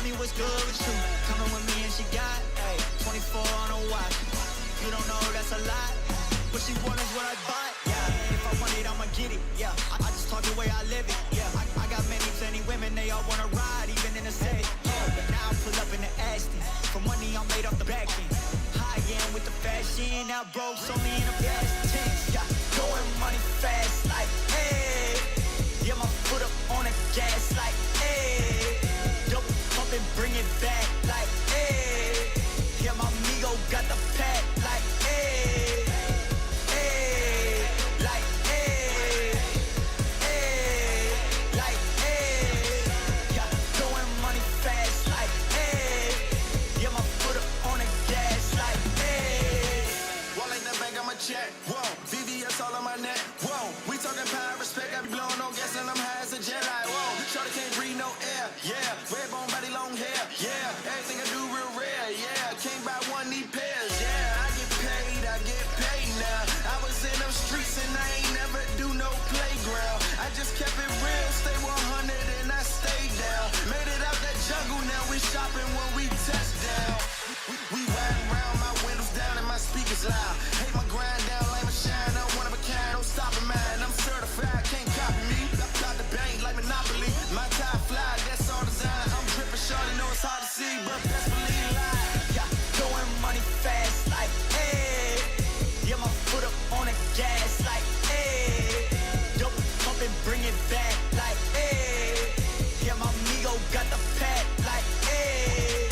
me what's good with you. Coming with me and she got, ayy, 24 on a watch. You don't know that's a lot. What she want is what I bought, yeah. If I want it, I'ma get it, yeah. I just talk the way I live it, yeah. I got plenty women, they all wanna ride, even in the city, yeah. But now I pull up in the Aston. For money, I'm made off the back end. High end with the fashion, now broke, so me in the past tense, yeah. Going money fast, like, hey. Yeah, my foot up on the gas, like, hey. Double pump and bring it back, like, hey. Yeah, my amigo got the pack, like, hey. Check. Whoa, VVS all on my neck. Whoa, we talking power, respect. I be blowing on gas and I'm high as a jet. Like, whoa, shorty can't breathe no air. Yeah, red bone body, long hair. Yeah, everything I do real rare. Yeah, can't buy one, need pairs. Yeah, I get paid now. I was in them streets and I ain't never do no playground. I just kept it real, stay 100 and I stayed down. Made it out that jungle, now we shopping when we touch down. We riding around, my windows down and my speakers loud. Hate my grind down, lame and shine, I'm one of a kind, don't stop it, man. I'm certified, can't copy me. Got the bank like Monopoly. My tie fly, that's all design. I'm dripping shorty, know it's hard to see, but best believe live. Yeah, going money fast, like, hey. Yeah, my foot up on the gas, like, hey. Double pump and bring it back, like, hey. Yeah, my amigo got the pack, like, hey.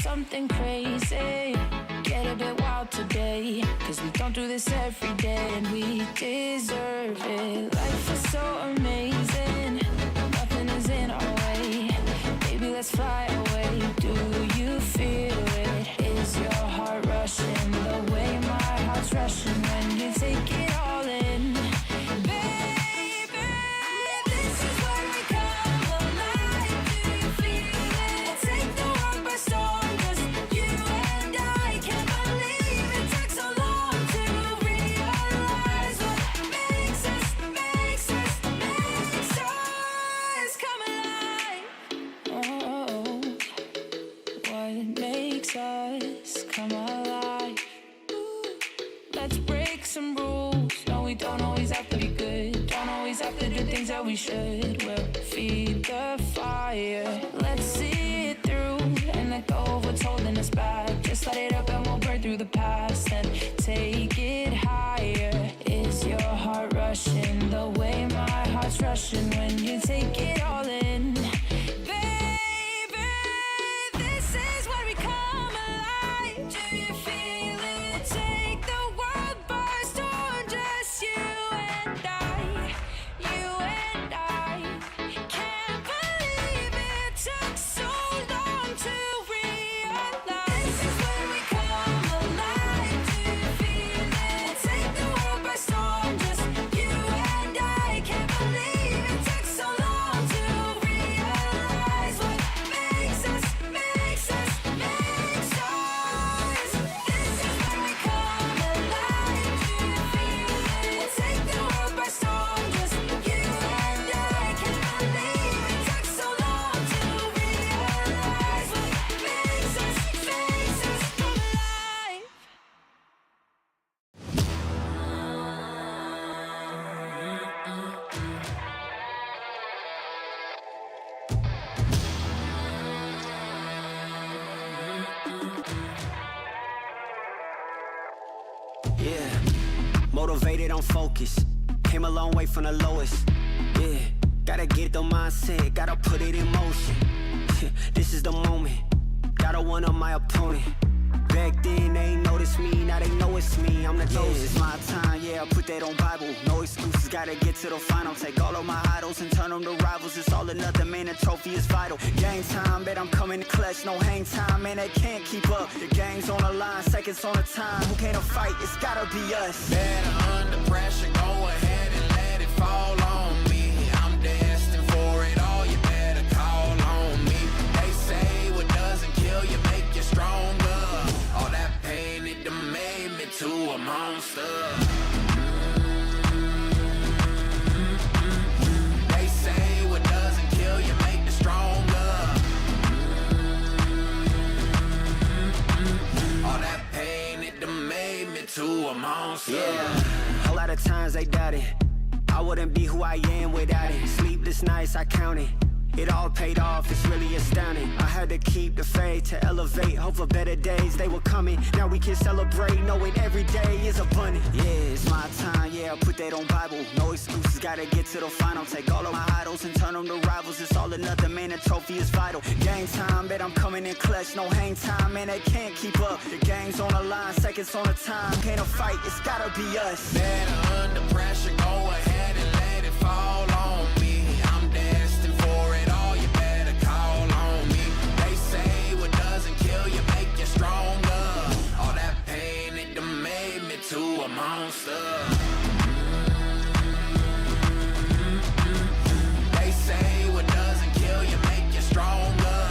Something crazy, get a bit wild today, cause we don't do this every day and we deserve it. Life is so amazing, nothing is in our way. Baby, let's fly away. Do you feel it? Is your heart rushing the way my heart's rushing when you take it all in? Baby, this is where we come alive. Do you feel it? Take the world by storm. Things that we should, we'll feed the fire. Let's see it through and let go of what's holding us back. Just light it up and we'll burn through the past and take it higher. Is your heart rushing the way my heart's rushing when you take it all in? Baby, this is where we come alive. Do you feel it? Take the world by storm, just you and I. Can't believe it took so long to realize. This is where we come alive. Do you feel it? Take the world by storm, just you and I. Can't believe it took so long to realize what makes us. This is where we come alive. Do you feel it? Take the world by storm, just you and I. Can't believe it took so long to realize what makes us come alive. Yeah, motivated, I'm focused. Came a long way from the lowest. Yeah, gotta get the mindset, gotta put it in motion. This is the moment, gotta one up my opponent. Back then they ain't noticed me, now they know it's me. I'm the dose, it's my time, yeah, I put that on Bible. No excuses, gotta get to the final. Take all of my idols and turn them to rivals. It's all or nothing, man, the trophy is vital. Game time, bet I'm coming to clutch. No hang time, man, they can't keep up. The game's on the line, seconds on the time. Who can't fight? It's gotta be us. Better under pressure, go ahead and let it fall on me. I'm destined for it all, you better call on me. They say what doesn't kill you make you stronger. All that pain, it done made me to a monster. They say what doesn't kill you make you stronger. All that pain, it done made me to a monster. Yeah, a lot of times they doubted I wouldn't be who I am without it. Sleepless nights, I counted. It all paid off, it's really astounding. I had to keep the faith to elevate. Hope for better days, they were coming. Now we can celebrate, knowing every day is abundant. Yeah, it's my time, yeah, I put that on Bible. No excuses, gotta get to the final. Take all of my idols and turn them to rivals. It's all or nothing, man, the trophy is vital. Game time, bet I'm coming in clutch. No hang time, man, they can't keep up. The game's on the line, seconds on the time. Can't fight, it's gotta be us. Better under pressure, go ahead and let it fall on me. I'm destined for it all, you better call on me. They say what doesn't kill you make you stronger. All that pain, it done made me to a monster. They say what doesn't kill you make you stronger.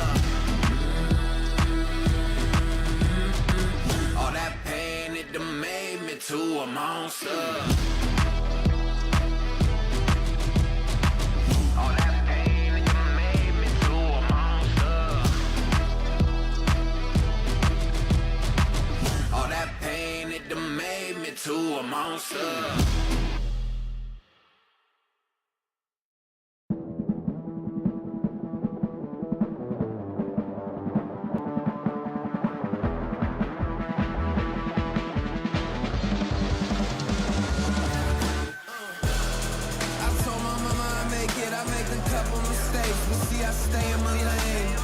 All that pain, it done made me to a monster. All that pain, it done made me to a monster. All that pain, it done made me to a monster. I stay in my lane.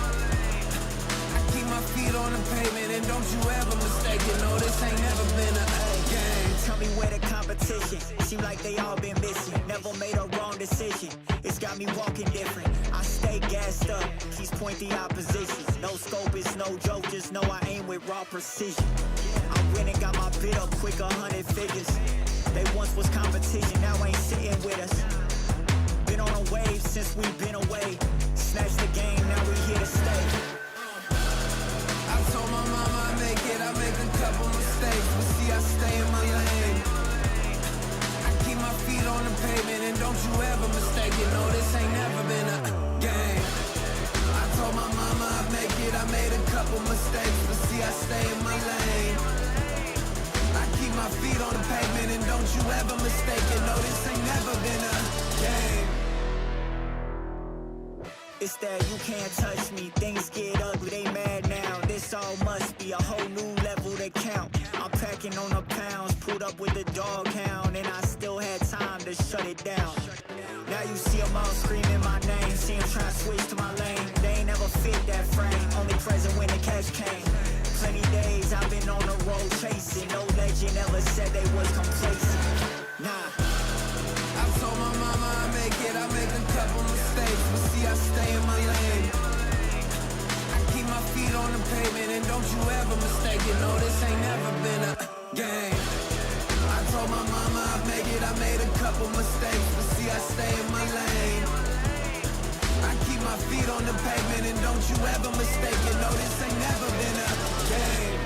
I keep my feet on the pavement, and don't you ever mistake it. No, this ain't never been a game. Tell me where the competition. Seem like they all been missing. Never made a wrong decision. It's got me walking different. I stay gassed up. Keys point the opposition. No scope, it's no joke. Just know I aim with raw precision. I went and got my bid up quick, 100 figures. They once was competition, now ain't sitting with us. Been on a wave since we've been away. Snatch the game, now we here to stay. I told my mama I make it, I make a couple mistakes, but see I stay in my lane. I keep my feet on the pavement, and don't you ever mistake it. No, this ain't never been a game. I told my mama I make it, I made a couple mistakes, but see I stay in my lane. I keep my feet on the pavement, and don't you ever mistake it. No, this ain't never been a game. It's that you can't touch me. Things get ugly, they mad now. This all must be a whole new level to count. I'm packing on the pounds, pulled up with the dog hound, and I still had time to shut it down. Now you see them all screaming my name. See them trying to switch to my lane. They ain't never fit that frame, only present when the cash came. Plenty days I've been on the road chasing. No legend ever said they was complacent. Nah. I told my mama I make it, I make a couple mistakes, but see I stay in my lane. I keep my feet on the pavement, and don't you ever mistake it. No, this ain't never been a game. I told my mama I make it, I made a couple mistakes, but see I stay in my lane. I keep my feet on the pavement, and don't you ever mistake it. No, this ain't never been a game.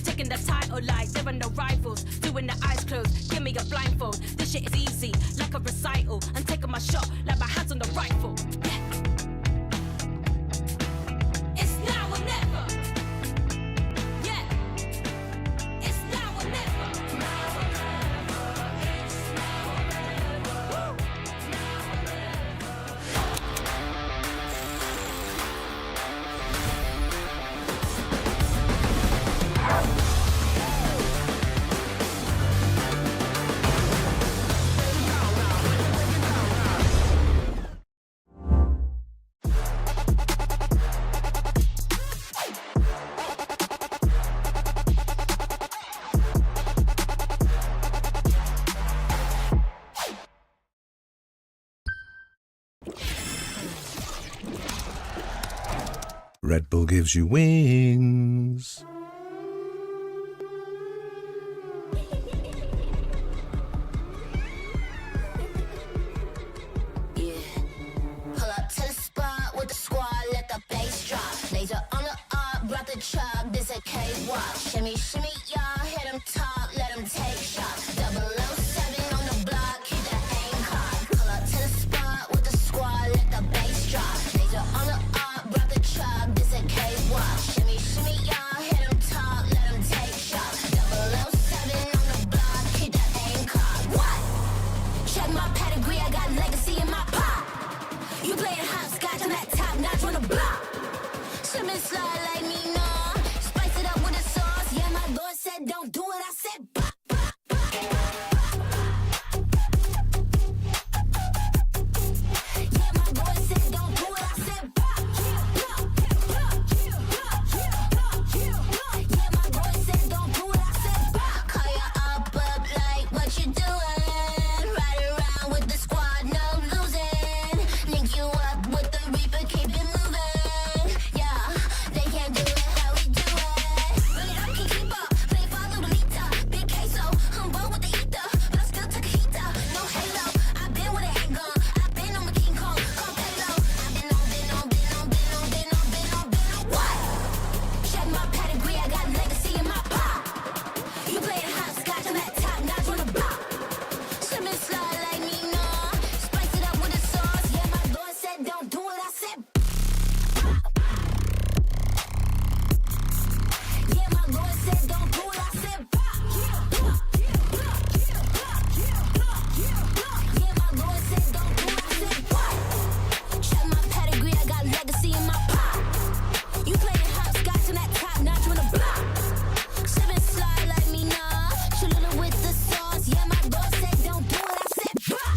taking the title like there are no rivals. Doing the eyes closed, give me a blindfold. This shit is easy, like a recital. I'm taking my shot, like my hands on the rifle. Yeah. It's now or never. Yeah. It's now or never. Now or never. It's now or never. Woo. Red Bull gives you wings. Yeah. Pull up to the spot with the squad, let the bass drop. Laser on the up, brought the truck, this a cakewalk. Shimmy, shimmy, y'all, hit them talk, let them take shots. 007 on the block, keep the aim cocked. Pull up to the spot with the squad, let the bass drop. Laser on the up, brought the truck, this a cakewalk. Shimmy, shimmy, y'all, hit them talk, let them take shots. 007 on the block, keep the aim cocked. What? Check my pedigree, I got legacy in my pop. You playing hopscotch on that top notch on the block. Slimming slide like me, nah. Spice it up with the sauce. Yeah, my Lord said don't do it. I said bah, bah, bah. Yeah, my Lord said don't do it. I said bah. Yeah, my Lord said don't do it. I said bah. Call you up like what you doing? Ride around with the squad, no losing. Link you up with the Reaper, keep it moving. Yeah, they can't do it how we do it. Bring it up, can't keep up. Play follow the leader. Big queso, humble with the ether, but I still took a heater. No halo, I've been with a handgun. I've been on my King Kong, come payload. I've been on. What? Check my pedigree, I got legacy in my pop. You playing hopscotch on that top notch on the block. Slimming slide like me, nah. Spice it up with the sauce. Yeah, my Lord said don't do it. I said yeah, my Lord said don't do it. I said yeah, my Lord said don't do it. I said what? Check my pedigree, I got legacy in my pop. You playing hopscotch on that top notch on the block. Slimming slide like me, nah. Cholula with the sauce. Yeah, my Lord said don't do it. I said bah.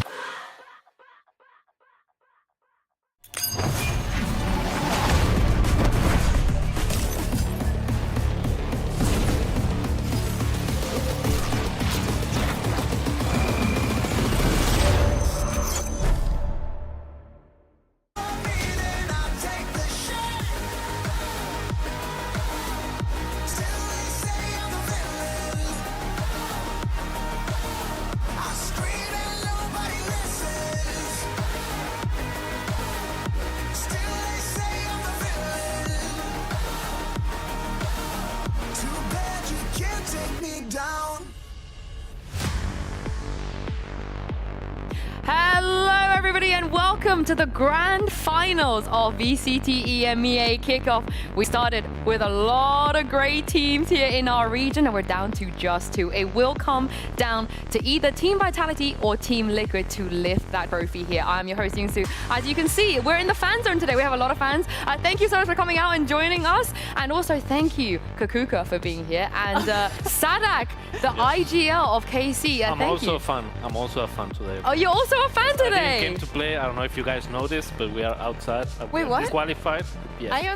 Hello everybody and welcome to the grand finals of VCT EMEA Kickoff. We started with a lot of great teams here in our region and we're down to just 2. It will come down to either Team Vitality or Team Liquid to lift that trophy here. I'm your host Yingsu. As you can see, we're in the fan zone today. We have a lot of fans. Thank you so much for coming out and joining us. And also thank you, Kakuka, for being here. And Sadak, the IGL of KC. I'm also a fan today. Oh, you're also a fan today? I came to play. I don't know if you guys know this, but we are outside. Wait, what? Qualified. Yes. I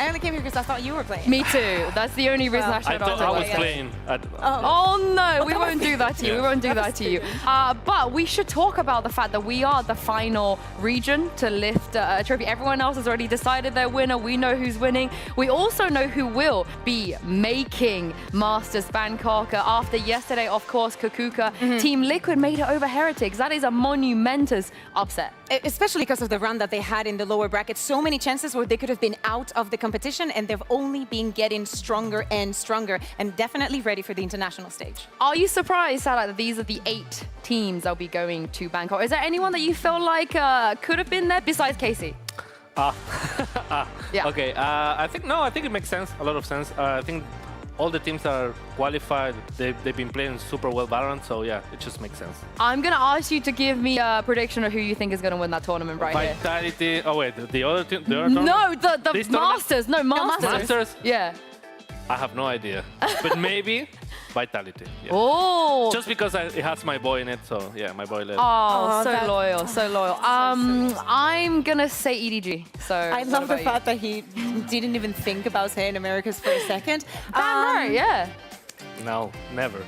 only came here because I thought you were playing. Me too. That's the only reason I showed up. I thought I was playing. Oh no, we won't do that to you. We won't do that to you. But we should talk about the fact that we are the final region to lift a trophy. Everyone else has already decided their winner. We know who's winning. We also know who will be making Masters Bangkok. After yesterday, of course, Kakuka, Team Liquid made it over Heretics. That is a monumentous upset. especially because of the run that they had in the lower bracket, so many chances where they could have been out of the competition, and they've only been getting stronger and stronger, and definitely ready for the international stage. Are you surprised, Salah, that these are the 8 teams that'll be going to Bangkok? Is there anyone that you feel like could have been there besides Casey? Yeah. Okay, I think it makes sense, a lot of sense. I think all the teams that are qualified, they've been playing super well Valorant, so yeah, it just makes sense. I'm going to ask you to give me a prediction of who you think is going to win that tournament right here. Vitality, oh wait, the other team? The other tournament? No, the This tournament? Masters. No, Masters. Masters? Yeah. I have no idea, but maybe Vitality. Yeah. Oh. Just because it has my boy in it, so yeah, my boy led. Oh, so loyal, so loyal. I'm going to say EDG. So I love the fact that he didn't even think about saying Americas for a second. Damn right, yeah. No, never.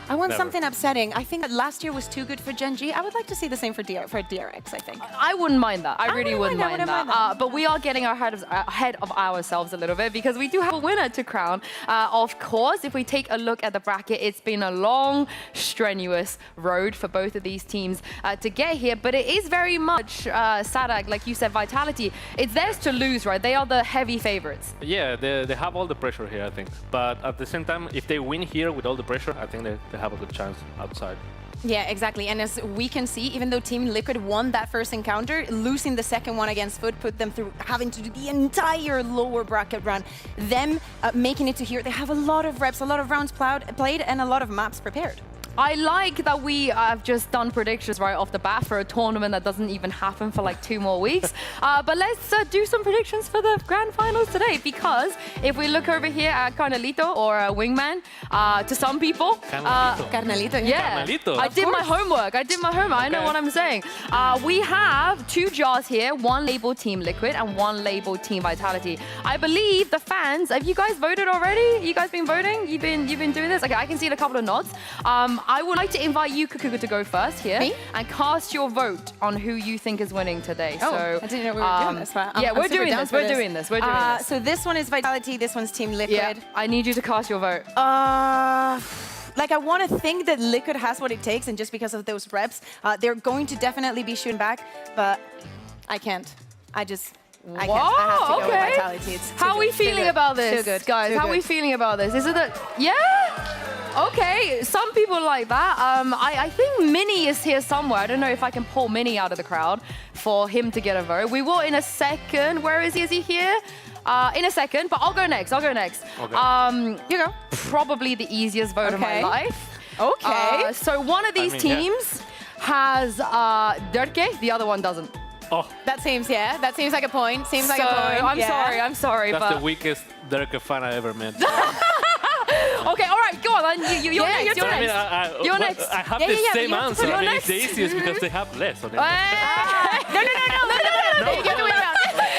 I want Never. something upsetting. I think that last year was too good for Gen G. I would like to see the same for DRX, I think. I wouldn't mind that. I really wouldn't mind mind that. But we are getting ahead of ourselves a little bit because we do have a winner to crown. Of course, if we take a look at the bracket, it's been a long, strenuous road for both of these teams to get here. But it is very much, Sadak, like you said, Vitality. It's theirs to lose, right? They are the heavy favorites. Yeah, they have all the pressure here, I think. But at the same time, if they win here with all the pressure, I think they have a good chance outside. Yeah, exactly. And as we can see, even though Team Liquid won that first encounter, losing the second one against Foot put them through having to do the entire lower bracket run. Them making it to here, they have a lot of reps, a lot of rounds played, and a lot of maps prepared. I like that we have just done predictions right off the bat for a tournament that doesn't even happen for like 2 more weeks. But let's do some predictions for the grand finals today, because if we look over here at Carnelito or Wingman, to some people, Carnelito, yeah, Carnelito. I did my homework. I know what I'm saying. We have 2 jars here, one labeled Team Liquid and one labeled Team Vitality. I believe the fans, have you guys voted already? You guys been voting? You've been doing this? Okay, I can see a couple of nods. I would like to invite you, Kukuga, to go first here. Me? And cast your vote on who you think is winning today. Oh, so, I didn't know we were doing this. Yeah, we're doing this. We're doing this. So this one is Vitality, this one's Team Liquid. Yeah, I need you to cast your vote. Like, I want to think that Liquid has what it takes, and just because of those reps, they're going to definitely be shooting back, but I can't. I can't. I have to go with Vitality. It's How are we feeling about this, Too good. guys? How are we feeling about this? Is it that, yeah? Okay, some people like that. I think Mini is here somewhere. I don't know if I can pull Mini out of the crowd for him to get a vote. We will in a second. Where is he? Is he here? In a second, but I'll go next. Okay. You go. Probably the easiest vote of my life. Okay. So one of these teams has Dirke, the other one doesn't. Oh, That seems like a point. Seems like a point. I'm sorry, that's but... the weakest Derek fan I ever met. Okay, all right, go on. You're next. You're next. You're next. I have the same answer. You're I mean, next. it's the easiest because they have less on it. No. The other way around.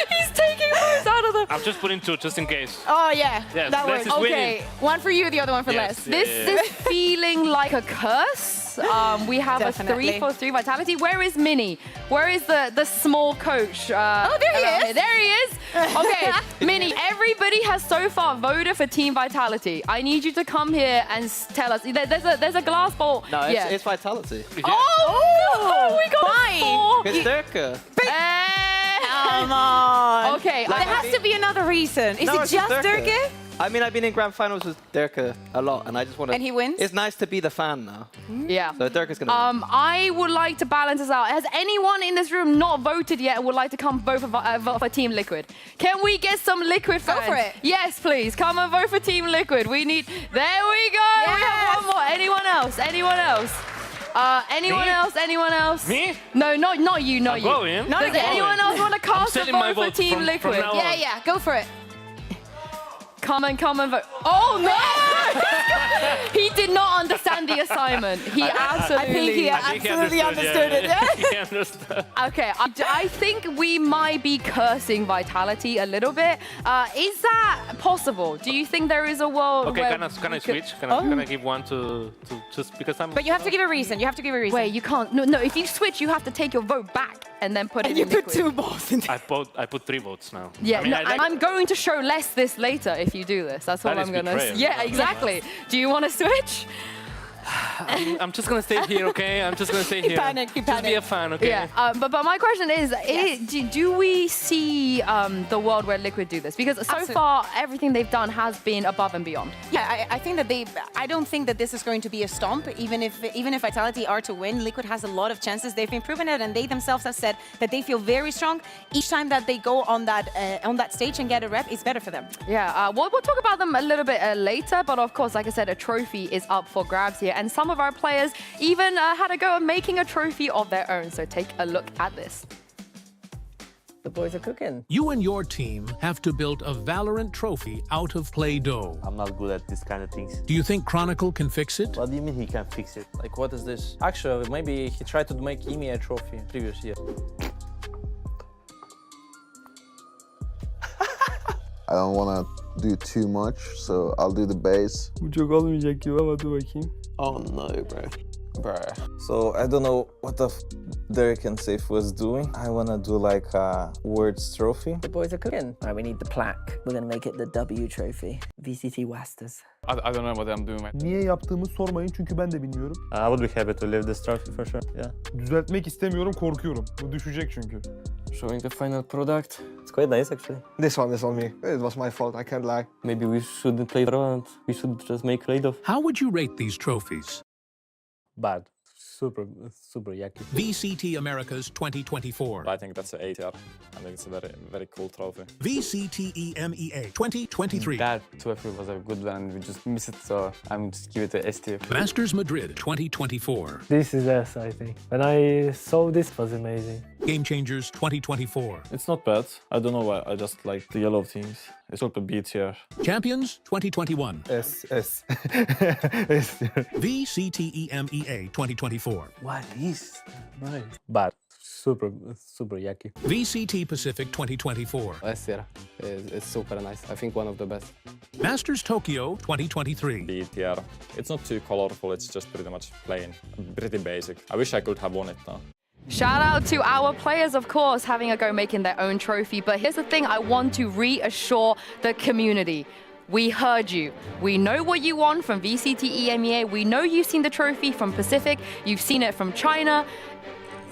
He's taking votes out of the... I'm just putting 2 just in case. Oh, yeah. Yes, that Les works. is winning. One for you, the other one for Yes, Les. yeah. This is feeling like a curse. We have Definitely. a 3 for 3 Vitality. Where is Mini? Where is the small coach? Oh, there he is. There he is. Okay, Mini, everybody has so far voted for Team Vitality. I need you to come here and tell us. There's a glass bowl. No, it's Vitality. Oh, no, we got It's Dirk. Come on. Okay, There has to be another reason. Is No, it it's just Dirk. Durke? I mean, I've been in grand finals with Dirk a lot, and I just want to... And he wins? It's nice to be the fan now. yeah. So Dirk is going to win. I would like to balance this out. Has anyone in this room not voted yet and would like to come vote for Team Liquid? Can we get some Liquid fans? Go for it. Yes, please. Come and vote for Team Liquid. We need... There we go. Yes. We have one more. Anyone else? Anyone else? Anyone Me? else? Anyone else? Me? No, not you, not I'm you. going. Does anyone else want to cast a selling my vote for vote Team from Liquid? now on. Yeah, go for it. Come and vote. Oh, no! He did not understand the assignment. He absolutely... I think he understood it. Yeah. He understood. Okay, I think we might be cursing Vitality a little bit. Is that possible? Do you think there is a world Okay, where can I switch? Can I give one to just because I'm... But you have to give a reason. Wait, you can't. No, if you switch, you have to take your vote back and then put it in Liquid. balls in I put 3 votes now. Yeah, I mean, and I'm going to show less this later if you do this. That's all That is I'm going to betrayal. Yeah, exactly. Do you want to switch? I'm just gonna stay here, okay? I'm just gonna stay here. Panic, you Just be a panic. fan, okay? Yeah, but my question is, do we see the world where Liquid do this? Because so Absolutely. far, everything they've done has been above and beyond. Yeah, I think that I don't think that this is going to be a stomp. Even if Vitality are to win, Liquid has a lot of chances. They've been proven it, and they themselves have said that they feel very strong. Each time that they go on that stage and get a rep, it's better for them. Yeah, we'll talk about them a little bit later, but of course, like I said, a trophy is up for grabs here, and some of our players even had a go at making a trophy of their own. So take a look at this. The boys are cooking. You and your team have to build a Valorant trophy out of Play-Doh. I'm not good at this kind of things. Do you think Chronicle can fix it? What do you mean he can fix it? Like, what is this? Actually, maybe he tried to make EMEA trophy previous year. I don't want to do too much, so I'll do the base. Bu çok olmayacak gibi ama dur bakayım. Oh no, bruh. So I don't know what the Derek and Safe was doing. I wanna do like a words trophy. The boys are cooking. Right, we need the plaque. We're gonna make it the W trophy. VCT Masters. I don't know what I'm doing. Niye yaptığımı sormayın çünkü ben de bilmiyorum. I would be happy to live this trophy for sure, yeah. Düzeltmek istemiyorum, korkuyorum. Bu düşecek çünkü. Showing the final product. It's quite nice actually. This one is on me. It was my fault, I can't lie. Maybe we shouldn't play VALORANT. We should just make trade-off. How would you rate these trophies? Bad. Super yucky. VCT Americas 2024. I think that's an 8 tier. I think it's a very cool trophy. VCT EMEA 2023. That trophy was a good one. We just missed it, so I'm just give it a S tier. Masters Madrid 2024. This is S, I think. When I saw this, it was amazing. Game Changers 2024. It's not bad. I don't know why. I just like the yellow teams. It's not a B tier. Champions 2021. S. S tier. VCT EMEA 2024. What is nice? Bad. Super yucky. VCT Pacific 2024. S tier. It's super nice. I think one of the best. Masters Tokyo 2023. B tier. It's not too colorful. It's just pretty much plain, pretty basic. I wish I could have won it now. Shout out to our players, of course, having a go making their own trophy. But here's the thing, I want to reassure the community. We heard you. We know what you want from VCT EMEA. We know you've seen the trophy from Pacific. You've seen it from China.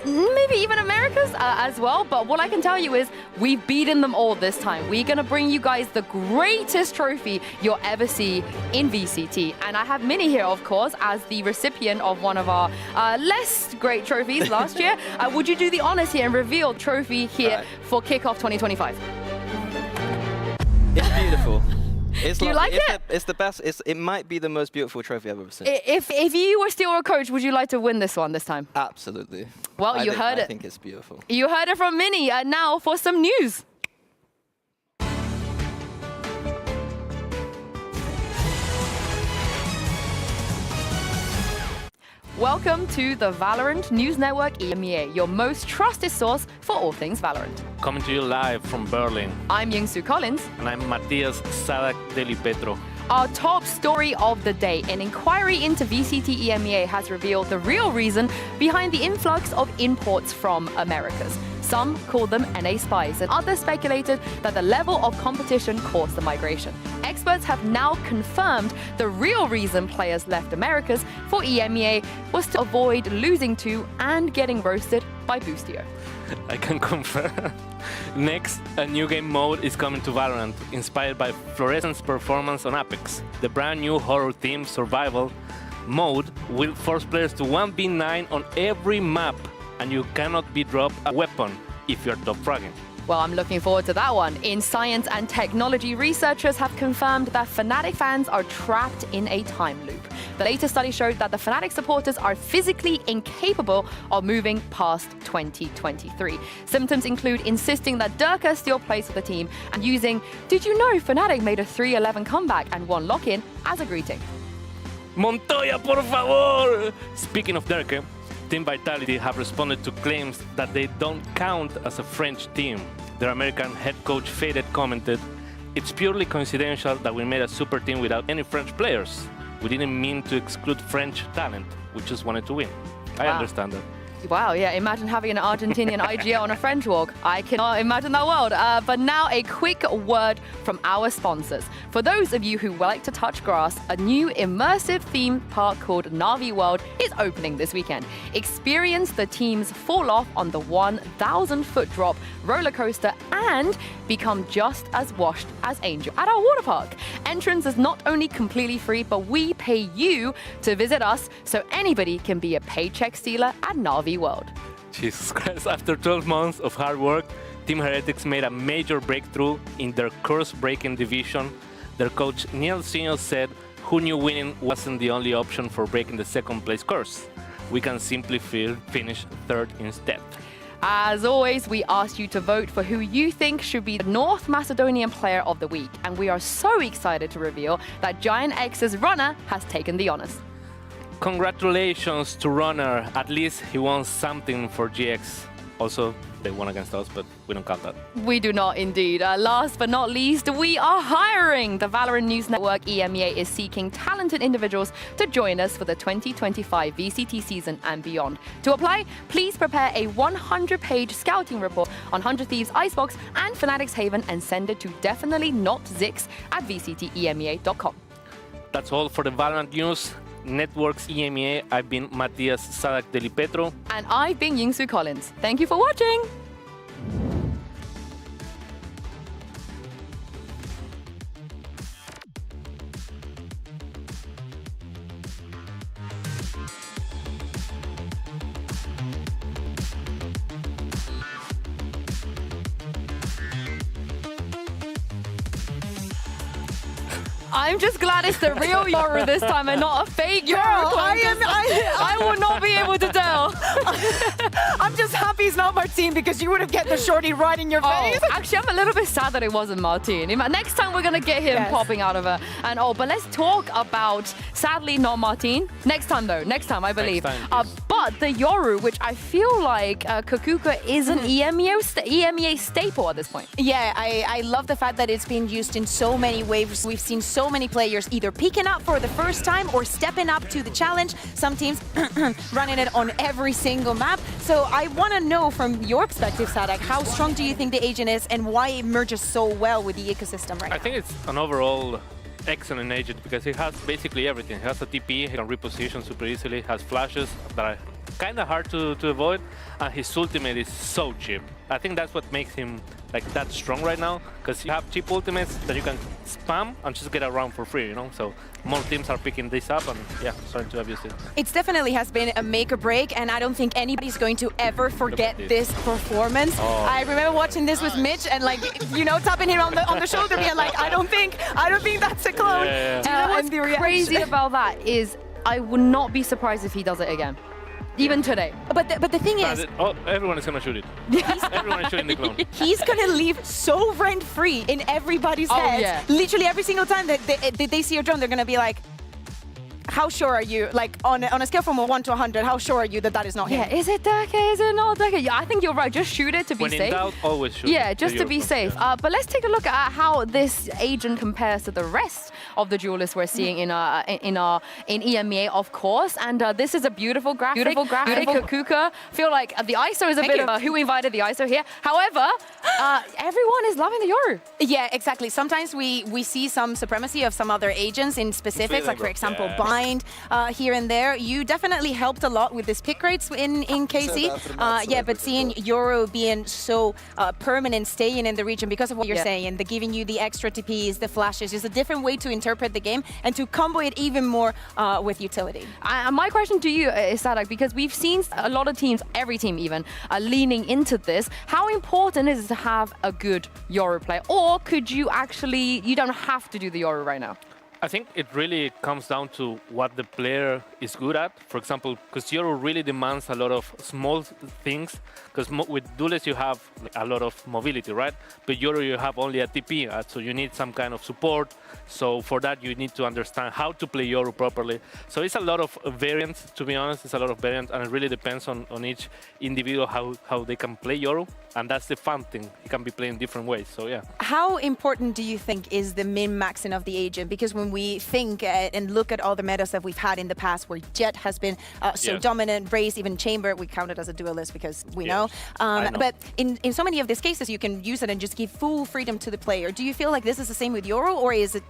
Maybe even Americas as well. But what I can tell you is we've beaten them all this time. We're going to bring you guys the greatest trophy you'll ever see in VCT. And I have Minnie here, of course, as the recipient of one of our less great trophies last year. Would you do the honors here and reveal trophy here for Kickoff 2025? It's beautiful. It's Do you like it? It's the best. It might be the most beautiful trophy I've ever seen. If you were still a coach, would you like to win this one this time? Absolutely. Well, you heard it. I think it's beautiful. You heard it from Minnie. Now for some news. Welcome to the Valorant News Network EMEA, your most trusted source for all things Valorant. Coming to you live from Berlin. I'm Youngsu Collins. And I'm Matthias Sadak Deli Petro. Our top story of the day, an inquiry into VCT EMEA has revealed the real reason behind the influx of imports from Americas. Some called them NA spies, and others speculated that the level of competition caused the migration. Experts have now confirmed the real reason players left Americas for EMEA was to avoid losing to and getting roasted by Boostio. I can confirm. Next, a new game mode is coming to Valorant, inspired by Fluorescence's performance on Apex. The brand new horror-themed survival mode will force players to 1v9 on every map, and you cannot be dropped a weapon if you're top fragging. Well, I'm looking forward to that one. In science and technology, researchers have confirmed that Fnatic fans are trapped in a time loop. The latest study showed that the Fnatic supporters are physically incapable of moving past 2023. Symptoms include insisting that Durka still plays for the team and using, "Did you know Fnatic made a 3-11 comeback and won lock-in?" as a greeting. Montoya, por favor! Speaking of Derke, Team Vitality have responded to claims that they don't count as a French team. Their American head coach Faded commented, "It's purely coincidental that we made a super team without any French players. We didn't mean to exclude French talent. We just wanted to win." I understand that. Wow, yeah, imagine having an Argentinian IGL on a French walk. I cannot imagine that world. But now a quick word from our sponsors. For those of you who like to touch grass, a new immersive theme park called Navi World is opening this weekend. Experience the teams fall off on the 1,000-foot drop roller coaster and become just as washed as Angel at our water park. Entrance is not only completely free, but we pay you to visit us, so anybody can be a paycheck stealer at Navi World. Jesus Christ, after 12 months of hard work, Team Heretics made a major breakthrough in their course-breaking division. Their coach Neil Senior said, "Who knew winning wasn't the only option for breaking the second-place course? We can simply finish third instead." As always, we asked you to vote for who you think should be the North Macedonian Player of the Week, and we are so excited to reveal that Giant X's Runner has taken the honors. Congratulations to Runner. At least he won something for GX. Also, they won against us, but we don't count that. We do not indeed. Last but not least, we are hiring. The Valorant News Network EMEA is seeking talented individuals to join us for the 2025 VCT season and beyond. To apply, please prepare a 100-page scouting report on 100 Thieves Icebox and Fanatics Haven and send it to definitely@vctemea.com. That's all for the Valorant News Networks EMEA. I've been Matías Sadak Delipetro. And I've been Yingsu Collins. Thank you for watching. I'm just glad it's the real Yoru this time and not a fake Yoru. I will not be able to tell. I'm just happy it's not Martine because you would have get the shorty right in your face. Actually, I'm a little bit sad that it wasn't Martine. Next time we're gonna get him popping out of her. But let's talk about, sadly, not Martine. Next time though, next time I believe. But the Yoru, which I feel like Kakuka is an EMEA staple at this point. Yeah, I love the fact that it's been used in so many waves. We've seen so many players either peeking up for the first time or stepping up to the challenge. Some teams running it on every single map. So I want to know from your perspective, Sadak, how strong do you think the agent is and why it merges so well with the ecosystem right now? I think it's an overall excellent agent because he has basically everything. He has a TP, he can reposition super easily, has flashes that are kind of hard to avoid, and his ultimate is so cheap. I think that's what makes him like that strong right now, because you have cheap ultimates that you can spam and just get around for free, you know? So more teams are picking this up and yeah, starting to abuse it. It definitely has been a make or break, and I don't think anybody's going to ever forget this performance. I remember watching this with Mitch and like, you know, tapping him on the shoulder being like, I don't think that's a clone. Do you know what's crazy about that is I would not be surprised if he does it again. Even today. But the thing is... everyone is going to shoot it. Everyone is shooting the clone. He's going to leave so rent-free in everybody's head. Yeah. Literally every single time that they see a drone, they're going to be like, how sure are you, like on a scale from 1 to 100, how sure are you that is not him? Yeah, is it Deke, is it not Deke? Yeah, I think you're right, just shoot it to be safe. When in doubt, always shoot. Yeah, just to be safe. But let's take a look at how this agent compares to the rest of the duelists we're seeing in EMEA, of course. And this is a beautiful graphic. Beautiful Kakuka. Feel like the ISO is a bit of who invited the ISO here. However, everyone is loving the Yoru. Yeah, exactly. Sometimes we see some supremacy of some other agents in specifics, like for example, Bind here and there. You definitely helped a lot with this pick rates in KC. Yeah, but seeing Yoru being so permanent, staying in the region because of what you're saying, the giving you the extra TPs, the flashes, is a different way to interpret the game and to combo it even more with utility. My question to you is, Sadak, because we've seen a lot of teams, every team even, leaning into this. How important is it to have a good Yoru play? Or could you actually, you don't have to do the Yoru right now? I think it really comes down to what the player is good at. For example, because Yoru really demands a lot of small things, because with duelists you have a lot of mobility, right? But Yoru you have only a TP, so you need some kind of support. So for that you need to understand how to play Yoru properly. So it's a lot of variants, to be honest. It's a lot of variants, and it really depends on each individual how they can play Yoru. And that's the fun thing. It can be played in different ways, so yeah. How important do you think is the min-maxing of the agent? Because when when we think and look at all the metas that we've had in the past, where Jet has been so Yes. dominant, Raze, even Chamber, we count it as a duelist because we Yes, know. I know. But in so many of these cases, you can use it and just give full freedom to the player. Do you feel like this is the same with Yoro, or is it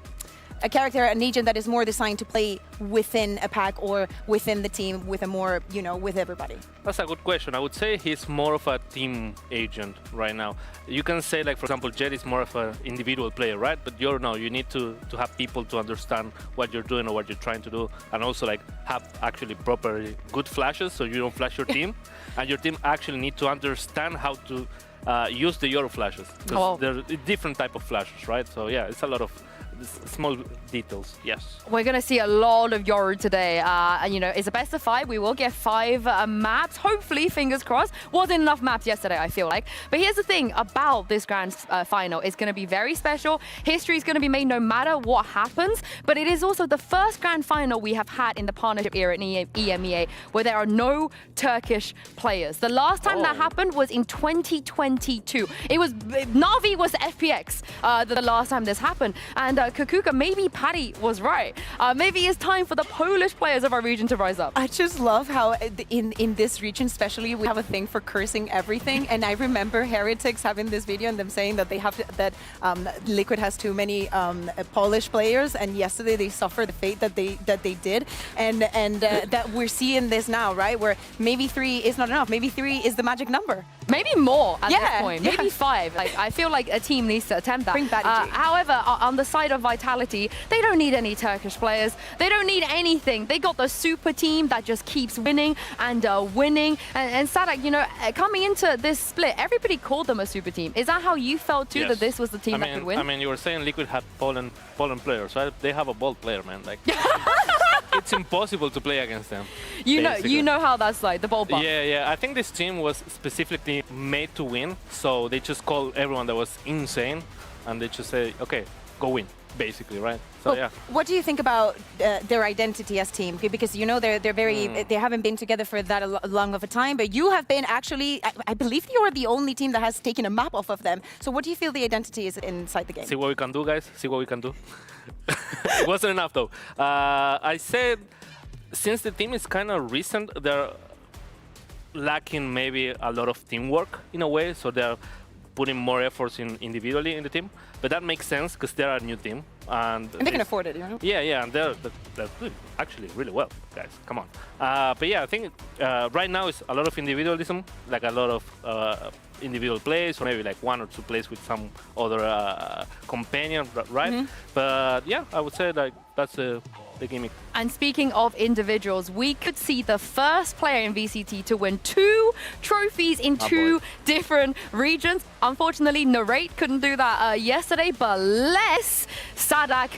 a character, an agent that is more designed to play within a pack or within the team with a more, you know, with everybody? That's a good question. I would say he's more of a team agent right now. You can say, like, for example, Jet is more of an individual player, right? But you're no, you need to have people to understand what you're doing or what you're trying to do, and also like have actually proper good flashes so you don't flash your team, and your team actually need to understand how to use the Euro flashes. Because they're different type of flashes, right? So yeah, it's a lot of small details, yes. We're going to see a lot of Yoru today. You know, it's a best of 5. We will get 5 maps. Hopefully, fingers crossed. Wasn't enough maps yesterday, I feel like. But here's the thing about this grand final. It's going to be very special. History is going to be made no matter what happens. But it is also the first grand final we have had in the partnership era in EMEA where there are no Turkish players. The last time that happened was in 2022. It was Na'Vi was FPX the last time this happened. And Kukuka, maybe Patty was right. Maybe it's time for the Polish players of our region to rise up. I just love how in this region especially we have a thing for cursing everything, and I remember Heretics having this video and them saying that they have that Liquid has too many Polish players, and yesterday they suffered the fate that they did, and that we're seeing this now, right? Where maybe 3 is not enough. Maybe 3 is the magic number. Maybe more at this point. Maybe 5. Like, I feel like a team needs to attempt that. Bring Batty G. However, on the side of Vitality, they don't need any Turkish players. They don't need anything. They got the super team that just keeps winning and winning. And Sadak, you know, coming into this split, everybody called them a super team. Is that how you felt too, that this was the team that could win? I mean, you were saying Liquid had Poland players, right? They have a ball player, man. Like, it's impossible to play against them. You know how that's like, the ball buff. Yeah. I think this team was specifically made to win, so they just called everyone that was insane, and they just say, okay, go win, basically, right? So yeah. What do you think about their identity as team? Because you know they're very they haven't been together for that long of a time, but you have been actually. I believe you are the only team that has taken a map off of them. So what do you feel the identity is inside the game? See what we can do, guys. See what we can do. It wasn't enough though. I said since the team is kind of recent, they're lacking maybe a lot of teamwork in a way. So they're putting more efforts individually in the team, but that makes sense because they're a new team and they can afford it, you know? Yeah, and they're doing actually really well, guys. Come on. But yeah, I think right now it's a lot of individualism, like a lot of individual plays, or maybe like 1 or 2 plays with some other companion, right? But yeah, I would say like that's the gimmick. And speaking of individuals, we could see the first player in VCT to win 2 trophies in 2 different regions. Unfortunately, Narrate couldn't do that yesterday, but Les Sadak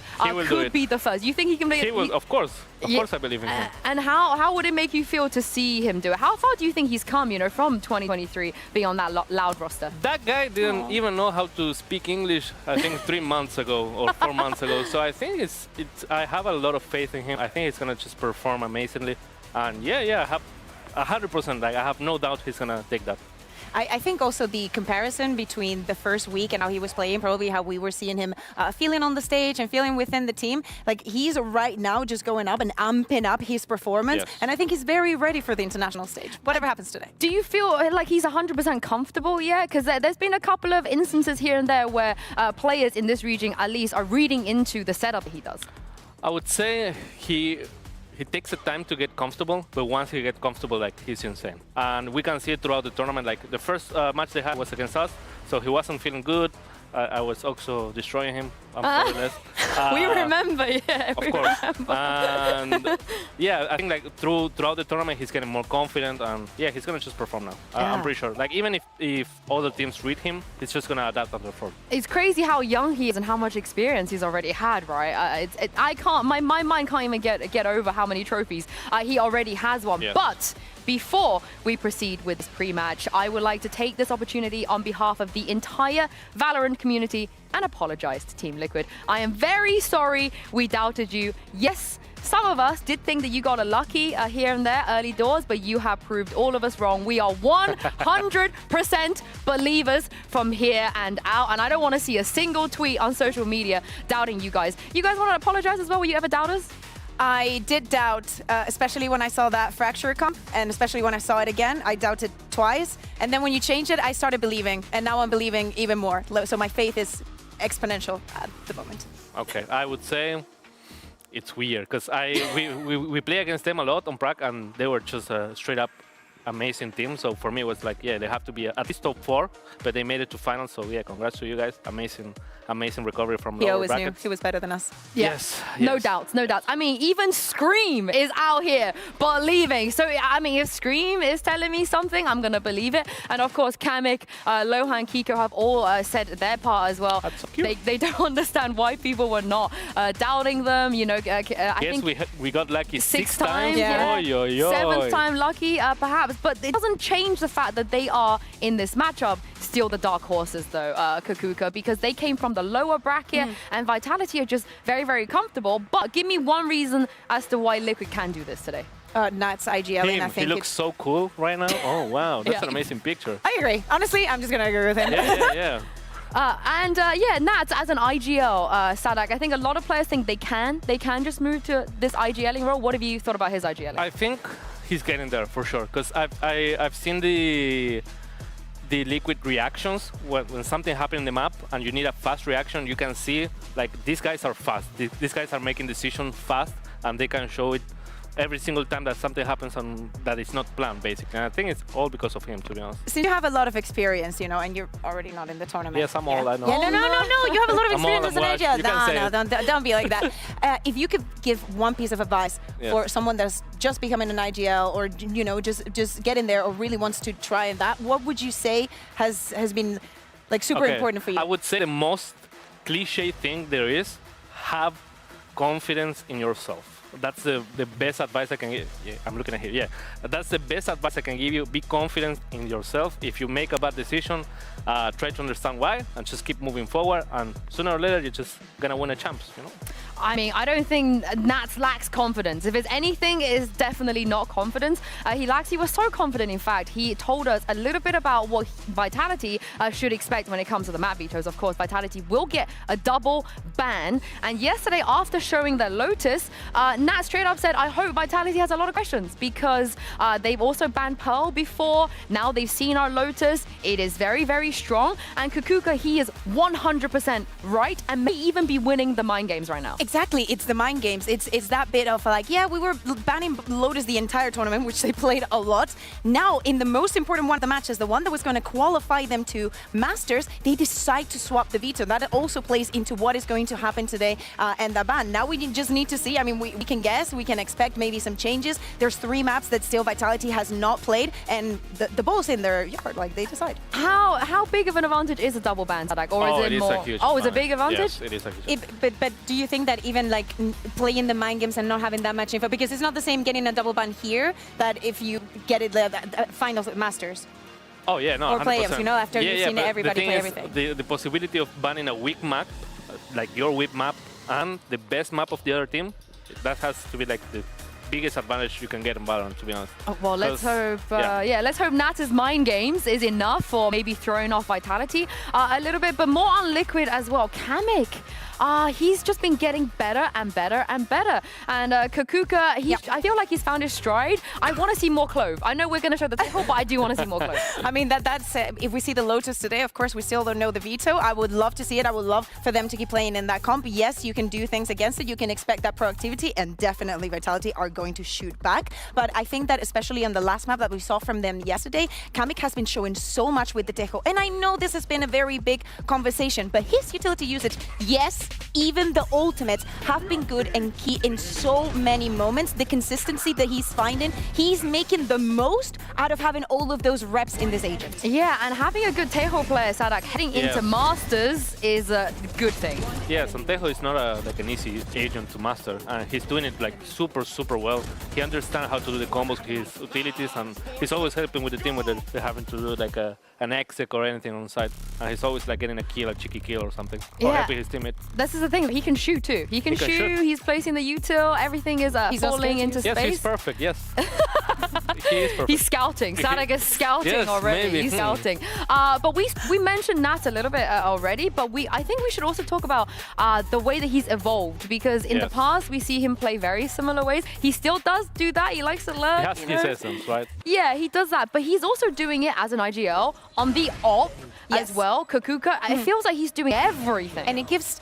could be the first. You think he can be? He will, of course. Of course, I believe in him. And how would it make you feel to see him do it? How far do you think he's come, you know, from 2023 being on that loud roster? That guy didn't even know how to speak English, I think 3 months ago or 4 months ago. So I think I have a lot of faith in him. I think he's gonna just perform amazingly. And yeah, I have 100%. Like, I have no doubt he's gonna take that. I think also the comparison between the first week and how he was playing, probably how we were seeing him feeling on the stage and feeling within the team, like he's right now just going up and amping up his performance. And I think he's very ready for the international stage, whatever happens today. Do you feel like he's 100% comfortable yet? Because there's been a couple of instances here and there where players in this region at least are reading into the setup he does. I would say he takes the time to get comfortable, but once he gets comfortable, like, he's insane. And we can see it throughout the tournament. Like, the first match they had was against us, so he wasn't feeling good. I was also destroying him. I'm sorry, Les. We remember, yeah. Of course. And yeah, I think like throughout the tournament, he's getting more confident, and yeah, he's gonna just perform now. I'm pretty sure. Like, even if other teams read him, he's just gonna adapt and perform. It's crazy how young he is and how much experience he's already had, right? I can't. My mind can't even get over how many trophies he already has won. Yeah. But before we proceed with this pre-match, I would like to take this opportunity on behalf of the entire Valorant community and apologize to Team Liquid. I am very sorry we doubted you. Yes, some of us did think that you got a lucky here and there early doors, but you have proved all of us wrong. We are 100% believers from here and out, and I don't want to see a single tweet on social media doubting you guys. You guys want to apologize as well? Were you ever doubters? I did doubt, especially when I saw that fracture comp, and especially when I saw it again, I doubted twice. And then when you changed it, I started believing, and now I'm believing even more. So my faith is exponential at the moment. Okay, I would say it's weird because we play against them a lot on Prague, and they were just a straight up amazing team. So for me, it was like, yeah, they have to be at least top 4, but they made it to finals. So yeah, congrats to you guys. Amazing recovery from He lower always brackets. knew he was better than us. Yes. No doubts, no doubts. I mean, even Scream is out here believing. So, I mean, if Scream is telling me something, I'm going to believe it. And of course, Kamik, Lohan, Kiko have all said their part as well. That's so cute. They don't understand why people were not doubting them. You know, I think we got lucky 6 times. times. Yeah. Oy, oy, oy. 7th time lucky, perhaps. But it doesn't change the fact that they are, in this matchup, still the dark horses, though, Kakuka, because they came from the lower bracket and Vitality are just very, very comfortable. But give me one reason as to why Liquid can do this today. Nuts, IGL, and I think he looks so cool right now. Oh, wow. That's an amazing picture. I agree. Honestly, I'm just going to agree with him. Yeah. Yeah, Nats, as an IGL, Sadak, I think a lot of players think they can just move to this IGLing role. What have you thought about his IGLing? I think he's getting there for sure, because I've seen the Liquid reactions when something happens in the map and you need a fast reaction. You can see like these guys are fast. These guys are making decisions fast, and they can show it every single time that something happens and that is not planned, basically. And I think it's all because of him, to be honest. Since you have a lot of experience, you know, and you're already not in the tournament. Yes, I'm all, I know. Yeah, no. You have a lot of I'm experience as an old and IGL. Don't be like that. If you could give one piece of advice for someone that's just becoming an IGL, or you know, just get in there, or really wants to try that, what would you say has been like super important for you? I would say the most cliche thing there is: have confidence in yourself. That's the best advice I can give. Yeah, I'm looking at here. Yeah, that's the best advice I can give you. Be confident in yourself. If you make a bad decision, try to understand why and just keep moving forward. And sooner or later, you're just gonna win a champs. You know. I mean, I don't think Nats lacks confidence. If it's anything, it is definitely not confidence. He was so confident, in fact. He told us a little bit about what Vitality should expect when it comes to the map vetoes. Of course, Vitality will get a double ban. And yesterday, after showing their Lotus, Nats straight up said, I hope Vitality has a lot of questions, because they've also banned Pearl before. Now they've seen our Lotus. It is very, very strong. And Kakuka, he is 100% right and may even be winning the mind games right now. Exactly, it's the mind games. It's that bit of like, yeah, we were banning Lotus the entire tournament, which they played a lot. Now, in the most important one of the matches, the one that was going to qualify them to Masters, they decide to swap the veto. That also plays into what is going to happen today and the ban. Now we just need to see. I mean, we can guess, we can expect maybe some changes. There's 3 maps that still Vitality has not played, and the ball's in their yard, like they decide. How big of an advantage is a double ban, Sadak? Or is it more? A huge it's a big advantage? Yes, it is a huge advantage. But do you think that even like playing the mind games and not having that much info, because it's not the same getting a double ban here that if you get it finals at Masters? Oh yeah, no, or 100%. playoffs, you know, after you've seen everybody play is, everything. The possibility of banning a weak map, like your weak map, and the best map of the other team, that has to be like the biggest advantage you can get in Valorant, to be honest. Oh, well, let's hope. Let's hope Nats' mind games is enough for maybe throwing off Vitality a little bit, but more on Liquid as well. Kamik. He's just been getting better and better and better. And Kakuka, I feel like he's found his stride. I want to see more Clove. I know we're going to show the table, but I do want to see more Clove. I mean, that's if we see the Lotus today, of course, we still don't know the veto. I would love to see it. I would love for them to keep playing in that comp. Yes, you can do things against it. You can expect that proactivity, and definitely Vitality are going to shoot back. But I think that especially on the last map that we saw from them yesterday, Kamik has been showing so much with the Tejo. And I know this has been a very big conversation, but his utility usage, yes, even the ultimates have been good and key in so many moments. The consistency that he's finding, he's making the most out of having all of those reps in this agent. Yeah, and having a good Tejo player, Sadak, heading into Masters is a good thing. Yes, and Tejo is not like an easy agent to master, and he's doing it like super well. He understands how to do the combos, his utilities, and he's always helping with the team when they're having to do like an exec or anything on side. And he's always like getting a kill, a cheeky kill or something, or helping his teammate. This is the thing, he can shoot too. He can shoot, he's placing the util, everything is falling into space. Yes, he's perfect, yes. He is perfect. He's scouting. Sadak is scouting already. Maybe. He's scouting. But we mentioned Nat a little bit already, but I think we should also talk about the way that he's evolved, because in the past we see him play very similar ways. He still does do that. He likes to learn. He has his essence, right? Yeah, he does that, but he's also doing it as an IGL on the op as well. Kakuka, it feels like he's doing everything. And it gives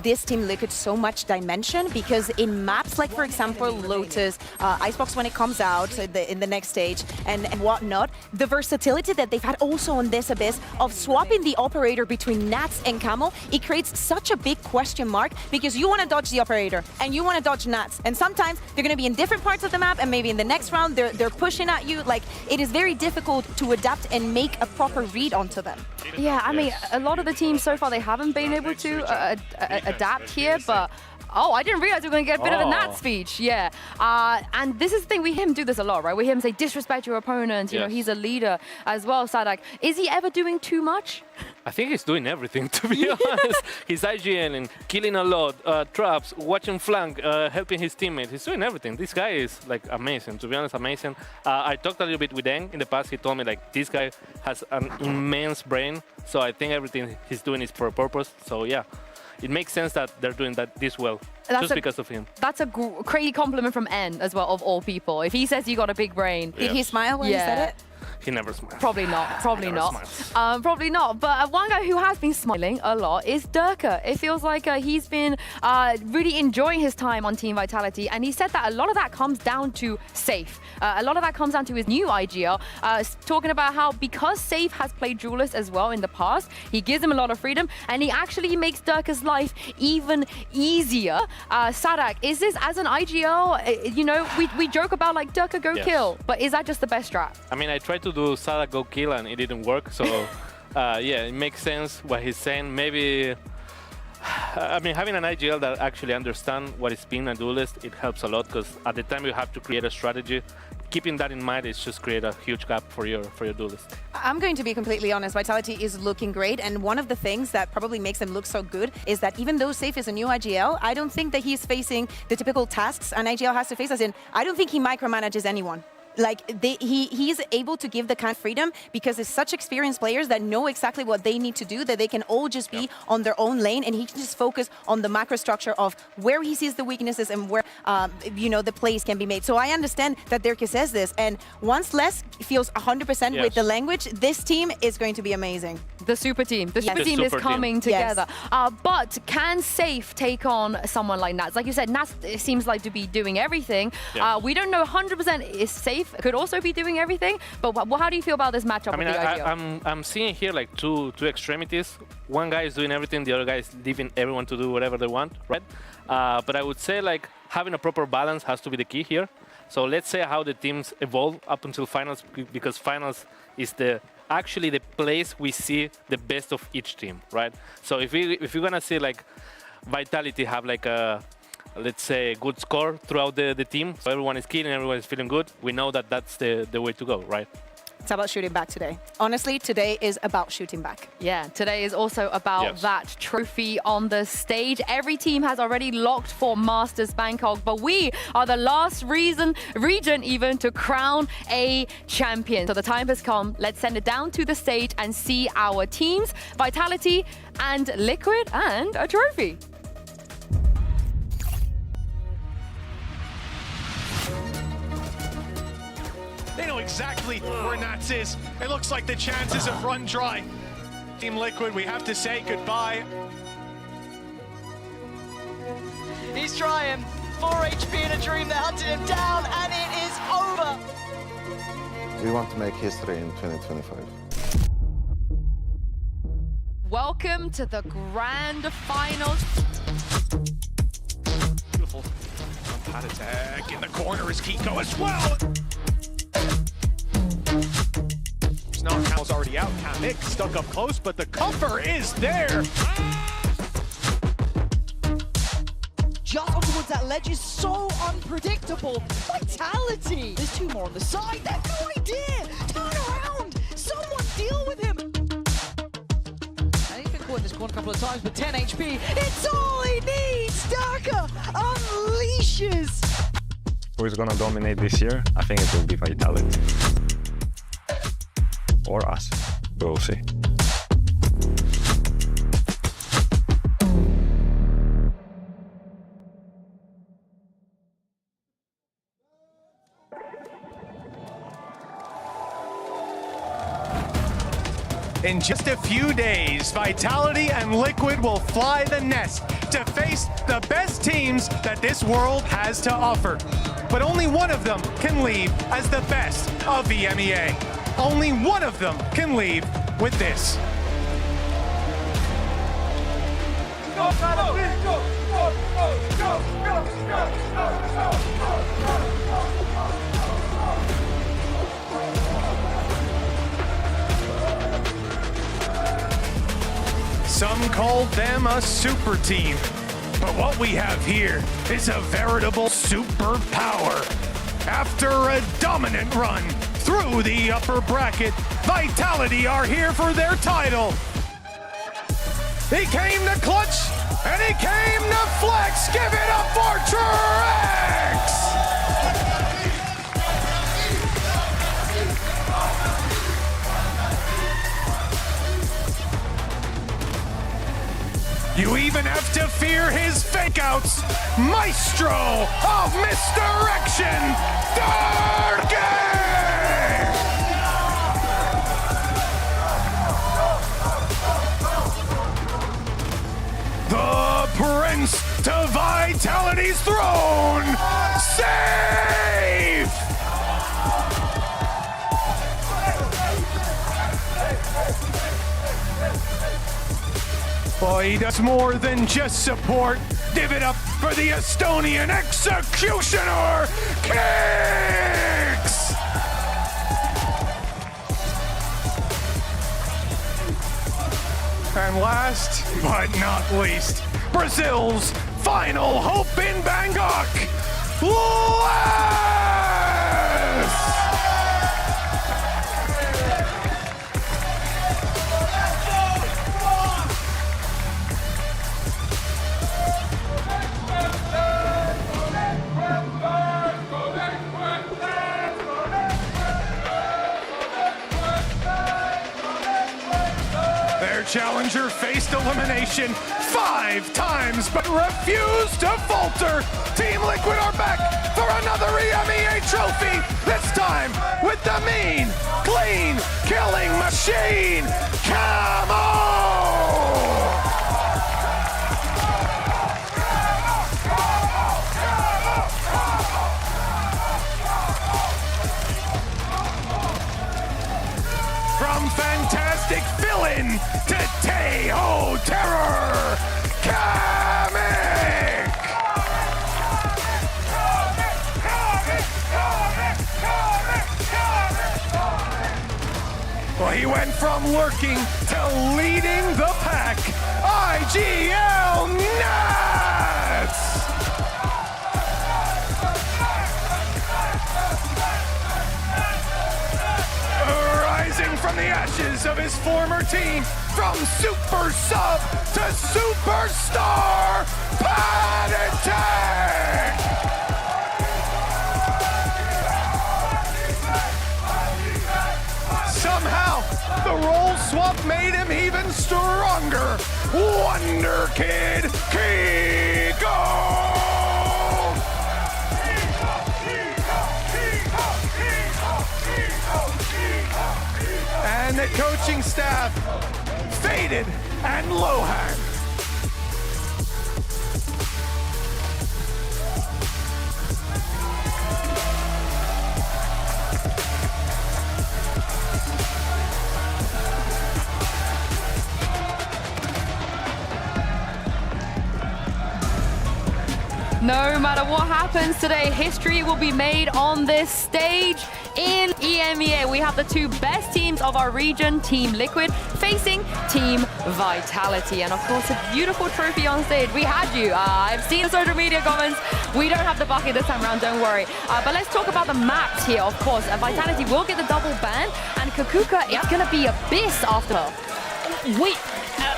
this Team Liquid so much dimension, because in maps like, for example, Lotus, Icebox when it comes out in the next stage and whatnot, the versatility that they've had also on this Abyss of swapping the operator between Nats and Camel, it creates such a big question mark, because you want to dodge the operator and you want to dodge Nats, and sometimes they're going to be in different parts of the map, and maybe in the next round they're pushing at you. Like, it is very difficult to adapt and make a proper read onto them. Yeah, I mean, a lot of the teams so far, they haven't been able to adapt here, but oh, I didn't realize we were going to get a bit of a Nat speech. Yeah. And this is the thing, we hear him do this a lot, right? We hear him say, disrespect your opponent. You know, he's a leader as well, Sadak. Is he ever doing too much? I think he's doing everything, to be honest. He's IGNing, killing a lot, traps, watching flank, helping his teammates. He's doing everything. This guy is like amazing, to be honest, amazing. I talked a little bit with Eng in the past. He told me like this guy has an immense brain. So I think everything he's doing is for a purpose. So yeah, it makes sense that they're doing that this well. Just because of him. That's a crazy compliment from N as well, of all people. If he says you got a big brain. Did he smile when he said it? He never smiles. Probably not. Probably not. Probably not. But one guy who has been smiling a lot is Durka. It feels like he's been really enjoying his time on Team Vitality, and he said that a lot of that comes down to Safe. A lot of that comes down to his new IGL, talking about how because Safe has played Duelist as well in the past, he gives him a lot of freedom, and he actually makes Durka's life even easier. Sadak, is this as an IGL, you know, we joke about like Durka go kill, but is that just the best strat? I mean, I tried to do Sadak go kill and it didn't work, so yeah, it makes sense what he's saying. Maybe, I mean, having an IGL that actually understands what is being a duelist, it helps a lot, because at the time you have to create a strategy. Keeping that in mind is just create a huge gap for your duelist. I'm going to be completely honest, Vitality is looking great, and one of the things that probably makes them look so good is that even though Safe is a new IGL, I don't think that he's facing the typical tasks an IGL has to face, as in, I don't think he micromanages anyone. Like, he is able to give the kind of freedom because it's such experienced players that know exactly what they need to do, that they can all just be on their own lane, and he can just focus on the macro structure of where he sees the weaknesses and where, you know, the plays can be made. So I understand that Dirk says this, and once Les feels 100% with the language, this team is going to be amazing. The super team. The super team is coming together. But can Safe take on someone like Nats? Like you said, Nats seems like to be doing everything. We don't know 100% is Safe could also be doing everything, but how do you feel about this matchup? I mean, I'm seeing here like two extremities. One guy is doing everything, the other guy is leaving everyone to do whatever they want, right? But I would say like having a proper balance has to be the key here. So let's say how the teams evolve up until finals, because finals is actually the place we see the best of each team, right? So if we're gonna see like Vitality have like a, let's say, good score throughout the team, so everyone is killing, everyone is feeling good, we know that that's the way to go, right? It's about shooting back today. Honestly, today is about shooting back. Yeah, today is also about that trophy on the stage. Every team has already locked for Masters Bangkok, but we are the last region even to crown a champion. So the time has come. Let's send it down to the stage and see our teams, Vitality and Liquid, and a trophy. They know exactly where Nats is. It looks like the chances have run dry. Team Liquid, we have to say goodbye. He's trying. 4 HP in a dream. They're hunting him down, and it is over. We want to make history in 2025. Welcome to the grand finals. Side attack in the corner is Kiko as well. Snarkow's already out. Kamik stuck up close, but the cover is there. Just up towards that ledge is so unpredictable. Vitality. There's two more on the side. They have no idea. Turn around. Someone deal with him. And he's been caught in this corner a couple of times, but 10 HP. It's all he needs. Daka unleashes. Who is gonna dominate this year? I think it will be Vitality. Or us. We'll see. In just a few days, Vitality and Liquid will fly the nest to face the best teams that this world has to offer. But only one of them can leave as the best of the EMEA. Only one of them can leave with this. Some called them a super team, but what we have here is a veritable superpower. After a dominant run through the upper bracket, Vitality are here for their title. He came to clutch, and he came to flex. Give it up for Trex! You even have to fear his fake-outs. Maestro of misdirection, Darky! The Prince to Vitality's throne, safe! Boy, he does more than just support. Give it up for the Estonian executioner, Kicks! And last but not least, Brazil's final hope in Bangkok, Les! Their challenger faced elimination 5 times, but refused to falter. Team Liquid are back for another EMEA trophy, this time with the mean, clean, killing machine, Camo! From fantastic villain to Teho Terror, Kamik! Well, he went from lurking to leading the pack. IGL Nuts! Rising from the ashes of his former team, from super sub to superstar, Pad Attack! Somehow, the role swap made him even stronger. Wonder Kid Kickoff! And the coaching staff faded and Lohan. No matter what happens today, history will be made on this stage. In EMEA, we have the two best teams of our region, Team Liquid, facing Team Vitality. And of course, a beautiful trophy on stage. We had you. I've seen the social media comments. We don't have the bucket this time around, don't worry. But let's talk about the maps here, of course. Vitality will get the double ban, and Kakuka is going to be Abyss after her. Wait,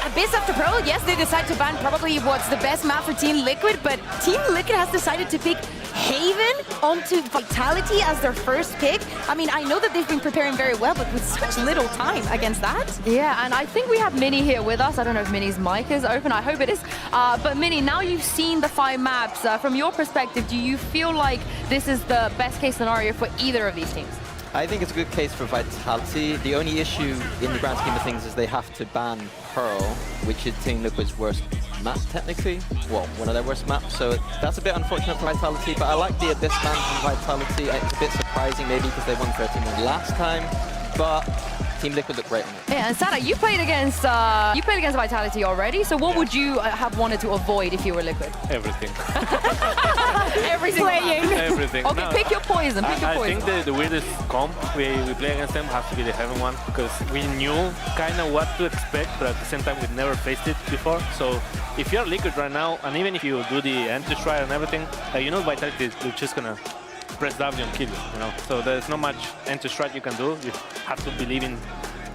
Abyss after Pearl? Yes, they decide to ban probably what's the best map for Team Liquid, but Team Liquid has decided to pick Haven onto Vitality as their first pick. I mean, I know that they've been preparing very well, but with such little time against that. Yeah, and I think we have Minnie here with us. I don't know if Minnie's mic is open. I hope it is. But Minnie, now you've seen the 5 maps. From your perspective, do you feel like this is the best case scenario for either of these teams? I think it's a good case for Vitality. The only issue in the grand scheme of things is they have to ban Pearl, which is Team Liquid's worst map, technically. Well, one of their worst maps, so that's a bit unfortunate for Vitality, but I like the Abyss ban from Vitality. It's a bit surprising, maybe, because they won 13-1 last time, but Team Liquid looked great on it. Yeah, and Sada, you played against Vitality already, so what would you have wanted to avoid if you were Liquid? Everything. Everything. Everything. Okay, No, pick your poison. Pick your I poison. think the weirdest comp we play against them has to be the Heaven one, because we knew kind of what to expect, but at the same time we've never faced it before. So if you're Liquid right now, and even if you do the anti-strike and everything, you know Vitality is just gonna press W and kill you, you know? So there's not much anti-strike you can do. You have to believe in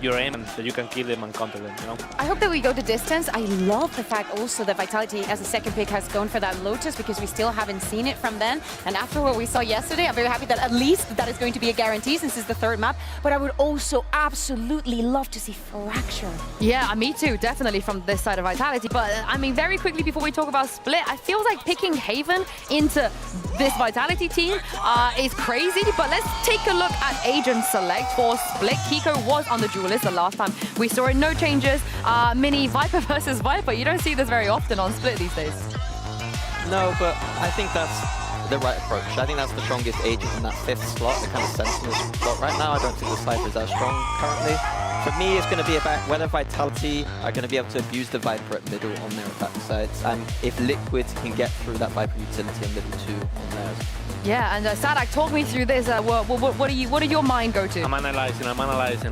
your aim and that you can kill them and counter them, you know? I hope that we go to distance. I love the fact also that Vitality as a second pick has gone for that Lotus, because we still haven't seen it from them. And after what we saw yesterday, I'm very happy that at least that is going to be a guarantee since it's the 3rd map. But I would also absolutely love to see Fracture. Yeah, me too, definitely from this side of Vitality. But I mean, very quickly before we talk about Split, I feel like picking Haven into this Vitality team is crazy. But let's take a look at agent select for Split. Kiko was on the duelist the last time we saw it. No changes. Mini Viper versus Viper. You don't see this very often on Split these days. No, but I think that's the right approach. I think that's the strongest agent in that 5th slot, the kind of sentinel slot right now. I don't think the Cypher is as strong currently. For me, it's going to be about whether Vitality are going to be able to abuse the Viper at middle on their attack sides, and if Liquid can get through that Viper utility in middle 2 on theirs. Yeah, and Sadak, talk me through this. What do your mind go to? I'm analyzing.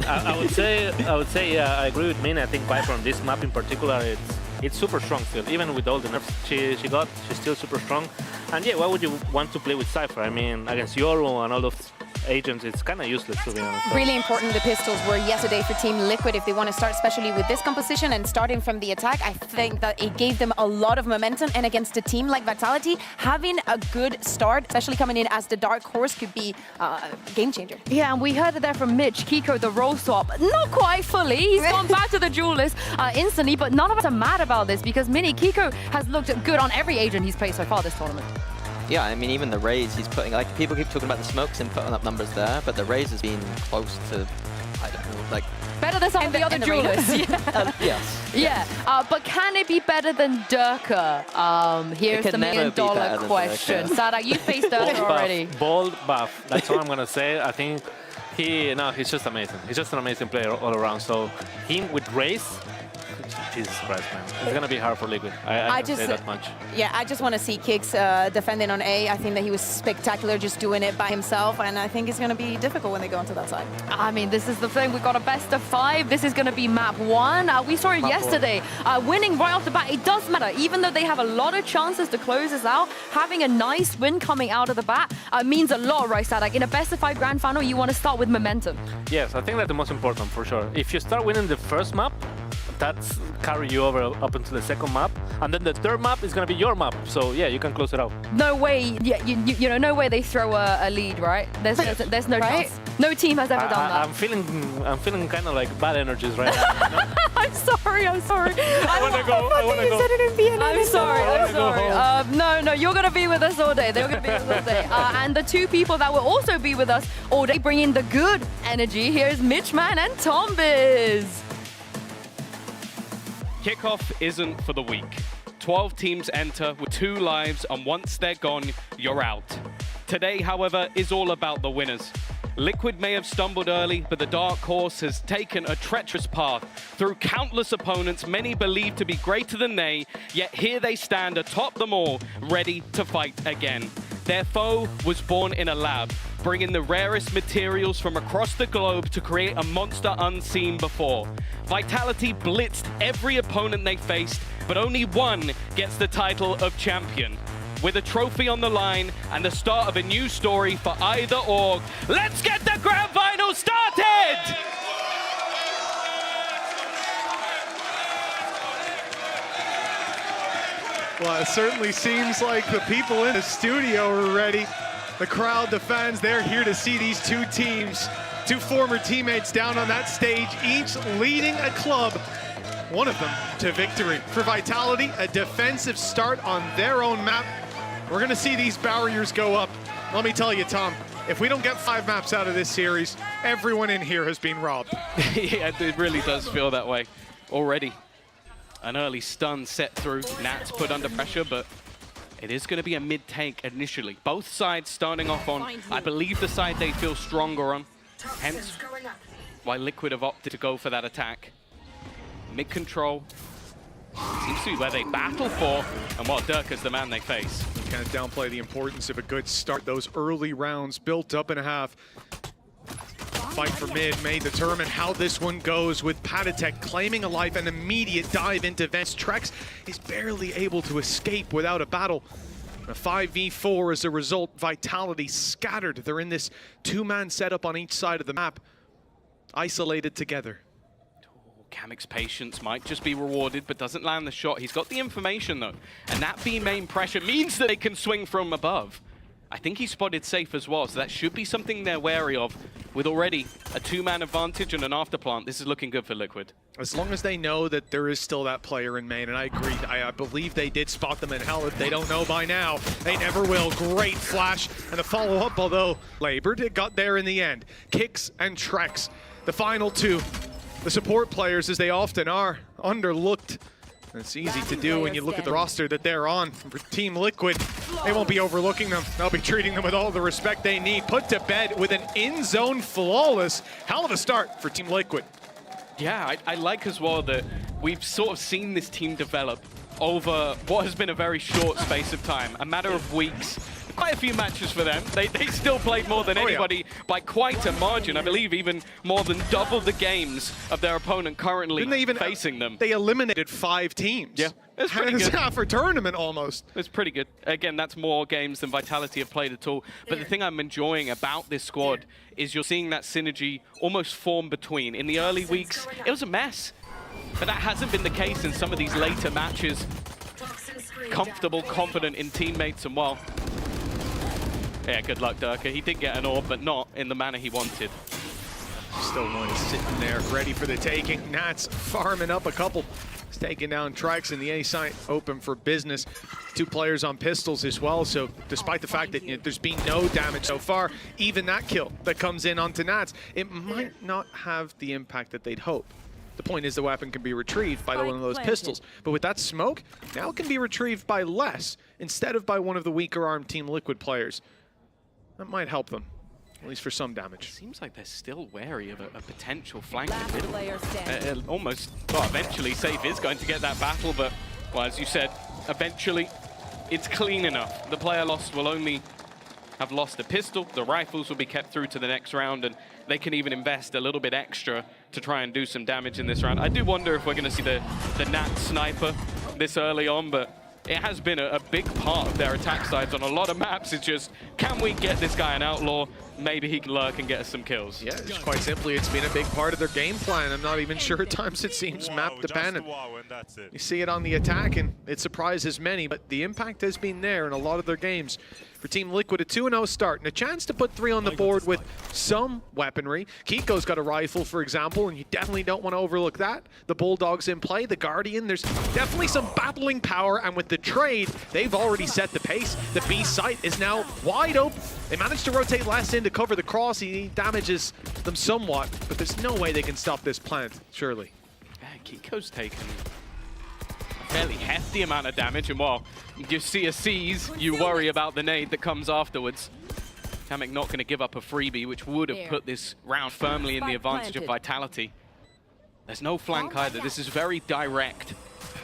I would say, yeah, I agree with Min. I think Viper on this map in particular, it's super strong still. Even with all the nerfs she got, she's still super strong. And yeah, why would you want to play with Cypher? I mean, against Yoru and all those agents, it's kind of useless, to be honest. Really important the pistols were yesterday for Team Liquid if they want to start, especially with this composition and starting from the attack. I think that it gave them a lot of momentum, and against a team like Vitality, having a good start, especially coming in as the dark horse, could be a game changer. Yeah, and we heard it there from Mitch. Kiko, the role swap, not quite fully. He's gone back to the duelist instantly, but none of us are mad about this because Mini Kiko has looked good on every agent he's played so far this tournament. Yeah, I mean, even the Raze he's putting, like, people keep talking about the smokes and putting up numbers there, but the Raze has been close to, I don't know, like... Better than some of the other duelists. Yes. Yeah, but can it be better than Durka? Here's the $1 million question. Sada, you faced Durka already. Bold buff, that's all I'm going to say. I think he's just amazing. He's just an amazing player all around. So him with Raze, Jesus Christ, man. It's going to be hard for Liquid. I can say that much. Yeah, I just want to see Kicks defending on A. I think that he was spectacular just doing it by himself, and I think it's going to be difficult when they go onto that side. I mean, this is the thing. We've got a best of 5. This is going to be map 1. We saw it yesterday. Winning right off the bat, it does matter. Even though they have a lot of chances to close this out, having a nice win coming out of the bat means a lot, right, Sadak? In a best of 5 grand final, you want to start with momentum. Yes, I think that's the most important for sure. If you start winning the first map, that's carry you over up into the second map, and then the third map is going to be your map. So yeah, you can close it out. No way, you know, no way they throw a lead, right? There's no right? chance. No team has ever done that. I'm feeling kind of like bad energies right now. You know? I'm sorry. I want to go. I'm sorry. No, you're gonna be with us all day. They're gonna be with us all day. And the 2 people that will also be with us all day, bringing the good energy. Here's Mitchman and Tombiz. Kickoff isn't for the weak. 12 teams enter with 2 lives, and once they're gone, you're out. Today, however, is all about the winners. Liquid may have stumbled early, but the Dark Horse has taken a treacherous path through countless opponents, many believed to be greater than they, yet here they stand atop them all, ready to fight again. Their foe was born in a lab, bringing the rarest materials from across the globe to create a monster unseen before. Vitality blitzed every opponent they faced, but only one gets the title of champion. With a trophy on the line and the start of a new story for either org, let's get the grand final started! Well, it certainly seems like the people in the studio are ready. The crowd, the fans, they're here to see these two teams, two former teammates down on that stage, each leading a club, one of them to victory. For Vitality, a defensive start on their own map. We're gonna see these barriers go up. Let me tell you, Tom, if we don't get 5 maps out of this series, everyone in here has been robbed. Yeah, it really does feel that way already. An early stun set through, Nats put under pressure, but it is going to be a mid-take initially. Both sides starting off on, I believe, the side they feel stronger on, hence why Liquid have opted to go for that attack. Mid-control seems to be where they battle for, and while Dirk is the man they face. Can't downplay the importance of a good start. Those early rounds built up in a half. Fight for mid may determine how this one goes, with Patatek claiming a life, an immediate dive into Vents. Trex is barely able to escape without a battle. A 5v4 as a result. Vitality scattered. They're in this 2-man setup on each side of the map, isolated together. Kamik's patience might just be rewarded, but doesn't land the shot. He's got the information, though, and that B main pressure means that they can swing from above. I think he spotted safe as well, so that should be something they're wary of. With already a 2-man advantage and an afterplant, this is looking good for Liquid. As long as they know that there is still that player in main, and I agree, I believe they did spot them, in hell, if they don't know by now, they never will. Great flash, and the follow-up, although labored, it got there in the end. Kicks and Trex, the final two. The support players, as they often are, underlooked. It's easy to do when you look at the roster that they're on. For Team Liquid, they won't be overlooking them. They'll be treating them with all the respect they need. Put to bed with an in-zone flawless. Hell of a start for Team Liquid. Yeah, I like as well that we've sort of seen this team develop over what has been a very short space of time, a matter of weeks. Quite a few matches for them. They still played more than anybody by quite a margin. I believe even more than double the games of their opponent currently facing them. They eliminated 5 teams. Yeah, it's pretty good. Half a tournament almost. It's pretty good. Again, that's more games than Vitality have played at all. But the thing I'm enjoying about this squad is you're seeing that synergy almost form between. In the early weeks, it was a mess. But that hasn't been the case in some of these later matches. Comfortable, confident in teammates, and well, yeah, good luck, Durka. He did get an orb, but not in the manner he wanted. Still one is sitting there, ready for the taking. Nats farming up a couple. He's taking down Trex, and the A site open for business. 2 players on pistols as well, so despite the fact that there's been no damage so far, even that kill that comes in onto Nats, it might not have the impact that they'd hope. The point is the weapon can be retrieved by one of those pistols. But with that smoke, now it can be retrieved by less, instead of by one of the weaker armed Team Liquid players. That might help them, at least for some damage. Seems like they're still wary of a potential flank in middle. Almost, well, eventually Safe is going to get that battle, but, well, as you said, eventually it's clean enough. The player lost will only have lost a pistol. The rifles will be kept through to the next round, and they can even invest a little bit extra to try and do some damage in this round. I do wonder if we're going to see the Nat sniper this early on, but it has been a big part of their attack sides on a lot of maps. It's just, can we get this guy an outlaw? Maybe he can lurk and get us some kills. Yeah, just quite simply, it's been a big part of their game plan. I'm not even sure at times it seems map dependent. You see it on the attack, and it surprises many, but the impact has been there in a lot of their games. For Team Liquid, a 2-0 start and a chance to put 3 on the board with some weaponry. Kiko's got a rifle, for example, and you definitely don't want to overlook that. The Bulldog's in play, the Guardian, there's definitely some battling power, and with the trade, they've already set the pace. The B site is now wide open. They managed to rotate last in to cover the cross. He damages them somewhat, but there's no way they can stop this plant, surely. Yeah, Kiko's taken a fairly hefty amount of damage, and while you see a seize, you worry about the nade that comes afterwards. Kamek not going to give up a freebie, which would have put this round firmly in the advantage of Vitality. There's no flank either. This is very direct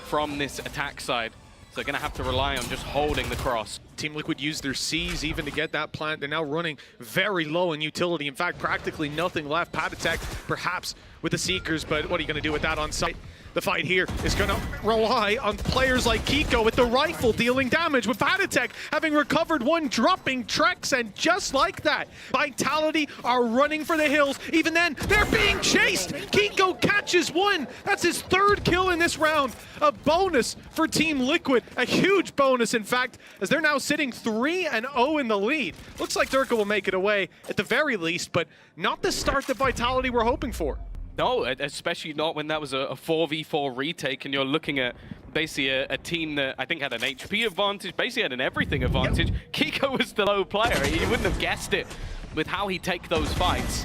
from this attack side. So they're going to have to rely on just holding the cross. Team Liquid used their C's even to get that plant. They're now running very low in utility. In fact, practically nothing left. Patatech perhaps with the Seekers, but what are you going to do with that on site? The fight here is going to rely on players like Kiko with the rifle dealing damage, with Patatech having recovered one, dropping Trex, and just like that, Vitality are running for the hills. Even then, they're being chased. Kiko catches one. That's his third kill in this round. A bonus for Team Liquid, a huge bonus, in fact, as they're now sitting 3-0 in the lead. Looks like Durka will make it away at the very least, but not the start that Vitality were hoping for. No, especially not when that was a 4v4 retake and you're looking at basically a team that I think had an HP advantage, basically had an everything advantage. Yep. Kiko was the low player. You wouldn't have guessed it with how he'd take those fights.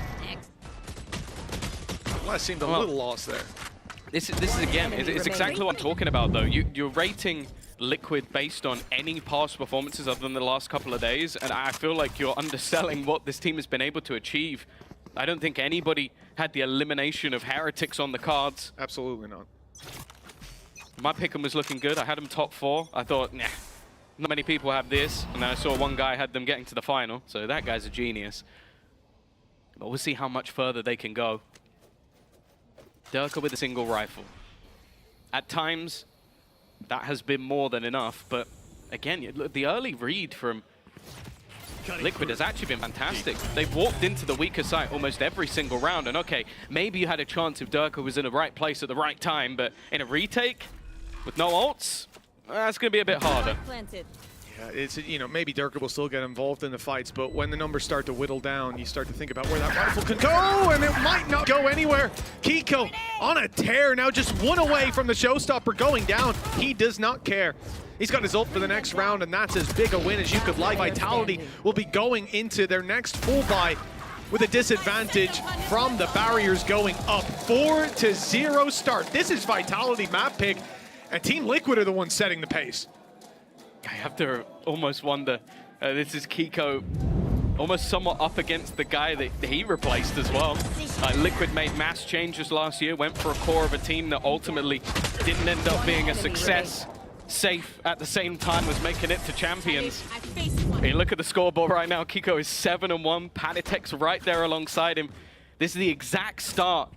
Well, that seemed a little lost there. This is again, it's exactly what I'm talking about though. You're rating Liquid based on any past performances other than the last couple of days, and I feel like you're underselling what this team has been able to achieve. I don't think anybody had the elimination of Heretics on the cards. Absolutely not. My pick'em was looking good. I had them top 4. I thought, nah, not many people have this. And then I saw one guy had them getting to the final. So that guy's a genius. But we'll see how much further they can go. Durka with a single rifle. At times, that has been more than enough. But again, look, the early read from Liquid has actually been fantastic. They've walked into the weaker side almost every single round, and okay, maybe you had a chance if Durka was in the right place at the right time, but in a retake with no ults, that's going to be a bit harder. Yeah, it's, you know, maybe Durka will still get involved in the fights, but when the numbers start to whittle down, you start to think about where that rifle can go, and it might not go anywhere. Kiko on a tear, now just one away from the showstopper going down. He does not care. He's got his ult for the next round, and that's as big a win as you could like. Vitality will be going into their next full buy with a disadvantage from the barriers going up. 4-0 start. This is Vitality map pick, and Team Liquid are the ones setting the pace. I have to almost wonder, this is Kiko almost somewhat up against the guy that he replaced as well. Liquid made mass changes last year, went for a core of a team that ultimately didn't end up being a success. Safe at the same time as making it to Champions. Hey, look at the scoreboard right now. Kiko is 7-1. Patatech's right there alongside him. This is the exact start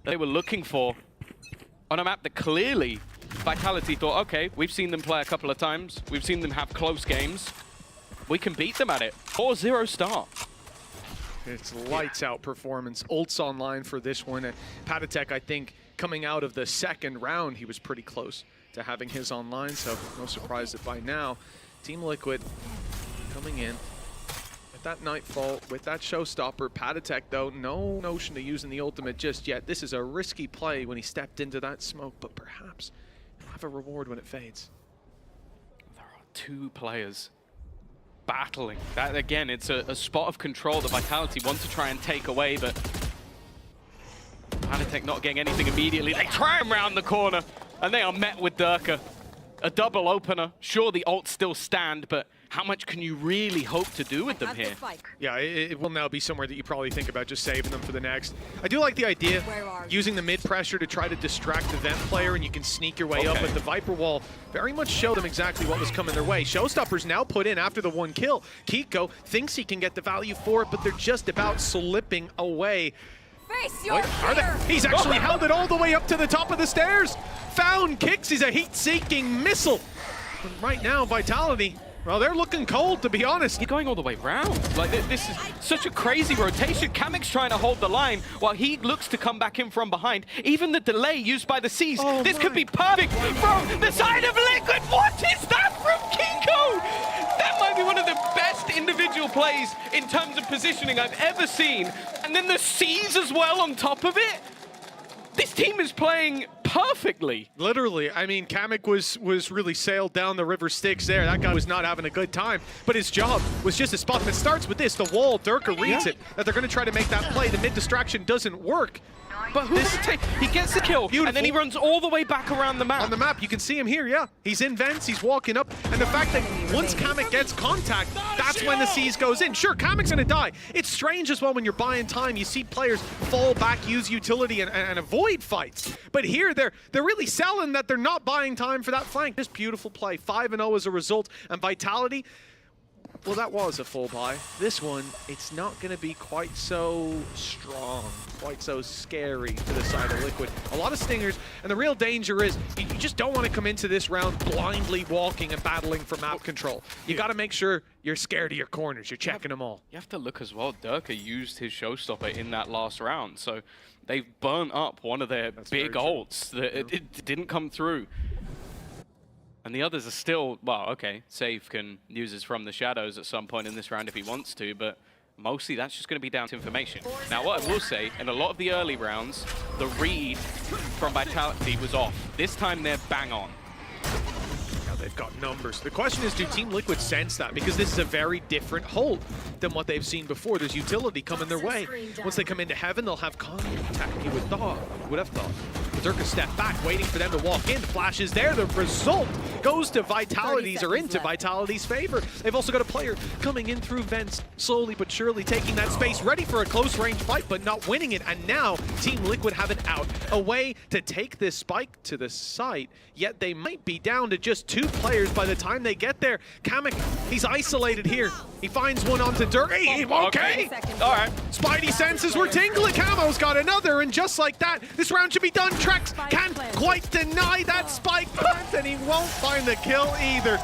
they were looking for on a map that clearly Vitality thought, okay, we've seen them play a couple of times. We've seen them have close games. We can beat them at it. 4-0 start. It's lights out performance. Ult's online for this one. Patatech, I think, coming out of the second round, he was pretty close to having his online, so no surprise that by now, Team Liquid coming in with that Nightfall, with that showstopper. Patatech, though, no notion to using the ultimate just yet. This is a risky play when he stepped into that smoke, but perhaps he'll have a reward when it fades. There are 2 players battling. That, again, it's a spot of control that Vitality want to try and take away, but Patatech not getting anything immediately. They try him round the corner, and they are met with Durka. A double opener. Sure, the ults still stand, but how much can you really hope to do with them here? Yeah, it will now be somewhere that you probably think about just saving them for the next. I do like the idea, using the mid pressure to try to distract the vent player, and you can sneak your way up, but the Viper wall very much showed them exactly what was coming their way. Showstopper's now put in after the 1 kill. Kiko thinks he can get the value for it, but they're just about slipping away. Face your He's actually held it all the way up to the top of the stairs. Found kicks. He's a heat-seeking missile. But right now, Vitality, well, they're looking cold, to be honest. You're going all the way round. Like, this is such a crazy rotation. Kamek's trying to hold the line while he looks to come back in from behind. Even the delay used by the C's. This could be perfect from the side of Liquid. What is that from Kiko? That might be one of the best individual plays in terms of positioning I've ever seen. And then the C's as well on top of it. This team is playing perfectly. Literally, I mean, Kamek was really sailed down the river Styx there. That guy was not having a good time, but his job was just a spot. And it starts with this, the wall. Durka reads it, that they're going to try to make that play. The mid distraction doesn't work. But he gets the kill, and then he runs all the way back around the map. On the map, you can see him here, yeah. He's in vents, he's walking up, and the fact that once Kamek gets contact, that's when the C's goes in. Sure, Kamek's gonna die. It's strange as well when you're buying time, you see players fall back, use utility, and avoid fights. But here, they're really selling that they're not buying time for that flank. This beautiful play, 5-0 as a result, and Vitality, well, that was a full buy. This one, it's not going to be quite so strong, quite so scary to the side of Liquid. A lot of stingers, and the real danger is you just don't want to come into this round blindly walking and battling for map control. You got to make sure you're scared of your corners. You're checking them all. You have to look as well. Durka used his showstopper in that last round, so they've burnt up one of their big ults. It didn't come through. And the others are still, well, okay, Save can use his From the Shadows at some point in this round if he wants to, but mostly that's just going to be down to information. Now, what I will say, in a lot of the early rounds, the read from Vitality was off. This time, they're bang on. Now they've got numbers. The question is, do Team Liquid sense that? Because this is a very different hold than what they've seen before. There's utility coming their way. Once they come into Heaven, they'll have contact, you would have thought. Berserker step back, waiting for them to walk in. The flash is there. The result goes to Vitality's or into Vitality's favor. They've also got a player coming in through vents, slowly but surely taking that space, ready for a close range fight, but not winning it. And now Team Liquid have it out, a way to take this spike to the site, yet they might be down to just 2 players by the time they get there. Kamek, he's isolated here. He finds one onto Dirk. Hey, okay. All right. Spidey senses were tingling. Camo's got another, and just like that, this round should be done. Trex can't quite deny that spike plant, and he won't find the kill either.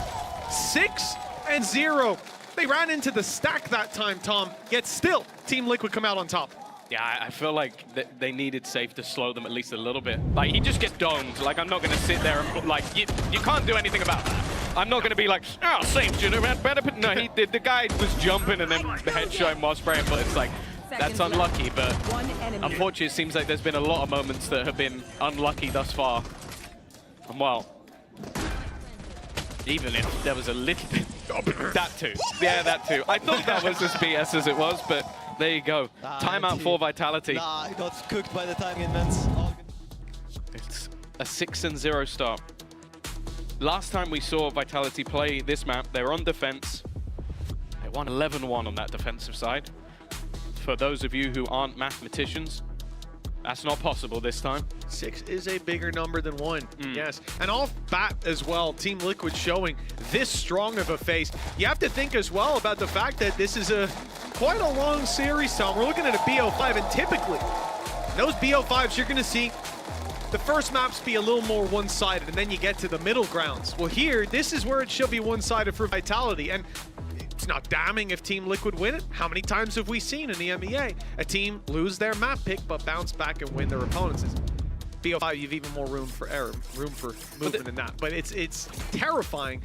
6-0. They ran into the stack that time, Tom, yet still, Team Liquid come out on top. Yeah, I feel like they needed Safe to slow them at least a little bit. Like, he just gets domed. Like, I'm not going to sit there and, like, you can't do anything about that. I'm not going to be like, oh, Safe, you know, better put... No, the guy was jumping and then the headshot him while spraying, but it's like, that's unlucky, but unfortunately, it seems like there's been a lot of moments that have been unlucky thus far. And well, even if there was a little bit... that too. Yeah, that too. I thought that was as BS as it was, but there you go. Timeout for Vitality. Nah, he got cooked by the timing in vents. It's a 6-0 start. Last time we saw Vitality play this map, they were on defense. They won 11-1 on that defensive side. For those of you who aren't mathematicians, that's not possible this time. 6 is a bigger number than 1, yes. And off bat as well, Team Liquid showing this strong of a face. You have to think as well about the fact that this is quite a long series, Tom. We're looking at a BO5, and typically, those BO5s you're going to see the first maps be a little more one-sided, and then you get to the middle grounds. Well, here, this is where it should be one-sided for Vitality, and it's not damning if Team Liquid win it. How many times have we seen in the EMEA a team lose their map pick but bounce back and win their opponents? BO5, you've even more room for error, room for movement than that. But it's terrifying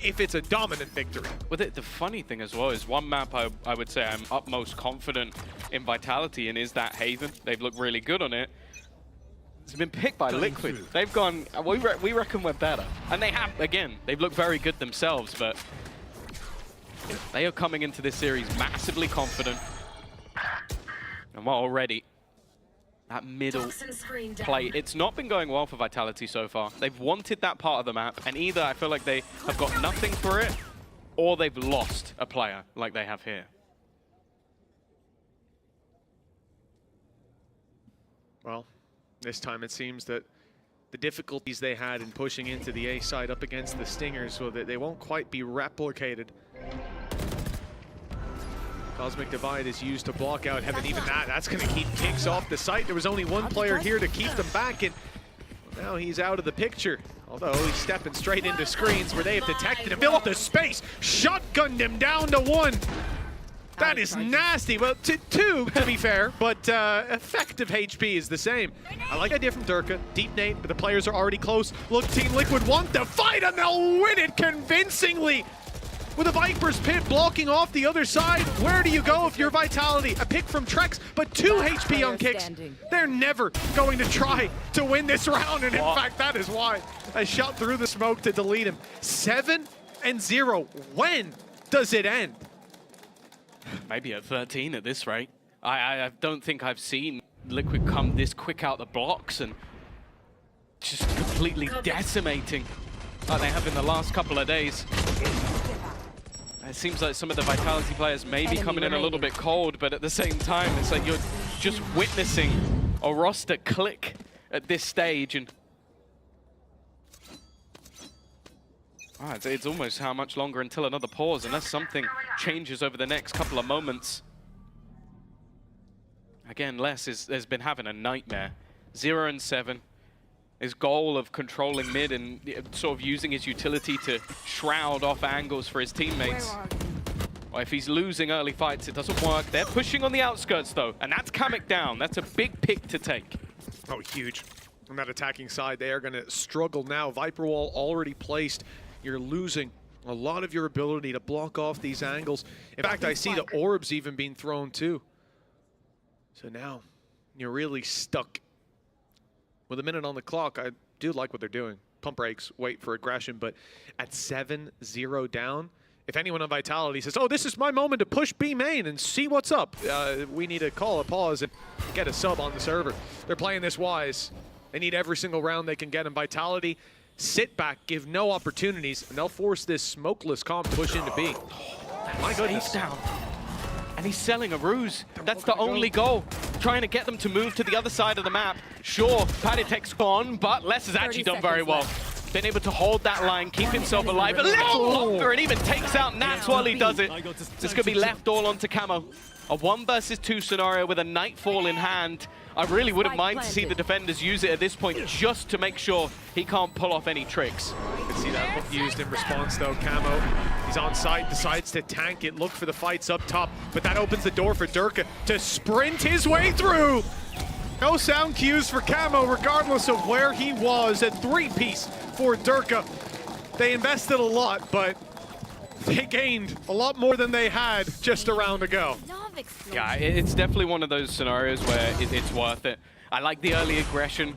if it's a dominant victory. With it, the funny thing as well is one map I would say I'm utmost confident in Vitality in is that Haven. They've looked really good on it. It's been picked by Liquid. They've gone, we reckon we're better. And they have, again, they've looked very good themselves, but they are coming into this series massively confident. And well, already, that middle play, it's not been going well for Vitality so far. They've wanted that part of the map, and either I feel like they have got nothing for it, or they've lost a player like they have here. Well, this time it seems that the difficulties they had in pushing into the A side up against the Stingers, so that they won't quite be replicated. Cosmic Divide is used to block out Heaven. Even that's going to keep Kicks off the site. There was only one player here to keep them back, and now he's out of the picture. Although he's stepping straight into screens where they have detected him. Built the space, shotgunned him down to 1. That is nasty. Well, two to be fair, but effective HP is the same. I like idea from Durka. Deep nade, but the players are already close. Look, Team Liquid want to fight, and they'll win it convincingly. With a Viper's Pit blocking off the other side, where do you go if you're Vitality? A pick from Trex, but 2 HP on Kicks. They're never going to try to win this round, and in fact, that is why I shot through the smoke to delete him. 7-0. When does it end? Maybe at 13 at this rate. I don't think I've seen Liquid come this quick out the blocks and just completely decimating like they have in the last couple of days. It seems like some of the Vitality players may be coming in a little bit cold, but at the same time, it's like you're just witnessing a roster click at this stage. And it's almost how much longer until another pause, unless something changes over the next couple of moments. Again, Les has been having a nightmare. 0 and 7. His goal of controlling mid and sort of using his utility to shroud off angles for his teammates. Well, if he's losing early fights, it doesn't work. They're pushing on the outskirts, though, and that's Kamek down. That's a big pick to take. Oh, huge. On that attacking side, they are going to struggle now. Viper wall already placed. You're losing a lot of your ability to block off these angles. In fact, I see the orbs even being thrown, too. So now you're really stuck. With a minute on the clock, I do like what they're doing. Pump brakes, wait for aggression, but at 7-0 down, if anyone on Vitality says, oh, this is my moment to push B main and see what's up, we need to call a pause and get a sub on the server. They're playing this wise. They need every single round they can get, and Vitality sit back, give no opportunities, and they'll force this smokeless comp push into B. My God, he's down. And he's selling a ruse. That's the only goal. Trying to get them to move to the other side of the map. Sure, Paditek's gone, but Les has actually done very well. Been able to hold that line, keep himself alive a little longer, and even takes out Nats while he does it. It's going to be left all onto Camo. A 1 versus 2 scenario with a Nightfall in hand. I really wouldn't mind to see the defenders use it at this point just to make sure he can't pull off any tricks. You can see that hook used in response, though. Camo, he's on site, decides to tank it, look for the fights up top, but that opens the door for Durka to sprint his way through. No sound cues for Camo, regardless of where he was. A 3-piece for Durka. They invested a lot, but they gained a lot more than they had just a round ago. Yeah, it's definitely one of those scenarios where it's worth it. I like the early aggression,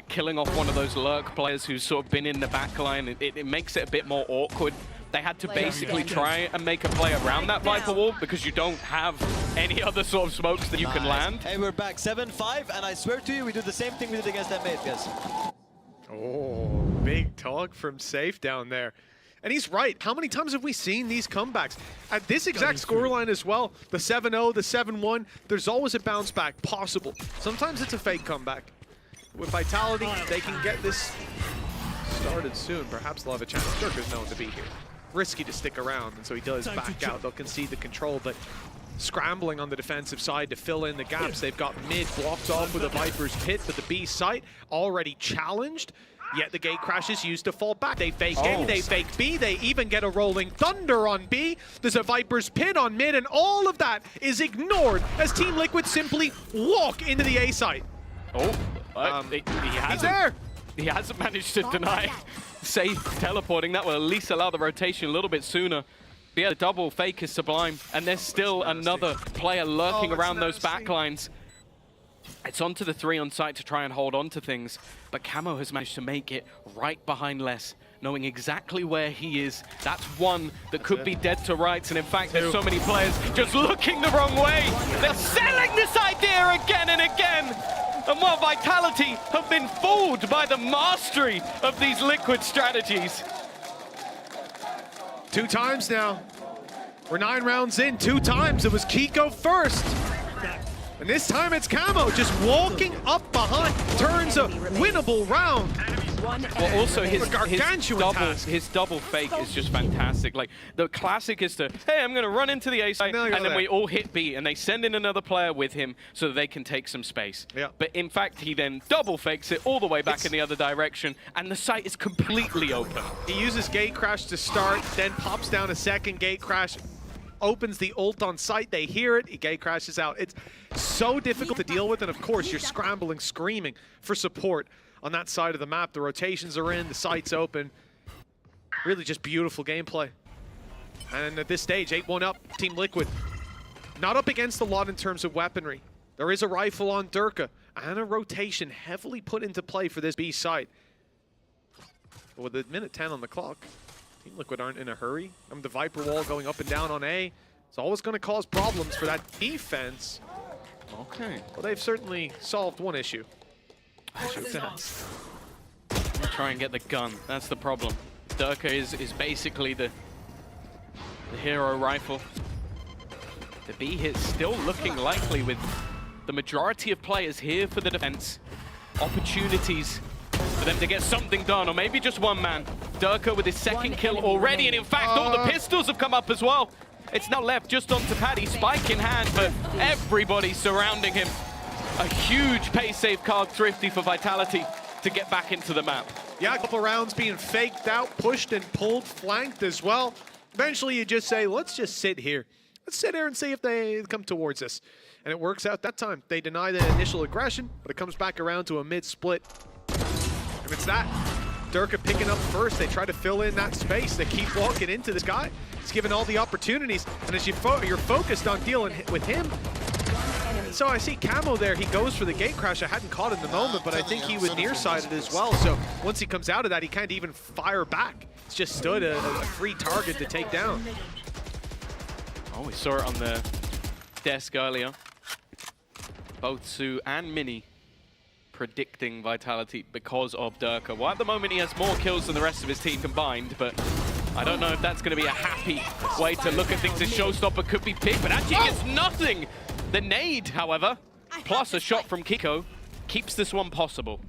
killing off one of those lurk players who's sort of been in the backline. It makes it a bit more awkward. They had to basically try and make a play around that Viper wall because you don't have any other sort of smokes that you can land. Hey, we're back 7-5, and I swear to you, we do the same thing we did against that mate, guys. Oh, big talk from Safe down there. And he's right. How many times have we seen these comebacks? At this exact scoreline as well, the 7-0, the 7-1, there's always a bounce back possible. Sometimes it's a fake comeback. With Vitality, they can get this started soon. Perhaps they'll have a chance. Dirk is known to be here. Risky to stick around, and so he does back out. They'll concede the control, but scrambling on the defensive side to fill in the gaps. They've got mid blocked off with a Viper's Pit, but the B site already challenged. Yet the gate crash is used to fall back. They fake A, they fake B, they even get a rolling thunder on B. There's a Viper's Pit on mid, and all of that is ignored as Team Liquid simply walk into the A site. He's there. He hasn't managed to deny Safe teleporting. That will at least allow the rotation a little bit sooner. But yeah, the double fake is sublime, and there's still another player lurking around those backlines. It's onto the 3 on site to try and hold on to things, but Camo has managed to make it right behind Les, knowing exactly where he is. That's one that could be dead to rights, and in fact, there's so many players just looking the wrong way. They're selling this idea again and again. And while Vitality have been fooled by the mastery of these Liquid strategies. 2 times now. We're 9 rounds in, 2 times. It was Kiko first. And this time it's Camo just walking up behind, turns a winnable round. Well, also his double fake is just fantastic. Like, the classic is to, hey, I'm going to run into the A site, and then we all hit B, and they send in another player with him so that they can take some space. Yeah. But in fact, he then double fakes it all the way back in the other direction, and the site is completely open. He uses gate crash to start, then pops down a second gate crash, opens the ult on site, they hear it, gate crashes out. It's so difficult to deal with, and of course you're scrambling, screaming for support on that side of the map. The rotations are in, the site's open. Really just beautiful gameplay. And at this stage, 8-1 up, Team Liquid. Not up against a lot in terms of weaponry. There is a rifle on Durka, and a rotation heavily put into play for this B site. But with a minute 10 on the clock, Team Liquid aren't in a hurry. The Viper wall going up and down on A. It's always going to cause problems for that defense. Okay. Well, they've certainly solved one issue. Try and get the gun. That's the problem. Durka is basically the hero rifle. The B hit still looking likely with the majority of players here for the defense. Opportunities for them to get something done, or maybe just one man. Durka with his second kill already, and in fact, all the pistols have come up as well. It's now left just onto Paddy, spike in hand, but everybody surrounding him. A huge pace save card thrifty for Vitality to get back into the map. Yeah, a couple rounds being faked out, pushed and pulled, flanked as well. Eventually you just say, let's just sit here. Let's sit here and see if they come towards us. And it works out that time. They deny the initial aggression, but it comes back around to a mid-split. And it's that. Durka picking up first. They try to fill in that space. They keep walking into this guy. He's given all the opportunities. And as you're focused on dealing with him, so I see Camo there. He goes for the gate crash. I hadn't caught in the moment, but I think he was nearsighted as well. So once he comes out of that, he can't even fire back. It's just stood a free target to take down. Oh, we saw it on the desk earlier. Both Sue and Mini predicting Vitality because of Durka. Well, at the moment, he has more kills than the rest of his team combined, but I don't know if that's going to be a happy way to look at things. A showstopper could be picked, but actually gets nothing. The nade, however, plus a shot from Kiko, keeps this one possible.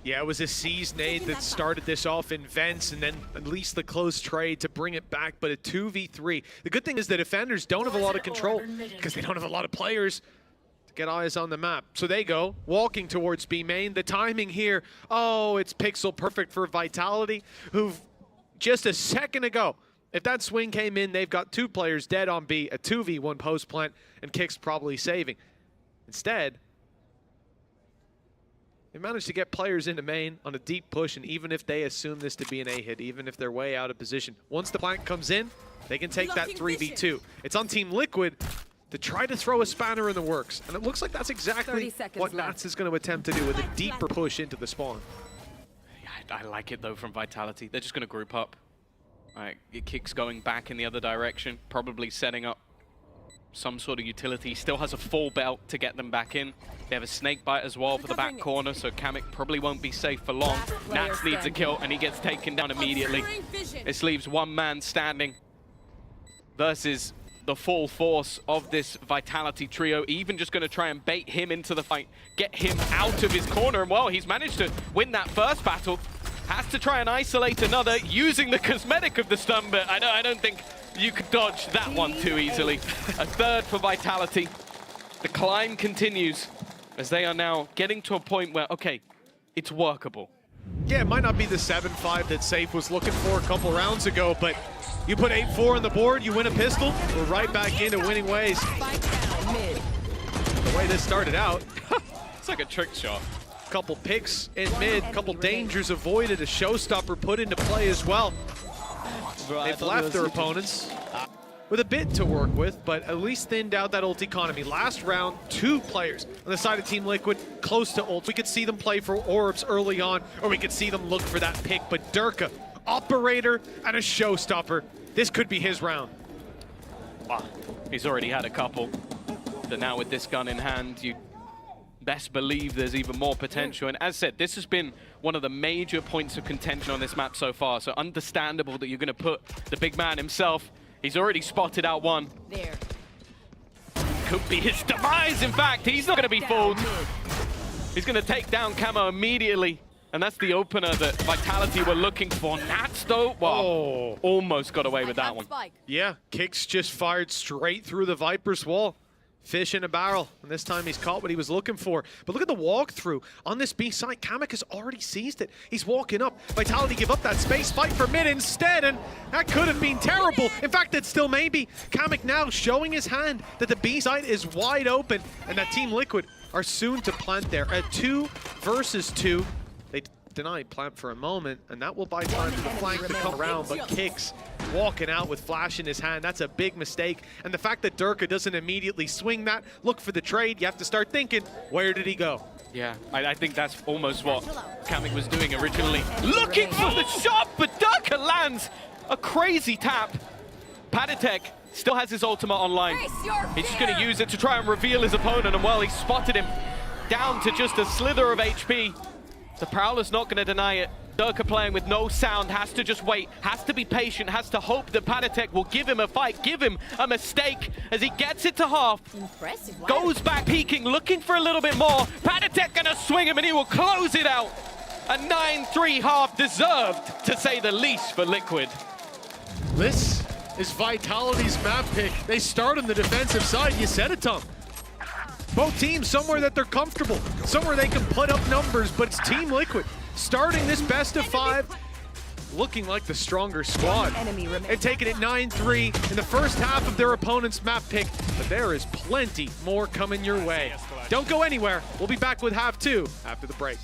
Yeah, it was a seized nade that started this off in vents, and then at least the close trade to bring it back, but a 2v3. The good thing is the defenders don't have a lot of control because they don't have a lot of players to get eyes on the map. So they go, walking towards B main. The timing here, oh, it's pixel perfect for Vitality, who've just a second ago, if that swing came in, they've got 2 players dead on B, a 2v1 post plant, and Kick's probably saving. Instead, they managed to get players into main on a deep push, and even if they assume this to be an A hit, even if they're way out of position, once the plant comes in, they can take that 3v2. It's on Team Liquid to try to throw a spanner in the works, and it looks like that's exactly what Nats is going to attempt to do with a deeper push into the spawn. Yeah, I like it though from Vitality. They're just going to group up. Right, it Kicks going back in the other direction, probably setting up some sort of utility. Still has a full belt to get them back in. They have a snake bite as well for the back corner, so Kamek probably won't be safe for long. Nats needs a kill, and he gets taken down immediately. This leaves one man standing versus the full force of this Vitality trio. Even just going to try and bait him into the fight, get him out of his corner, and well, he's managed to win that first battle. Has to try and isolate another using the cosmetic of the stun, but I don't think you could dodge that one too easily. A third for Vitality. The climb continues as they are now getting to a point where, okay, it's workable. Yeah, it might not be the 7-5 that Safe was looking for a couple rounds ago, but you put 8-4 on the board, you win a pistol, we're right back into winning ways. The way this started out, it's like a trick shot. Couple picks in mid, couple dangers avoided, a showstopper put into play as well. They've left their opponents with a bit to work with, but at least thinned out that ult economy. Last round, 2 players on the side of Team Liquid close to ult. We could see them play for orbs early on, or we could see them look for that pick, but Durka, operator and a showstopper. This could be his round. Wow, he's already had a couple. But now with this gun in hand, you best believe there's even more potential. And as said, this has been one of the major points of contention on this map so far. So understandable that you're going to put the big man himself. He's already spotted out one. There. Could be his demise, in fact. He's not going to be fooled. He's going to take down Camo immediately. And that's the opener that Vitality were looking for. Nats, though, well, almost got away with that one. Yeah, Kicks just fired straight through the Viper's wall. Fish in a barrel, and this time he's caught what he was looking for. But look at the walkthrough on this B side. Kamek has already seized it. He's walking up. Vitality give up that space, fight for mid instead, and that could have been terrible. In fact, it still may be. Kamek now showing his hand that the B side is wide open, and that Team Liquid are soon to plant there. At 2 versus 2, they deny plant for a moment, and that will buy time for the flank to come around, but Kicks walking out with flash in his hand. That's a big mistake. And the fact that Durka doesn't immediately swing that, look for the trade, you have to start thinking, where did he go? Yeah, I think that's almost what Kamek was doing originally. Looking for the shot, but Durka lands a crazy tap. Padatek Still has his ultimate online. He's just going to use it to try and reveal his opponent, and well, he spotted him down to just a slither of HP. The Prowler's not going to deny it. Durka playing with no sound, has to just wait, has to be patient, has to hope that Patatek will give him a fight, give him a mistake as he gets it to half. Impressive. Wow. Goes back peeking, looking for a little bit more. Patatek going to swing him and he will close it out. A 9-3 half, deserved to say the least for Liquid. This is Vitality's map pick. They start on the defensive side. You said it, Tom. Both teams somewhere that they're comfortable, somewhere they can put up numbers, but it's Team Liquid starting this best of 5, looking like the stronger squad, and taking it 9-3 in the first half of their opponent's map pick, but there is plenty more coming your way. Don't go anywhere. We'll be back with half 2 after the break.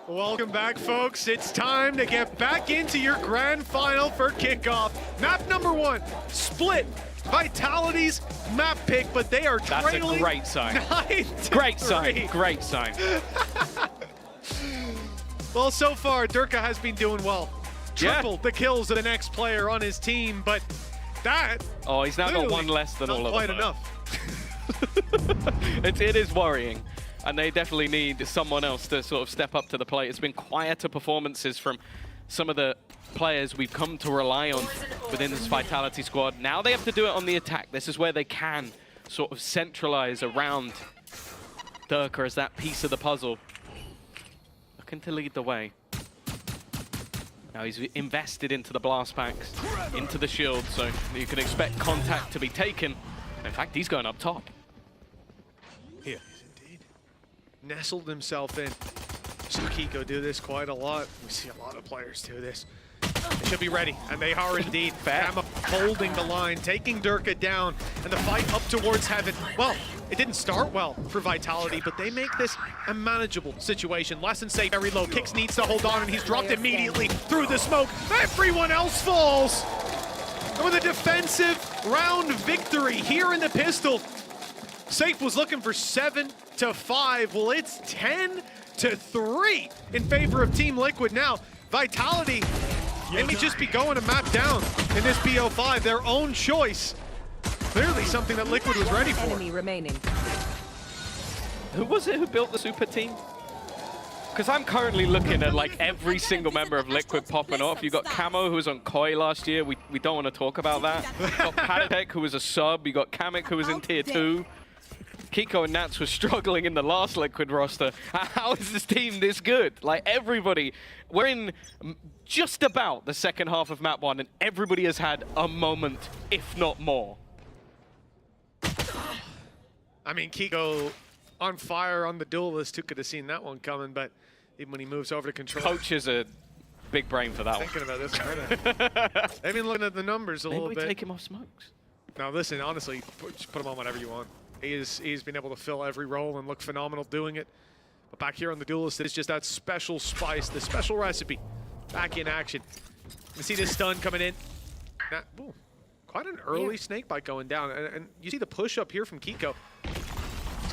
Welcome back, folks. It's time to get back into your grand final for Kickoff. Map number 1, split. Vitality's map pick, but they are trailing. That's a great sign. 9-3. Great sign, great sign. Well, so far, Durka has been doing well. Triple the kills of the next player on his team, but that... Oh, he's now got one less than all of them. Not quite enough. It is worrying. And they definitely need someone else to sort of step up to the plate. It's been quieter performances from some of the players we've come to rely on within this Vitality squad. Now they have to do it on the attack. This is where they can sort of centralize around Durka as that piece of the puzzle. Looking to lead the way. Now he's invested into the blast packs, into the shield, so you can expect contact to be taken. In fact, he's going up top. Here. Nestled himself in. So Kiko do this quite a lot. We see a lot of players do this. They should be ready, and they are indeed. Bama holding the line, taking Durka down, and the fight up towards heaven. Well, it didn't start well for Vitality, but they make this a manageable situation. Lesson say very low. Kicks needs to hold on, and he's dropped immediately through the smoke. Everyone else falls. And with a defensive round victory here in the pistol, Safe was looking for 7-5. Well, it's 10-3 in favor of Team Liquid now. Vitality, they may just be going a map down in this BO5, their own choice. Clearly something that Liquid was ready for. Who was it who built the super team? Because I'm currently looking at like every single member of Liquid popping off. You got Camo, who was on Koi last year. We don't want to talk about that. You got Patatek, who was a sub. You got Kamek, who was in tier 2. Kiko and Nats were struggling in the last Liquid roster. How is this team this good? Like everybody, we're in just about the second half of map 1 and everybody has had a moment, if not more. I mean, Kiko on fire on the duelist. Who could have seen that one coming? But even when he moves over to control. Coach is a big brain for that Thinking about this one. They've been looking at the numbers a little bit. Maybe we take him off smokes. Now listen, honestly, just put him on whatever you want. He's been able to fill every role and look phenomenal doing it. But back here on the duelist, it's just that special spice, the special recipe. Back in action. You see this stun coming in. Now, ooh, quite an early snake bite going down. And you see the push up here from Kiko.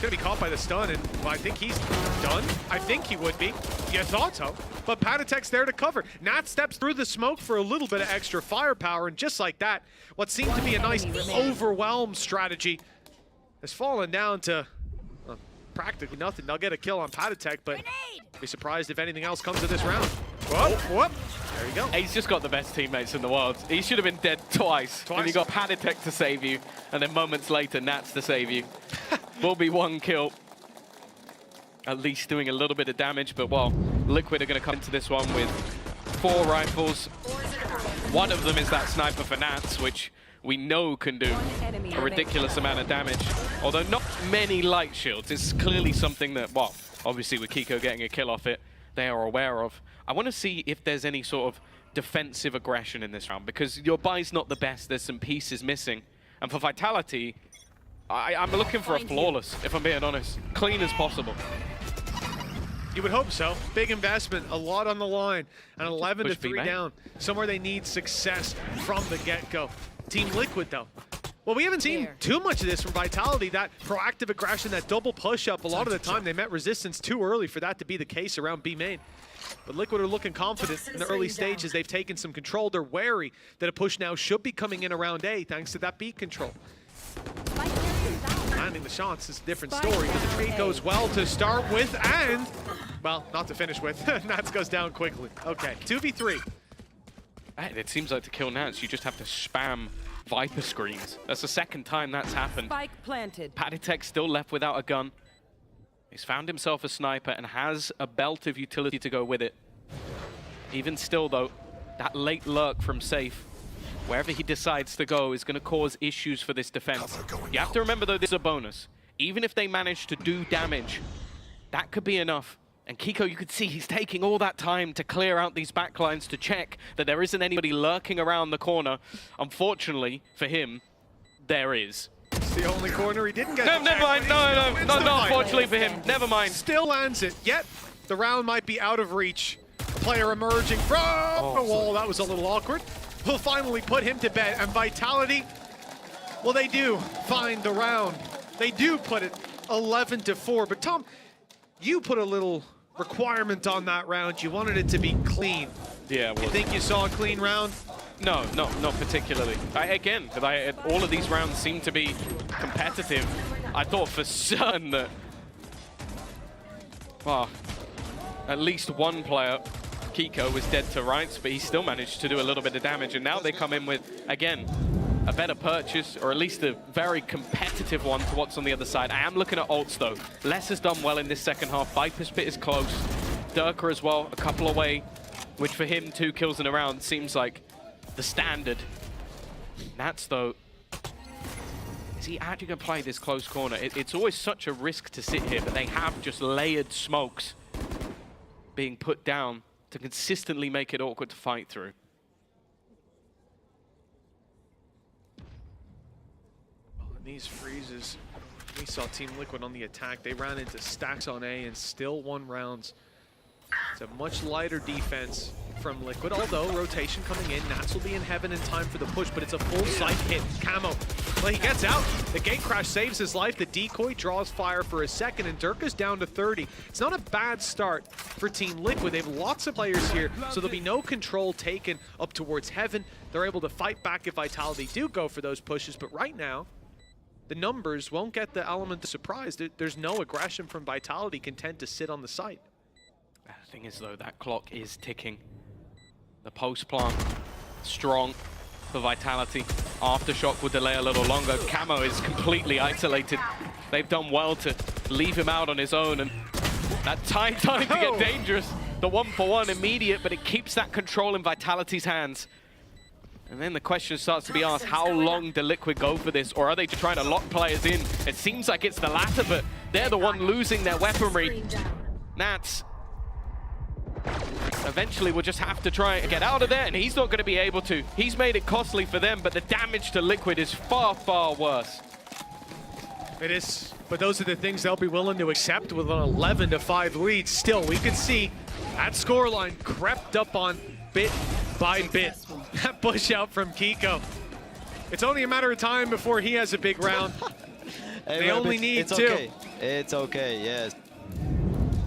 gonna be caught by the stun, and well, I think he's done. I think he would be. You thought so. But Patatek's there to cover. Nat steps through the smoke for a little bit of extra firepower, and just like that, what seemed to be a nice overwhelm strategy has fallen down to practically nothing. They'll get a kill on Patatek, but be surprised if anything else comes of this round. Whoop, whoop. There you go. He's just got the best teammates in the world. He should have been dead twice. And you got Patatek to save you, and then moments later, Nats to save you. Will be one kill. At least doing a little bit of damage, but well, Liquid are going to come into this one with 4 rifles. One of them is that sniper for Nats, which we know can do a ridiculous amount of damage. Although not many light shields. It's clearly something that, well, obviously with Kiko getting a kill off it, they are aware of. I want to see if there's any sort of defensive aggression in this round, because your buy's not the best. There's some pieces missing. And for Vitality, I'm looking for a flawless, if I'm being honest. Clean as possible. You would hope so. Big investment, a lot on the line, an 11-3 down. Somewhere they need success from the get-go. Team Liquid, though. Well, we haven't seen too much of this from Vitality. That proactive aggression, that double push-up, a lot of the time they met resistance too early for that to be the case around B main. But Liquid are looking confident in the early stages. They've taken some control. They're wary that a push now should be coming in around A thanks to that beat control. Landing the shots is a different story, but the trade goes well to start with and, well, not to finish with. Nats goes down quickly. Okay, 2v3. It seems like to kill Nats, you just have to spam Viper screens. That's the second time that's happened. Spike planted. Patatek still left without a gun. He's found himself a sniper and has a belt of utility to go with it. Even still, though, that late lurk from Safe, wherever he decides to go, is going to cause issues for this defense. You have to remember, though, this is a bonus. Even if they manage to do damage, that could be enough. And Kiko, you could see he's taking all that time to clear out these backlines to check that there isn't anybody lurking around the corner. Unfortunately for him, there is. It's the only corner he didn't get. No, never mind. No, not unfortunately for him. Never mind. Still lands it. Yet the round might be out of reach. Player emerging from the wall. That was a little awkward. We'll finally put him to bed. And Vitality, well, they do find the round. They do put it 11-4. But Tom, you put a little requirement on that round. You wanted it to be clean. Yeah. You think you saw a clean round? No, not particularly. Again, all of these rounds seem to be competitive. I thought for certain that, well, at least one player, Kiko, was dead to rights, but he still managed to do a little bit of damage. And now they come in with, again, a better purchase, or at least a very competitive one to what's on the other side. I am looking at ults, though. Les has done well in this second half. Viper's Pit is close. Durka as well, a couple away, which for him, 2 kills in a round seems like the standard. Nats, though, is he actually going to play this close corner? It's always such a risk to sit here, but they have just layered smokes being put down to consistently make it awkward to fight through. Well, in these freezes, we saw Team Liquid on the attack. They ran into stacks on A and still won rounds. It's a much lighter defense from Liquid, although rotation coming in. Nats will be in heaven in time for the push, but it's a full sight hit. Camo, well, he gets out. The gate crash saves his life. The decoy draws fire for a second, and Durka's down to 30. It's not a bad start for Team Liquid. They have lots of players here, so there'll be no control taken up towards heaven. They're able to fight back if Vitality do go for those pushes, but right now, the numbers won't get the element of surprise. There's no aggression from Vitality, content to sit on the site. The thing is, though, that clock is ticking. The post plant, strong for Vitality. Aftershock will delay a little longer. Camo is completely isolated. They've done well to leave him out on his own, and that time to get dangerous. The 1-for-1 immediate, but it keeps that control in Vitality's hands. And then the question starts to be asked, how long do Liquid go for this, or are they trying to lock players in? It seems like it's the latter, but they're the one losing their weaponry. Nats eventually will just have to try and get out of there, and he's not going to be able to. He's made it costly for them, but the damage to Liquid is far, far worse. It is, but those are the things they'll be willing to accept with an 11-5 lead. Still, we can see that scoreline crept up on bit by bit. That push out from Kiko. It's only a matter of time before he has a big round. They only need it's 2. Okay. It's okay, yes.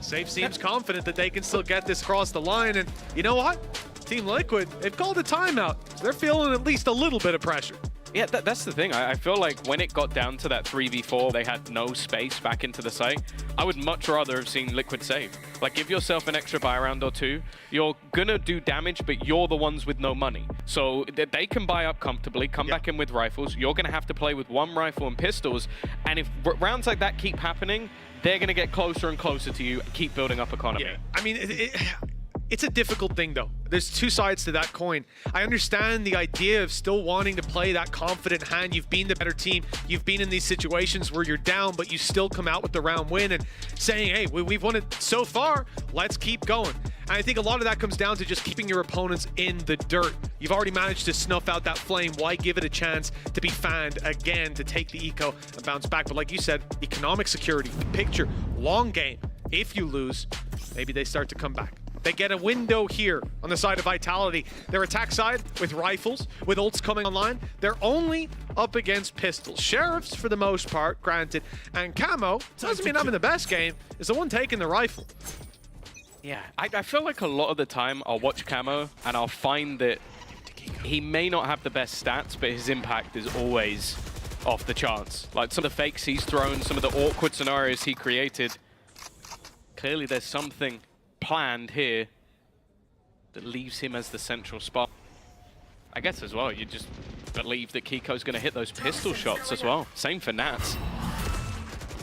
Safe seems confident that they can still get this across the line, and you know what? Team Liquid, they've called a timeout, so they're feeling at least a little bit of pressure. Yeah, that's the thing. I feel like when it got down to that 3v4, they had no space back into the site. I would much rather have seen Liquid save. Like, give yourself an extra buy round or 2. You're gonna do damage, but you're the ones with no money. So they can buy up comfortably, come back in with rifles. You're gonna have to play with 1 rifle and pistols. And if rounds like that keep happening, they're gonna get closer and closer to you and keep building up economy. Yeah. I mean, it's a difficult thing, though. There's 2 sides to that coin. I understand the idea of still wanting to play that confident hand. You've been the better team. You've been in these situations where you're down, but you still come out with the round win and saying, hey, we've won it so far. Let's keep going. And I think a lot of that comes down to just keeping your opponents in the dirt. You've already managed to snuff out that flame. Why give it a chance to be fanned again, to take the eco and bounce back? But like you said, economic security, picture, long game. If you lose, maybe they start to come back. They get a window here on the side of Vitality. Their attack side with rifles, with ults coming online, they're only up against pistols. Sheriffs, for the most part, granted. And Camo, doesn't mean having the best game, is the one taking the rifle. Yeah, I feel like a lot of the time I'll watch Camo and I'll find that he may not have the best stats, but his impact is always off the charts. Like some of the fakes he's thrown, some of the awkward scenarios he created. Clearly there's something planned here that leaves him as the central spot. I guess as well, you just believe that Kiko's going to hit those pistol shots as well. Same for Nats.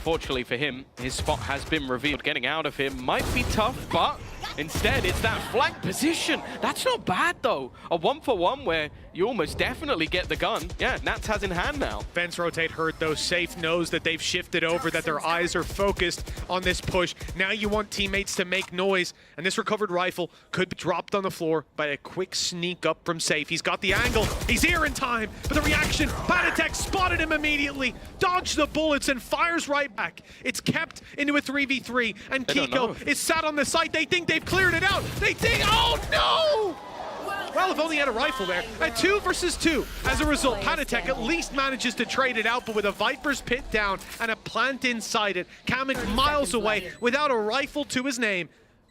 Fortunately for him, his spot has been revealed. Getting out of here might be tough, but instead it's that flank position. That's not bad though. A 1-for-1 where you almost definitely get the gun. Yeah, Nats has in hand now. Fence rotate hurt though. Safe knows that they've shifted over, that their eyes are focused on this push. Now you want teammates to make noise, and this recovered rifle could be dropped on the floor by a quick sneak up from Safe. He's got the angle. He's here in time, but the reaction, Panatek spotted him immediately, dodged the bullets and fires right back. It's kept into a 3v3, and Kiko is sat on the site. They think they've cleared it out. They think, oh no! Well, if only he had a rifle there. A 2 versus 2. As a result, Panatek at least manages to trade it out, but with a Viper's pit down and a plant inside it, Kamek miles away without a rifle to his name.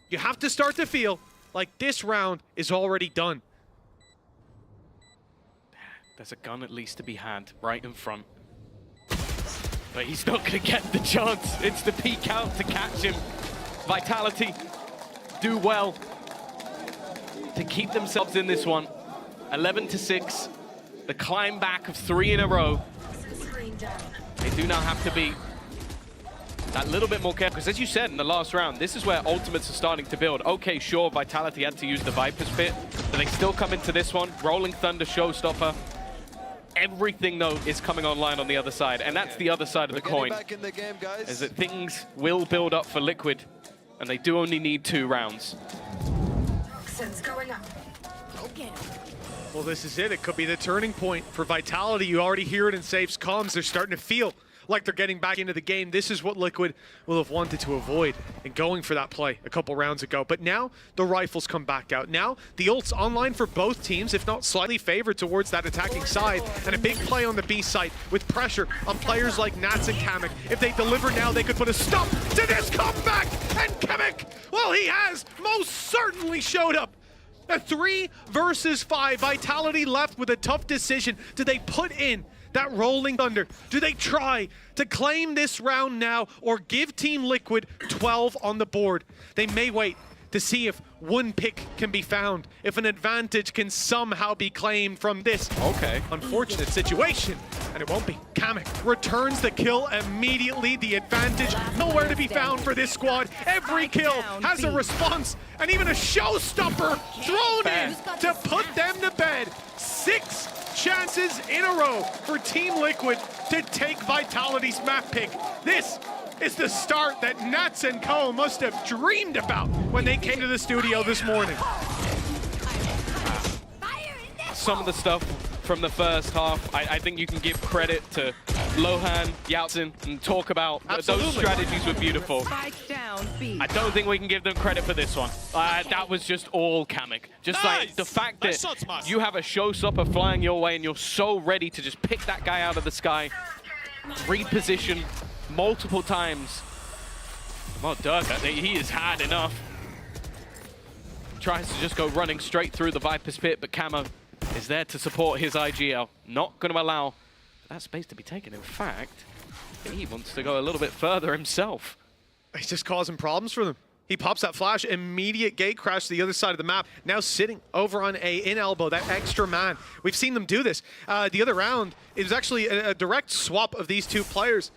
You have to start to feel like this round is already done. There's a gun at least to be had right in front. But he's not going to get the chance. It's the peek out to catch him. Vitality do well to keep themselves in this one. 11-6. The climb back of 3 in a row. They do now have to be that little bit more careful, because as you said in the last round, this is where ultimates are starting to build. Okay, sure, Vitality had to use the Viper's Pit, but they still come into this one. Rolling Thunder, Showstopper. Everything, though, is coming online on the other side, and that's the other side of the coin. Back in the game, guys. Is that things will build up for Liquid, and they do only need 2 rounds. Going up. Well, this is it. It could be the turning point for Vitality. You already hear it in Safe's comms. They're starting to feel like they're getting back into the game. This is what Liquid will have wanted to avoid in going for that play a couple rounds ago. But now the rifles come back out. Now the ult's online for both teams, if not slightly favored towards that attacking side. And a big play on the B site with pressure on players like Nats and Kamek. If they deliver now, they could put a stop to this comeback. And Kamek, well, he has most certainly showed up. A 3 versus 5. Vitality left with a tough decision. Do they put in that Rolling Thunder? Do they try to claim this round now or give Team Liquid 12 on the board? They may wait to see if one pick can be found, if an advantage can somehow be claimed from this unfortunate situation. And it won't be. Kamek returns the kill immediately. The advantage nowhere to be found for this squad. Every kill has a response, and even a showstopper thrown in to put them to bed. 6 chances in a row for Team Liquid to take Vitality's map pick. This is the start that Nats and Co must have dreamed about when they came to the studio this morning. Some of the stuff from the first half, I think you can give credit to Lohan, Yaltsin, and talk about those strategies were beautiful. I don't think we can give them credit for this one. That was just all Kamek. Just like the fact that you have a showstopper flying your way and you're so ready to just pick that guy out of the sky. reposition multiple times. Well, Durka, he has had enough. Tries to just go running straight through the Viper's pit, but Camo is there to support his IGL. Not going to allow that space to be taken. In fact, he wants to go a little bit further himself. He's just causing problems for them. He pops that flash, immediate gate crash to the other side of the map. Now sitting over on A in elbow, that extra man. We've seen them do this. The other round, it was actually a direct swap of these two players.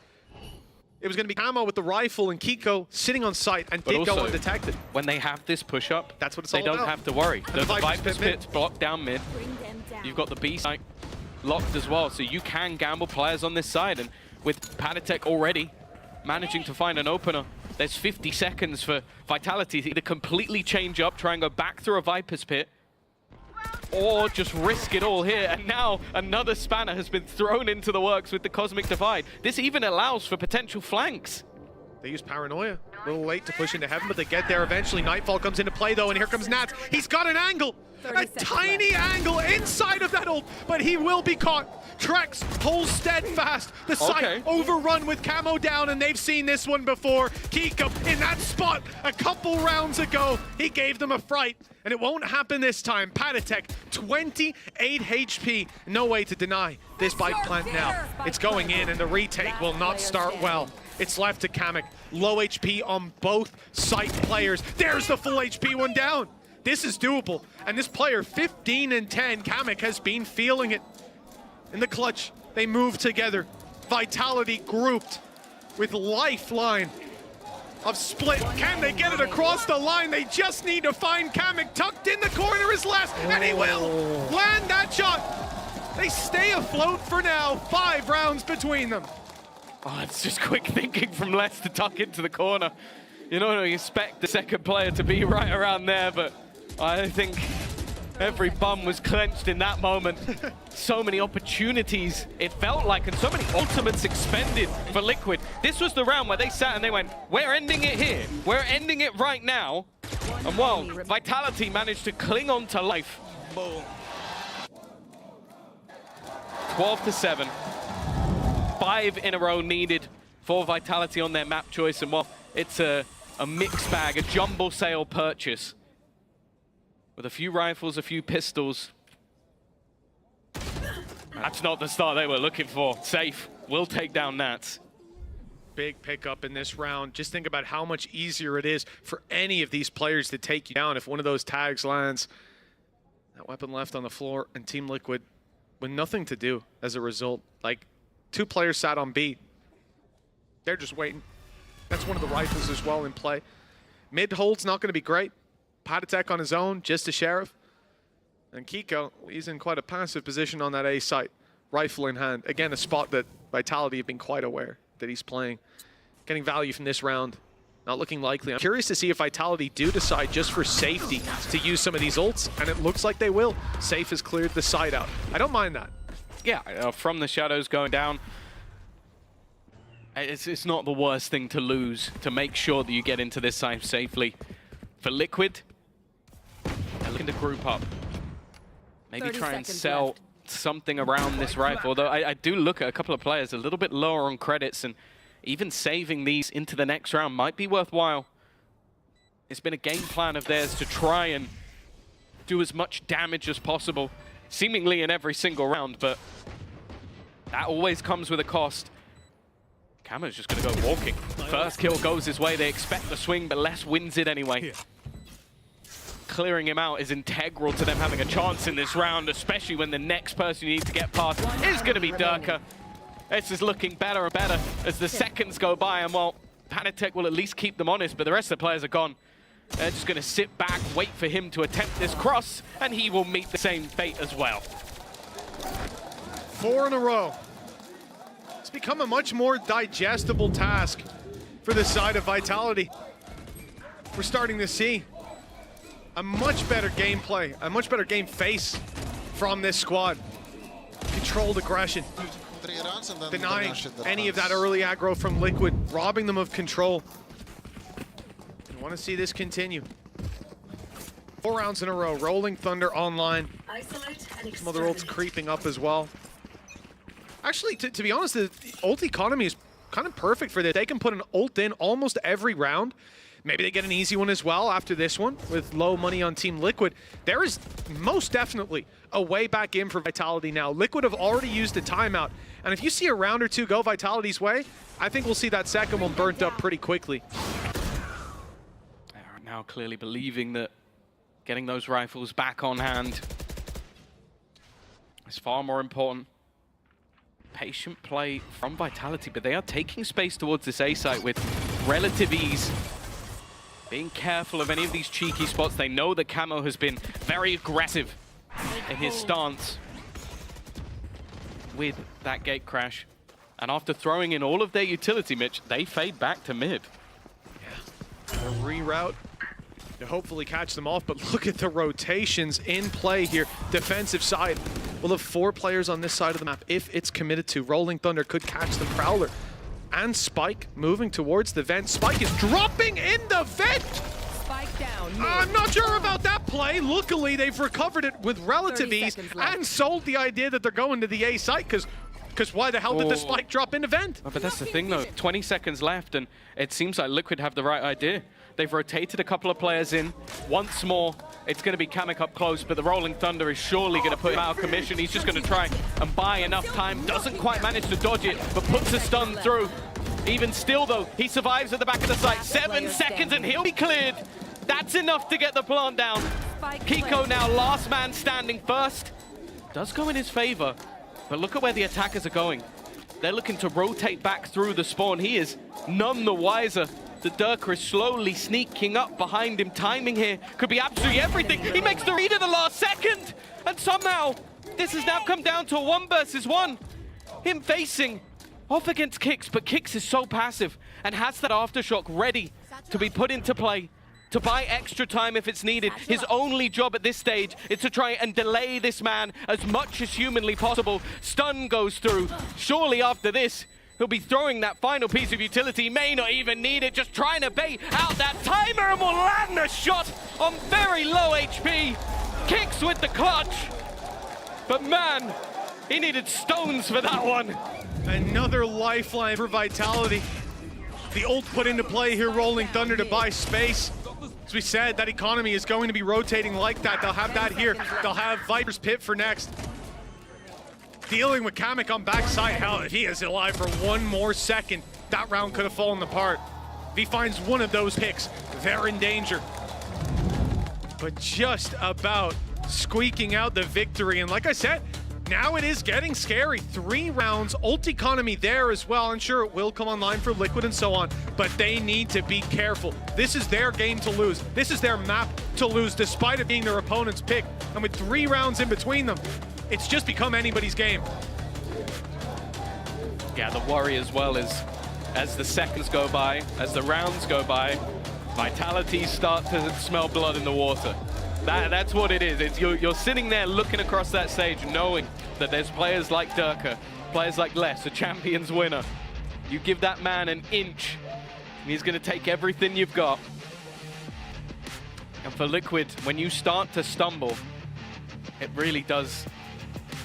It was going to be Camo with the rifle and Kiko sitting on site and did go undetected. When they have this push-up, that's what it's they all about. don't have to worry. The Viper's mid. pit's blocked down mid. You've got the B site locked as well, so you can gamble players on this side. And with Padatek already managing to find an opener, there's 50 seconds for Vitality to either completely change up, try and go back through a Viper's pit, or just risk it all here. And now another spanner has been thrown into the works with the Cosmic Divide. This even allows for potential flanks. They use Paranoia. A little late to push into heaven, but they get there eventually. Nightfall comes into play, though, and here comes Nats. He's got an angle. A tiny angle inside of that ult, but he will be caught. Trex holds steadfast. The site overrun with Camo down, and they've seen this one before. Kiko in that spot a couple rounds ago. He gave them a fright, and it won't happen this time. Padatek, 28 HP. No way to deny this bike plant now. It's going in, and the retake will not start well. It's left to Kamek. Low HP on both site players. There's the full HP one down. This is doable. And this player, 15 and 10, Kamek has been feeling it. In the clutch, they move together. Vitality grouped with Lifeline of Split. Can they get it across the line? They just need to find Kamek. Tucked in the corner is last, and he will land that shot. They stay afloat for now. 5 rounds between them. Oh, it's just quick thinking from Les to tuck into the corner. You don't expect the second player to be right around there, but I think every bum was clenched in that moment. So many opportunities, it felt like, and so many ultimates expended for Liquid. This was the round where they sat and they went, we're ending it here. We're ending it right now. And well, Vitality managed to cling on to life. 12-7. 5 in a row needed for Vitality on their map choice. And well, it's a mixed bag, a jumble sale purchase. With a few rifles, a few pistols. That's not the start they were looking for. Safe will take down Nats. Big pickup in this round. Just think about how much easier it is for any of these players to take you down if one of those tags lands. That weapon left on the floor, and Team Liquid with nothing to do as a result. Like, 2 players sat on B. They're just waiting. That's one of the rifles as well in play. Mid hold's not going to be great. Padatek on his own, just a Sheriff. And Kiko, he's in quite a passive position on that A site. Rifle in hand. Again, a spot that Vitality have been quite aware that he's playing. Getting value from this round. Not looking likely. I'm curious to see if Vitality do decide just for safety to use some of these ults, and it looks like they will. Safe has cleared the site out. I don't mind that. Yeah, from the shadows going down. It's not the worst thing to lose, to make sure that you get into this site safely. For Liquid, they're looking to group up. Maybe try and sell something around this rifle. Although I do look at a couple of players a little bit lower on credits, and even saving these into the next round might be worthwhile. It's been a game plan of theirs to try and do as much damage as possible, seemingly in every single round, but that always comes with a cost. Camo's just going to go walking. First kill goes his way. They expect the swing, but Les wins it anyway. Clearing him out is integral to them having a chance in this round, especially when the next person you need to get past is going to be Durka. This is looking better and better as the seconds go by, and well, Padatek will at least keep them honest, but the rest of the players are gone. They're just going to sit back, wait for him to attempt this cross, and he will meet the same fate as well. 4 in a row. It's become a much more digestible task for the side of Vitality. We're starting to see a much better gameplay, a much better game face from this squad. Controlled aggression, denying any of that early aggro from Liquid, robbing them of control. I want to see this continue. 4 rounds in a row, Rolling Thunder online. Some other ults creeping up as well. Actually, to be honest, the ult economy is kind of perfect for this. They can put an ult in almost every round. Maybe they get an easy one as well after this one with low money on Team Liquid. There is most definitely a way back in for Vitality now. Liquid have already used a timeout. And if you see a round or two go Vitality's way, I think we'll see that second one burnt up pretty quickly. They are now clearly believing that getting those rifles back on hand is far more important. Patient play from Vitality, but they are taking space towards this A site with relative ease. Being careful of any of these cheeky spots. They know that Camo has been very aggressive in his stance with that gate crash. And after throwing in all of their utility, Mitch, they fade back to mid. Yeah. A reroute to hopefully catch them off, but look at the rotations in play here. Defensive side. We'll have 4 players on this side of the map if it's committed to. Rolling Thunder could catch the Prowler. And Spike moving towards the vent. Spike is dropping in the vent! Spike down. I'm not sure about that play. Luckily, they've recovered it with relative ease and sold the idea that they're going to the A site, because why the hell did the Spike drop in the vent? Oh, but that's the thing, though. 20 seconds left, and it seems like Liquid have the right idea. They've rotated a couple of players in. Once more, it's going to be Kamek up close, but the Rolling Thunder is surely going to put him out of commission. He's just going to try and buy enough time. Doesn't quite manage to dodge it, but puts a stun through. Even still, though, he survives at the back of the site. 7 seconds, and he'll be cleared. That's enough to get the plant down. Kiko now last man standing first. Does go in his favor, but look at where the attackers are going. They're looking to rotate back through the spawn. He is none the wiser. The Durka is slowly sneaking up behind him. Timing here could be absolutely everything. He makes the read at the last second. And somehow, this has now come down to a 1 versus 1. Him facing off against Kicks, but Kicks is so passive and has that aftershock ready to be put into play, to buy extra time if it's needed. His only job at this stage is to try and delay this man as much as humanly possible. Stun goes through. Surely after this, he'll be throwing that final piece of utility. May not even need it, just trying to bait out that timer and will land a shot on very low HP. Kicks with the clutch. But man, he needed stones for that one. Another lifeline for Vitality. The ult put into play here, Rolling Thunder to buy space. As we said, that economy is going to be rotating like that. They'll have that here. They'll have Viper's Pit for next. Dealing with Kamek on backside. Hell, if he is alive for 1 more second, that round could have fallen apart. If he finds one of those picks, they're in danger. But just about squeaking out the victory. And like I said, now it is getting scary. 3 rounds, ult economy there as well. And sure, it will come online for Liquid and so on, but they need to be careful. This is their game to lose. This is their map to lose, despite it being their opponent's pick. And with 3 rounds in between them, it's just become anybody's game. Yeah, the worry as well is, as the seconds go by, as the rounds go by, Vitality start to smell blood in the water. That's what it is. You're sitting there looking across that stage knowing that there's players like Durka, players like Les, a Champions winner. You give that man an inch, and he's going to take everything you've got. And for Liquid, when you start to stumble, it really does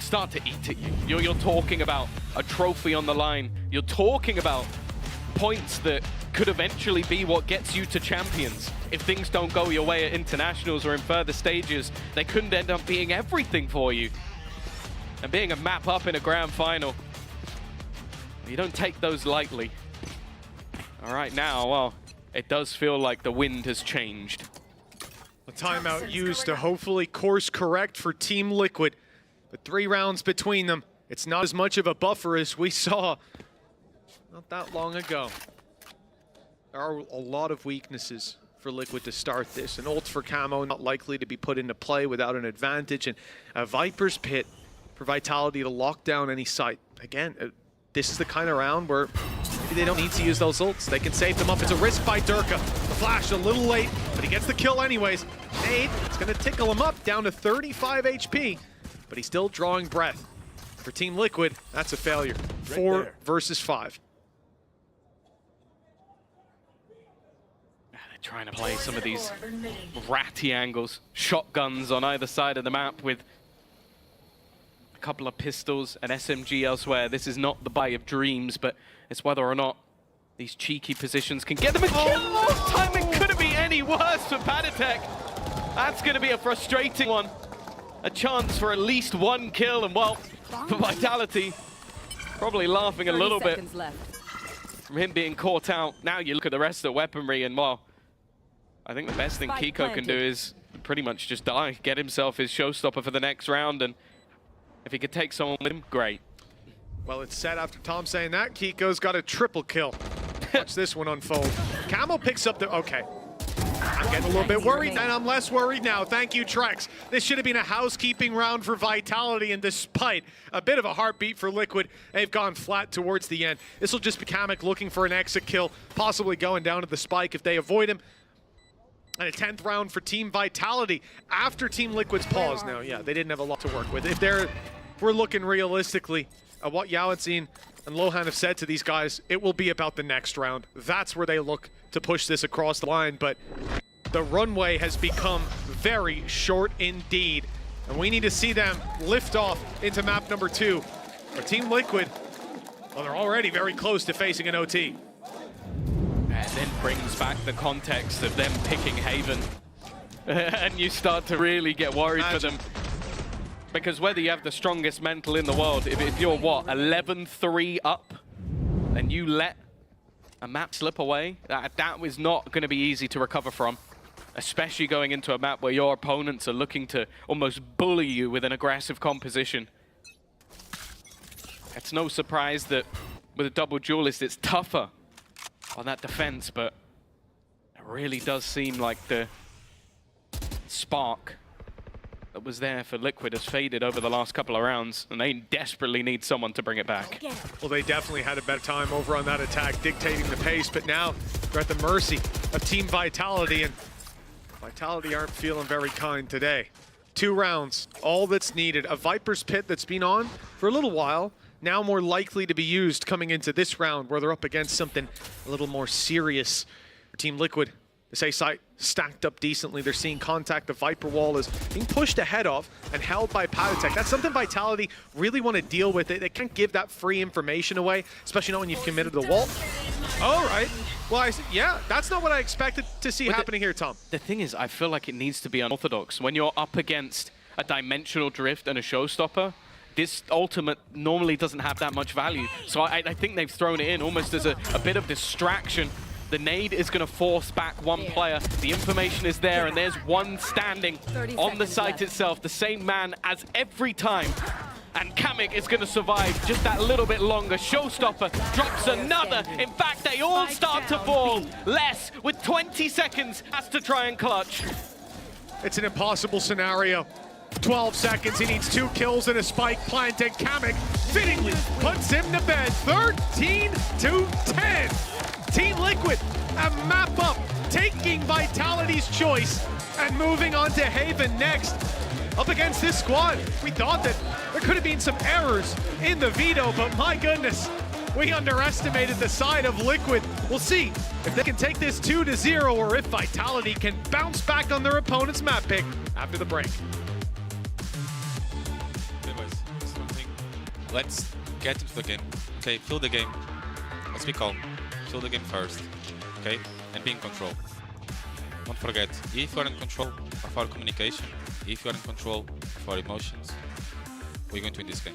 start to eat at you. You're talking about a trophy on the line. You're talking about points that could eventually be what gets you to Champions. If things don't go your way at internationals or in further stages, they couldn't end up being everything for you. And being a map up in a grand final, you don't take those lightly. All right, now, well, it does feel like the wind has changed. A timeout used to hopefully course correct for Team Liquid. But 3 rounds between them, it's not as much of a buffer as we saw not that long ago. There are a lot of weaknesses for Liquid to start this. An ult for Camo not likely to be put into play without an advantage, and a Viper's Pit for Vitality to lock down any site. Again, this is the kind of round where maybe they don't need to use those ults. They can save them up. It's a risk by Durka. The flash a little late, but he gets the kill anyways. Nade, it's going to tickle him up down to 35 HP, but he's still drawing breath. For Team Liquid, that's a failure. 4 versus 5. Trying to play some of these ratty angles, shotguns on either side of the map with a couple of pistols, an SMG elsewhere. This is not the buy of dreams, but it's whether or not these cheeky positions can get them a kill. Oh, timing couldn't be any worse for Padatek. That's going to be a frustrating one. A chance for at least one kill, and well, for Vitality, probably laughing a little bit from him being caught out. Now you look at the rest of the weaponry, and well, I think the best thing Kiko can do is pretty much just die, get himself his showstopper for the next round, and if he could take someone with him, great. Well, it's set after Tom saying that. Kiko's got a triple kill. Watch this one unfold. Camo picks up the... Okay. I'm getting a little bit worried, and I'm less worried now. Thank you, Trex. This should have been a housekeeping round for Vitality, and despite a bit of a heartbeat for Liquid, they've gone flat towards the end. This will just be Kamek looking for an exit kill, possibly going down to the spike if they avoid him. And a 10th round for Team Vitality after Team Liquid's pause. Now, yeah, they didn't have a lot to work with. If we're looking realistically at what Yaotzin and Lohan have said to these guys, it will be about the next round. That's where they look to push this across the line, but the runway has become very short indeed. And we need to see them lift off into map number 2. For Team Liquid, well, they're already very close to facing an OT. And then brings back the context of them picking Haven. And you start to really get worried for them. Because whether you have the strongest mental in the world, if you're, what, 11-3 up, and you let a map slip away, that was not going to be easy to recover from. Especially going into a map where your opponents are looking to almost bully you with an aggressive composition. It's no surprise that with a double duelist, it's tougher on that defense, but it really does seem like the spark that was there for Liquid has faded over the last couple of rounds, and they desperately need someone to bring it back. Well, they definitely had a better time over on that attack, dictating the pace, but now they're at the mercy of Team Vitality, and Vitality aren't feeling very kind today. 2 rounds, all that's needed. A Viper's Pit that's been on for a little while, now more likely to be used coming into this round where they're up against something a little more serious. For Team Liquid, this A site stacked up decently. They're seeing contact. The Viper wall is being pushed ahead of and held by Padatek. That's something Vitality really want to deal with. They can't give that free information away, especially not when you've committed the wall. All right. Well, yeah, that's not what I expected to see happening here, Tom. The thing is, I feel like it needs to be unorthodox. When you're up against a dimensional drift and a showstopper, this ultimate normally doesn't have that much value. So I think they've thrown it in almost as a bit of distraction. The nade is going to force back one player. The information is there, and there's one standing on the site itself, the same man as every time. And Kamek is going to survive just that little bit longer. Showstopper drops another. In fact, they all start to fall. Less, with 20 seconds, has to try and clutch. It's an impossible scenario. 12 seconds, he needs 2 kills and a spike planted. Kamek fittingly puts him to bed. 13-10. Team Liquid, a map up, taking Vitality's choice and moving on to Haven next. Up against this squad, we thought that there could have been some errors in the veto, but my goodness, we underestimated the side of Liquid. We'll see if they can take this 2-0 or if Vitality can bounce back on their opponent's map pick after the break. Let's get into the game. Okay, feel the game. Let's be calm. Feel the game first. Okay? And be in control. Don't forget, if you are in control of our communication, if you are in control of our emotions, we're going to win this game.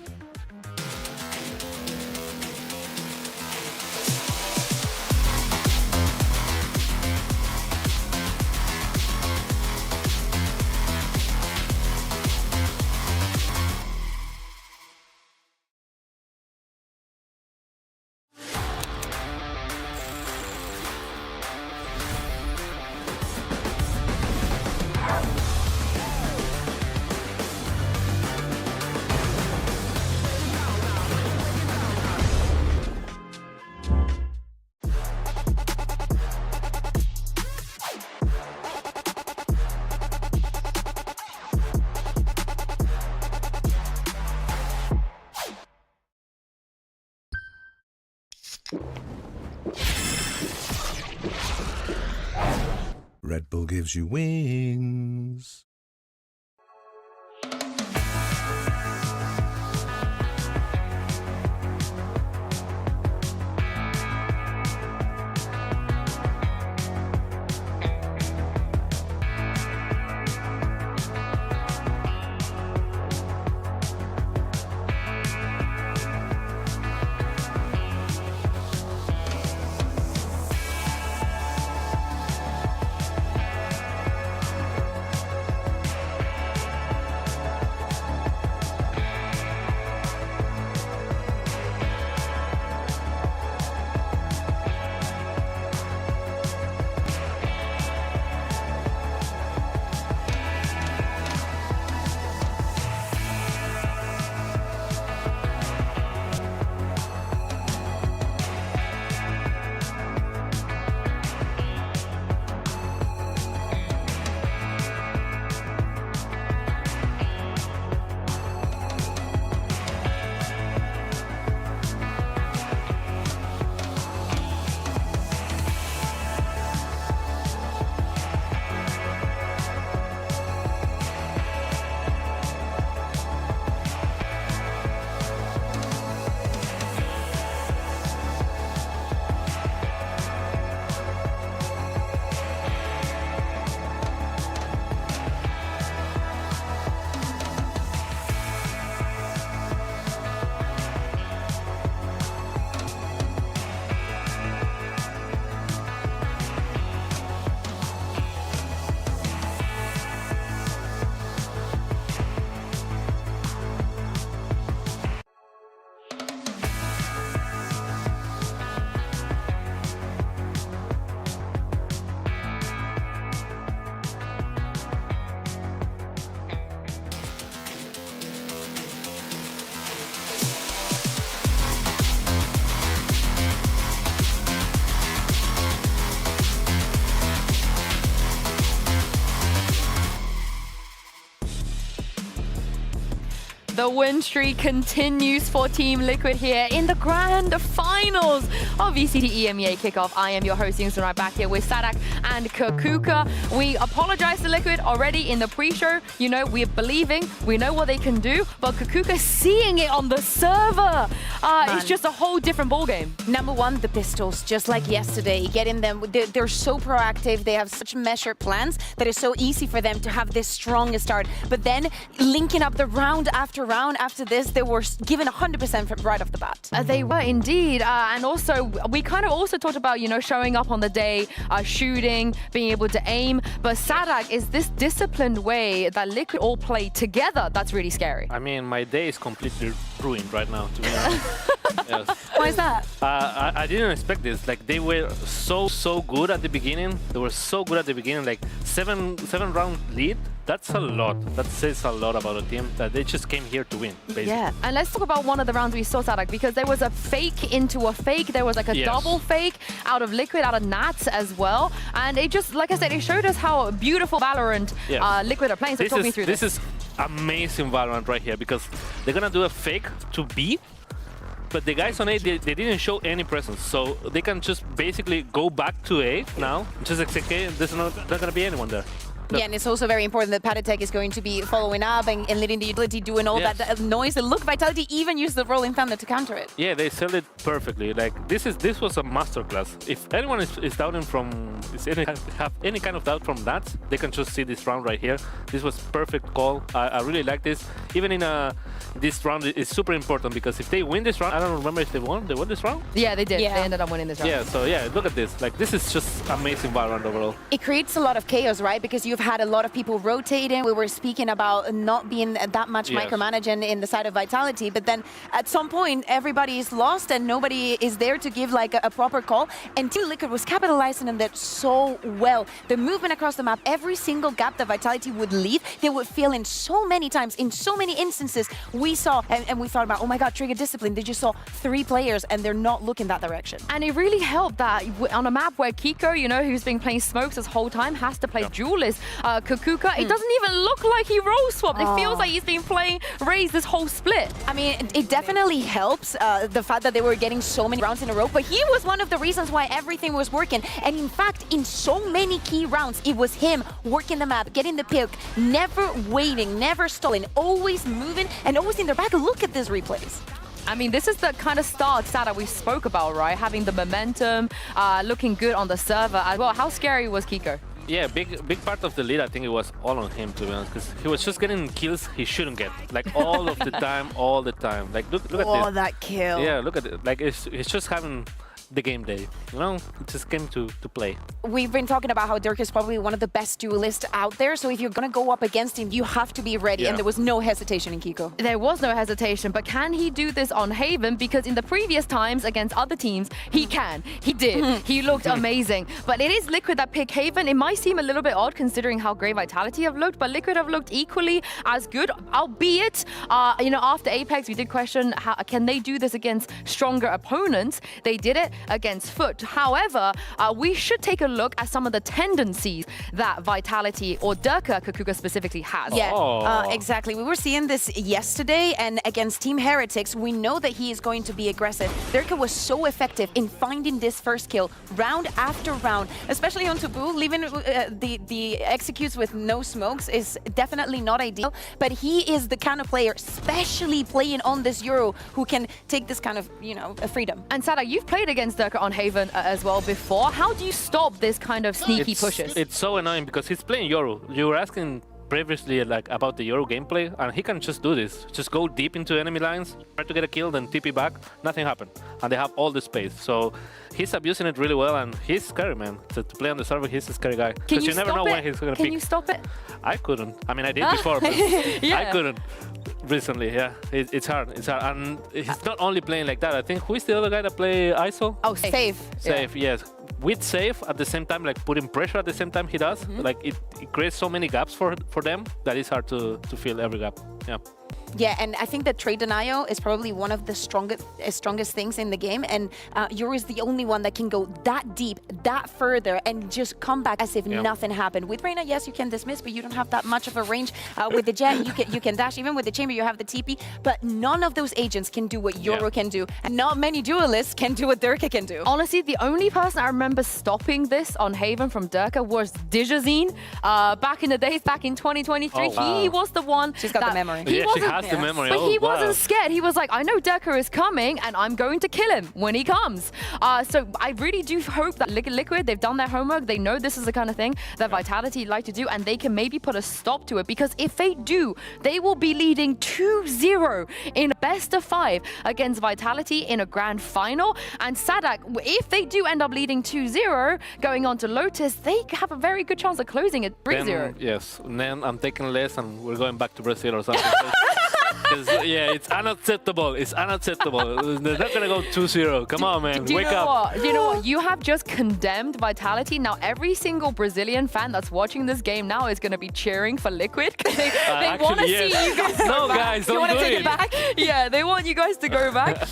Red Bull gives you wings. The win streak continues for Team Liquid here in the grand finals of VCT EMEA Kickoff. I am your host, Youngsun, right back here with Sadak and Kakuka. We apologize to Liquid already in the pre-show. You know, we're believing, we know what they can do, but Kakuka seeing it on the server. It's just a whole different ballgame. Number one, the pistols, just like yesterday, getting them, they're so proactive, they have such measured plans that it's so easy for them to have this strong start. But then linking up the round after this, they were given 100% right off the bat. They were indeed. And also, we kind of also talked about, you know, showing up on the day, shooting, being able to aim. But Sadak, is this disciplined way that Liquid all play together that's really scary? I mean, my day is completely ruined right now, to be honest. Yes. Why is that? I didn't expect this. Like, they were so good at the beginning. They were so good at the beginning. Like, seven round lead. That's a lot. That says a lot about a team that they just came here to win, basically. Yeah, and let's talk about one of the rounds we saw, Sadak, because there was a fake into a fake. There was like a double fake out of Liquid, out of Nats as well. And it just, like I said, it showed us how beautiful Valorant Liquid are playing. So talk me through this. This is amazing Valorant right here, because they're going to do a fake to B. But the guys on A, they didn't show any presence, so they can just basically go back to A now, just execute. There's not going to be anyone there. Yeah, and it's also very important that Patatek is going to be following up and leading the utility, doing all that noise. And look, Vitality even used the Rolling Thunder to counter it. Yeah, they sell it perfectly. Like, this was a masterclass. If anyone is doubting have any kind of doubt from that, they can just see this round right here. This was perfect call. I really like this. Even in this round is super important, because if they win this round, I don't remember if they won. They won this round? Yeah, they did. Yeah. They ended up winning this round. Yeah, so yeah, look at this. Like, this is just amazing Valorant overall. It creates a lot of chaos, right? Because you've had a lot of people rotating. We were speaking about not being that much micromanaging in the side of Vitality, but then at some point everybody is lost and nobody is there to give like a proper call. And Team Liquid was capitalizing on that so well. The movement across the map, every single gap that Vitality would leave, they would fill in so many times, in so many instances. We saw and we thought about, oh my god, Trigger Discipline. They just saw 3 players and they're not looking that direction. And it really helped that on a map where Kiko, you know, who's been playing smokes this whole time, has to play duelist. Kakuka, it doesn't even look like he role swapped. It feels like he's been playing Raze this whole split. I mean, it definitely helps the fact that they were getting so many rounds in a row, but he was one of the reasons why everything was working. And in fact, in so many key rounds, it was him working the map, getting the pick, never waiting, never stalling, always moving and always in their back. Look at these replays. I mean, this is the kind of start that we spoke about, right? Having the momentum, looking good on the server as well. How scary was Kiko? Yeah, big part of the lead, I think it was all on him, to be honest, because he was just getting kills he shouldn't get, like all of the time, all the time. Like, look at this. Oh, that kill. Yeah, look at it. Like, it's just having the game day, you know? It just came to play. We've been talking about how Dirk is probably one of the best duelists out there, so if you're going to go up against him, you have to be ready, and there was no hesitation in Kiko. There was no hesitation, but can he do this on Haven? Because in the previous times against other teams, he can. He did. He looked amazing. But it is Liquid that pick Haven. It might seem a little bit odd considering how great Vitality have looked, but Liquid have looked equally as good, albeit, you know, after Apex, we did question, how can they do this against stronger opponents? They did it against Foot. However, we should take a look at some of the tendencies that Vitality, or Durka Kakuka specifically, has. Yeah, exactly. We were seeing this yesterday, and against Team Heretics, we know that he is going to be aggressive. Durka was so effective in finding this first kill round after round, especially on Taboo. Leaving the executes with no smokes is definitely not ideal, but he is the kind of player, especially playing on this Euro, who can take this kind of, you know, freedom. And Sada, you've played against Durka on Haven as well before. How do you stop this kind of sneaky pushes? It's so annoying because he's playing Yoru. You were asking previously like about the Yoru gameplay, and he can just do this. Just go deep into enemy lines, try to get a kill, then TP back. Nothing happened. And they have all the space. So he's abusing it really well, and he's scary, man. To play on the server, he's a scary guy. Because you never know when he's going to pick. Can you stop it? I couldn't. I mean, I did before, but I couldn't. Recently, yeah. It's hard. It's hard. And he's not only playing like that. I think, who is the other guy that play ISO? Oh, Safe. Safe, yes. With Safe at the same time, like putting pressure at the same time he does. Like it creates so many gaps for them that it's hard to fill every gap. Yeah. Yeah, and I think that trade denial is probably one of the strongest things in the game, and Yoru is the only one that can go that deep, that further, and just come back as if nothing happened. With Reyna, yes, you can dismiss, but you don't have that much of a range. With the Jet, you can dash. Even with the Chamber, you have the TP, but none of those agents can do what Yoru can do, and not many duelists can do what Durka can do. Honestly, the only person I remember stopping this on Haven from Durka was Dijazine. Back in the days, back in 2023, he was the one. She's got the memory. He she has the memory. But he wasn't scared. He was like, I know Durka is coming, and I'm going to kill him when he comes. So I really do hope that Liquid, they've done their homework. They know this is the kind of thing that Vitality like to do, and they can maybe put a stop to it. Because if they do, they will be leading 2-0 in a best-of-5 against Vitality in a grand final. And Sadak, if they do end up leading 2-0, going on to Lotus, they have a very good chance of closing it 3-0. Yes, then I'm taking less and we're going back to Brazil or something. Yeah, it's unacceptable. It's unacceptable. They're not gonna go 2-0. Come on, man. Wake up. Do you know what? You have just condemned Vitality. Now, every single Brazilian fan that's watching this game now is gonna be cheering for Liquid. They want to see you guys go back. Guys, you don't do take it back? Yeah, they want you guys to go back.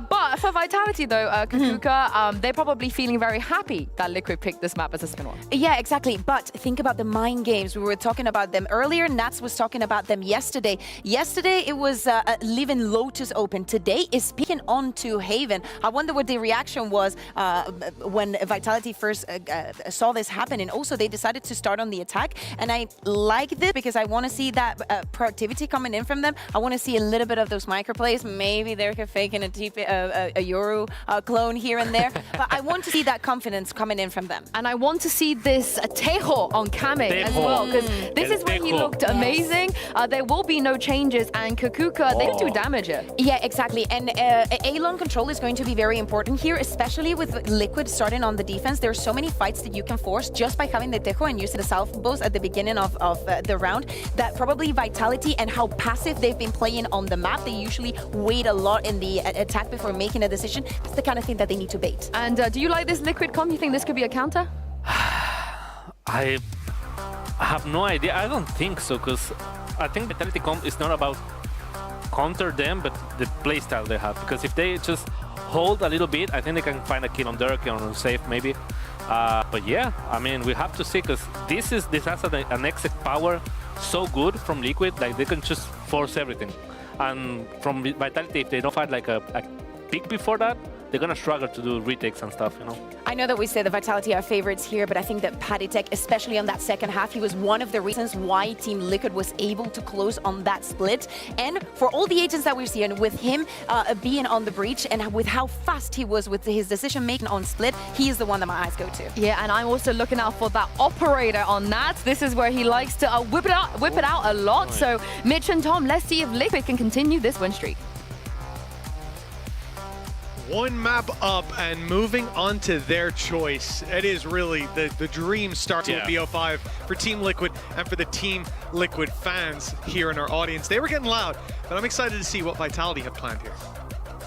But for Vitality, though, Kakuka, they're probably feeling very happy that Liquid picked this map as a second one. Yeah, exactly. But think about the mind games. We were talking about them earlier. Nats was talking about them yesterday. Yesterday, it was leaving Lotus open. Today is peeking onto Haven. I wonder what the reaction was when Vitality first saw this happen. And also, they decided to start on the attack. And I like this because I want to see that proactivity coming in from them. I want to see a little bit of those microplays. Maybe they're faking a Yoru clone here and there. But I want to see that confidence coming in from them. And I want to see this Tejo on Kame as well, because this is where he looked amazing. There will be no changes, and Kakuka, they can do damage here. Yeah, exactly. And A-Lone control is going to be very important here, especially with Liquid starting on the defense. There's so many fights that you can force just by having the Tejo and using the salvos at the beginning of the round, that probably Vitality and how passive they've been playing on the map. They usually wait a lot in the attack before making a decision. That's the kind of thing that they need to bait. And do you like this Liquid comp? You think this could be a counter? I have no idea. I don't think so, because I think Vitality comp is not about counter them, but the playstyle they have. Because if they just hold a little bit, I think they can find a kill on Dirk or on Safe maybe. But yeah, I mean, we have to see, because this has an exit power so good from Liquid, like they can just force everything. And from Vitality, if they don't find like a pick before that, they're gonna struggle to do retakes and stuff, you know? I know that we say the Vitality are favorites here, but I think that Patitek, especially on that second half, he was one of the reasons why Team Liquid was able to close on that split. And for all the agents that we've seen, with him being on the breach and with how fast he was with his decision making on split, he is the one that my eyes go to. Yeah, and I'm also looking out for that operator on that. This is where he likes to whip it out a lot. So Mitch and Tom, let's see if Liquid can continue this win streak. One map up and moving on to their choice. It is really the dream starts with BO5 for Team Liquid and for the Team Liquid fans here in our audience. They were getting loud, but I'm excited to see what Vitality have planned here.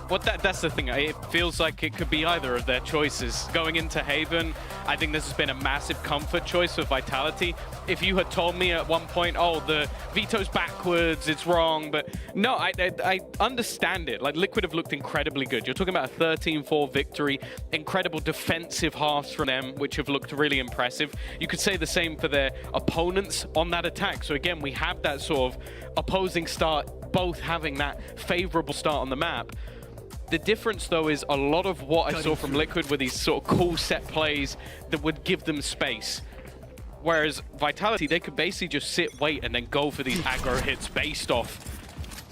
Well, that's the thing. It feels like it could be either of their choices. Going into Haven, I think this has been a massive comfort choice for Vitality. If you had told me at one point, oh, the veto's backwards, it's wrong, but no, I understand it. Like, Liquid have looked incredibly good. You're talking about a 13-4 victory, incredible defensive halves from them, which have looked really impressive. You could say the same for their opponents on that attack. So again, we have that sort of opposing start, both having that favorable start on the map. The difference, though, is a lot of what I saw from Liquid were these sort of cool set plays that would give them space. Whereas Vitality, they could basically just sit, wait, and then go for these aggro hits based off,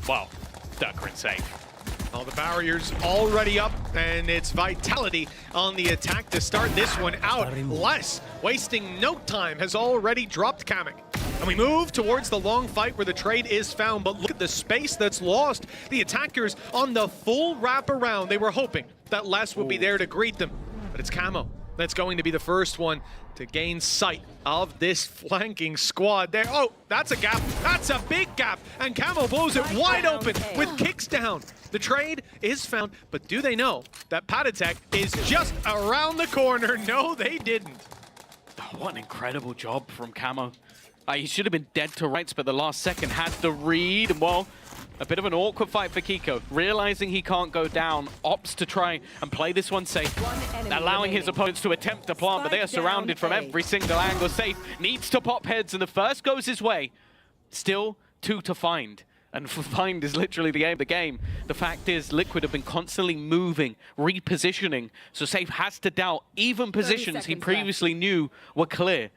well, Durka and Safe. All the barriers already up, and it's Vitality on the attack to start this one out. Les, wasting no time, has already dropped Kamek. And we move towards the long fight where the trade is found, but look at the space that's lost. The attackers on the full wraparound. They were hoping that Les would be there to greet them, but it's Camo that's going to be the first one to gain sight of this flanking squad there. Oh, that's a gap. That's a big gap. And Camo blows it wide open with kicks down. The trade is found, but do they know that Patitek is just around the corner? No, they didn't. Oh, what an incredible job from Camo. He should have been dead to rights, but the last second had the read. And well, A bit of an awkward fight for Kiko. Realizing he can't go down, opts to try and play this one safe. Allowing his opponents to attempt to plant, but they are surrounded from every single angle. Safe needs to pop heads, and the first goes his way. Still 2 to find. And find is literally the aim of the game. The fact is, Liquid have been constantly moving, repositioning, so Safe has to doubt even positions he previously knew were clear.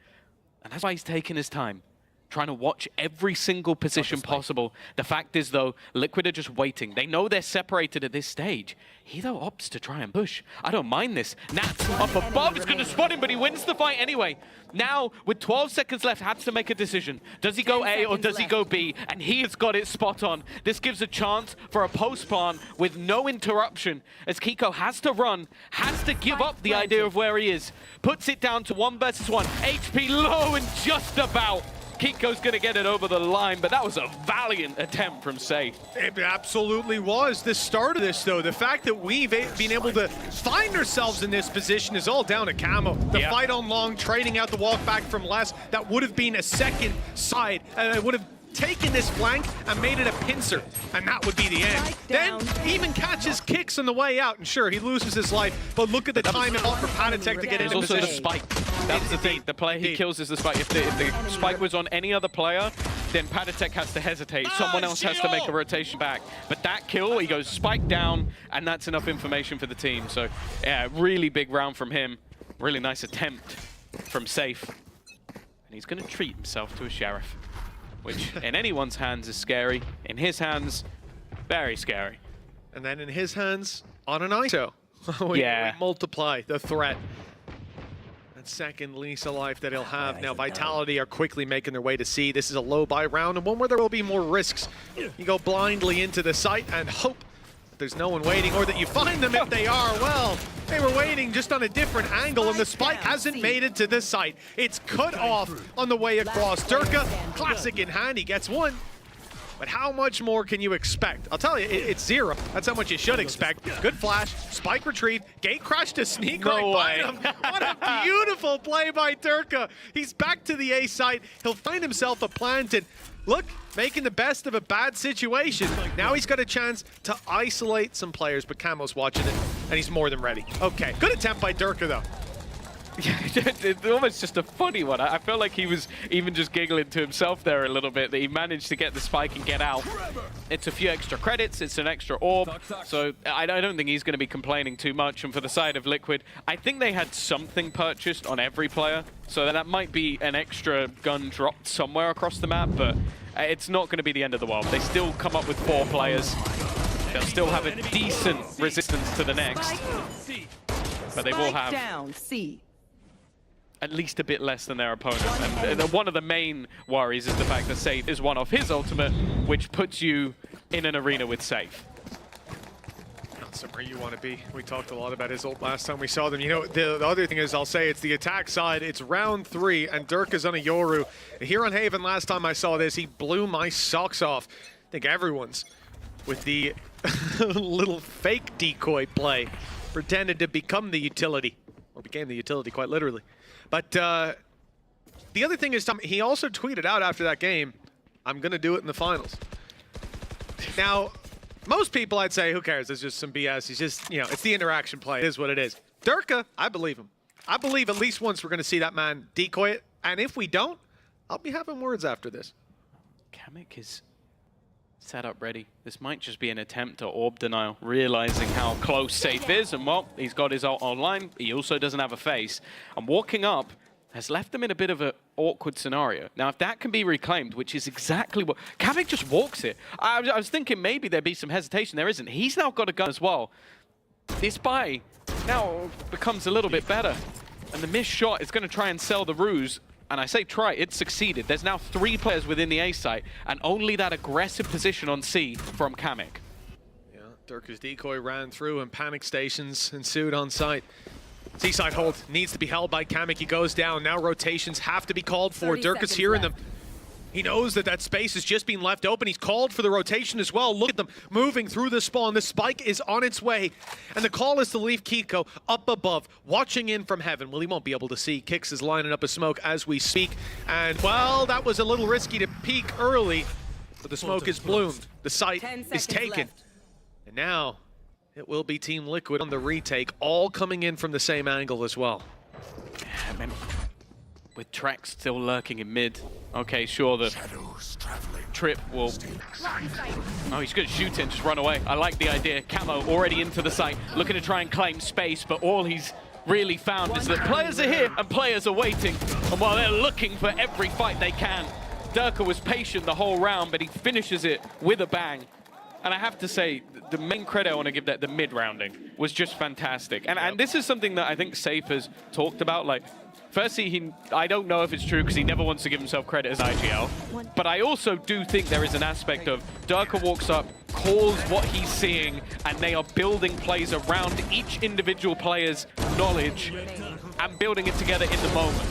And that's why he's taking his time, trying to watch every single position possible. The fact is, though, Liquid are just waiting. They know they're separated at this stage. He, though, opts to try and push. I don't mind this. Nats up above is going to spot him, but he wins the fight anyway. Now, with 12 seconds left, has to make a decision. Does he go A or does he go B? And he has got it spot on. This gives a chance for a post plant with no interruption, as Kiko has to run, has to give up the idea of where he is. Puts it down to 1 versus 1. HP low and just about. Kiko's going to get it over the line, but that was a valiant attempt from Safe. It absolutely was. The start of this, though, the fact that we've been able to find ourselves in this position is all down to Camo. The fight on long, trading out the walk back from Les, that would have been a second side. It would have taken this flank and made it a pincer, and that would be the end. Then even catches kicks on the way out, and sure, he loses his life, but look at the time involved for Patatek to get into also position. the spike. That's the thing. The player he kills is the spike. If the spike was on any other player, then Patatek has to hesitate. Someone else has to make a rotation back. But that kill, he goes spike down, and that's enough information for the team. So, yeah, really big round from him. Really nice attempt from Safe. And he's going to treat himself to a Sheriff, which in anyone's hands is scary. In his hands, very scary. And then in his hands, on an ISO. we multiply the threat. That second lease of life that he'll have. Now, Vitality are quickly making their way to C. This is a low buy round, and one where there will be more risks. You go blindly into the site and hope that there's no one waiting, or that you find them if they are. Well, they were waiting just on a different angle, and the spike hasn't made it to the site. It's cut off on the way across. Durka, classic in hand, he gets one. But how much more can you expect? I'll tell you, it's 0. That's how much you should expect. Good flash, spike retrieve, gate crash to sneak right by him. What a beautiful play by Durka. He's back to the A site. He'll find himself a plant, and look, making the best of a bad situation. Now he's got a chance to isolate some players, but Camo's watching it, and he's more than ready. Okay, good attempt by Durka, though. It's almost just a funny one. I felt like he was even just giggling to himself there a little bit, that he managed to get the spike and get out. It's a few extra credits, it's an extra orb, so I don't think he's going to be complaining too much. And for the side of Liquid, I think they had something purchased on every player, so that might be an extra gun dropped somewhere across the map, but it's not going to be the end of the world. They still come up with 4 players. They'll still have a decent resistance to the next, but they will have at least a bit less than their opponent. And one of the main worries is the fact that Safe is one off his ultimate, which puts you in an arena with Safe. Not somewhere you want to be. We talked a lot about his ult last time we saw them. You know, the other thing is, I'll say, it's the attack side. It's round 3, and Dirk is on a Yoru. Here on Haven, last time I saw this, he blew my socks off. I think everyone's with the little fake decoy play, pretended to become the utility, or became the utility quite literally. But the other thing is, Tom, he also tweeted out after that game, I'm going to do it in the finals. Now, most people, I'd say, who cares? It's just some BS. He's just, you know, it's the interaction play. It is what it is. Durka, I believe him. I believe at least once we're going to see that man decoy it. And if we don't, I'll be having words after this. Kamek is set up ready. This might just be an attempt at orb denial, realizing how close Safe is, and well, he's got his ult online. He also doesn't have a face, and walking up has left him in a bit of an awkward scenario. Now, if that can be reclaimed, which is exactly what Kamek just walks it. I was thinking maybe there'd be some hesitation. There isn't. He's now got a gun as well. This buy now becomes a little bit better, and the missed shot is going to try and sell the ruse. And I say try, it succeeded. There's now 3 players within the A site, and only that aggressive position on C from Kamek. Yeah, Durka's decoy ran through, and panic stations ensued on site. C-side hold needs to be held by Kamek. He goes down. Now rotations have to be called for. Durka's hearing them. He knows that that space has just been left open. He's called for the rotation as well. Look at them moving through the spawn. The spike is on its way. And the call is to leave Kiko up above, watching in from heaven. Well, he won't be able to see. Kix is lining up a smoke as we speak. And, well, that was a little risky to peek early. But the smoke is bloomed. The site is taken. And now it will be Team Liquid on the retake, all coming in from the same angle as well. Yeah, man. With Trex still lurking in mid. Okay, sure, the trip will... Oh, he's going to shoot it and just run away. I like the idea. Camo already into the site, looking to try and claim space, but all he's really found is that players are here and players are waiting. And while they're looking for every fight they can, Durka was patient the whole round, but he finishes it with a bang. And I have to say, the main credit I want to give that the mid-rounding was just fantastic. And this is something that I think Safe has talked about. Like, firstly, I don't know if it's true because he never wants to give himself credit as IGL. But I also do think there is an aspect of Durka walks up, calls what he's seeing, and they are building plays around each individual player's knowledge and building it together in the moment.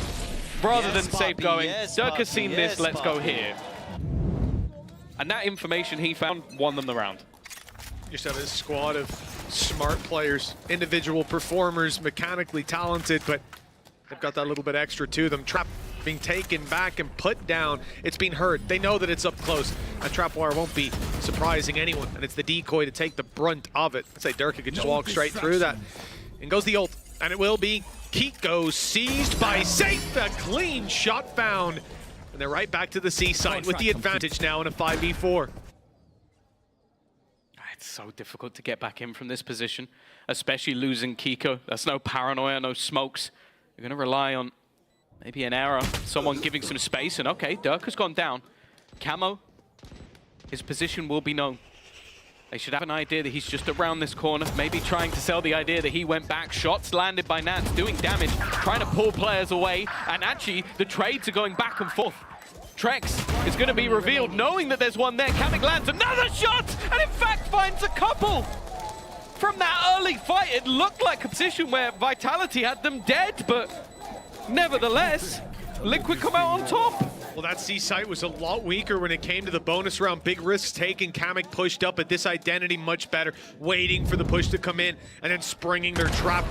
Rather than Safe going, Durka's seen this, let's go here. And that information he found won them the round. You just have a squad of smart players, individual performers, mechanically talented, but they've got that little bit extra to them. Trap being taken back and put down. It's been heard. They know that it's up close. A trap wire won't be surprising anyone, and it's the decoy to take the brunt of it. I'd say Durka could just walk straight through that. And goes the ult, and it will be Kiko seized by Safe. A clean shot found. And they're right back to the C site with the advantage now in a 5v4. It's so difficult to get back in from this position, especially losing Kiko. There's no paranoia, no smokes. You're going to rely on maybe an error, someone giving some space, and okay, Durka's gone down. Camo, his position will be known. They should have an idea that he's just around this corner, maybe trying to sell the idea that he went back. Shots landed by Nats, doing damage, trying to pull players away, and actually the trades are going back and forth. Trex is going to be revealed, knowing that there's one there. Kamek lands another shot, and in fact finds a couple. From that early fight, it looked like a position where Vitality had them dead, but nevertheless, Liquid come out on top. Well, that C site was a lot weaker when it came to the bonus round. Big risks taken. Kamek pushed up, but this identity much better. Waiting for the push to come in and then springing their trap.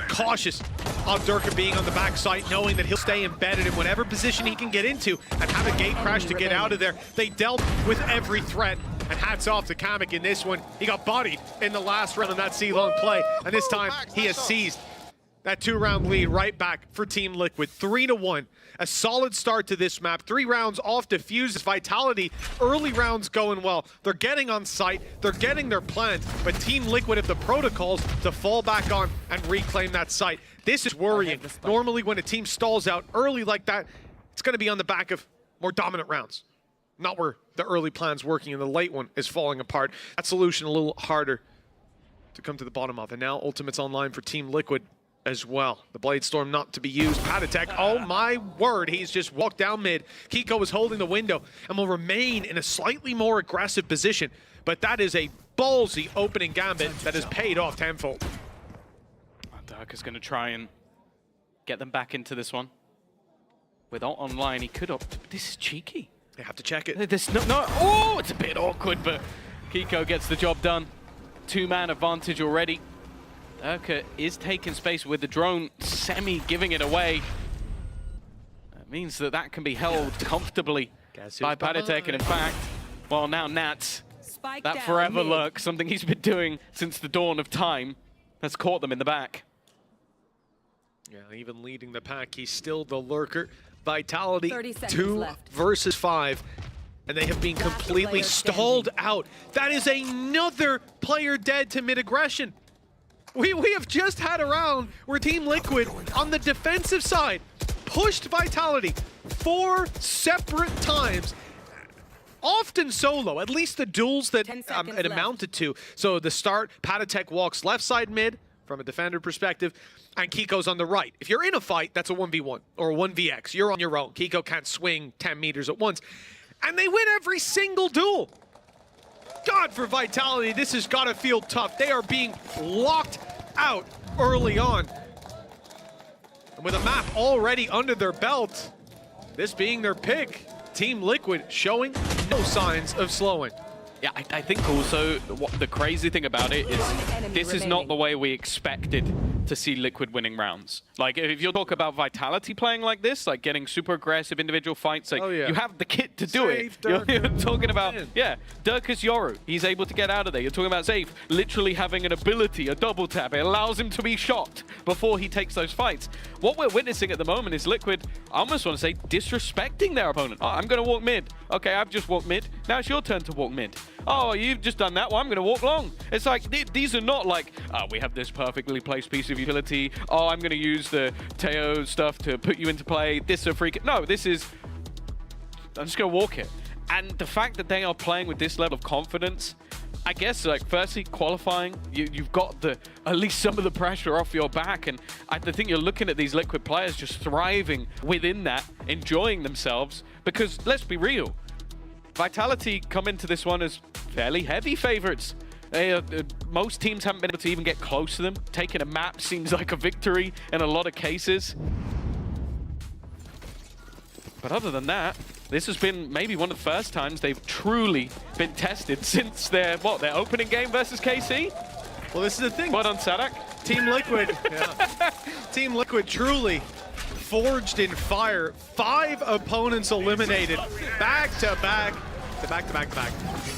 Cautious of Durka being on the backside, knowing that he'll stay embedded in whatever position he can get into and have a gate crash to get out of there. They dealt with every threat. And hats off to Kamek in this one. He got bodied in the last round of that C-long play. And this time, he has seized that 2-round lead right back for Team Liquid. 3-1. A solid start to this map. 3 rounds off Diffuse's Vitality. Early rounds going well. They're getting on site. They're getting their plant. But Team Liquid have the protocols to fall back on and reclaim that site. This is worrying. Normally, when a team stalls out early like that, it's going to be on the back of more dominant rounds. Not where the early plan's working and the late one is falling apart. That solution a little harder to come to the bottom of. And now Ultimate's online for Team Liquid as well. The Blade Storm not to be used. Patatek, oh my word, he's just walked down mid. Kiko is holding the window and will remain in a slightly more aggressive position. But that is a ballsy opening gambit that has paid off tenfold. Durka's going to try and get them back into this one. Without online, he could opt. This is cheeky. They have to check it. There's no, oh, it's a bit awkward, but Kiko gets the job done. 2-man advantage already. Durka is taking space with the drone, giving it away. That means that that can be held comfortably by Patatek, and in fact, well, now Nats, that forever lurk, something he's been doing since the dawn of time, has caught them in the back. Yeah, even leading the pack, he's still the lurker. Vitality 2 versus 5, and they have been completely stalled out. That is another player dead to mid-aggression. We have just had a round where Team Liquid on the defensive side pushed Vitality 4 separate times, often solo, at least the duels that it amounted to. So the start, Patatek walks left side mid from a defender perspective, and Kiko's on the right. If you're in a fight, that's a 1v1 or a 1vx. You're on your own. Kiko can't swing 10 meters at once. And they win every single duel. God, for Vitality, this has got to feel tough. They are being locked out early on. And with a map already under their belt, this being their pick, Team Liquid showing no signs of slowing. Yeah, I think also the crazy thing about it is this is not the way we expected to see Liquid winning rounds. Like, if you talk about Vitality playing like this, like getting super aggressive individual fights, like you have the kit to do it. You're talking about, Dirkus Yoru, he's able to get out of there. You're talking about Zafe literally having an ability, a double tap. It allows him to be shot before he takes those fights. What we're witnessing at the moment is Liquid, I almost want to say, disrespecting their opponent. Oh, I'm going to walk mid. Okay, I've just walked mid. Now it's your turn to walk mid. Oh, you've just done that. Well, I'm going to walk long. It's like, these are not like, we have this perfectly placed piece of utility. Oh, I'm going to use the Teo stuff to put you into play. This is a freak. No, this is, I'm just going to walk it. And the fact that they are playing with this level of confidence, I guess, like, firstly, qualifying, you've got at least some of the pressure off your back. And I think you're looking at these Liquid players just thriving within that, enjoying themselves. Because, let's be real, Vitality come into this one as fairly heavy favorites. Most teams haven't been able to even get close to them. Taking a map seems like a victory in a lot of cases. But other than that, this has been maybe one of the first times they've truly been tested since their opening game versus KC. Well, this is the thing. What on Sadak? Team Liquid. Team Liquid truly forged in fire. 5 opponents eliminated back to back.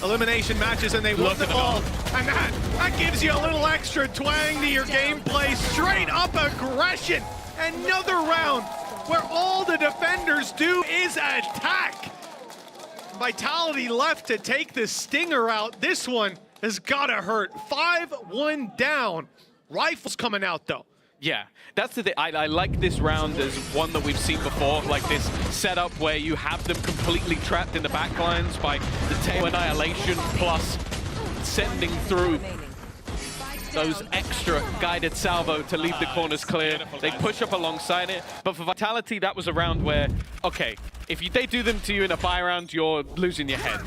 Elimination matches, and they won them all. And that gives you a little extra twang to your gameplay. Straight up aggression. Another round where all the defenders do is attack. Vitality left to take the stinger out. This one has gotta hurt. 5-1 down. Rifles coming out though. Yeah, that's the thing. I like this round as one that we've seen before, like this setup where you have them completely trapped in the backlines by the tail annihilation plus sending through those extra guided salvo to leave the corners clear. They push up alongside it. But for Vitality, that was a round where, okay, if they do them to you in a buy round, you're losing your head.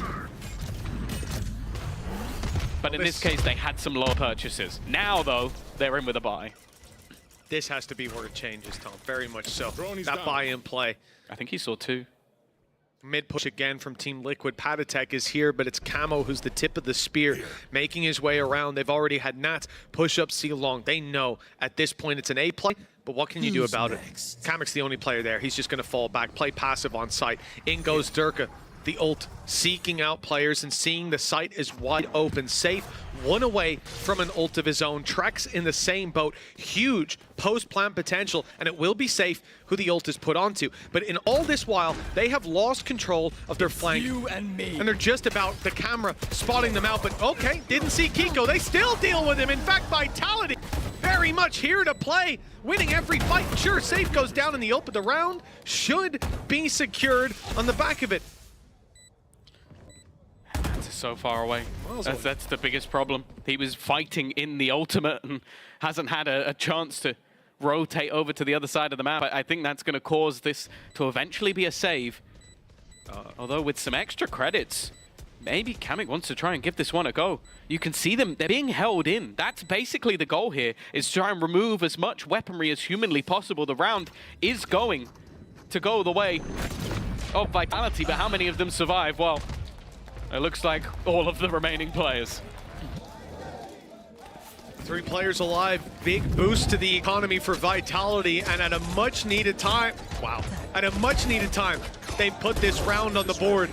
But in this case, they had some low purchases. Now, though, they're in with a buy. This has to be where it changes, Tom. Very much so. That buy-in play. I think he saw 2. Mid push again from Team Liquid. Patatek is here, but it's Camo who's the tip of the spear, making his way around. They've already had Nats push up C long. They know at this point it's an A play, but what can you do about it? Kamek's the only player there. He's just going to fall back, play passive on site. In goes Durka, the ult, seeking out players and seeing the site is wide open. Safe, 1 away from an ult of his own. Trex in the same boat. Huge post-plant potential, and it will be Safe who the ult is put onto. But in all this while, they have lost control of their flank. And they're just about the camera spotting them out. But okay, didn't see Kiko. They still deal with him. In fact, Vitality very much here to play, winning every fight. Sure, Safe goes down in the ult, but the round should be secured on the back of it. That's so far away. That's the biggest problem. He was fighting in the ultimate and hasn't had a chance to rotate over to the other side of the map. I think that's going to cause this to eventually be a save. Although with some extra credits, maybe Kamek wants to try and give this one a go. You can see them, they're being held in. That's basically the goal here, is try and remove as much weaponry as humanly possible. The round is going to go the way of Vitality, but how many of them survive? Well, it looks like all of the remaining players. 3 players alive, big boost to the economy for Vitality, and at a much needed time, at a much needed time, they put this round on the board.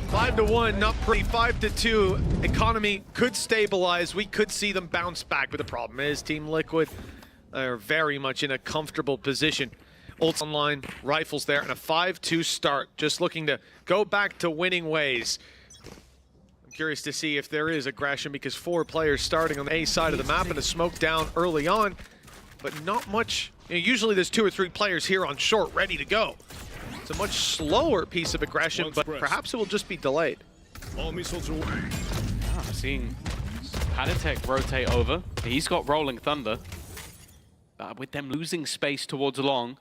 5-1, not pretty. 5-2, economy could stabilize. We could see them bounce back, but the problem is Team Liquid are very much in a comfortable position. Ults online, rifles there, and a 5-2 start. Just looking to go back to winning ways. I'm curious to see if there is aggression because 4 players starting on the A side of the map and a smoke down early on, but not much. You know, usually there's 2 or 3 players here on short ready to go. It's a much slower piece of aggression, but perhaps it will just be delayed. Seeing Patatek rotate over. He's got Rolling Thunder. With them losing space towards long,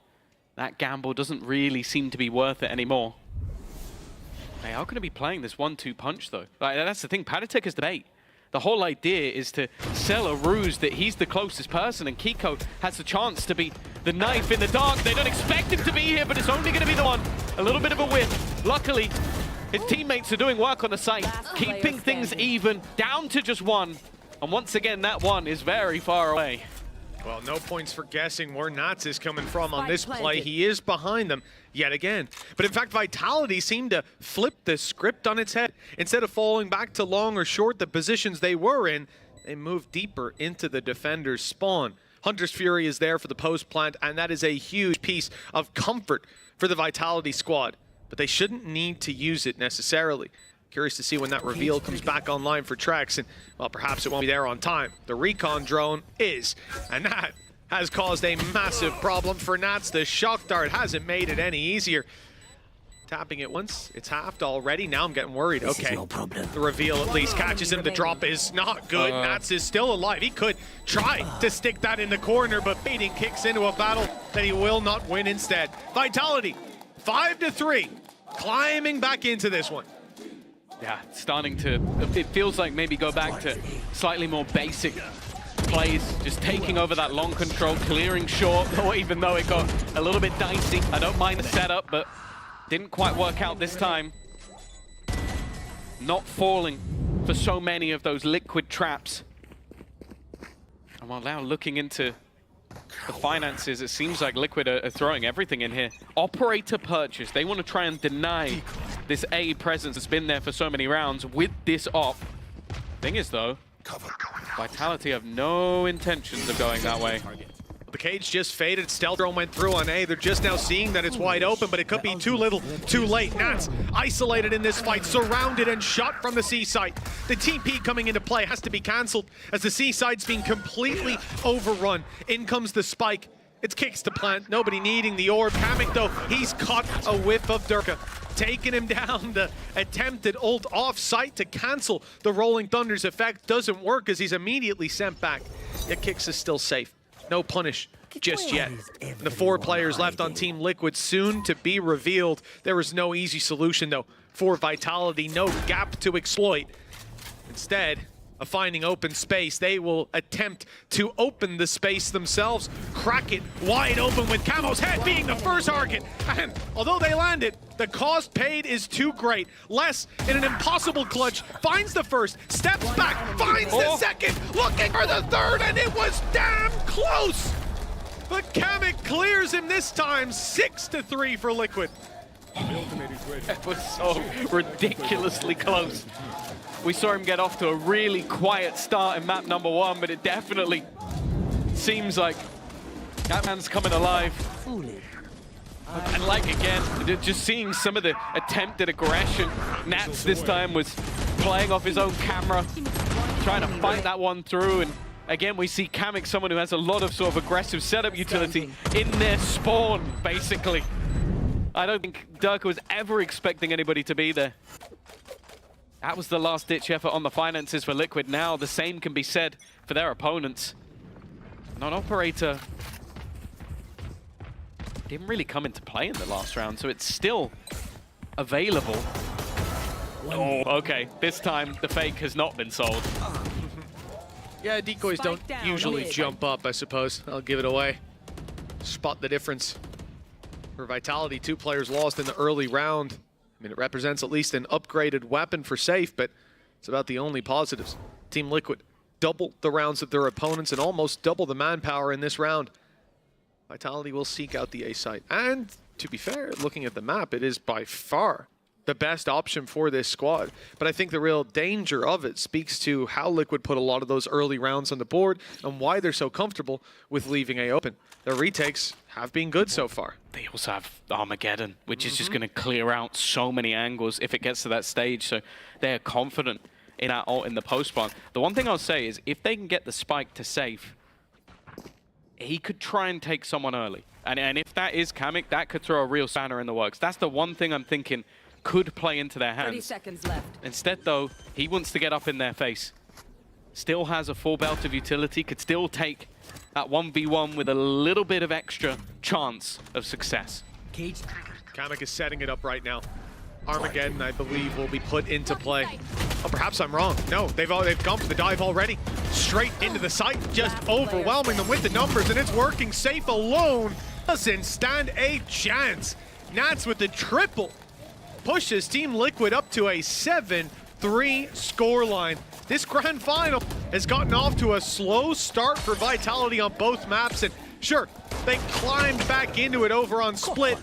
that gamble doesn't really seem to be worth it anymore. They are going to be playing this 1-2 punch, though. Like, that's the thing. Patatek is the bait. The whole idea is to sell a ruse that he's the closest person, and Kiko has the chance to be the knife in the dark. They don't expect him to be here, but it's only going to be the one. A little bit of a whiff. Luckily, his teammates are doing work on the site, keeping things even, down to just 1. And once again, that 1 is very far away. Well, no points for guessing where Nats is coming from on this play. He is behind them yet again. But in fact, Vitality seemed to flip the script on its head. Instead of falling back to long or short the positions they were in, they moved deeper into the defender's spawn. Hunter's Fury is there for the post plant, and that is a huge piece of comfort for the Vitality squad. But they shouldn't need to use it necessarily. Curious to see when that reveal comes back online for Trex, and well, perhaps it won't be there on time. The recon drone is, and that has caused a massive problem for Nats. The shock dart hasn't made it any easier. Tapping it once, it's halved already. Now I'm getting worried. Okay, no problem. The reveal at least catches him. The drop is not good. Nats is still alive. He could try to stick that in the corner, but Beating kicks into a battle that he will not win instead. Vitality, 5-3, climbing back into this one. Yeah, starting to, it feels like maybe go back to slightly more basic plays, just taking over that long control, clearing short, even though it got a little bit dicey. I don't mind the setup, but didn't quite work out this time. Not falling for so many of those liquid traps. And while now looking into the finances, it seems like Liquid are throwing everything in here. Operator purchase, they want to try and deny this A presence that's been there for so many rounds with this op. Thing is though, Vitality have no intentions of going that way. The cage just faded. Stealth drone went through on A. They're just now seeing that it's wide open, but it could be too little, too late. Nats isolated in this fight, surrounded and shot from the C site. The TP coming into play has to be cancelled as the C site's being completely overrun. In comes the spike. It's kicks to plant. Nobody needing the orb. Kamek though, he's caught a whiff of Durka. Taking him down. The attempted ult off site to cancel the Rolling Thunder's effect doesn't work as he's immediately sent back. Yet Kicks is still safe. No punish just yet. And the 4 players left on Team Liquid soon to be revealed. There is no easy solution though for Vitality, no gap to exploit. Instead of finding open space, they will attempt to open the space themselves, crack it wide open with Camo's head being the first target. And although they land it, the cost paid is too great. Les, in an impossible clutch, finds the first, steps back, finds the second, looking for the third, and it was damn close. But Kamek clears him this time, 6-3 for Liquid. That was so ridiculously close. We saw him get off to a really quiet start in map number 1, but it definitely seems like that man's coming alive. And like again, just seeing some of the attempted aggression. Nats this time was playing off his own camera, trying to fight that one through. And again, we see Kamek, someone who has a lot of sort of aggressive setup utility in their spawn, basically. I don't think Durka was ever expecting anybody to be there. That was the last-ditch effort on the finances for Liquid. Now the same can be said for their opponents. Non-operator didn't really come into play in the last round, so it's still available. Oh, okay. This time the fake has not been sold. Yeah, decoys don't usually jump up, I suppose. I'll give it away. Spot the difference. For Vitality, 2 players lost in the early round. I mean, it represents at least an upgraded weapon for Safe, but it's about the only positives. Team Liquid double the rounds of their opponents and almost double the manpower in this round. Vitality will seek out the A site. And to be fair, looking at the map, it is by far the best option for this squad. But I think the real danger of it speaks to how Liquid put a lot of those early rounds on the board and why they're so comfortable with leaving A open. Their retakes have been good so far. They also have Armageddon, which is just going to clear out so many angles if it gets to that stage. So they're confident in that ult in the post-spawn. The one thing I'll say is if they can get the spike to Safe, he could try and take someone early. And if that is Kamek, that could throw a real spanner in the works. That's the one thing I'm thinking could play into their hands. 30 seconds left. Instead, though, he wants to get up in their face. Still has a full belt of utility, could still take that 1v1 with a little bit of extra chance of success. Kamek is setting it up right now. Armageddon, I believe, will be put into play. Oh, perhaps I'm wrong. No, they've gone for the dive already. Straight into the site, just overwhelming them with the numbers, and it's working. Safe alone doesn't stand a chance. Nats with the triple pushes Team Liquid up to a 7-3 scoreline. This grand final has gotten off to a slow start for Vitality on both maps, and sure, they climbed back into it over on Split,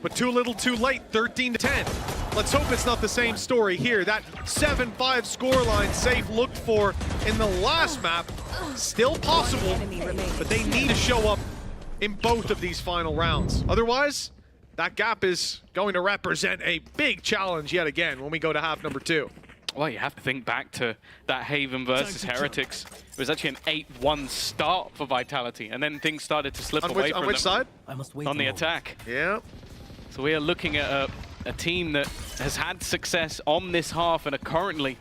but too little too late, 13-10. Let's hope it's not the same story here. That 7-5 scoreline Safe looked for in the last map, still possible, but they need to show up in both of these final rounds. Otherwise, that gap is going to represent a big challenge yet again when we go to half number 2. Well, you have to think back to that Haven versus Heretics. It was actually an 8-1 start for Vitality, and then things started to slip away from them. On which side? On the attack. Yeah. So we are looking at a team that has had success on this half and are currently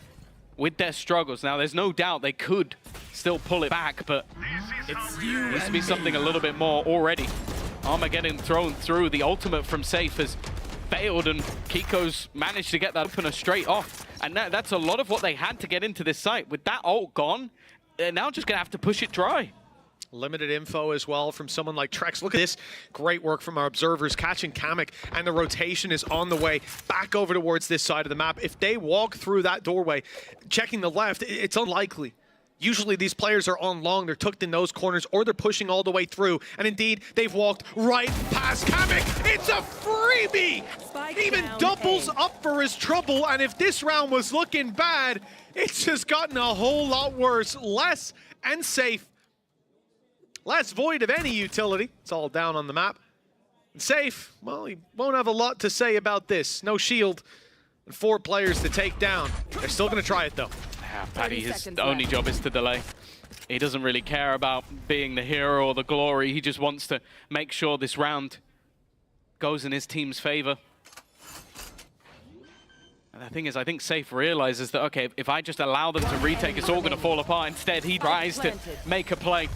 with their struggles. Now, there's no doubt they could still pull it back, but it needs to be something a little bit more already. Armageddon thrown through. The ultimate from Safe has failed, and Kiko's managed to get that opener straight off. And that's a lot of what they had to get into this site. With that ult gone, they're now just going to have to push it dry. Limited info as well from someone like Trex. Look at this. Great work from our observers catching Kamek, and the rotation is on the way back over towards this side of the map. If they walk through that doorway, checking the left, it's unlikely. Usually these players are on long, they're tucked in those corners, or they're pushing all the way through. And indeed, they've walked right past Kamek. It's a freebie! Even doubles up for his trouble, and if this round was looking bad, it's just gotten a whole lot worse. Less and Safe. Less void of any utility. It's all down on the map. And Safe, well, he won't have a lot to say about this. No shield and 4 players to take down. They're still going to try it, though. Yeah, Paddy, his only job is to delay. He doesn't really care about being the hero or the glory. He just wants to make sure this round goes in his team's favor. And the thing is, I think Safe realizes that, okay, if I just allow them to retake, it's all going to fall apart. Instead, he tries to make a play.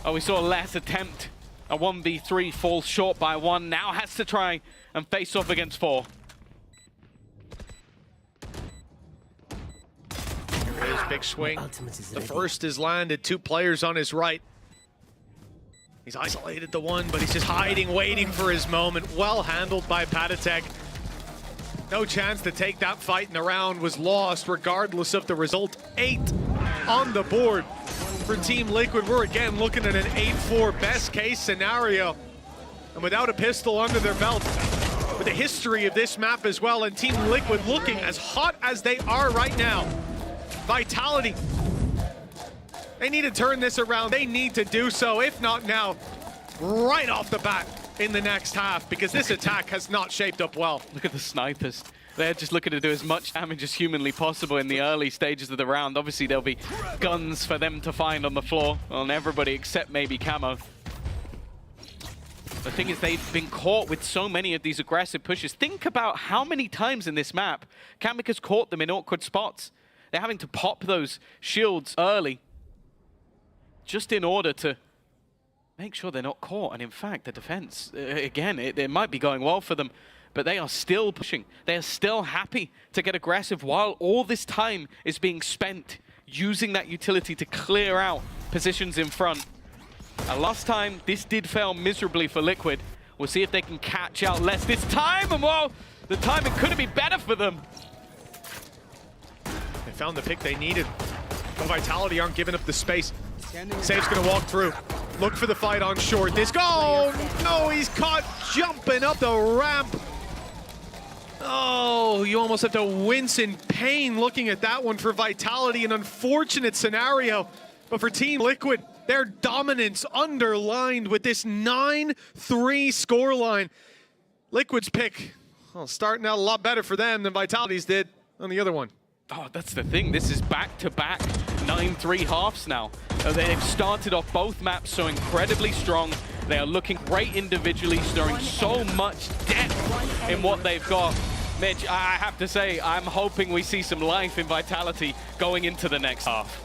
Oh, we saw Les attempt a 1v3, falls short by 1, now has to try and face off against 4. Here it is, big swing. The first is landed, 2 players on his right. He's isolated the one, but he's just hiding, waiting for his moment. Well handled by Patatek. No chance to take that fight, and the round was lost regardless of the result. 8 on the board for Team Liquid. We're again looking at an 8-4 best case scenario. And without a pistol under their belt, with the history of this map as well, and Team Liquid looking as hot as they are right now. Vitality, they need to turn this around. They need to do so, if not now, right off the bat in the next half, because this attack has not shaped up well. Look at the snipers. They're just looking to do as much damage as humanly possible in the early stages of the round. Obviously, there'll be guns for them to find on the floor, on everybody except maybe Camo. The thing is, they've been caught with so many of these aggressive pushes. Think about how many times in this map Kamek has caught them in awkward spots. They're having to pop those shields early just in order to make sure they're not caught. And in fact, the defense, again, it might be going well for them, but they are still pushing. They are still happy to get aggressive while all this time is being spent using that utility to clear out positions in front. Last time, this did fail miserably for Liquid. We'll see if they can catch out less this time, and well, the timing couldn't be better for them. They found the pick they needed. But Vitality aren't giving up the space. Safe's gonna walk through. Look for the fight on short. This goal! No, he's caught jumping up the ramp. Oh, you almost have to wince in pain looking at that one for Vitality. An unfortunate scenario. But for Team Liquid, their dominance underlined with this 9-3 scoreline. Liquid's pick, well, starting out a lot better for them than Vitality's did on the other one. Oh, that's the thing. This is back-to-back 9-3 halves now. They've started off both maps so incredibly strong. They are looking great individually, storing so much depth in what they've got. Mitch, I have to say, I'm hoping we see some life in Vitality going into the next half.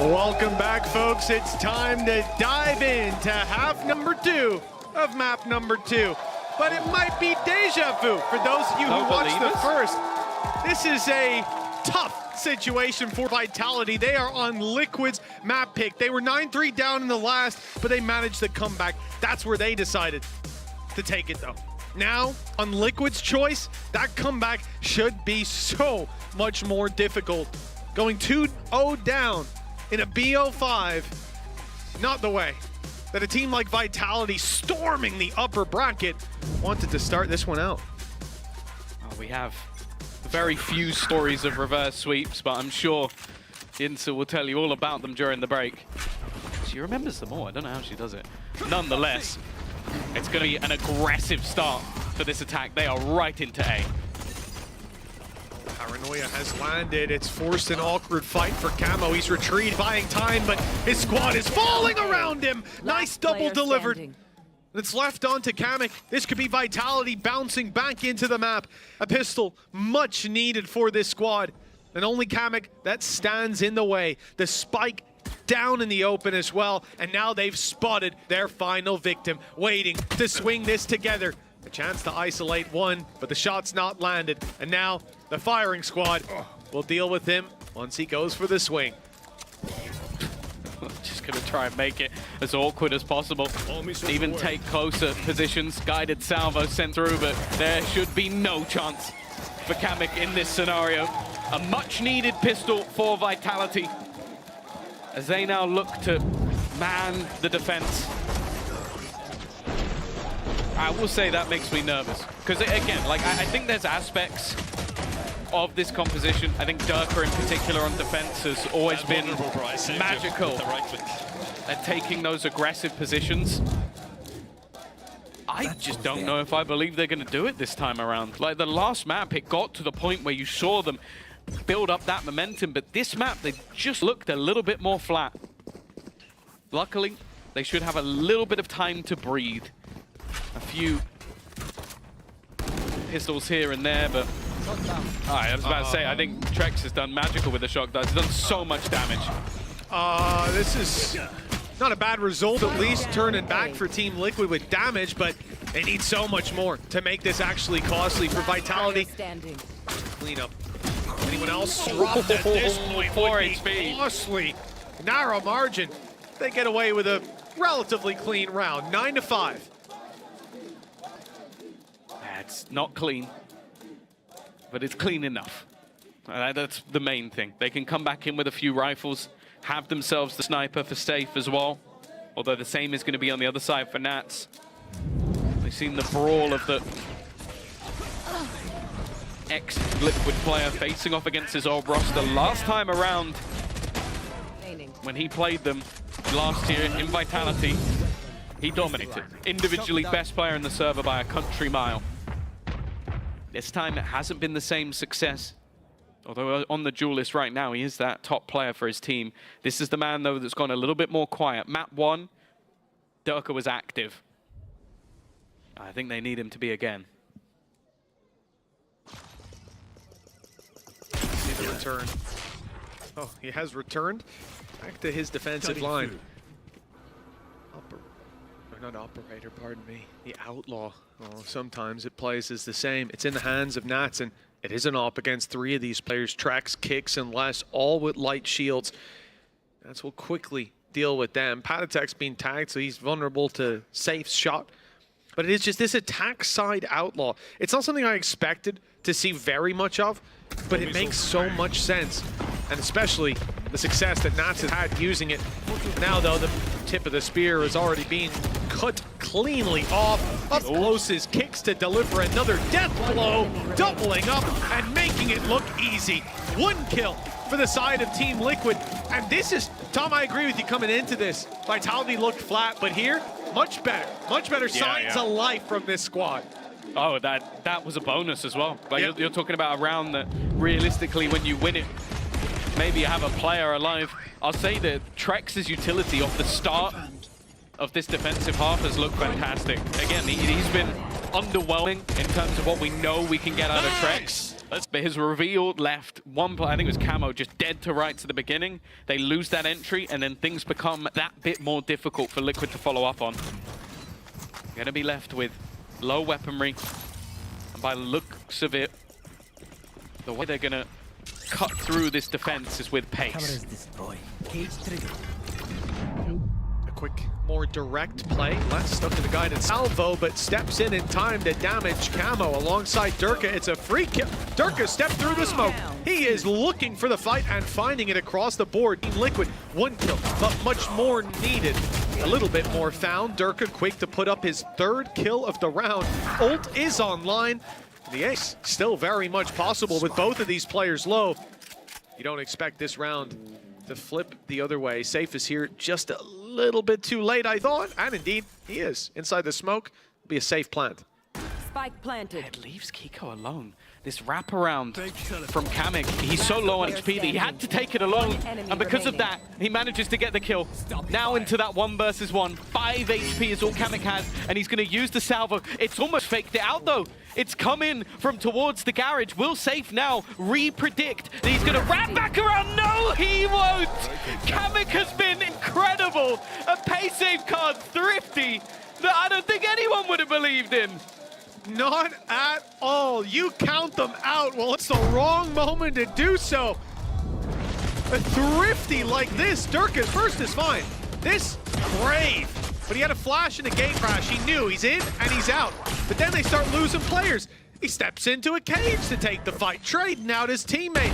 Welcome back, folks. It's time to dive into half number 2 of map number 2. But it might be deja vu for those of you who watched the first. This is a tough situation for Vitality. They are on Liquid's map pick. They were 9-3 down in the last, but they managed the comeback. That's where they decided to take it, though. Now, on Liquid's choice, that comeback should be so much more difficult. Going 2-0 down in a BO5, not the way that a team like Vitality, storming the upper bracket, wanted to start this one out. Oh, we have very few stories of reverse sweeps, but I'm sure Insa will tell you all about them during the break. She remembers them all. I don't know how she does it. Nonetheless, it's going to be an aggressive start for this attack. They are right into A. Paranoia has landed. It's forced an awkward fight for Camo. He's retreated, buying time, but his squad is falling around him. Nice double delivered. It's left on to Kamek. This could be Vitality bouncing back into the map. A pistol, much needed for this squad. And only Kamek that stands in the way. The spike down in the open as well. And now they've spotted their final victim, waiting to swing this together. A chance to isolate one, but the shot's not landed. And now the firing squad will deal with him once he goes for the swing. Just going to try and make it as awkward as possible. Even take closer positions. Guided salvo sent through, but there should be no chance for Kamek in this scenario. A much-needed pistol for Vitality as they now look to man the defense. I will say that makes me nervous. Because, again, like I think there's aspects of this composition. I think Durka in particular on defense has always been magical at taking those aggressive positions. I just don't know if I believe they're going to do it this time around. Like the last map, it got to the point where you saw them build up that momentum, but this map, they just looked a little bit more flat. Luckily, they should have a little bit of time to breathe. A few pistols here and there, but I was about to say, I think Trex has done magical with the shock darts. He's done so much damage. This is not a bad result, at least turning back for Team Liquid with damage, but they need so much more to make this actually costly for Vitality. Clean up. Anyone else dropped at this point would be costly. Narrow margin. They get away with a relatively clean round, 9-5. It's not clean, but it's clean enough. That's the main thing. They can come back in with a few rifles, have themselves the sniper for safe as well, although the same is going to be on the other side for Nats. We've seen the brawl of the ex-Liquid player facing off against his old roster. Last time around, when he played them last year in Vitality, he dominated. Individually best player in the server by a country mile. This time it hasn't been the same success. Although on the duel list right now, he is that top player for his team. This is the man, though, that's gone a little bit more quiet. Map 1, Durka was active. I think they need him to be again. See the return. Oh, he has returned back to his defensive line. Not operator, pardon me. The outlaw. Oh, sometimes it plays as the same. It's in the hands of Nats, and it is an op against 3 of these players. Trex, Kicks, and Les, all with light shields. Nats will quickly deal with them. Patatek's being tagged, so he's vulnerable to safe shot. But it is just this attack side outlaw. It's not something I expected to see very much of, but it makes so much sense. And especially the success that Nats has had using it. Now, though, the tip of the spear is already being cut cleanly off. Up close is Kicks to deliver another death blow, doubling up and making it look easy. 1 kill for the side of Team Liquid. And this is, Tom, I agree with you coming into this. Vitality looked flat, but here, much better. Much better signs of life from this squad. Oh, that was a bonus as well. Like you're talking about a round that realistically, when you win it, maybe you have a player alive. I'll say that Trex's utility off the start of this defensive half has looked fantastic. Again, he's been underwhelming in terms of what we know we can get out of Trex. But his reveal left one player, I think it was Camo, just dead to rights at the beginning. They lose that entry, and then things become that bit more difficult for Liquid to follow up on. Gonna be left with low weaponry, and by the looks of it, the way they're gonna cut through this defense is with pace. A quick, more direct play. Less stuck to the guy in Salvo, but steps in time to damage Camo alongside Durka. It's a free kill. Durka stepped through the smoke. He is looking for the fight and finding it across the board. Team Liquid, 1 kill, but much more needed. A little bit more found. Durka quick to put up his 3rd kill of the round. Ult is online. The ace still very much possible with both of these players low. You don't expect this round to flip the other way. Safe is here just a little bit too late, I thought. And indeed, he is. Inside the smoke, be a safe plant. Spike planted. It leaves Kiko alone. This wraparound from Kamek, he's so low on HP that he had to take it alone. And because of that, he manages to get the kill. Now into that 1 versus 1. 5 HP is all Kamek has, and he's going to use the salvo. It's almost faked it out, though. It's come in from towards the garage. Will Safe now re-predict that he's going to wrap back around? No, he won't! Kamek has been incredible. A pay save card, thrifty, that I don't think anyone would have believed in. Not at all. You count them out. Well, it's the wrong moment to do so. A thrifty like this. Durka's first is fine. This, brave. But he had a flash in a gate crash. He knew he's in and he's out. But then they start losing players. He steps into a cage to take the fight, trading out his teammate.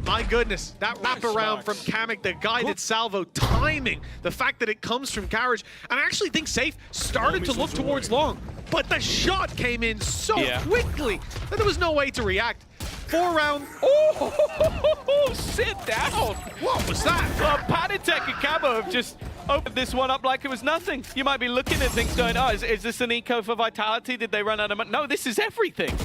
My goodness, that wraparound from Kamek, the guided salvo, timing, the fact that it comes from Garage. And I actually think Safe started to look towards long, but the shot came in so quickly that there was no way to react. 4 round. Oh, sit down. What was that? Well, Panitek and Camo have just opened this one up like it was nothing. You might be looking at things going, oh, is this an eco for Vitality? Did they run out of money? No, this is everything.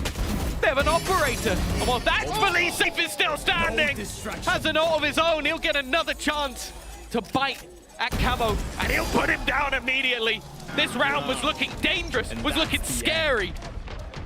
They have an operator. And while that's Believe Safe is still standing. Has an ult of his own. He'll get another chance to bite at Camo, and he'll put him down immediately. This round was looking dangerous, was looking scary.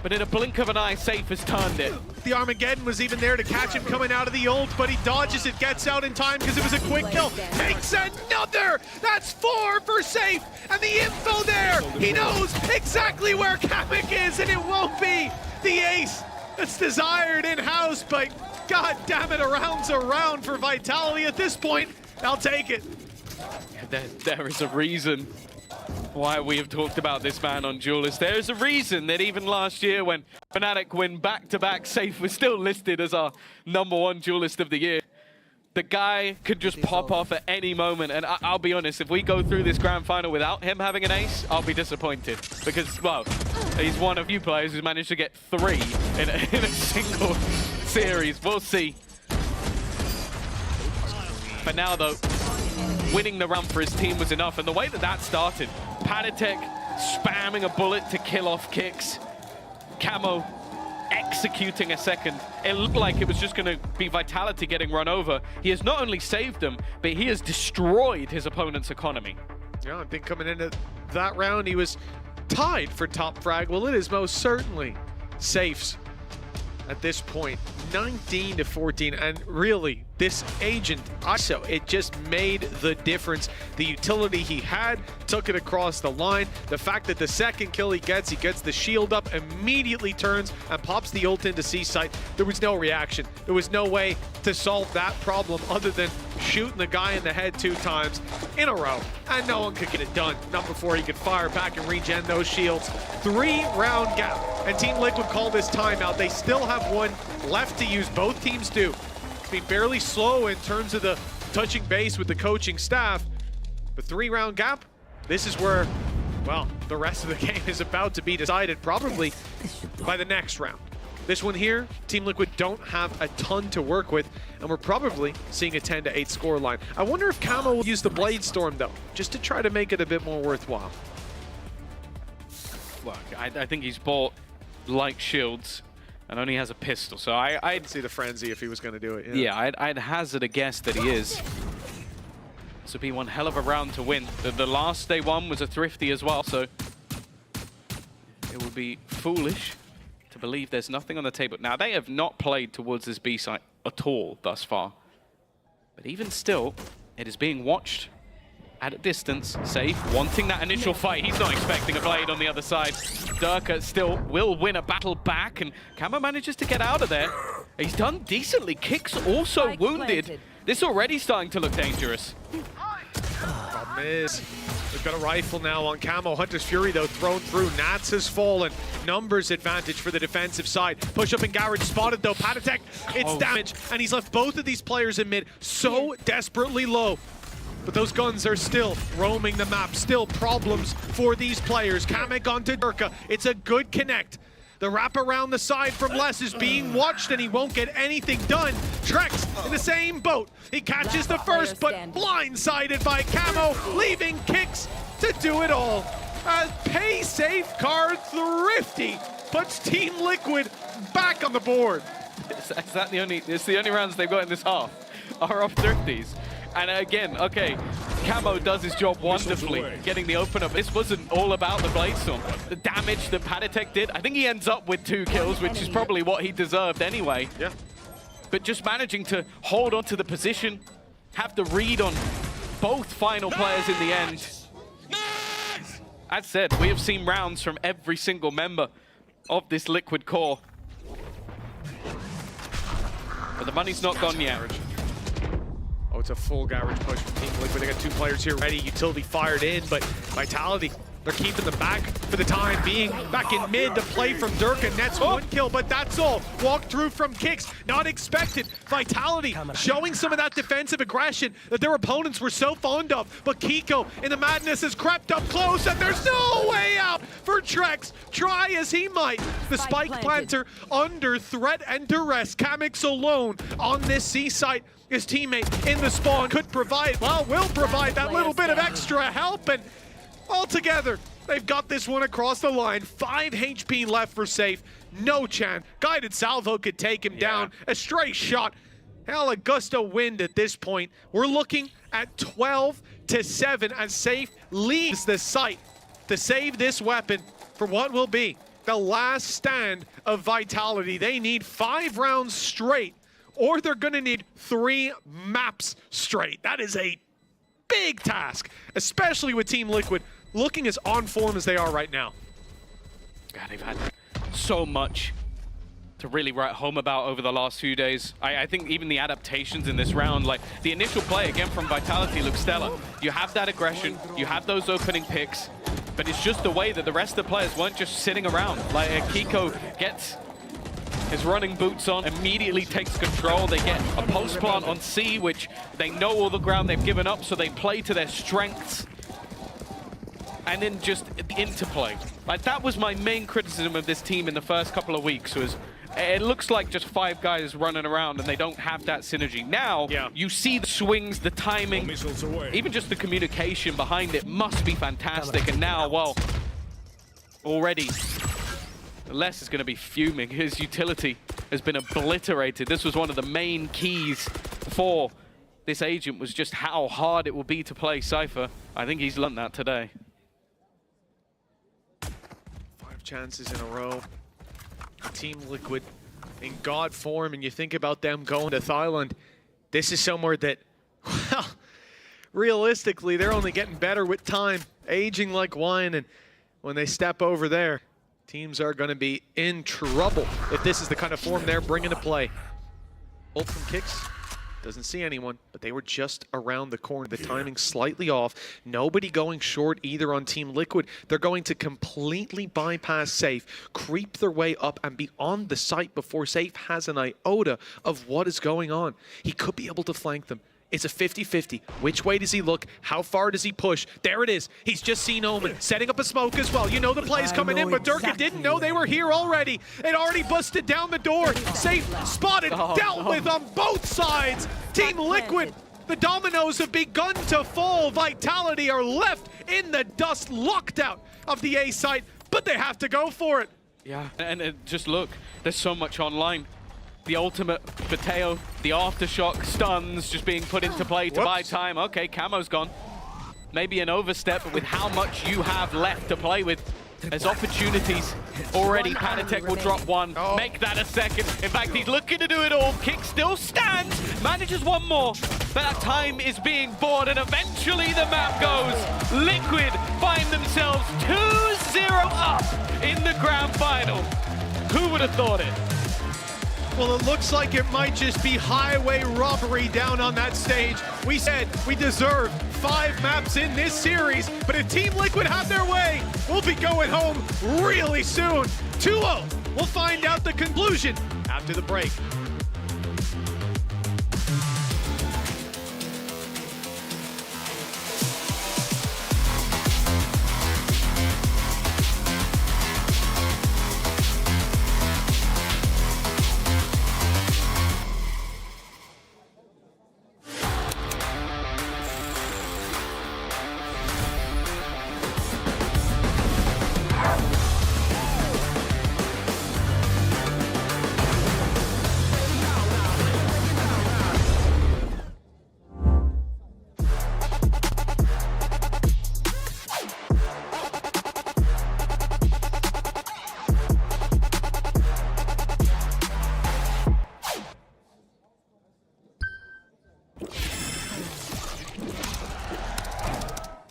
But in a blink of an eye, Safe has turned it. The Armageddon was even there to catch him coming out of the ult, but he dodges it, gets out in time because it was a quick kill. Takes another! That's 4 for Safe! And the info there! He knows exactly where Kamek is, and it won't be the ace that's desired in-house, but god damn it, a round's a round for Vitality at this point. I'll take it. There is a reason why we have talked about this man on Duelist. There is a reason that even last year when Fnatic win back-to-back, Safe was still listed as our #1 Duelist of the year. The guy could just pop off at any moment, and I'll be honest, if we go through this grand final without him having an ace, I'll be disappointed. Because, well, he's one of few players who's managed to get 3 in a single series. We'll see. For now, though, winning the round for his team was enough, and the way that that started, Panitek spamming a bullet to kill off kicks, Camo executing a second. It looked like it was just going to be Vitality getting run over. He has not only saved them, but he has destroyed his opponent's economy. Yeah, I think coming into that round, he was tied for top frag. Well, it is most certainly Safe's at this point, 19-14, and really, this agent, also, it just made the difference. The utility he had took it across the line. The fact that the second kill he gets the shield up, immediately turns and pops the ult into C-site. There was no reaction. There was no way to solve that problem other than shooting the guy in the head 2 times in a row, and no one could get it done. Not before he could fire back and regen those shields. 3-round gap, and Team Liquid call this timeout. They still have 1 left to use. Both teams do. Be fairly slow in terms of the touching base with the coaching staff, but 3-round gap, this is where, well, the rest of the game is about to be decided, probably by the next round. This one here, Team Liquid don't have a ton to work with, and we're probably seeing a 10-8 scoreline. I wonder if Camo will use the Blade Storm, though, just to try to make it a bit more worthwhile. Well, I think he's bought light shields and only has a pistol, so I'd see the frenzy if he was going to do it. Yeah, I'd hazard a guess that he is. This would be one hell of a round to win. The last they won was a thrifty as well, so it would be foolish to to believe there's nothing on the table. Now, they have not played towards this B site at all thus far. But even still, it is being watched at a distance. Safe, wanting that initial fight. He's not expecting a blade on the other side. Durka still will win a battle back, and Camo manages to get out of there. He's done decently. Kicks also wounded. This already starting to look dangerous. Problem is, we've got a rifle now on Camo. Hunter's Fury, though, thrown through. Nats has fallen. Numbers advantage for the defensive side. Push up in garage spotted, though. Patatek, it's damage, and he's left both of these players in mid so desperately low. But those guns are still roaming the map. Still problems for these players. Kamek onto Durka. It's a good connect. The wrap around the side from Les is being watched, and he won't get anything done. Trex in the same boat. He catches the first, but blindsided by Camo, leaving Kicks to do it all. As Pay Safe Card Thrifty puts Team Liquid back on the board. Is that the only? It's the only rounds they've got in this half are off Thrifties. And again, okay, Camo does his job wonderfully, getting the opener. This wasn't all about the Bladestorm. The damage that Patatek did, I think he ends up with 2 kills, which is probably what he deserved anyway. Yeah. But just managing to hold on to the position, have the read on both final players in the end. As said, we have seen rounds from every single member of this Liquid core. But the money's not gone yet. Oh, it's a full garage push from Team Liquid. They got 2 players here ready. Utility fired in, but Vitality, they're keeping them back for the time being. Back in mid, the play from Durka nets 1 kill, but that's all. Walk through from Kicks, not expected. Vitality showing some of that defensive aggression that their opponents were so fond of. But Kiko in the madness has crept up close, and there's no way out for Trex. Try as he might. The spike planter under threat and duress. Kamix alone on this C site. His teammate in the spawn could provide, well, will provide that little bit of extra help, and altogether, they've got this one across the line. 5 HP left for Safe, no chance. Guided salvo could take him down, a stray shot. Hell, a gust of wind at this point. We're looking at 12-7 as Safe leaves the site to save this weapon for what will be the last stand of Vitality. They need 5 rounds straight, or they're gonna need 3 maps straight. That is a big task, especially with Team Liquid looking as on form as they are right now. God, they've had so much to really write home about over the last few days. I think even the adaptations in this round, like the initial play again from Vitality looks stellar. You have that aggression, you have those opening picks, but it's just the way that the rest of the players weren't just sitting around. Like Kiko gets his running boots on, immediately takes control. They get a post plant on C, which they know all the ground they've given up, so they play to their strengths. And then just interplay. Like, that was my main criticism of this team in the first couple of weeks, was it looks like just 5 guys running around and they don't have that synergy. Now, you see the swings, the timing, even just the communication behind it must be fantastic. And now, well, already Les is going to be fuming. His utility has been obliterated. This was one of the main keys for this agent, was just how hard it will be to play Cypher. I think he's learned that today. 5 chances in a row. Team Liquid in God form, and you think about them going to Thailand. This is somewhere that, well, realistically, they're only getting better with time, aging like wine, and when they step over there, teams are going to be in trouble if this is the kind of form they're bringing to play. Ult from Kicks, doesn't see anyone, but they were just around the corner. The timing slightly off. Nobody going short either on Team Liquid. They're going to completely bypass Safe, creep their way up, and be on the site before Safe has an iota of what is going on. He could be able to flank them. It's a 50-50. Which way does he look? How far does he push? There it is. He's just seen Omen, setting up a smoke as well. You know the play's coming in, but Durka didn't know they were here already. It already busted down the door. Safe, spotted, dealt with on both sides. Team Liquid, the dominoes have begun to fall. Vitality are left in the dust, locked out of the A site, but they have to go for it. Yeah, and just look, there's so much online. The ultimate for Teo, the aftershock stuns just being put into play to buy time. Okay, Camo's gone. Maybe an overstep, but with how much you have left to play with, As opportunities already, Panatech will drop one, make that a second. In fact, he's looking to do it all. Kick still stands, manages one more, but that time is being bought, and eventually the map goes. Liquid find themselves 2-0 up in the grand final. Who would have thought it? Well, it looks like it might just be highway robbery down on that stage. We said we deserve 5 maps in this series, but if Team Liquid have their way, we'll be going home really soon. 2-0. We'll find out the conclusion after the break.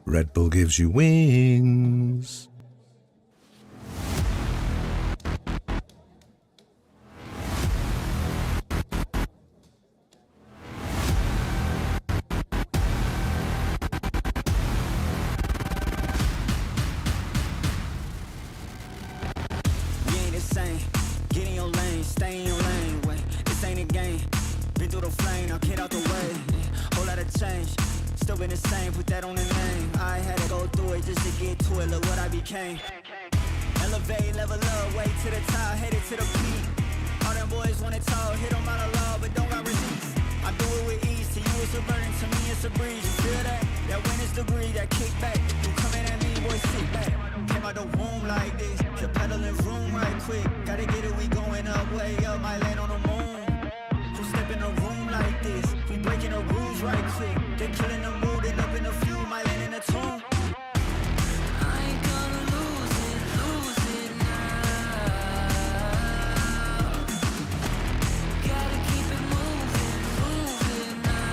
Red Bull gives you wings. We ain't the same. Get in your lane, stay in your lane. Wait, this ain't a game. Been through the flame, now get out the way. Whole lot of change. Still been the same, put that on the name. I had to go through it just to get to it. Look what I became. Elevate, level up, way to the top, headed to the peak. All them boys wanna talk, hit them out of law, but don't got receipts. I do it with ease. To you it's a burden, to me it's a breeze. You feel that? That witness degree, that kickback. You coming at me, boy, sit back. Came out the womb like this. The pedaling room right quick. Gotta get it, we going up, way up. Might land on the moon. Who step in a room like this? We breaking the rules right quick. They killing the mood and up in the few, might land in the tomb. I ain't gonna lose it now. Gotta keep it moving now.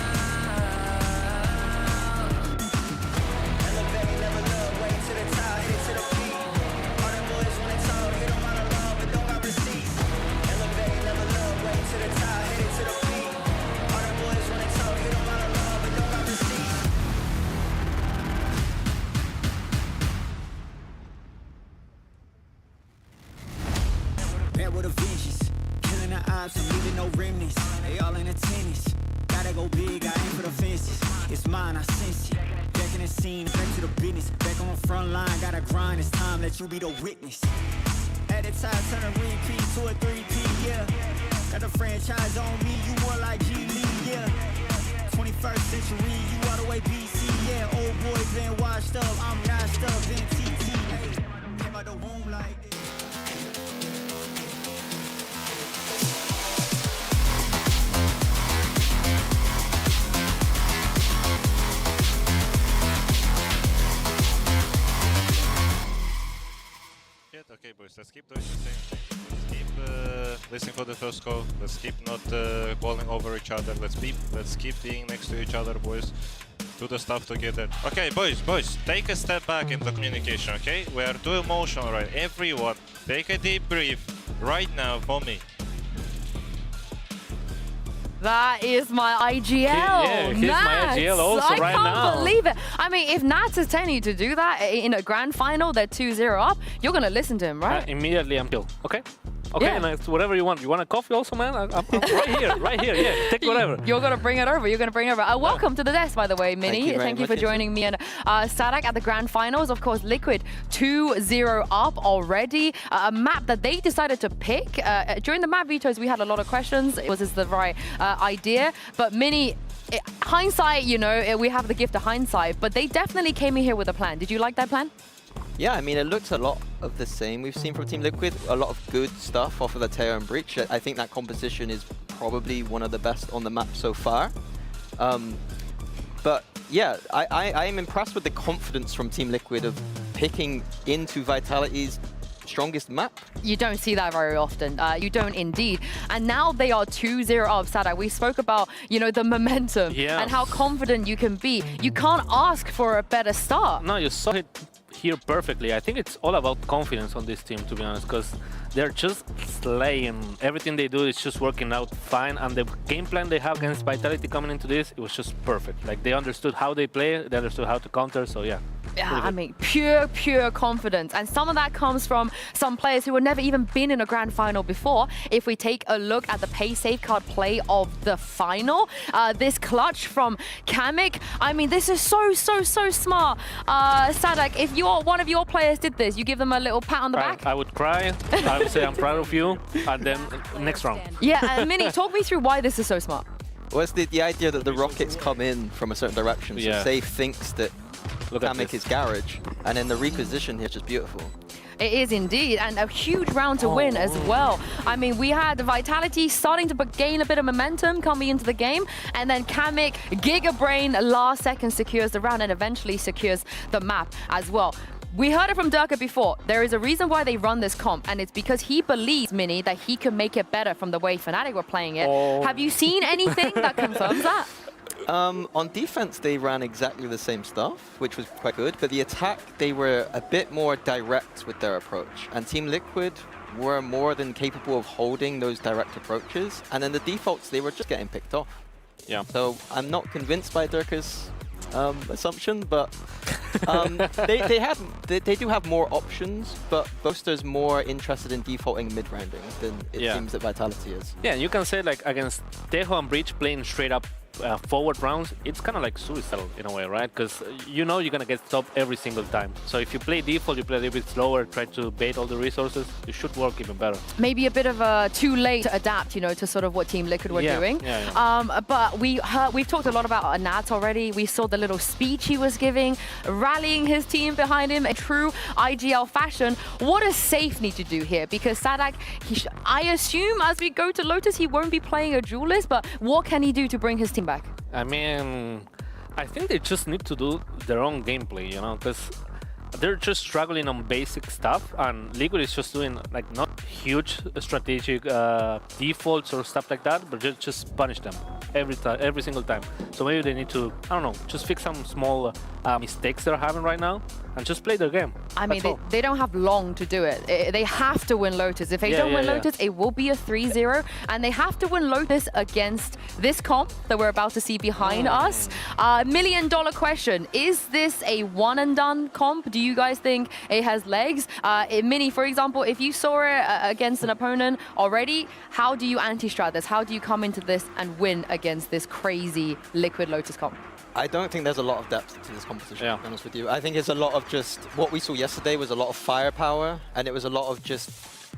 Elevate, level up, way to the top, headed to the peak. All them boys wanna talk, hit them out of love, but don't got receipts. Elevate, level up, way to the top, headed to the peak. All them boys wanna talk, hit them out of love, but don't got receipts. Bad with a vengeance, killing the ops, I'm leaving no remnants. They all in attendance. Gotta go big, I aim for the fences. It's mine, I sense it. Back in the scene, back to the business. Back on the front line, gotta grind. It's time, let you be the witness. At the time, turn a repeat to a 3P, yeah. Got the franchise on me, you more like G Lee, yeah. 21st century, you all the way BC, yeah. Old boy been washed up, I'm notched up in TT. Hey, came out the womb like this. Okay, boys, let's keep doing the same thing. Let's keep listening for the first call. Let's keep not calling over each other. Let's keep being next to each other, boys. Do the stuff together. Okay, boys, take a step back in the communication, okay? We are too emotional, right? Everyone, take a deep breath right now for me. That is my IGL. Yeah, here's my IGL also right now. I can't believe it. I mean, if Nats is telling you to do that in a grand final, they're 2-0 up, you're going to listen to him, right? Immediately I'm killed, okay? Okay, Yeah. nice. Whatever you want. You want a coffee also, man? I'm right here, yeah. Take whatever. You're going to bring it over. You're going to bring it over. Welcome to the desk, by the way, Minnie. Thank you for joining me and Sadak at the grand finals. Of course, Liquid 2-0 up already. A map that they decided to pick. During the map vetoes, we had a lot of questions. Was this the right idea? But Minnie, hindsight, you know, we have the gift of hindsight, but they definitely came in here with a plan. Did you like that plan? Yeah, I mean, it looks a lot of the same we've seen from Team Liquid. A lot of good stuff off of the Teo and Breach. I think that composition is probably one of the best on the map so far. But yeah, I am impressed with the confidence from Team Liquid of picking into Vitality's strongest map. You don't see that very often. You don't indeed. And now they are 2-0 up Sadak. We spoke about, you know, the momentum and how confident you can be. You can't ask for a better start. No, you saw it here perfectly. I think it's all about confidence on this team, to be honest, because they're just slaying. Everything they do is just working out fine, and the game plan they have against Vitality coming into this, it was just perfect. Like, they understood how they play, they understood how to counter, so yeah. Yeah, I mean, pure confidence. And some of that comes from some players who have never even been in a grand final before. If we take a look at the pay safeguard play of the final, this clutch from Kamik, I mean, this is so smart. Sadak, if one of your players did this, you give them a little pat on the back? I would cry. I would say I'm proud of you, and then next round. Yeah, and Mini, talk me through why this is so smart. Well, it's the idea that the rockets come in from a certain direction, so Safe thinks that Kamik is garage, and then the reposition here is just beautiful. It is indeed, and a huge round to win as well. I mean, we had Vitality starting to gain a bit of momentum coming into the game, and then Kamik, Giga Brain, last second secures the round and eventually secures the map as well. We heard it from Durka before. There is a reason why they run this comp, and it's because he believes, Mini, that he can make it better from the way Fnatic were playing it. Have you seen anything that confirms that? On defense, they ran exactly the same stuff, which was quite good. But the attack, they were a bit more direct with their approach. And Team Liquid were more than capable of holding those direct approaches. And then the defaults, they were just getting picked off. Yeah. So I'm not convinced by Durka's assumption, but they do have more options, but Boaster's more interested in defaulting mid-rounding than it seems that Vitality is. Yeah, you can say like against Tejo and Breach playing straight up forward rounds, it's kind of like suicidal in a way, right? Because you know you're going to get stopped every single time. So if you play default, you play a little bit slower, try to bait all the resources, it should work even better. Maybe a bit of too late to adapt, you know, to sort of what Team Liquid were doing. But we've talked a lot about Nats already. We saw the little speech he was giving, rallying his team behind him in true IGL fashion. What does Safe need to do here? Because Sadak, I assume as we go to Lotus, he won't be playing a duelist, but what can he do to bring his team back? I mean, I think they just need to do their own gameplay, you know, because they're just struggling on basic stuff, and Liquid is just doing like not huge strategic defaults or stuff like that, but just punish them every single time. So maybe they need to, I don't know, just fix some small mistakes they're having right now and just play their game. I mean, they don't have long to do it. They have to win Lotus. If they don't win Lotus, it will be a 3-0, and they have to win Lotus against this comp that we're about to see behind us. $1 million question, is this a one and done comp? Do you guys think it has legs? Mini, for example, if you saw it against an opponent already, how do you anti-strat this? How do you come into this and win against this crazy Liquid Lotus comp? I don't think there's a lot of depth to this competition, to be honest with you. I think it's a lot of just, what we saw yesterday was a lot of firepower, and it was a lot of just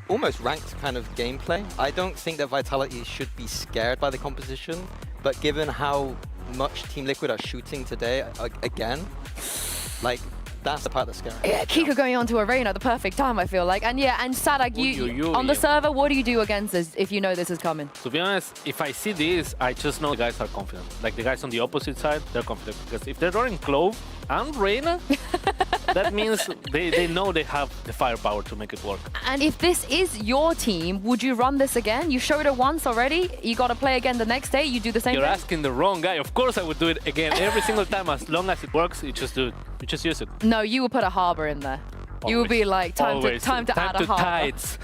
almost ranked kind of gameplay. I don't think that Vitality should be scared by the composition, but given how much Team Liquid are shooting today, again, like, that's the part that's scary. Yeah, Kika going on to Arena, the perfect time, I feel like. And yeah, and Sadak, you on the server, what do you do against this if you know this is coming? To be honest, if I see this, I just know the guys are confident. Like the guys on the opposite side, they're confident. Because if they're running Clove and Reyna, that means they know they have the firepower to make it work. And if this is your team, would you run this again? You showed it once already. You got to play again the next day. You do the same You're thing? asking the wrong guy. Of course I would do it again every single time. As long as it works, you just do it. You just use it. No, you will put a harbor in there. Always. You will be like, time to add a harbor. Tides.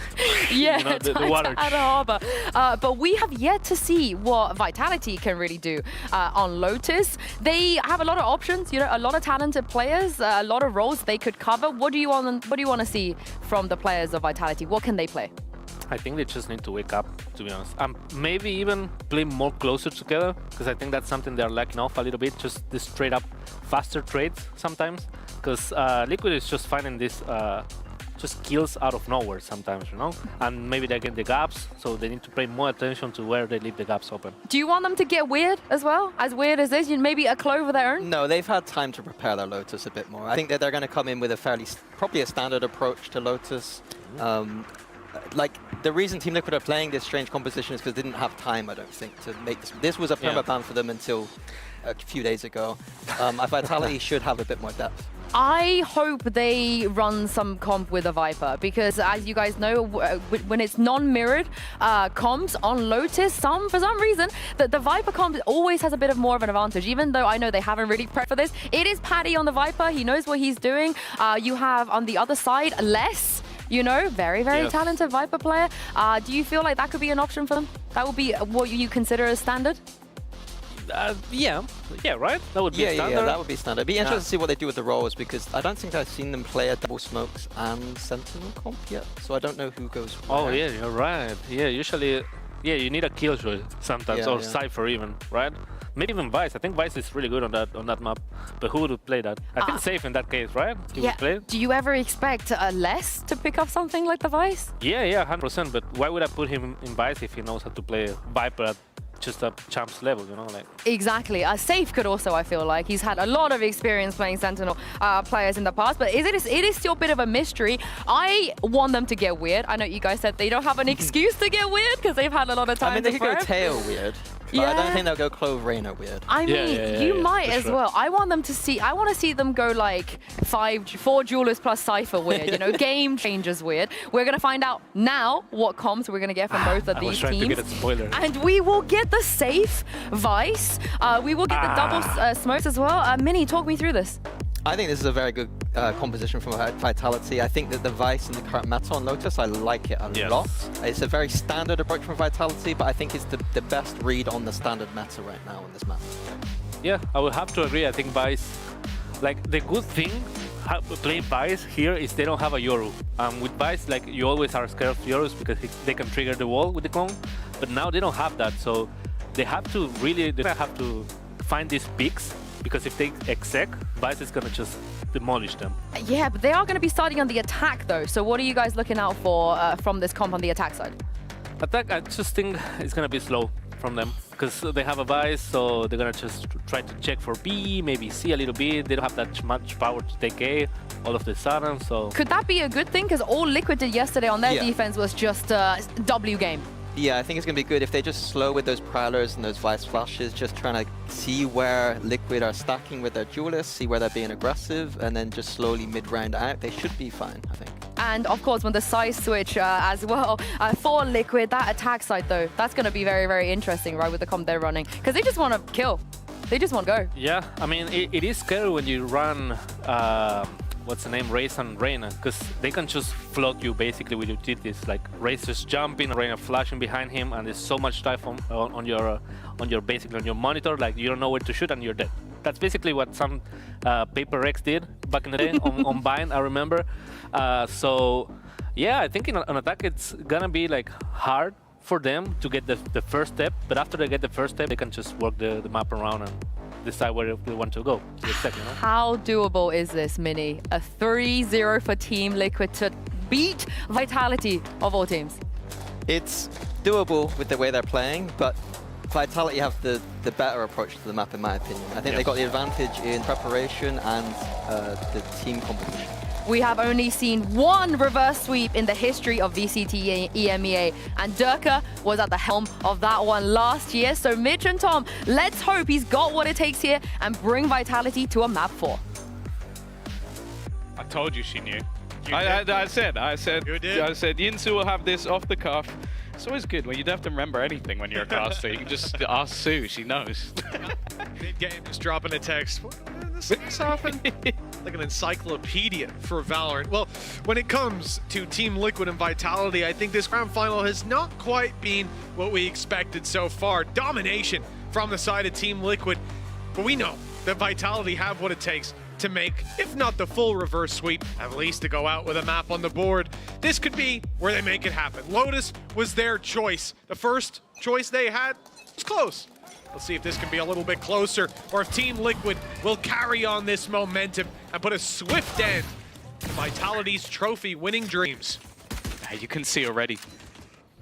Yeah, you know, the time water. to add a harbor. But we have yet to see what Vitality can really do on Lotus. They have a lot of options, you know, a lot of talented players, a lot of roles they could cover. What do you want to see from the players of Vitality? What can they play? I think they just need to wake up, to be honest. Maybe even play more closer together, because I think that's something they're lacking off a little bit. Just this straight up faster trades sometimes, because Liquid is just finding this just kills out of nowhere sometimes, you know? And maybe they get the gaps, so they need to pay more attention to where they leave the gaps open. Do you want them to get weird as well? As weird as this? Maybe a Clove of their own? No, they've had time to prepare their Lotus a bit more. I think that they're going to come in with a probably a standard approach to Lotus. Like, the reason Team Liquid are playing this strange composition is because they didn't have time, I don't think, to make this. This was a perma ban for them until a few days ago. Vitality should have a bit more depth. I hope they run some comp with a Viper because, as you guys know, when it's non-mirrored comps on Lotus, for some reason, the Viper comp always has a bit of more of an advantage, even though I know they haven't really prepped for this. It is Paddy on the Viper. He knows what he's doing. You have on the other side, Les. You know, very talented Viper player. Do you feel like that could be an option for them? That would be what you consider as standard? Yeah, right? That would be standard. Yeah, that would be standard. It'd be interesting to see what they do with the roles because I don't think I've seen them play a double smokes and sentinel comp yet, so I don't know who goes where. Oh yeah, you're right. Yeah, usually, you need a killjoy sometimes, or Cypher even, right? Maybe even Vice. I think Vice is really good on that map. But who would play that? I think Safe in that case, right? He would play. Do you ever expect Les to pick up something like the Vice? Yeah, 100%. But why would I put him in Vice if he knows how to play Viper at just a champ's level, you know? Like Exactly. Safe could also, I feel like. He's had a lot of experience playing Sentinel players in the past, but it is still a bit of a mystery. I want them to get weird. I know you guys said they don't have an excuse to get weird because they've had a lot of time. I mean, they could go tail weird. But I don't think they'll go Clove Reyna weird. I mean, you might as well. I want them to see. I want to see them go like 4 Jewelers plus Cypher weird. You know, game changers weird. We're gonna find out now what comps we're gonna get from both of these teams. I was trying to get a spoiler. And we will get the Safe Vice. We will get the double smokes as well. Minnie, talk me through this. I think this is a very good composition from Vitality. I think that the Vice and the current meta on Lotus, I like it a lot. It's a very standard approach from Vitality, but I think it's the best read on the standard meta right now on this map. Yeah, I would have to agree. I think Vice, like the good thing playing Vice here is they don't have a Yoru. With Vice, like you always are scared of Yorus because they can trigger the wall with the clone, but now they don't have that, so they have to find these peaks. Because if they exec, Vice is going to just demolish them. Yeah, but they are going to be starting on the attack, though. So what are you guys looking out for from this comp on the attack side? Attack, I just think it's going to be slow from them. Because they have a Vice, so they're going to just try to check for B, maybe C a little bit. They don't have that much power to take A all of the sudden, so... Could that be a good thing? Because all Liquid did yesterday on their defense was just W game. Yeah, I think it's going to be good if they just slow with those Prowlers and those Vice flashes, just trying to see where Liquid are stacking with their duelists, see where they're being aggressive, and then just slowly mid-round out. They should be fine, I think. And of course, when the size switch as well for Liquid, that attack side though, that's going to be very, very interesting, right, with the comp they're running. Because they just want to kill. They just want to go. Yeah, I mean, it is scary when you run... what's the name, Raze and Reyna, because they can just float you basically with your TTs. Like Raze just jumping, Reyna flashing behind him, and there's so much time on your monitor, like you don't know where to shoot and you're dead. That's basically what some Paper Rex did back in the day on Bind, I remember. So yeah, I think on attack it's gonna be like hard for them to get the first step, but after they get the first step, they can just work the map around and decide where they want to go to the second, you know? How doable is this, Mini? A 3-0 for Team Liquid to beat Vitality of all teams. It's doable with the way they're playing, but Vitality have the better approach to the map, in my opinion. I think they got the advantage in preparation and the team competition. We have only seen one reverse sweep in the history of VCT EMEA, and Durka was at the helm of that one last year. So Mitch and Tom, let's hope he's got what it takes here and bring Vitality to a map 4. I told you she knew. I said Yinsu will have this off the cuff. It's always good when you don't have to remember anything when you're a caster. You can just ask Sue, she knows. Mid-game, just dropping a text. This thing's often like an encyclopedia for Valorant. Well, when it comes to Team Liquid and Vitality, I think this grand final has not quite been what we expected so far. Domination from the side of Team Liquid, but we know that Vitality have what it takes to make, if not the full reverse sweep, at least to go out with a map on the board. This could be where they make it happen. Lotus was their choice. The first choice they had was close. Let's see if this can be a little bit closer, or if Team Liquid will carry on this momentum and put a swift end to Vitality's trophy-winning dreams. You can see already,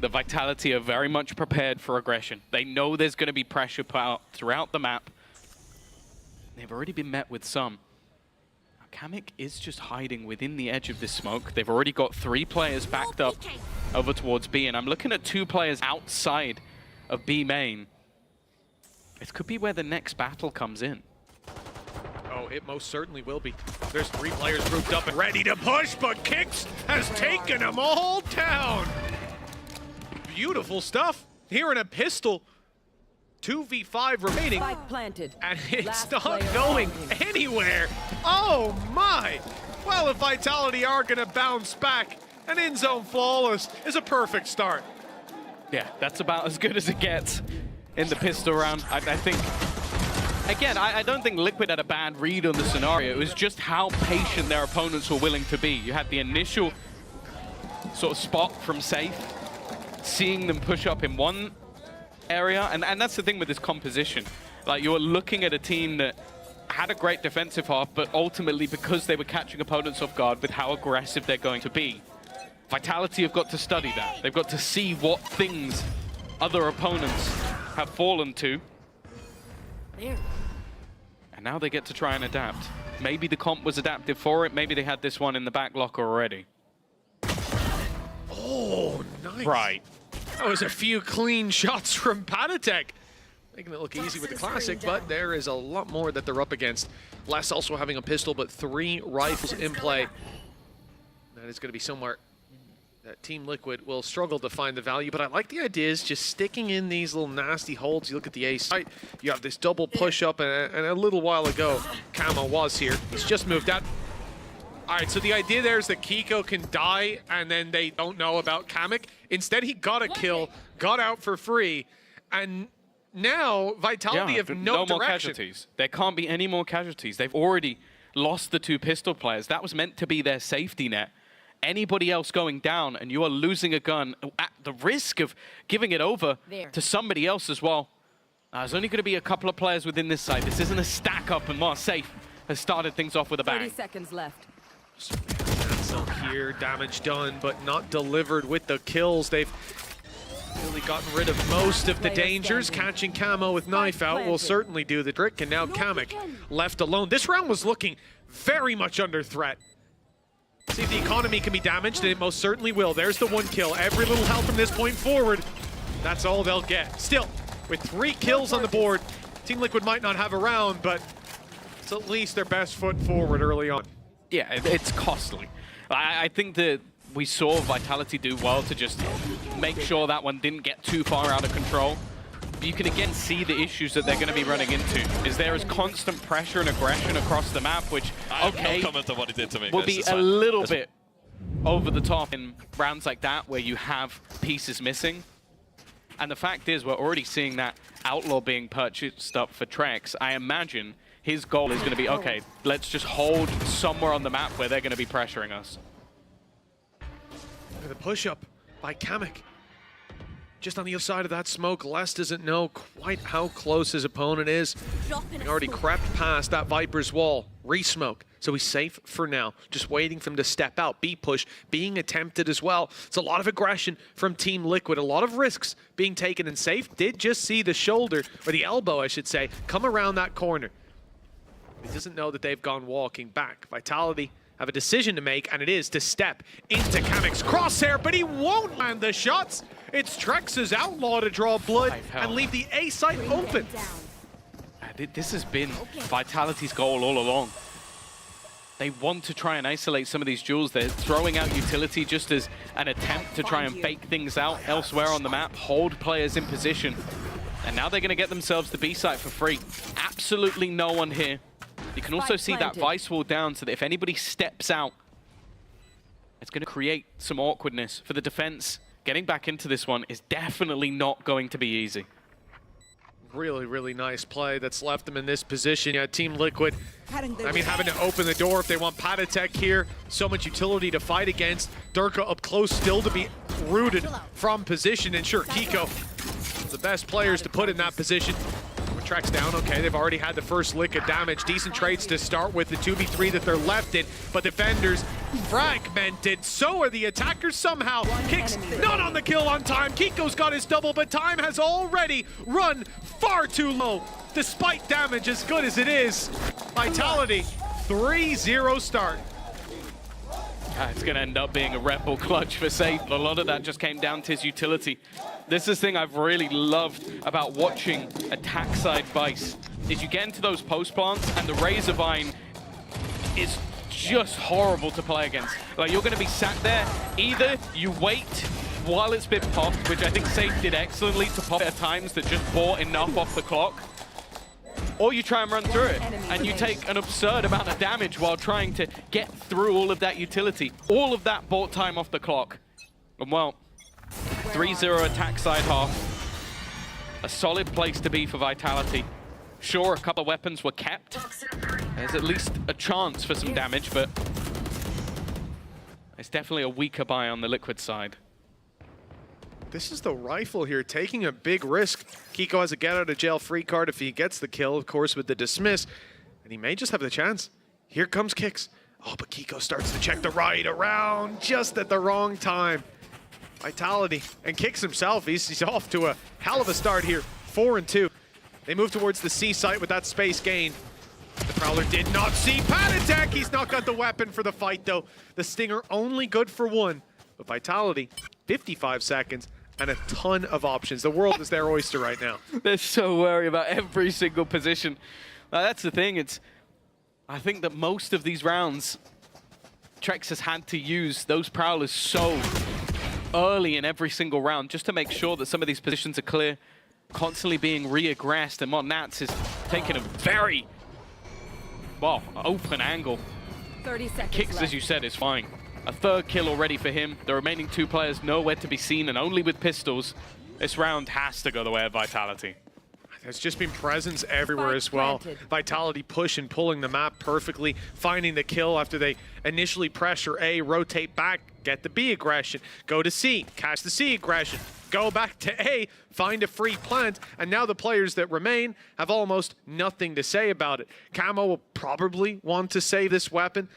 the Vitality are very much prepared for aggression. They know there's going to be pressure put out throughout the map. They've already been met with some. Kamik is just hiding within the edge of this smoke. They've already got 3 players backed up over towards B, and I'm looking at 2 players outside of B main. It could be where the next battle comes in. Oh, it most certainly will be. There's 3 players grouped up and ready to push, but Kicks has taken them all down. Beautiful stuff here in a pistol. 2v5 remaining, planted. and it's not going anywhere. Oh my! Well, if Vitality are gonna bounce back, an in-zone flawless is a perfect start. Yeah, that's about as good as it gets in the pistol round. I think, again, I don't think Liquid had a bad read on the scenario. It was just how patient their opponents were willing to be. You had the initial sort of spot from Safe, seeing them push up in one area, and that's the thing with this composition. Like, you're looking at a team that had a great defensive half, but ultimately, because they were catching opponents off guard with how aggressive they're going to be, Vitality have got to study that. They've got to see what things other opponents have fallen to. And now they get to try and adapt. Maybe the comp was adaptive for it. Maybe they had this one in the back locker already. Oh, nice. Right. That was a few clean shots from Patatek. Making it look easy with the classic, but there is a lot more that they're up against. Les also having a pistol, but 3 rifles in play. That is going to be somewhere that Team Liquid will struggle to find the value, but I like the ideas just sticking in these little nasty holds. You look at the A site, you have this double push up, and a little while ago, Kamo was here. He's just moved out. All right, so the idea there is that Kiko can die, and then they don't know about Kamek. Instead, he got a kill, got out for free, and now Vitality have no more direction. casualties. There can't be any more casualties. They've already lost the 2 pistol players. That was meant to be their safety net. Anybody else going down, and you are losing a gun at the risk of giving it over to somebody else as well. There's only going to be a couple of players within this side. This isn't a stack up, and Safe has started things off with a bang. 30 seconds left. So here, damage done, but not delivered with the kills. They've really gotten rid of most of the dangers. Catching Camo with knife out will certainly do the trick, and now Kamek left alone. This round was looking very much under threat. See if the economy can be damaged, and it most certainly will. There's the 1 kill. Every little help from this point forward, that's all they'll get. Still, with 3 kills on the board, Team Liquid might not have a round, but it's at least their best foot forward early on. Yeah, it's costly. I think that we saw Vitality do well to just make sure that one didn't get too far out of control. But you can again see the issues that they're going to be running into. Is there is constant pressure and aggression across the map, which, okay, no comment on what he did to me. will be a little bit over the top in rounds like that where you have pieces missing. And the fact is, we're already seeing that Outlaw being purchased up for Trex. I imagine his goal is going to be, okay, let's just hold somewhere on the map where they're going to be pressuring us. Look at the push-up by Kamek. Just on the other side of that smoke, Les doesn't know quite how close his opponent is. He already crept past that Viper's wall. Re-smoke, so he's safe for now. Just waiting for him to step out. B-push being attempted as well. It's a lot of aggression from Team Liquid. A lot of risks being taken, and Safe did just see the shoulder, or the elbow, I should say, come around that corner. He doesn't know that they've gone walking back. Vitality have a decision to make, and it is to step into Kamek's crosshair, but he won't land the shots. It's Trex's Outlaw to draw blood and leave the A site open. This has been Vitality's goal all along. They want to try and isolate some of these jewels. They're throwing out utility just as an attempt to try and fake things out elsewhere on the map, hold players in position. And now they're going to get themselves the B site for free. Absolutely no one here. You can also see that Vice wall down so that if anybody steps out, it's going to create some awkwardness for the defense. Getting back into this one is definitely not going to be easy. Really, really nice play that's left them in this position. Yeah, Team Liquid, I mean, having to open the door if they want Patatek here. So much utility to fight against. Durka up close still to be rooted from position. And sure, Kiko, the best players to put in that position. Tracks down, okay, they've already had the first lick of damage. Decent trades to start with, the 2v3 that they're left in, but defenders fragmented. So are the attackers somehow. Kicks not on the kill on time. Kiko's got his double, but time has already run far too low. Despite damage as good as it is, Vitality, 3-0 start. It's going to end up being a Red Bull clutch for Safe. A lot of that just came down to his utility. This is the thing I've really loved about watching attack side Vice, is you get into those post plants and the Razorvine is just horrible to play against. Like, you're going to be sat there, either you wait while it's been popped, which I think Safe did excellently to pop at times that just bought enough off the clock, or you try and run through it, and you take an absurd amount of damage while trying to get through all of that utility. All of that bought time off the clock. And well, 3-0 attack side half. A solid place to be for Vitality. Sure, a couple of weapons were kept. There's at least a chance for some damage, but it's definitely a weaker buy on the Liquid side. This is the rifle here, taking a big risk. Kiko has a get-out-of-jail-free card if he gets the kill, of course, with the dismiss. And he may just have the chance. Here comes Kicks. Oh, but Kiko starts to check the right around just at the wrong time. Vitality. And Kicks himself, he's off to a hell of a start here. 4-2. They move towards the C site with that space gain. The Prowler did not see Pad Attack. He's not got the weapon for the fight, though. The Stinger only good for one. But Vitality, 55 seconds. And a ton of options. The world is their oyster right now. They're so worried about every single position. That's the thing. I think that most of these rounds, Trex has had to use those Prowlers so early in every single round just to make sure that some of these positions are clear, constantly being re-aggressed. And Nats is taking a very, well, open angle. 30 seconds Kicks, left. as you said, is fine. A third kill already for him. The remaining two players nowhere to be seen, and only with pistols. This round has to go the way of Vitality. There's just been presence everywhere as well. Vitality push and pulling the map perfectly, finding the kill after they initially pressure A, rotate back, get the B aggression, go to C, catch the C aggression, go back to A, find a free plant, and now the players that remain have almost nothing to say about it. Camo will probably want to save this weapon.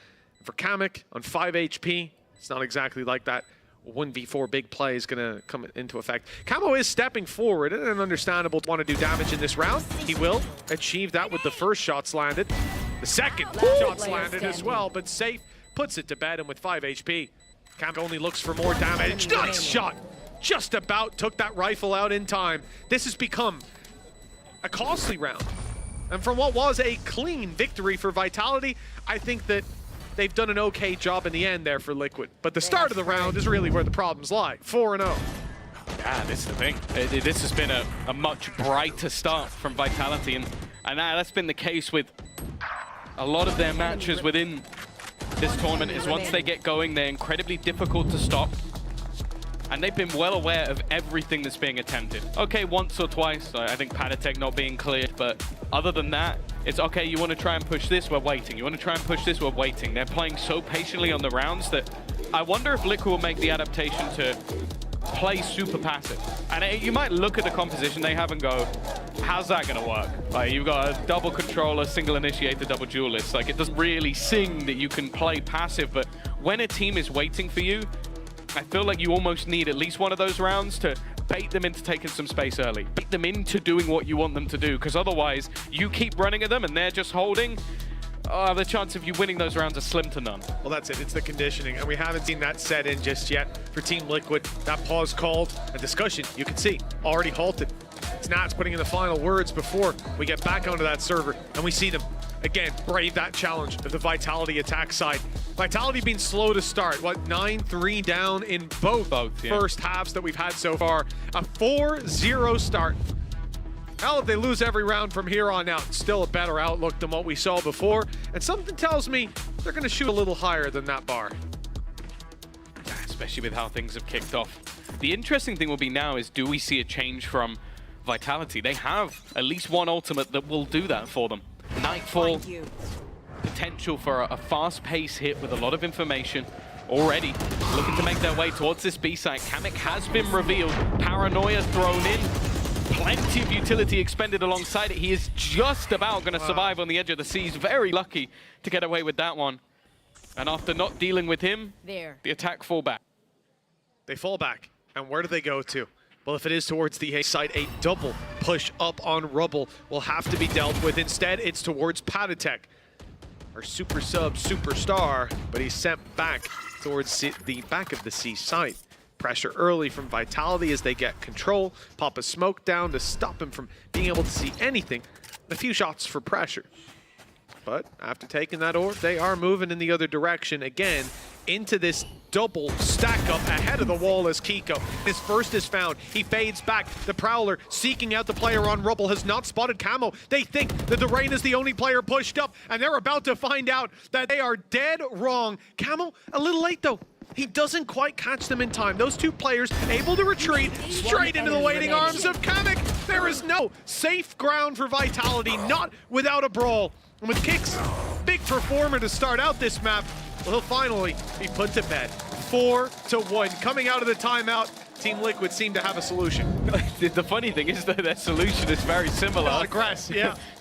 For Kamek on 5 HP, it's not exactly like that 1v4 big play is going to come into effect. Camo is stepping forward, and understandable to want to do damage in this round. He will achieve that with the first shots landed. The second shots landed as well, but Safe puts it to bed, and with 5 HP, Camo only looks for more damage. Nice shot! Just about took that rifle out in time. This has become a costly round. And from what was a clean victory for Vitality, I think that they've done an okay job in the end there for Liquid. But the start of the round is really where the problems lie. 4-0. Yeah, this is the thing. This has been a much brighter start from Vitality, and that's been the case with a lot of their matches within this tournament, is once they get going, they're incredibly difficult to stop. And they've been well aware of everything that's being attempted. Okay, once or twice, I think Padatek not being cleared, but other than that, it's okay, you want to try and push this, we're waiting. You want to try and push this, we're waiting. They're playing so patiently on the rounds that I wonder if Liquid will make the adaptation to play super passive. And you might look at the composition they have and go, how's that going to work? Like, you've got a double controller, single initiator, double duelist. Like, it doesn't really sing that you can play passive, but when a team is waiting for you, I feel like you almost need at least one of those rounds to bait them into taking some space early. Bait them into doing what you want them to do, because otherwise you keep running at them and they're just holding. The chance of you winning those rounds are slim to none. Well, that's it. It's the conditioning, and we haven't seen that set in just yet for Team Liquid. That pause called, a discussion, you can see, already halted. It's Nats putting in the final words before we get back onto that server, and we see them again brave that challenge of the Vitality attack side. Vitality being slow to start, what, 9-3 down in both first halves that we've had so far. A 4-0 start. Hell, if they lose every round from here on out, still a better outlook than what we saw before. And something tells me they're going to shoot a little higher than that bar. Especially with how things have kicked off. The interesting thing will be now is, do we see a change from Vitality? They have at least one ultimate that will do that for them. Nightfall, potential for a fast-paced hit with a lot of information. Already looking to make their way towards this B site. Kamek has been revealed. Paranoia thrown in. Plenty of utility expended alongside it. He is just about going to survive on the edge of the seas. Very lucky to get away with that one. And after not dealing with him, the attack fall back. They fall back. And where do they go to? Well, if it is towards the A site, a double push up on Rubble will have to be dealt with. Instead, it's towards Padatek. our super sub superstar, but he's sent back towards the back of the C site. Pressure early from Vitality as they get control. Pop a smoke down to stop him from being able to see anything. A few shots for pressure. But after taking that orb, they are moving in the other direction again into this double stack up ahead of the wall as Kiko. His first is found. He fades back. The Prowler seeking out the player on Rubble has not spotted Camo. They think that the Rain is the only player pushed up, and they're about to find out that they are dead wrong. Camo, a little late though. He doesn't quite catch them in time. Those two players able to retreat straight into the waiting arms of Kamek. There is no safe ground for Vitality, not without a brawl. And with Kicks, big performer to start out this map, will finally be put to bed. 4-1. Coming out of the timeout, Team Liquid seem to have a solution. The funny thing is that their solution is very similar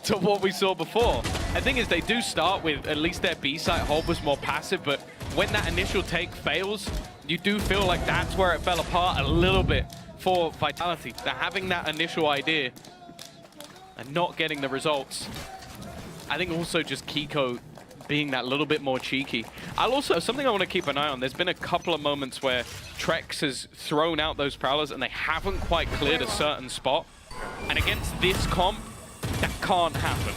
to what we saw before. The thing is, they do start with at least their B site hold was more passive, but when that initial take fails, you do feel like that's where it fell apart a little bit for Vitality. They're having that initial idea and not getting the results. I think also just Kiko being that little bit more cheeky. Something I want to keep an eye on, there's been a couple of moments where Trex has thrown out those Prowlers and they haven't quite cleared a certain spot. And against this comp, that can't happen.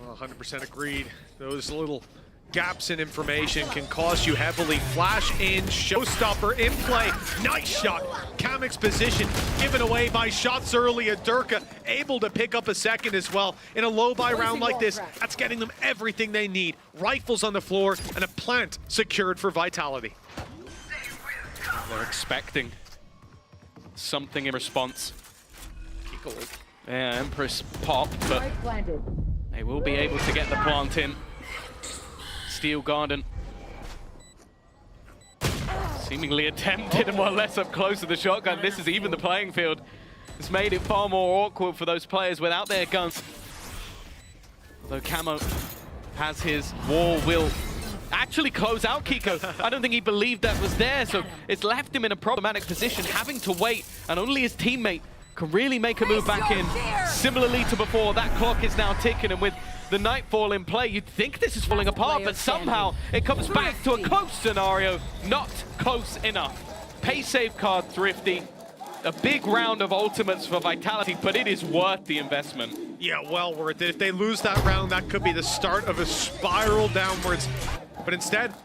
100% agreed. Those little gaps in information can cost you heavily. Flash in, showstopper in play. Nice shot. Kamek's position given away by shots early. Durka able to pick up a second as well. In a low buy round like this, that's getting them everything they need. Rifles on the floor and a plant secured for Vitality. They're expecting something in response. Yeah, Empress popped, but they will be able to get the plant in. Steel Garden seemingly attempted and more or less up close to the shotgun. This is even the playing field. It's made it far more awkward for those players without their guns. Though Camo has his wall, will actually close out Kiko. I don't think he believed that was there, so it's left him in a problematic position, having to wait, and only his teammate can really make a move back in. Similarly to before, that clock is now ticking, and with the Nightfall in play, you'd think this is falling apart, but somehow it comes back to a close scenario. Not close enough. Pay save card Thrifty. A big round of ultimates for Vitality, but it is worth the investment. Yeah, well worth it. If they lose that round, that could be the start of a spiral downwards. But instead,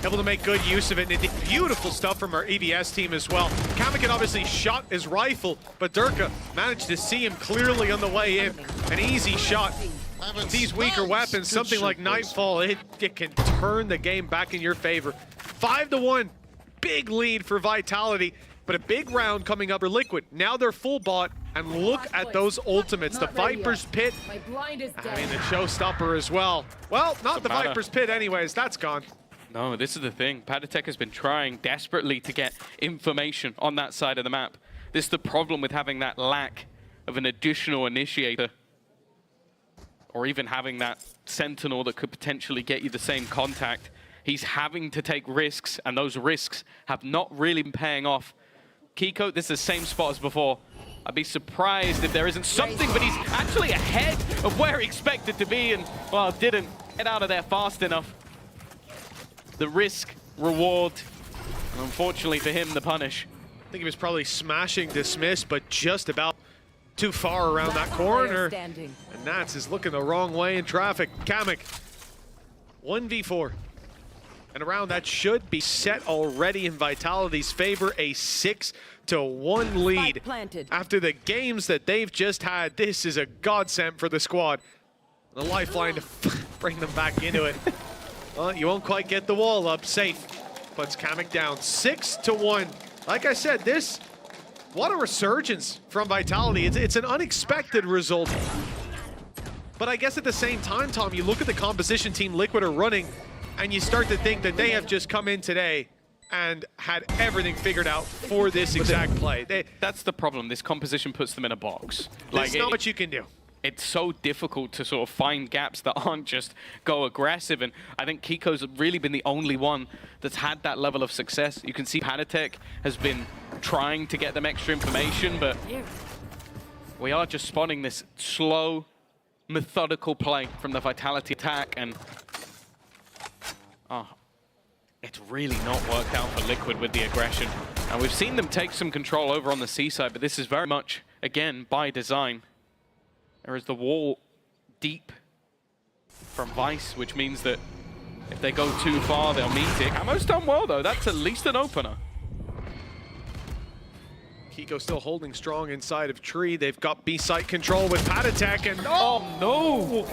able to make good use of it. And beautiful stuff from our EVS team as well. Kamakin obviously shot his rifle, but Durka managed to see him clearly on the way in. An easy shot. With these weaker weapons, something like Nightfall, it can turn the game back in your favor. 5-1, big lead for Vitality, but a big round coming up for Liquid. Now they're full bot, and look at those ultimates. The Viper's Pit, I mean the Showstopper as well. Well, not the Viper's Pit anyways, that's gone. No, this is the thing. Padatek has been trying desperately to get information on that side of the map. This is the problem with having that lack of an additional initiator, or even having that Sentinel that could potentially get you the same contact. He's having to take risks, and those risks have not really been paying off. Kiko, this is the same spot as before. I'd be surprised if there isn't something, but he's actually ahead of where he expected to be, and, well, didn't get out of there fast enough. The risk, reward, and unfortunately for him, the punish. I think he was probably smashing Dismiss, but just about too far around that corner. And Nats is looking the wrong way in traffic. Kamek, 1v4. And a round that should be set already in Vitality's favor, a 6-1 lead. After the games that they've just had, this is a godsend for the squad. The lifeline to bring them back into it. Well, you won't quite get the wall up, safe. Puts Kamek down, 6-1. Like I said, what a resurgence from Vitality. It's an unexpected result. But I guess at the same time, Tom, you look at the composition Team Liquid are running, and you start to think that they have just come in today and had everything figured out for this exact play. That's the problem. This composition puts them in a box. There's not much you can do. It's so difficult to sort of find gaps that aren't just go aggressive, and I think Kiko's really been the only one that's had that level of success. You can see Padatek has been trying to get them extra information, but we are just spotting this slow methodical play from the Vitality attack, and it's really not worked out for Liquid with the aggression. And we've seen them take some control over on the C side, but this is very much, again, by design. There is the wall deep from Vice, which means that if they go too far, they'll meet it. Camo's done well, though. That's at least an opener. Kiko still holding strong inside of Tree. They've got B site control with Patatek, and oh no!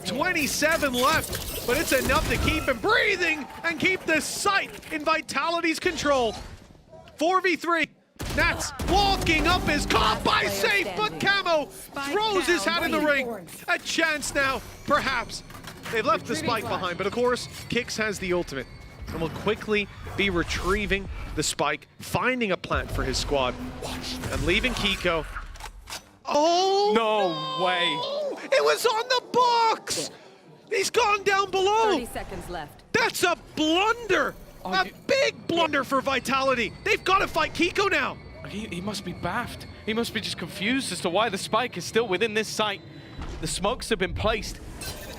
27 left, but it's enough to keep him breathing and keep the site in Vitality's control. 4v3. Nats walking up is caught by Safe, but Camo throws his hat in the ring. A chance now, perhaps. They've left the spike behind, but of course, Kix has the ultimate and will quickly be retrieving the spike, finding a plant for his squad, and leaving Kiko. Oh! No way! It was on the box! He's gone down below! 30 seconds left. That's a blunder! A big blunder for Vitality! They've got to fight Kiko now! He must be baffed. He must be just confused as to why the spike is still within this site. The smokes have been placed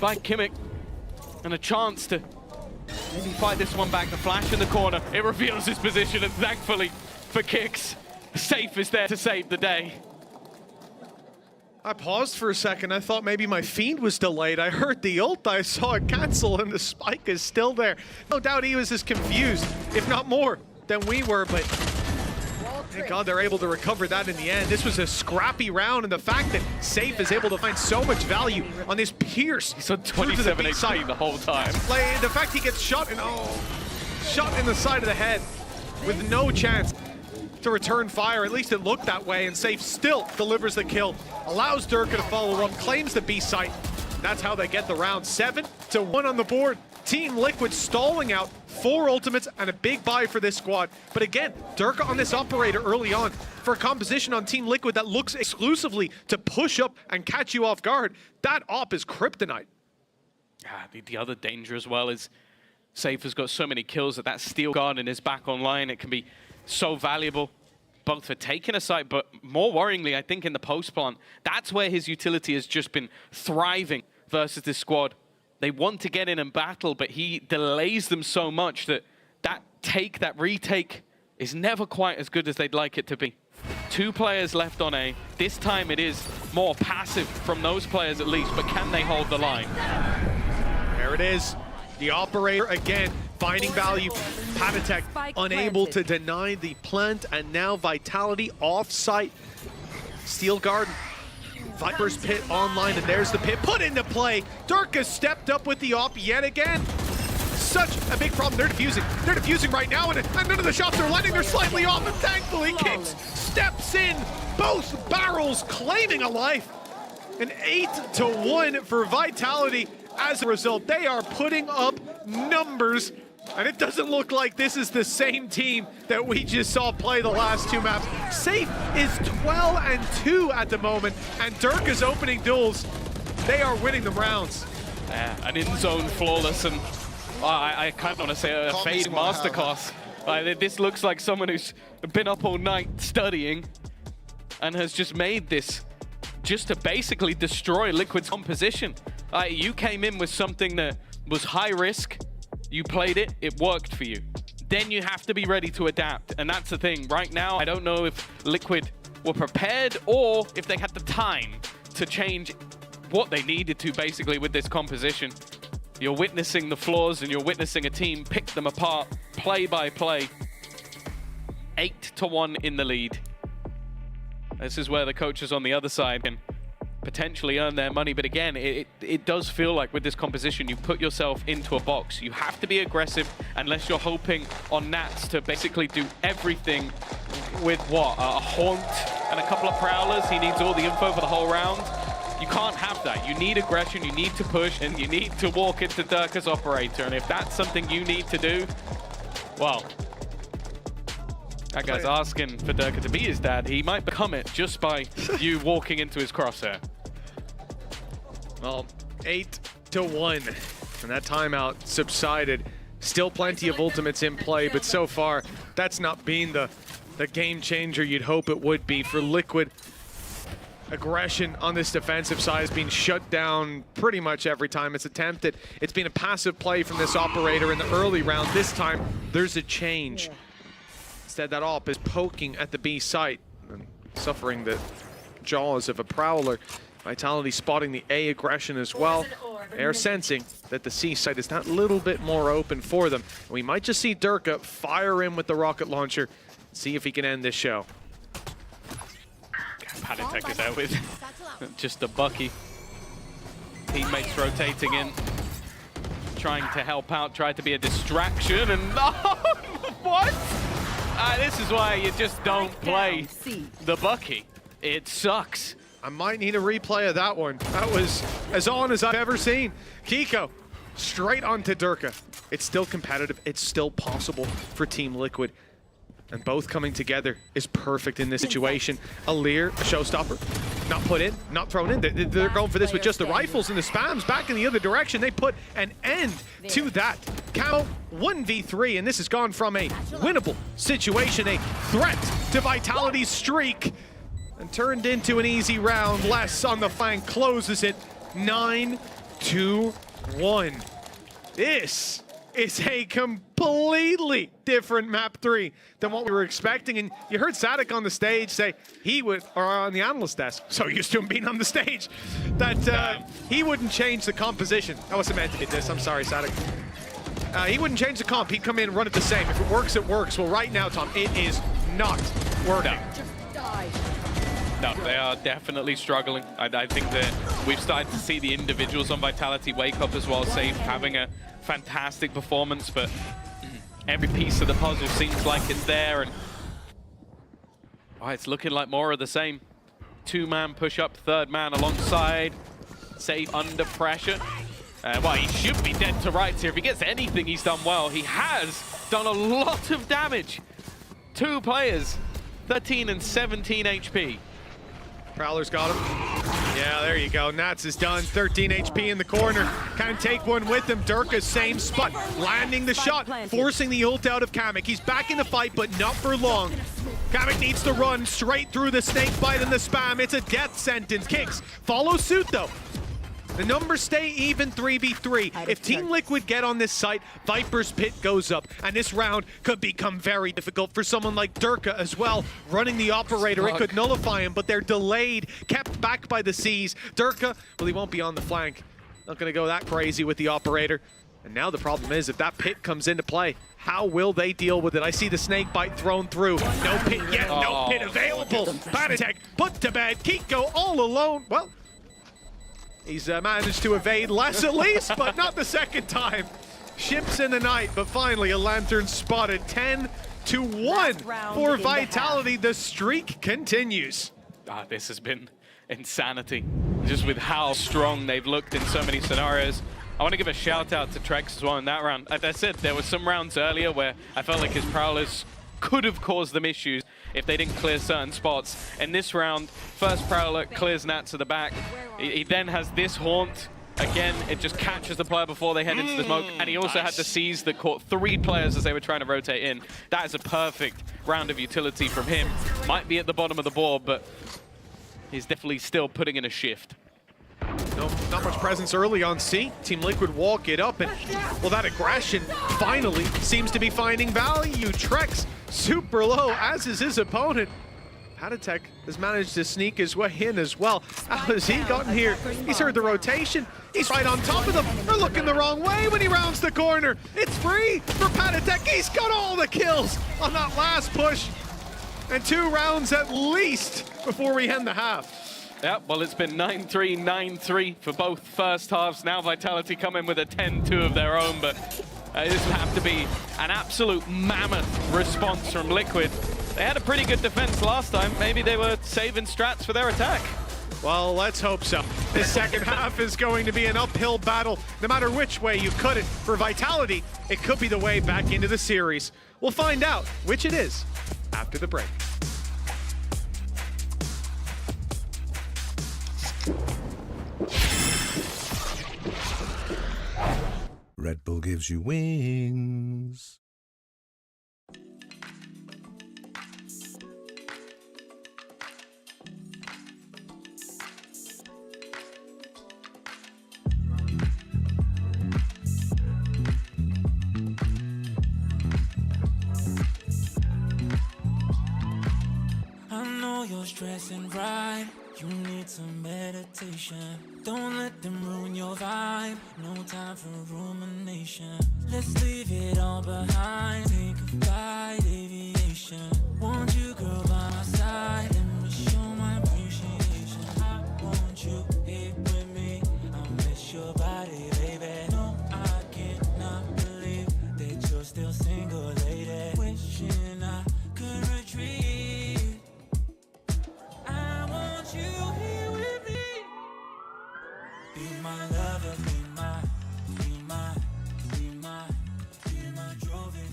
by Kimmich, and a chance to maybe fight this one back. The flash in the corner, it reveals his position, and thankfully for Kix, Safe is there to save the day. I paused for a second. I thought maybe my Fiend was delayed. I heard the ult, I saw it cancel, and the spike is still there. No doubt he was as confused, if not more, than we were, but thank God they're able to recover that in the end. This was a scrappy round, and the fact that Safe is able to find so much value on this Pierce. He's on 27 HP the whole time. Like, the fact he gets shot in, shot in the side of the head with no chance to return fire. At least it looked that way, and Safe still delivers the kill. Allows Durka to follow up, claims the B site. That's how they get the round. 7-1 on the board. Team Liquid stalling out 4 ultimates and a big buy for this squad. But again, Durka on this operator early on for a composition on Team Liquid that looks exclusively to push up and catch you off guard. That op is kryptonite. The other danger as well is Safe has got so many kills that Steel Garden is back online. It can be so valuable, both for taking a site, but more worryingly, I think in the post plant, that's where his utility has just been thriving versus this squad. They want to get in and battle, but he delays them so much that retake is never quite as good as they'd like it to be. 2 players left on A. This time it is more passive from those players at least, but can they hold the line? There it is. The operator again, finding value. Patatek unable to deny the plant, and now Vitality off-site. Steel Garden. Viper's pit online, and there's the pit put into play. Durka stepped up with the op yet again. Such a big problem. They're defusing. They're defusing right now, and none of the shots are landing. They're slightly off, and thankfully Kix steps in. Both barrels claiming a life. An 8-1 for Vitality. As a result, they are putting up numbers, and it doesn't look like this is the same team that we just saw play the last 2 maps. Safe is 12-2 at the moment, and Durka's opening duels, they are winning the rounds. An in-zone flawless, and I kind of want to say a Fade masterclass. This looks like someone who's been up all night studying and has just made this just to basically destroy Liquid's composition. You came in with something that was high risk, you played it, it worked for you. Then you have to be ready to adapt, and that's the thing. Right now, I don't know if Liquid were prepared or if they had the time to change what they needed to basically with this composition. You're witnessing the flaws, and you're witnessing a team pick them apart play by play. 8-1 in the lead. This is where the coaches on the other side can potentially earn their money, but again, it does feel like with this composition, you put yourself into a box. You have to be aggressive unless you're hoping on Nats to basically do everything with what? A Haunt and a couple of Prowlers. He needs all the info for the whole round. You can't have that. You need aggression, you need to push, and you need to walk into Durka's operator, and if that's something you need to do, well, that guy's asking for Durka to be his dad. He might become it just by you walking into his crosshair. Well, 8-1, and that timeout subsided. Still plenty of ultimates in play, but so far, that's not been the game changer you'd hope it would be for Liquid. aggression on this defensive side has been shut down pretty much every time it's attempted. It's been a passive play from this operator in the early round. This time, there's a change. Instead, that op is poking at the B site and suffering the jaws of a Prowler. Vitality spotting the A aggression as well. They're sensing that the C site is that little bit more open for them. And we might just see Durka fire in with the rocket launcher, see if he can end this show. Panatek is out with just a Bucky. Teammates rotating in, trying to help out, tried to be a distraction, and what? This is why you just don't play the Bucky. It sucks. I might need a replay of that one. That was as on as I've ever seen. Kiko, straight onto Durka. It's still competitive. It's still possible for Team Liquid. And both coming together is perfect in this situation. Alir, a showstopper, not put in, not thrown in. They're going for this with just the rifles and the spams back in the other direction. They put an end to that. Camo 1v3, and this has gone from a winnable situation, a threat to Vitality's streak, and turned into an easy round. Less on the flank closes it 9-1. This is a completely different map 3 than what we were expecting. And you heard Sadek on the stage say he would, or on the analyst desk, so used to him being on the stage, that he wouldn't change the composition. I wasn't meant to get this, I'm sorry, Sadek. He wouldn't change the comp, he'd come in and run it the same. If it works, it works. Well, right now, Tom, it is not working. No, they are definitely struggling. I think that we've started to see the individuals on Vitality wake up as well. Safe having a fantastic performance, but every piece of the puzzle seems like it's there, and it's looking like more of the same. Two-man push-up, third man alongside. Safe under pressure. Well, he should be dead to rights here. If he gets anything, he's done well. He has done a lot of damage. Two players, 13 and 17 HP. Prowler's got him. Yeah, there you go. Nats is done. 13 HP in the corner. Can't take one with him. Durka, same spot. Landing the shot, forcing the ult out of Kamek. He's back in the fight, but not for long. Kamek needs to run straight through the snake bite and the spam. It's a death sentence. Kicks follow suit, though. The numbers stay even 3v3. If Team Liquid get on this site, Viper's pit goes up. And this round could become very difficult for someone like Durka as well. Running the operator, it could nullify him, but they're delayed, kept back by the C's. Durka, well, he won't be on the flank. Not gonna go that crazy with the operator. And now the problem is, if that pit comes into play, how will they deal with it? I see the snake bite thrown through. No pit yet, no pit available. Panatek put to bed. Kiko all alone. Well, he's managed to evade less at least, but not the second time. Ships in the night, but finally a lantern spotted. 10-1 for Vitality. The streak continues. This has been insanity. Just with how strong they've looked in so many scenarios. I want to give a shout out to Trex as well in that round. As I said, there were some rounds earlier where I felt like his Prowlers could have caused them issues if they didn't clear certain spots. In this round, first Prowler clears Nats to the back. He then has this haunt. Again, it just catches the player before they head into the smoke. And he also had the C's that caught 3 players as they were trying to rotate in. That is a perfect round of utility from him. Might be at the bottom of the board, but he's definitely still putting in a shift. No, not much presence early on C. Team Liquid walk it up, and well, that aggression finally seems to be finding value. Trex super low, as is his opponent. Panatek has managed to sneak his way in as well. How has he gotten here? He's heard the rotation. He's right on top of them. They're looking the wrong way when he rounds the corner. It's free for Panatek. He's got all the kills on that last push. And 2 rounds at least before we end the half. Yeah, well, it's been 9-3, 9-3 for both first halves. Now Vitality come in with a 10-2 of their own, but this will have to be an absolute mammoth response from Liquid. They had a pretty good defense last time. Maybe they were saving strats for their attack. Well, let's hope so. This second half is going to be an uphill battle. No matter which way you cut it, for Vitality, it could be the way back into the series. We'll find out which it is after the break. Red Bull gives you wings. stressing right. You need some meditation. Don't let them ruin your vibe. No time for rumination. Let's leave it all behind. Think of flight aviation. Want you, girl, by my side. Let me show my appreciation. I want you here with me. I miss your body, baby. No, I cannot believe that you're still single, lady. Wishing I could retreat. I want you here with me. Be my lover, be my trophy,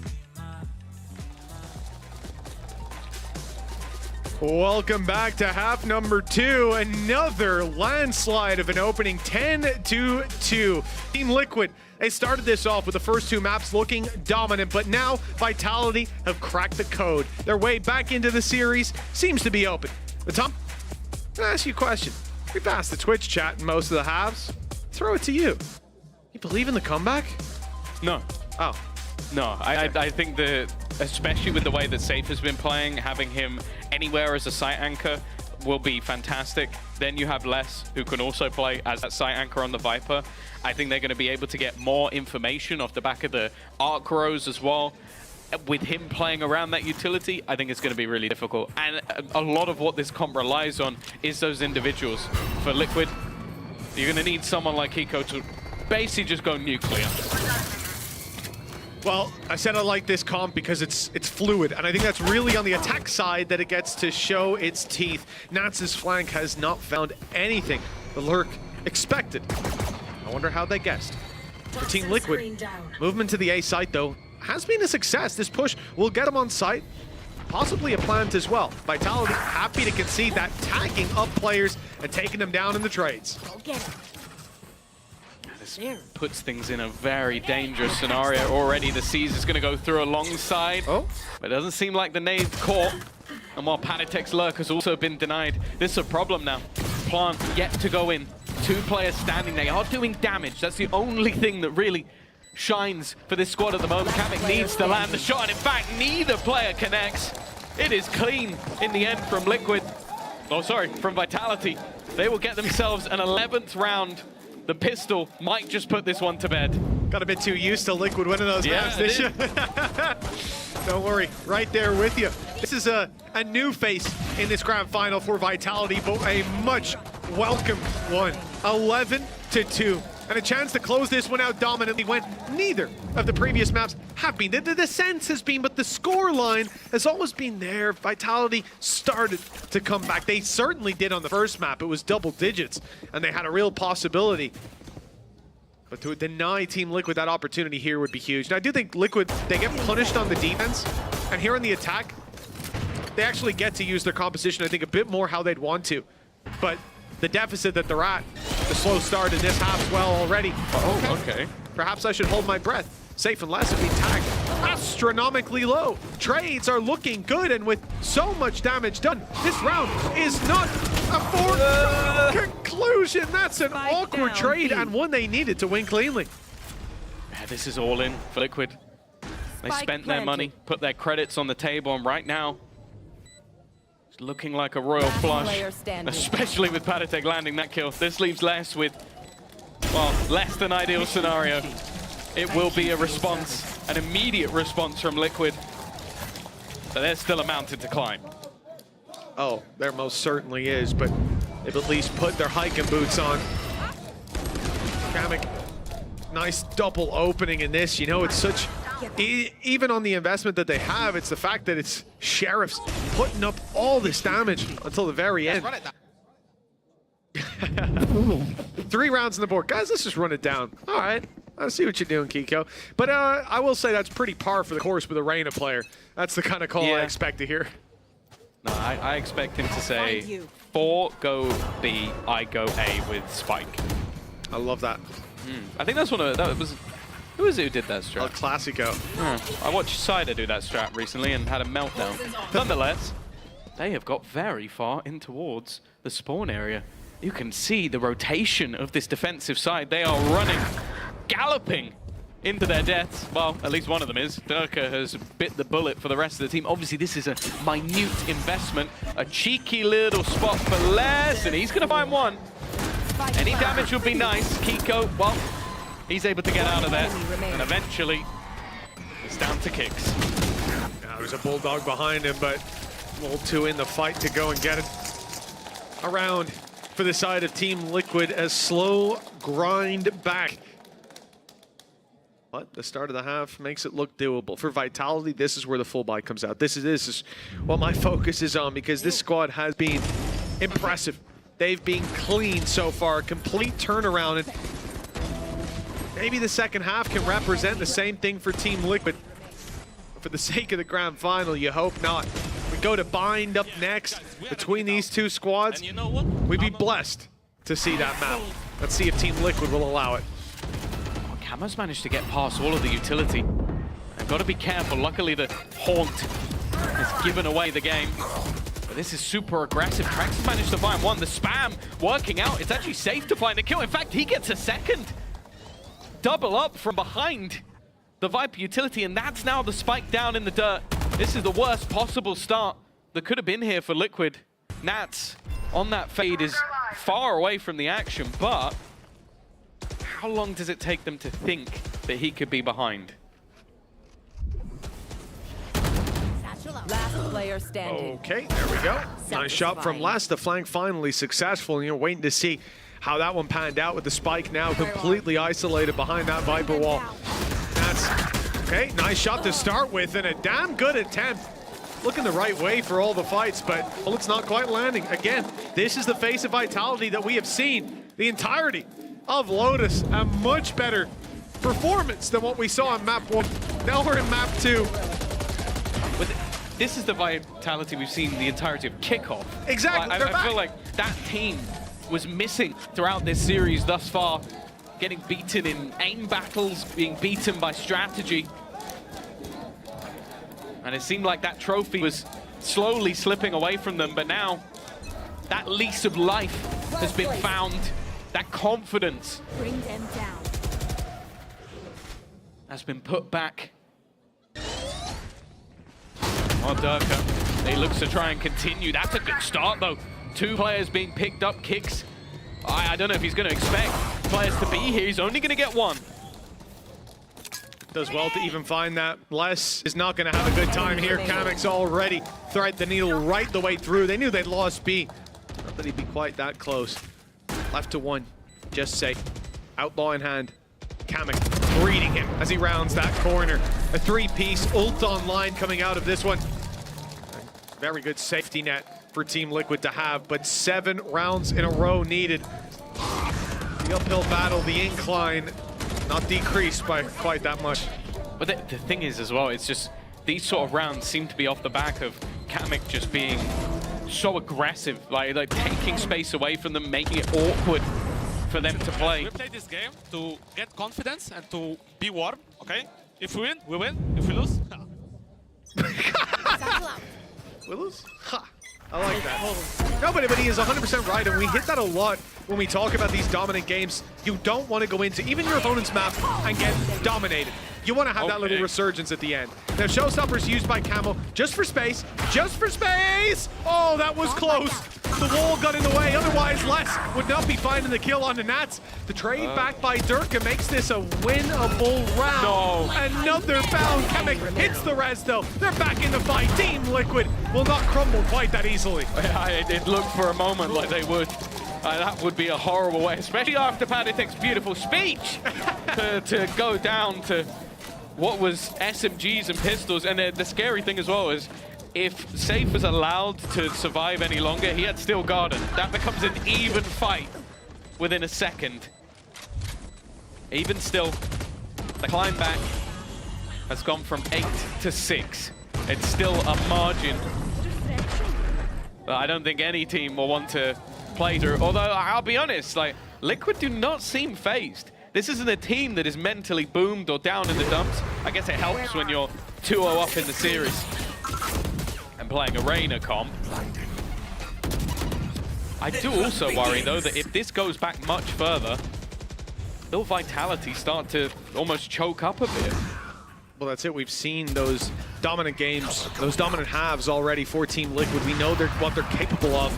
Welcome back to half number 2. Another landslide of an opening 10-2. Team Liquid, they started this off with the first 2 maps looking dominant, but now Vitality have cracked the code. Their way back into the series seems to be open. But Tom, I'm gonna ask you a question. We passed the Twitch chat in most of the halves. Throw it to you. You believe in the comeback? No. Oh. No, I think that, especially with the way that Safe has been playing, having him anywhere as a site anchor will be fantastic. Then you have Les, who can also play as that site anchor on the Viper. I think they're going to be able to get more information off the back of the arc rows as well. With him playing around that utility, I think it's going to be really difficult. And a lot of what this comp relies on is those individuals. For Liquid, you're going to need someone like Hiko to basically just go nuclear. Well, I said I like this comp because it's fluid, and I think that's really on the attack side that it gets to show its teeth. Nats's flank has not found anything the Lurk expected. I wonder how they guessed. For Team Liquid, movement to the A site, though, has been a success. This push will get them on site, possibly a plant as well. Vitality happy to concede that, tagging up players and taking them down in the trades. This puts things in a very dangerous scenario already. The Seas is going to go through alongside. Oh. But it doesn't seem like the nade caught. And while Panitek's lurk has also been denied, this is a problem now. Plant yet to go in. 2 players standing. They are doing damage. That's the only thing that really shines for this squad at the moment. Kavik needs to land the shot, and in fact, neither player connects. It is clean in the end from Liquid. Oh, sorry, from Vitality. They will get themselves an 11th round. The pistol might just put this one to bed. Got a bit too used to Liquid winning those maps, did you? Don't worry, right there with you. This is a new face in this grand final for Vitality, but a much welcome one. 11-2. And a chance to close this one out dominantly when neither of the previous maps have been. The sense has been, but the score line has always been there. Vitality started to come back. They certainly did on the first map. It was double digits, and they had a real possibility. But to deny Team Liquid that opportunity here would be huge. And I do think Liquid, they get punished on the defense, and here on the attack, they actually get to use their composition, I think, a bit more how they'd want to. But the deficit that they're at, the slow start in this half as well already. Oh, okay. Perhaps I should hold my breath. Safe and Les have been tagged astronomically low. Trades are looking good, and with so much damage done, this round is not a foregone conclusion. That's an awkward trade, and one they needed to win cleanly. Yeah, this is all in for Liquid. They spent their money, put their credits on the table, and right now, it's looking like a royal flush, especially with Panitek landing that kill. This leaves Les with, well, less than ideal scenario. It will be a response, an immediate response from Liquid. But there's still a mountain to climb. Oh, there most certainly is, but they've at least put their hiking boots on. Kavik, nice double opening in this. You know, it's such, even on the investment that they have, it's the fact that it's Sheriffs putting up all this damage until the very end. 3 rounds on the board. Guys, let's just run it down. All right. I see what you're doing, Kiko. But I will say that's pretty par for the course with a Reina player. That's the kind of call I expect to hear. No, I expect him to say, 4 go B, I go A with Spike. I love that. I think that's one of, that was, who was it who did that strat? El Clasico. I watched Cider do that strat recently and had a meltdown. Nonetheless, they have got very far in towards the spawn area. You can see the rotation of this defensive side. They are running, galloping into their deaths. Well, at least one of them is. Durka has bit the bullet for the rest of the team. Obviously, this is a minute investment. A cheeky little spot for Les, and he's going to find one. Any damage would be nice. Kiko, well, he's able to get out of there. And eventually, it's down to Kicks. Now there's a Bulldog behind him, but Mol2 in the fight to go and get it. Around for the side of Team Liquid as slow grind back. But the start of the half makes it look doable. For Vitality, this is where the full buy comes out. This is what my focus is on, because this squad has been impressive. They've been clean so far, complete turnaround, and maybe the second half can represent the same thing for Team Liquid. For the sake of the grand final, you hope not. We go to bind up next between these two squads. And you know what? We'd be blessed to see that map. Let's see if Team Liquid will allow it. Camo's managed to get past all of the utility. I've got to be careful. Luckily, the Haunt has given away the game. But this is super aggressive. Trax has managed to find one. The spam working out. It's actually safe to find a kill. In fact, he gets a second. Double up from behind the Viper utility, and that's now the spike down in the dirt. This is the worst possible start that could have been here for Liquid. Nats on that fade is far away from the action, but how long does it take them to think that he could be behind? Last player standing. Okay, there we go. Nice shot from Les. The flank finally successful. And you're waiting to see how that one panned out with the spike now completely isolated behind that Viper wall. That's okay. Nice shot to start with, and a damn good attempt. Looking the right way for all the fights, but well, it's not quite landing. Again, this is the face of Vitality that we have seen the entirety of Lotus. A much better performance than what we saw in map 1. Now we're in map 2. This is the Vitality we've seen the entirety of Kickoff. Exactly, I feel like that team was missing throughout this series thus far. Getting beaten in aim battles, being beaten by strategy. And it seemed like that trophy was slowly slipping away from them, but now that lease of life has been found. That confidence Bring them down. has been put back. Oh, Durka, he looks to try and continue. That's a good start, though. 2 players being picked up. Kicks. I don't know if he's going to expect players to be here. He's only going to get 1. Does well to even find that. Les is not going to have a good time here. Kamek's already thread the needle right the way through. They knew they'd lost B. Not that he'd be quite that close. Left to 1. Just safe. Outlaw in hand. Kamek greeting him as he rounds that corner. A 3-piece ult online coming out of this one. Very good safety net for Team Liquid to have, but 7 rounds in a row needed. The uphill battle, the incline, not decreased by quite that much. But the thing is as well, it's just these sort of rounds seem to be off the back of Kamek just being so aggressive, like taking space away from them, making it awkward for them to play. We play this game to get confidence and to be warm, okay? If we win, we win. If we lose, We lose? Ha! I like that. No, but he is 100% right, and we hit that a lot when we talk about these dominant games. You don't want to go into even your opponent's map and get dominated. You want to have that little resurgence at the end. Now, Showstopper's used by Camo just for space. Just for space! Oh, that was close. The wall got in the way. Otherwise, Les would not be finding the kill on the Nats. The trade back by Durka makes this a winnable round. No. Another bound. Kamek hits the res, though. They're back in the fight. Team Liquid will not crumble quite that easily. It looked for a moment like they would. That would be a horrible way, especially after Padithek's beautiful speech, to go down to what was SMGs and pistols. And the scary thing as well is, if Safe was allowed to survive any longer, he had Steel Garden. That becomes an even fight within a second. Even still, the climb back has gone from 8 to 6. It's still a margin. But I don't think any team will want to play through. Although, I'll be honest, like, Liquid do not seem phased. This isn't a team that is mentally boomed or down in the dumps. I guess it helps when you're 2-0 up in the series and playing a Reyna comp. I do also worry, though, that if this goes back much further, will Vitality start to almost choke up a bit? Well, that's it. We've seen those dominant games, those dominant halves already for Team Liquid. We know what they're capable of.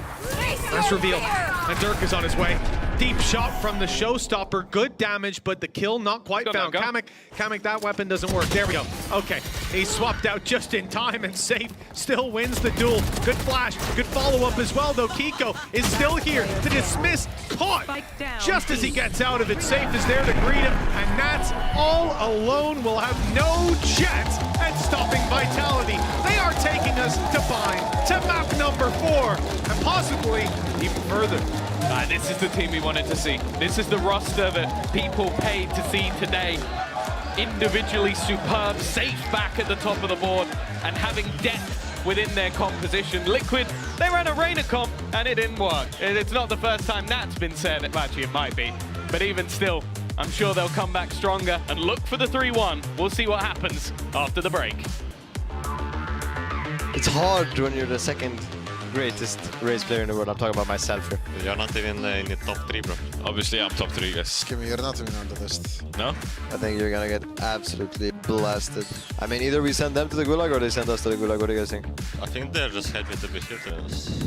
Nice reveal. And Dirk is on his way. Deep shot from the showstopper. Good damage, but the kill not quite found. Kamek, that weapon doesn't work. There we go. Okay, he swapped out just in time, and Safe still wins the duel. Good flash, good follow-up as well, though. Kiko is still here to dismiss. Caught just as he gets out of it. Safe is there to greet him, and Nats all alone will have no chance at stopping Vitality. They are taking us to Bind, to map number 4, and possibly even further. This is the team we wanted to see. This is the roster that people paid to see today. Individually superb, Safe back at the top of the board, and having depth within their composition. Liquid, they ran a Reina comp, and it didn't work. It's not the first time that's been said. Actually, it might be. But even still, I'm sure they'll come back stronger and look for the 3-1. We'll see what happens after the break. It's hard when you're the second greatest race player in the world. I'm talking about myself here. You're not even in the top 3, bro. Obviously, I'm top 3, yes. You're not even on the list. No? I think you're gonna get absolutely blasted. I mean, either we send them to the Gulag or they send us to the Gulag. What do you guys think? I think they're just happy to be here to us.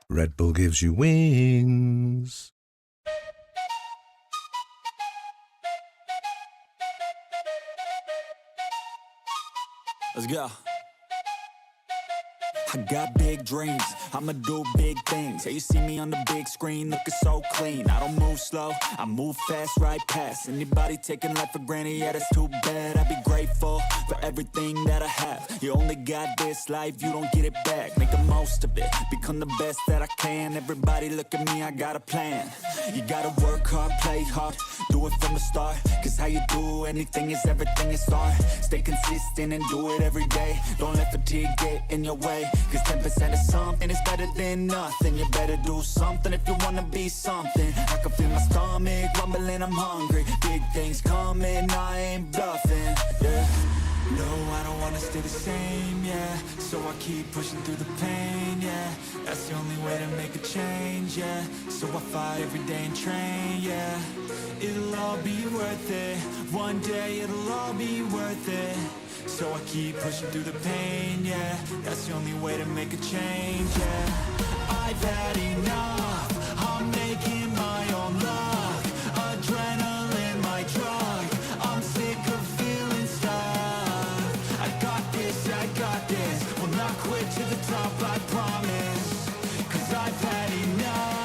Red Bull gives you wings. Let's go. I got big dreams, I'ma do big things. Yeah, you see me on the big screen, looking so clean. I don't move slow, I move fast, right past anybody taking life for granted. Yeah, that's too bad. I'd be grateful for everything that I have. You only got this life, you don't get it back. Make the most of it, become the best that I can. Everybody look at me, I got a plan. You gotta work hard, play hard, do it from the start. Cause how you do anything is everything you start. Stay consistent and do it every day. Don't let fatigue get in your way. Cause 10% of something is better than nothing. You better do something if you wanna be something. I can feel my stomach rumbling, I'm hungry. Big things coming, I ain't bluffing, yeah. No, I don't wanna stay the same, yeah. So I keep pushing through the pain, yeah. That's the only way to make a change, yeah. So I fight every day and train, yeah. It'll all be worth it. One day it'll all be worth it. So I keep pushing through the pain, yeah. That's the only way to make a change, yeah. I've had enough, I'm making my own luck. Adrenaline, my drug, I'm sick of feeling stuck. I got this, will not quit to the top, I promise. Cause I've had enough.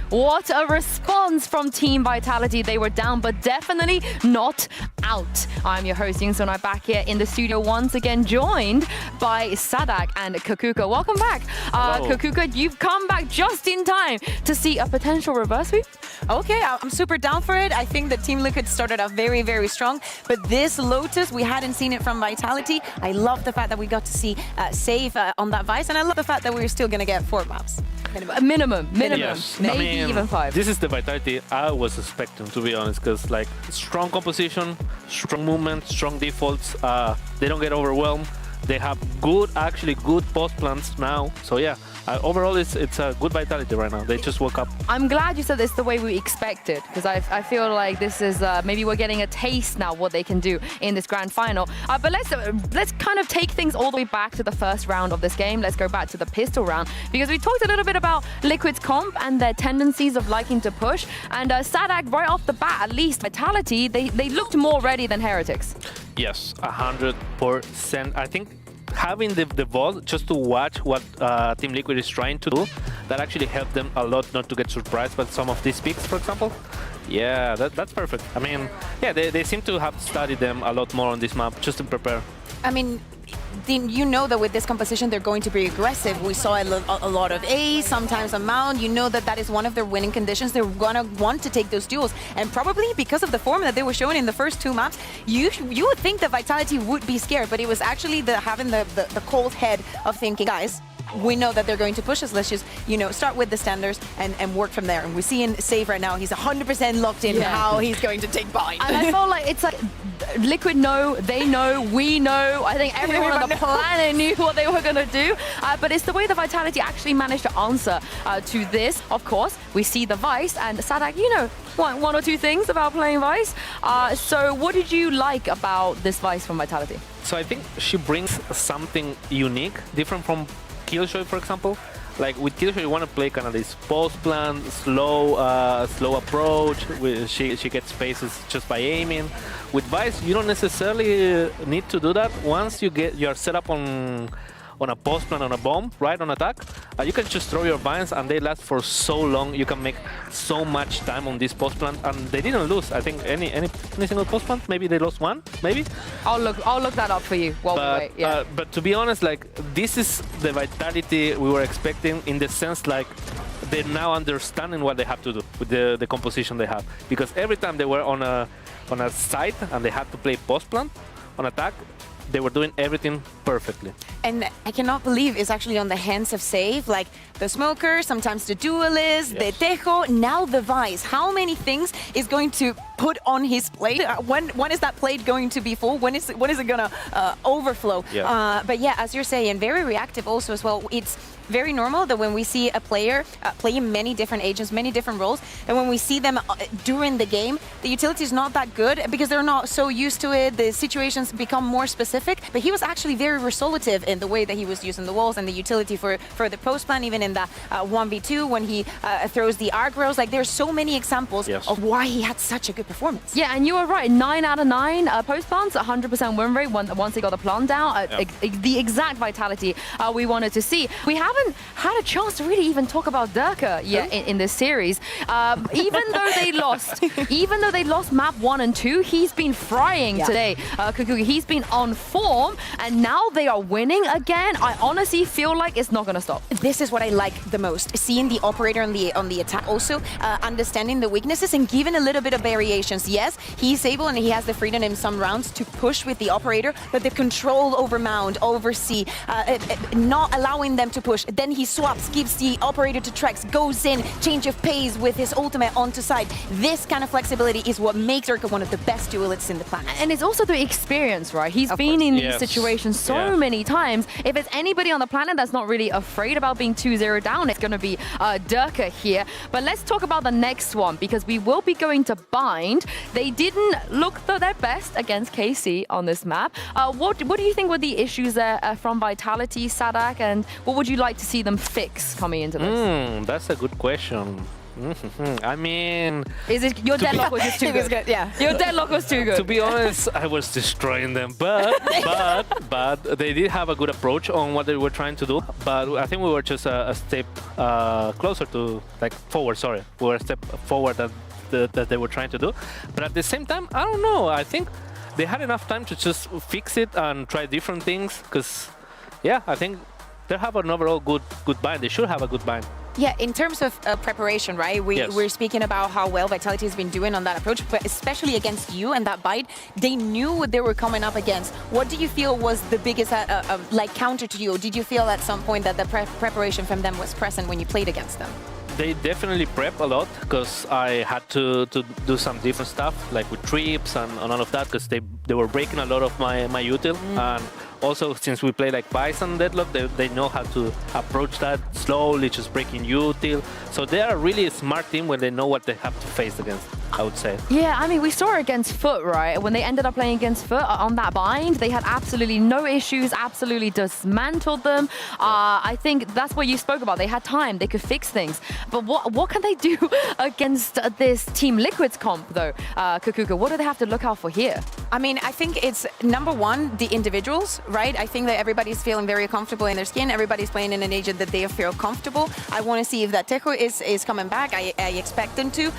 What a response from Team Vitality. They were down, but definitely not out. I'm your host, Young Sonai, back here in the studio once again, joined by Sadak and Kakuka. Welcome back. Kakuka, you've come back just in time to see a potential reverse sweep. Okay, I'm super down for it. I think that Team Liquid started off very, very strong, but this Lotus, we hadn't seen it from Vitality. I love the fact that we got to see Save on that Vice, and I love the fact that we're still going to get 4 maps. Minimum. Yes. Maybe I mean, even 5. This is the Vitality I was expecting, to be honest, because like strong composition, strong movement, strong defaults. They don't get overwhelmed. They have actually good post plans now. So yeah, overall it's a good Vitality right now. They just woke up. I'm glad you said this the way we expected, because I feel like this is maybe we're getting a taste now what they can do in this grand final. But let's kind of take things all the way back to the first round of this game. Let's go back to the pistol round, because we talked a little bit about Liquid's comp and their tendencies of liking to push. And Sadak, right off the bat, at least Vitality, they looked more ready than Heretics. Yes, 100%. I think having the vault just to watch what Team Liquid is trying to do, that actually helped them a lot not to get surprised by some of these picks, for example. Yeah, that's perfect. I mean, yeah, they seem to have studied them a lot more on this map just to prepare. I mean, you know that with this composition they're going to be aggressive. We saw a lot of A, sometimes a Mound. You know that is one of their winning conditions. They're gonna want to take those duels, and probably because of the form that they were showing in the first 2 maps, you would think that Vitality would be scared, but it was actually having the cold head of thinking, guys, we know that they're going to push us. Let's just, start with the standards and work from there. And we see in Save right now, he's 100% locked in how he's going to take Bind. And I felt like it's like Liquid know, they know, we know. I think everyone on the planet knew what they were going to do. But it's the way the Vitality actually managed to answer to this. Of course, we see the Vice, and Sadak, one or two things about playing Vice. So what did you like about this Vice from Vitality? So I think she brings something unique, different from Killjoy, for example. Like with Killjoy, you want to play kind of this post plan, slow approach. She gets spaces just by aiming. With Vice, you don't necessarily need to do that. Once you're set up on a post plan, on a bomb, right, on attack, you can just throw your vines and they last for so long. You can make so much time on this post plan, and they didn't lose. I think any single post plan. Maybe they lost one. Maybe. I'll look that up for you while we wait. Yeah. But to be honest, like this is the Vitality we were expecting, in the sense like they're now understanding what they have to do with the composition they have, because every time they were on a site and they had to play post plan on attack, they were doing everything perfectly. And I cannot believe it's actually on the hands of Save, like the Smoker, sometimes the Duelist, the Tejo, now the Vice. How many things is going to put on his plate? When is that plate going to be full? When is it going to overflow? Yeah. But yeah, as you're saying, very reactive also as well. It's very normal that when we see a player playing many different agents, many different roles, and when we see them during the game, the utility is not that good because they're not so used to it. The situations become more specific, but he was actually very resolutive in the way that he was using the walls and the utility for the post plan, even in the 1v2 when he throws the aggros. Like there's so many examples of why he had such a good performance. Yeah, and you were right. 9 out of 9 post plans, 100% win rate once he got the plan down. The exact Vitality we wanted to see. We haven't had a chance to really even talk about Durka yet in this series. Even though they lost map 1 and 2, he's been frying today. Kukugi, he's been on form, and now they are winning again. I honestly feel like it's not going to stop. This is what I like the most, seeing the operator on the attack, also understanding the weaknesses and giving a little bit of variations. Yes, he's able and he has the freedom in some rounds to push with the operator, but the control over Mound, over C, not allowing them to push. Then he swaps, gives the operator to Trex, goes in, change of pace with his ultimate onto side. This kind of flexibility is what makes Durka one of the best duelists in the planet. And it's also the experience, right? He's been in these situations so many times. If it's anybody on the planet that's not really afraid about being 2-0 down, it's going to be Durka here. But let's talk about the next one, because we will be going to Bind. They didn't look their best against KC on this map. What do you think were the issues there from Vitality, Sadak, and what would you like to see them fix coming into this? That's a good question. I mean, is it your deadlock was just too good? Yeah, your deadlock was too good. To be honest, I was destroying them, but they did have a good approach on what they were trying to do. But I think we were just a step closer to, like, forward. Sorry, we were a step forward that they were trying to do. But at the same time, I don't know. I think they had enough time to just fix it and try different things. Because, yeah, I think they have an overall good bind. They should have a good bind. Yeah, in terms of preparation, right? We're speaking about how well Vitality has been doing on that approach, but especially against you and that bite, they knew what they were coming up against. What do you feel was the biggest like counter to you? Or did you feel at some point that the preparation from them was present when you played against them? They definitely prep a lot because I had to do some different stuff like with trips and all of that because they were breaking a lot of my util. And also, since we play like Bison Deadlock, they know how to approach that slowly, just breaking util. So they are really a smart team when they know what they have to face against, I would say. Yeah, I mean, we saw it against Foot, right? When they ended up playing against Foot on that bind, they had absolutely no issues, absolutely dismantled them. I think that's what you spoke about. They had time, they could fix things. But what can they do against this Team Liquid's comp, though, Kukuka? What do they have to look out for here? I mean, I think it's number one, the individuals, right? I think that everybody's feeling very comfortable in their skin. Everybody's playing in an agent that they feel comfortable. I want to see if that Tejo is coming back. I expect them to.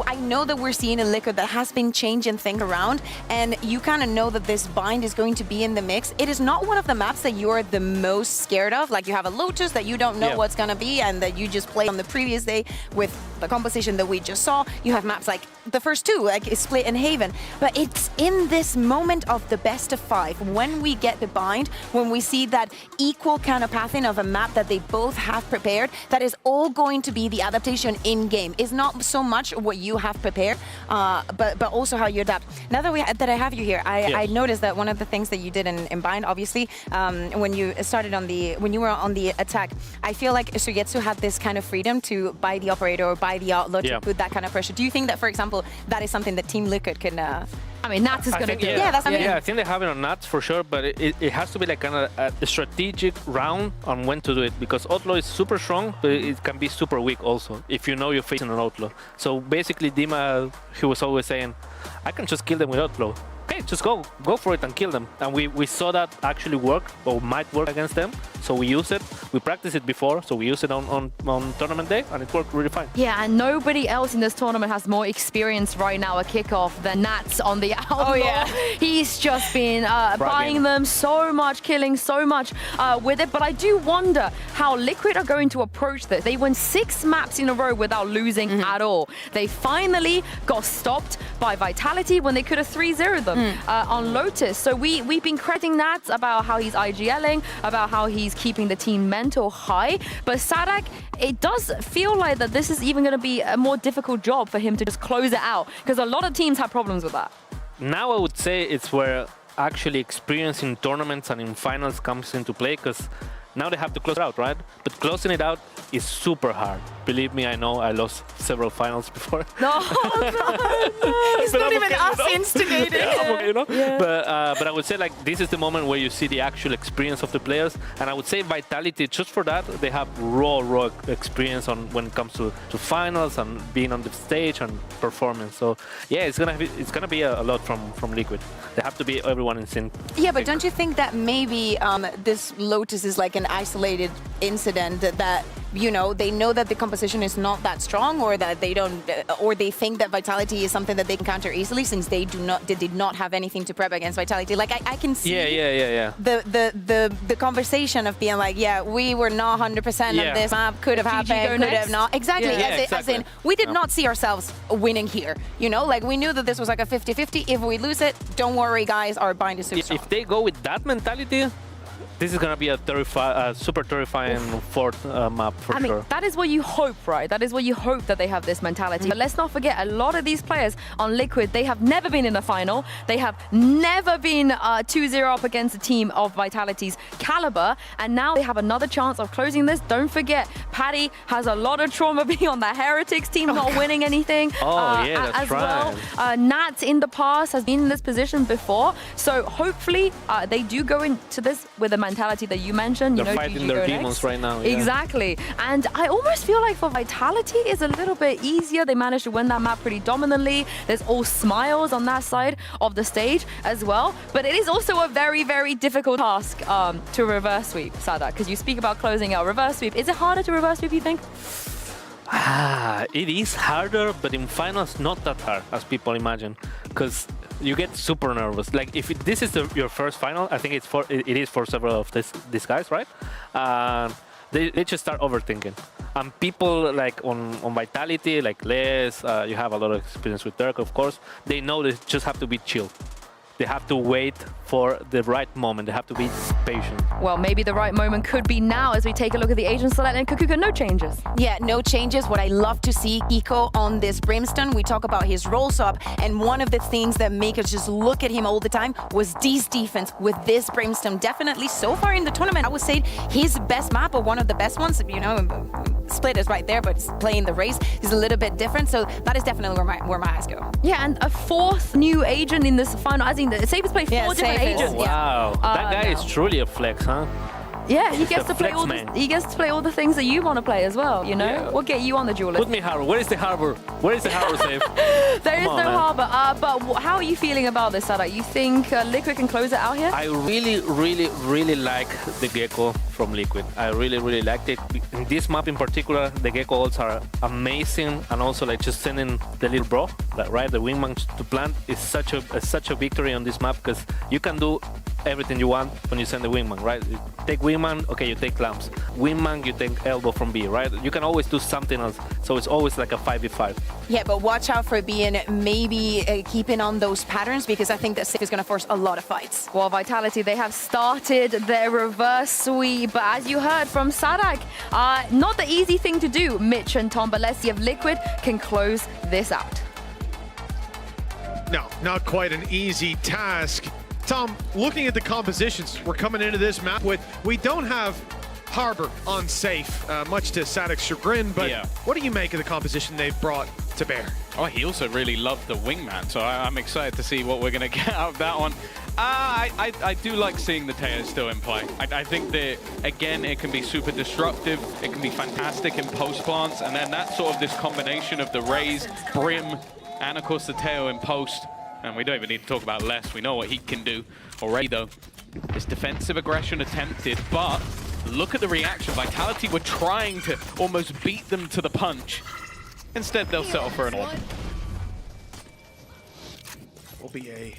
I know that we're seeing a Liquid that has been changing things around, and you kind of know that this bind is going to be in the mix. It is not one of the maps that you're the most scared of. Like you have a Lotus that you don't know what's going to be and that you just played on the previous day with the composition that we just saw. You have maps like the first two, like Split and Haven. But it's in this moment of the best of 5, when we get the bind, when we see that equal kind of pathing of a map that they both have prepared, that is all going to be the adaptation in-game. It's not so much what you have prepared, but also how you adapt. Now that I have you here, I noticed that one of the things that you did in bind, obviously, when you started when you were on the attack, I feel like Sugetsu had this kind of freedom to buy the operator or buy the outlet to put that kind of pressure. Do you think that, for example, that is something that Team Liquid can? I mean, Nats is going to do. Yeah, I think they have it on Nats for sure, but it has to be like kind of a strategic round on when to do it, because Outlaw is super strong, but it can be super weak also if you know you're facing an Outlaw. So basically, Dima, he was always saying, I can just kill them with Outlaw. Okay, just go for it and kill them. And we saw that actually work, or might work against them. So we use it. We practiced it before, so we use it on tournament day, and it worked really fine. Yeah, and nobody else in this tournament has more experience right now at Kickoff than Nats on the Outlaw. Oh yeah, he's just been buying them so much, killing so much with it. But I do wonder how Liquid are going to approach this. They won 6 maps in a row without losing at all. They finally got stopped by Vitality when they could have 3-0'd them on Lotus. So we've been crediting Nats about how he's IGLing, about how he's keeping the team mental high. But Sadak, it does feel like that this is even going to be a more difficult job for him to just close it out, because a lot of teams have problems with that. Now I would say it's where actually experience in tournaments and in finals comes into play, because now they have to close it out, right? But closing it out is super hard. Believe me, I know I lost several finals before. No, it's not even us instigating. But I would say like this is the moment where you see the actual experience of the players, and I would say Vitality, just for that, they have raw experience on when it comes to finals and being on the stage and performance. So yeah, it's gonna be a lot from Liquid. They have to be everyone in sync. Yeah, but don't you think that maybe this Lotus is like an isolated incident that you know, they know that the composition is not that strong, or that they don't, or they think that Vitality is something that they can counter easily, since they did not have anything to prep against Vitality. Like I can see the conversation of being like, yeah, we were not 100% on this map, could have happened, could have not. Exactly. As in, we did not see ourselves winning here. You know, like we knew that this was like a 50-50. If we lose it, don't worry, guys, our bind is super strong. If they go with that mentality, this is going to be a super terrifying fourth map for sure. I mean, that is what you hope, right? That is what you hope, that they have this mentality. But let's not forget, a lot of these players on Liquid, they have never been in a final. They have never been 2-0 up against a team of Vitality's caliber. And now they have another chance of closing this. Don't forget, Paddy has a lot of trauma being on the Heretics team, not winning anything that's well. Nats in the past has been in this position before. So hopefully they do go into this with a mentality that you mentioned. They're fighting their demons right now. Yeah. Exactly. And I almost feel like for Vitality is a little bit easier. They managed to win that map pretty dominantly. There's all smiles on that side of the stage as well. But it is also a very, very difficult task to reverse sweep, Sadak, because you speak about closing out reverse sweep. Is it harder to reverse sweep, you think? It is harder, but in finals not that hard as people imagine, because you get super nervous. Like if this is your first final, I think it is for several of these guys, right? They just start overthinking. And people like on Vitality, like Les, you have a lot of experience with Dirk, of course. They know they just have to be chill. They have to wait for the right moment. They have to be patient. Well, maybe the right moment could be now as we take a look at the Asian select and Kukuka, no changes. Yeah, no changes. What I love to see, Kiko, on this Brimstone, we talk about his roll swap, and one of the things that make us just look at him all the time was D's defense with this Brimstone. Definitely so far in the tournament, I would say his best map, or one of the best ones. You know, Split is right there, but playing the race is a little bit different. So that is definitely where my eyes go. Yeah, and a fourth new agent in this final. As in, the safest play 4 different agents. Oh, wow, that guy is truly a flex, huh? Yeah, he gets to play all the things that you want to play as well, you know? Yeah. We'll get you on the duel list. Put me harbor. Where is the harbor? Where is the harbor safe? There is no harbor. But how are you feeling about this, Sada? You think Liquid can close it out here? I really like the Gecko from Liquid. I really liked it. In this map in particular, the Gecko ults are amazing, and also like just sending the little bro, right, the wingman to plant is such a victory on this map, because you can do everything you want when you send the wingman, right? You take wingman, okay, you take lamps. Wingman, you take elbow from B, right? You can always do something else, so it's always like a 5v5. Yeah, but watch out for being maybe keeping on those patterns, because I think that Sif is going to force a lot of fights. Well, Vitality, they have started their reverse sweep, but as you heard from Sadak, not the easy thing to do. Mitch and Tom, but let's see if Liquid can close this out. No, not quite an easy task. Tom, looking at the compositions, we're coming into this map with, we don't have Harbor on safe, much to Sadek's chagrin, but what do you make of the composition they've brought to bear? Oh, he also really loved the wingman, so I'm excited to see what we're going to get out of that one. I do like seeing the Teo still in play. I think that, again, it can be super disruptive, it can be fantastic in post plants, and then that's sort of this combination of the Raze, Brim, and of course the Teo in post. And we don't even need to talk about Les. We know what he can do already, though. This defensive aggression attempted, but look at the reaction. Vitality were trying to almost beat them to the punch. Instead, they'll settle for an orb. Will be a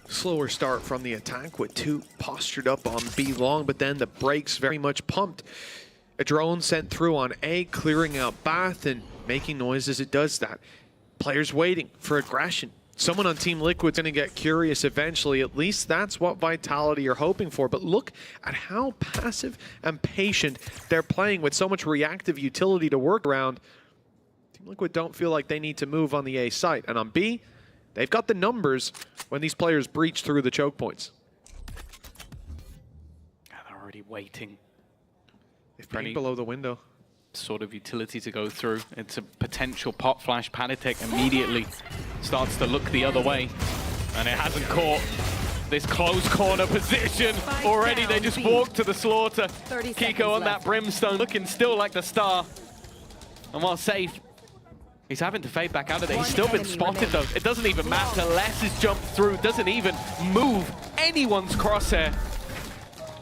slower start from the attack with 2 postured up on B long, but then the brakes very much pumped. A drone sent through on A, clearing out Bath and making noise as it does that. Players waiting for aggression. Someone on Team Liquid's going to get curious eventually. At least that's what Vitality are hoping for. But look at how passive and patient they're playing with so much reactive utility to work around. Team Liquid don't feel like they need to move on the A site. And on B, they've got the numbers when these players breach through the choke points. They're already waiting. They've been below the window. Sort of utility to go through. It's a potential pop flash. Panitek immediately starts to look the other way, and it hasn't caught this close corner position. Already they just walked to the slaughter. Kiko on that Brimstone, looking still like the star. And while safe, he's having to fade back out of there. He's still been spotted though. It doesn't even matter. Les has jumped through, doesn't even move anyone's crosshair.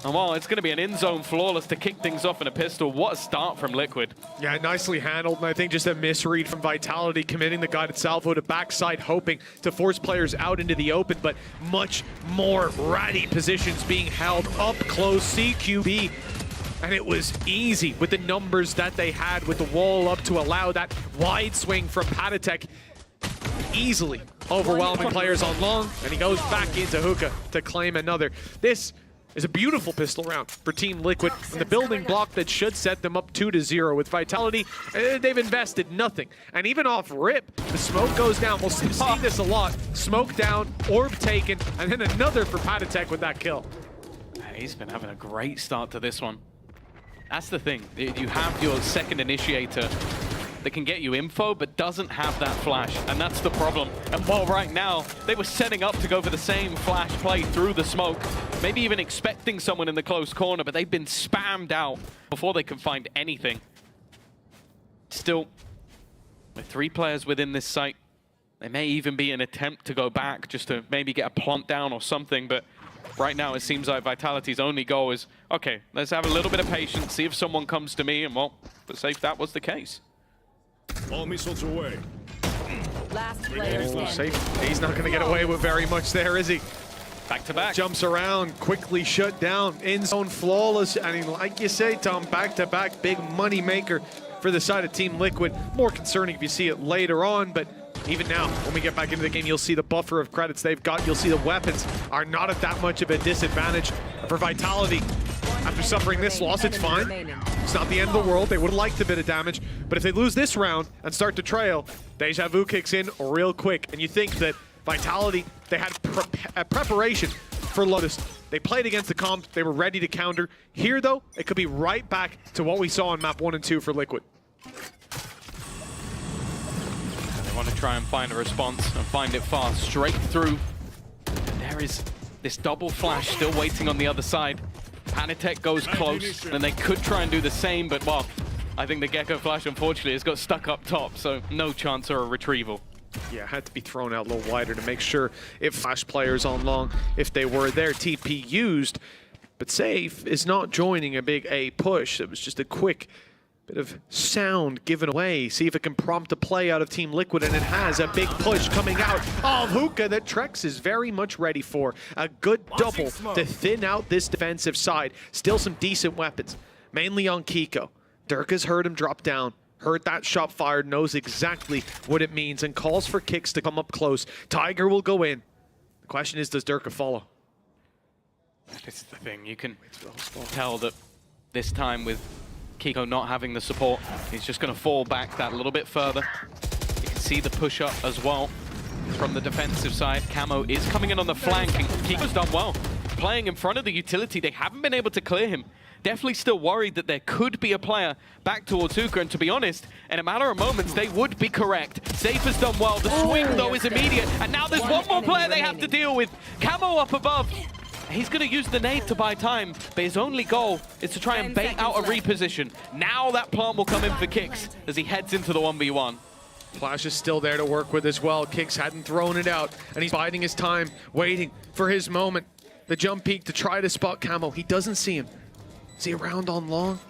And while it's going to be an in-zone flawless to kick things off in a pistol, what a start from Liquid. Yeah, nicely handled, and I think just a misread from Vitality, committing the guided salvo to backside, hoping to force players out into the open, but much more ratty positions being held up close. CQB, and it was easy with the numbers that they had with the wall up to allow that wide swing from Panitek. Easily overwhelming players on long, and he goes back into hookah to claim another. This is a beautiful pistol round for Team Liquid, and the building block that should set them up 2-0 with Vitality. They've invested nothing, and even off rip, the smoke goes down. We'll see this a lot. Smoke down, orb taken, and then another for Panitek with that kill. He's been having a great start to this one. That's the thing. You have your second initiator that can get you info, but doesn't have that flash, and that's the problem. And while right now, they were setting up to go for the same flash play through the smoke, maybe even expecting someone in the close corner, but they've been spammed out before they can find anything. Still, with 3 players within this site, there may even be an attempt to go back just to maybe get a plant down or something, but right now it seems like Vitality's only goal is, okay, let's have a little bit of patience, see if someone comes to me, and well, for safe that was the case. All missiles away. Last player Safe. He's not going to get away with very much there, is he? Back to back. Jumps around, quickly shut down, in zone flawless. I mean, like you say, Tom, back to back, big money maker for the side of Team Liquid. More concerning if you see it later on, but even now, when we get back into the game, you'll see the buffer of credits they've got. You'll see the weapons are not at that much of a disadvantage. For Vitality, after suffering this loss, it's fine. It's not the end of the world. They would have liked a bit of damage, but if they lose this round and start to trail, Deja Vu kicks in real quick. And you think that Vitality, they had preparation for Lotus. They played against the comp. They were ready to counter. Here, though, it could be right back to what we saw on map 1 and 2 for Liquid. They want to try and find a response and find it fast, straight through. And there is this double flash still waiting on the other side. Panitek goes close, and they could try and do the same, but well, I think the Gecko flash, unfortunately, has got stuck up top, so no chance or a retrieval. Yeah, had to be thrown out a little wider to make sure if flash players on long, if they were there, TP used. But Safe is not joining a big A push. It was just a quick bit of sound given away. See if it can prompt a play out of Team Liquid, and it has a big push coming out of Hookah that Trex is very much ready for. A good double to thin out this defensive side. Still some decent weapons, mainly on Kiko. Durka's heard him drop down. Heard that shot fired, knows exactly what it means, and calls for Kicks to come up close. Tiger will go in. The question is, does Durka follow? This is the thing, you can tell that this time with Kiko not having the support, he's just going to fall back that little bit further. You can see the push up as well from the defensive side. Camo is coming in on the flank, and Kiko's done well. Playing in front of the utility, they haven't been able to clear him. Definitely still worried that there could be a player back towards Hookah, and to be honest, in a matter of moments, they would be correct. Safe has done well. The swing, though, is immediate, and now there's one more player they have to deal with. Camo up above. He's going to use the nade to buy time, but his only goal is to try and bait out a reposition. Now that plant will come in for Kicks as he heads into the 1v1. Flash is still there to work with as well. Kicks hadn't thrown it out, and he's biding his time, waiting for his moment. The jump peek to try to spot Camo. He doesn't see him. Is he around on long?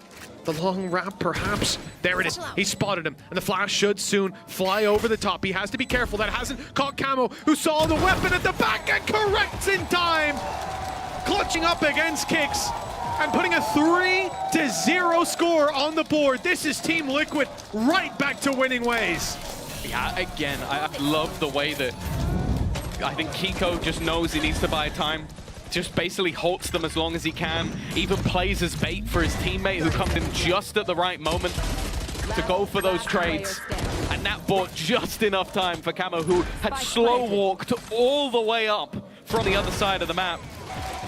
The long wrap, perhaps? There it is. He spotted him, and the flash should soon fly over the top. He has to be careful. That hasn't caught Camo, who saw the weapon at the back and corrects in time. Clutching up against Kicks and putting a 3-0 score on the board. This is Team Liquid right back to winning ways. Yeah, again, I love the way that I think Kiko just knows he needs to buy time. Just basically halts them as long as he can, even plays as bait for his teammate who comes in just at the right moment to go for those trades. And that bought just enough time for Camo, who had slow walked all the way up from the other side of the map.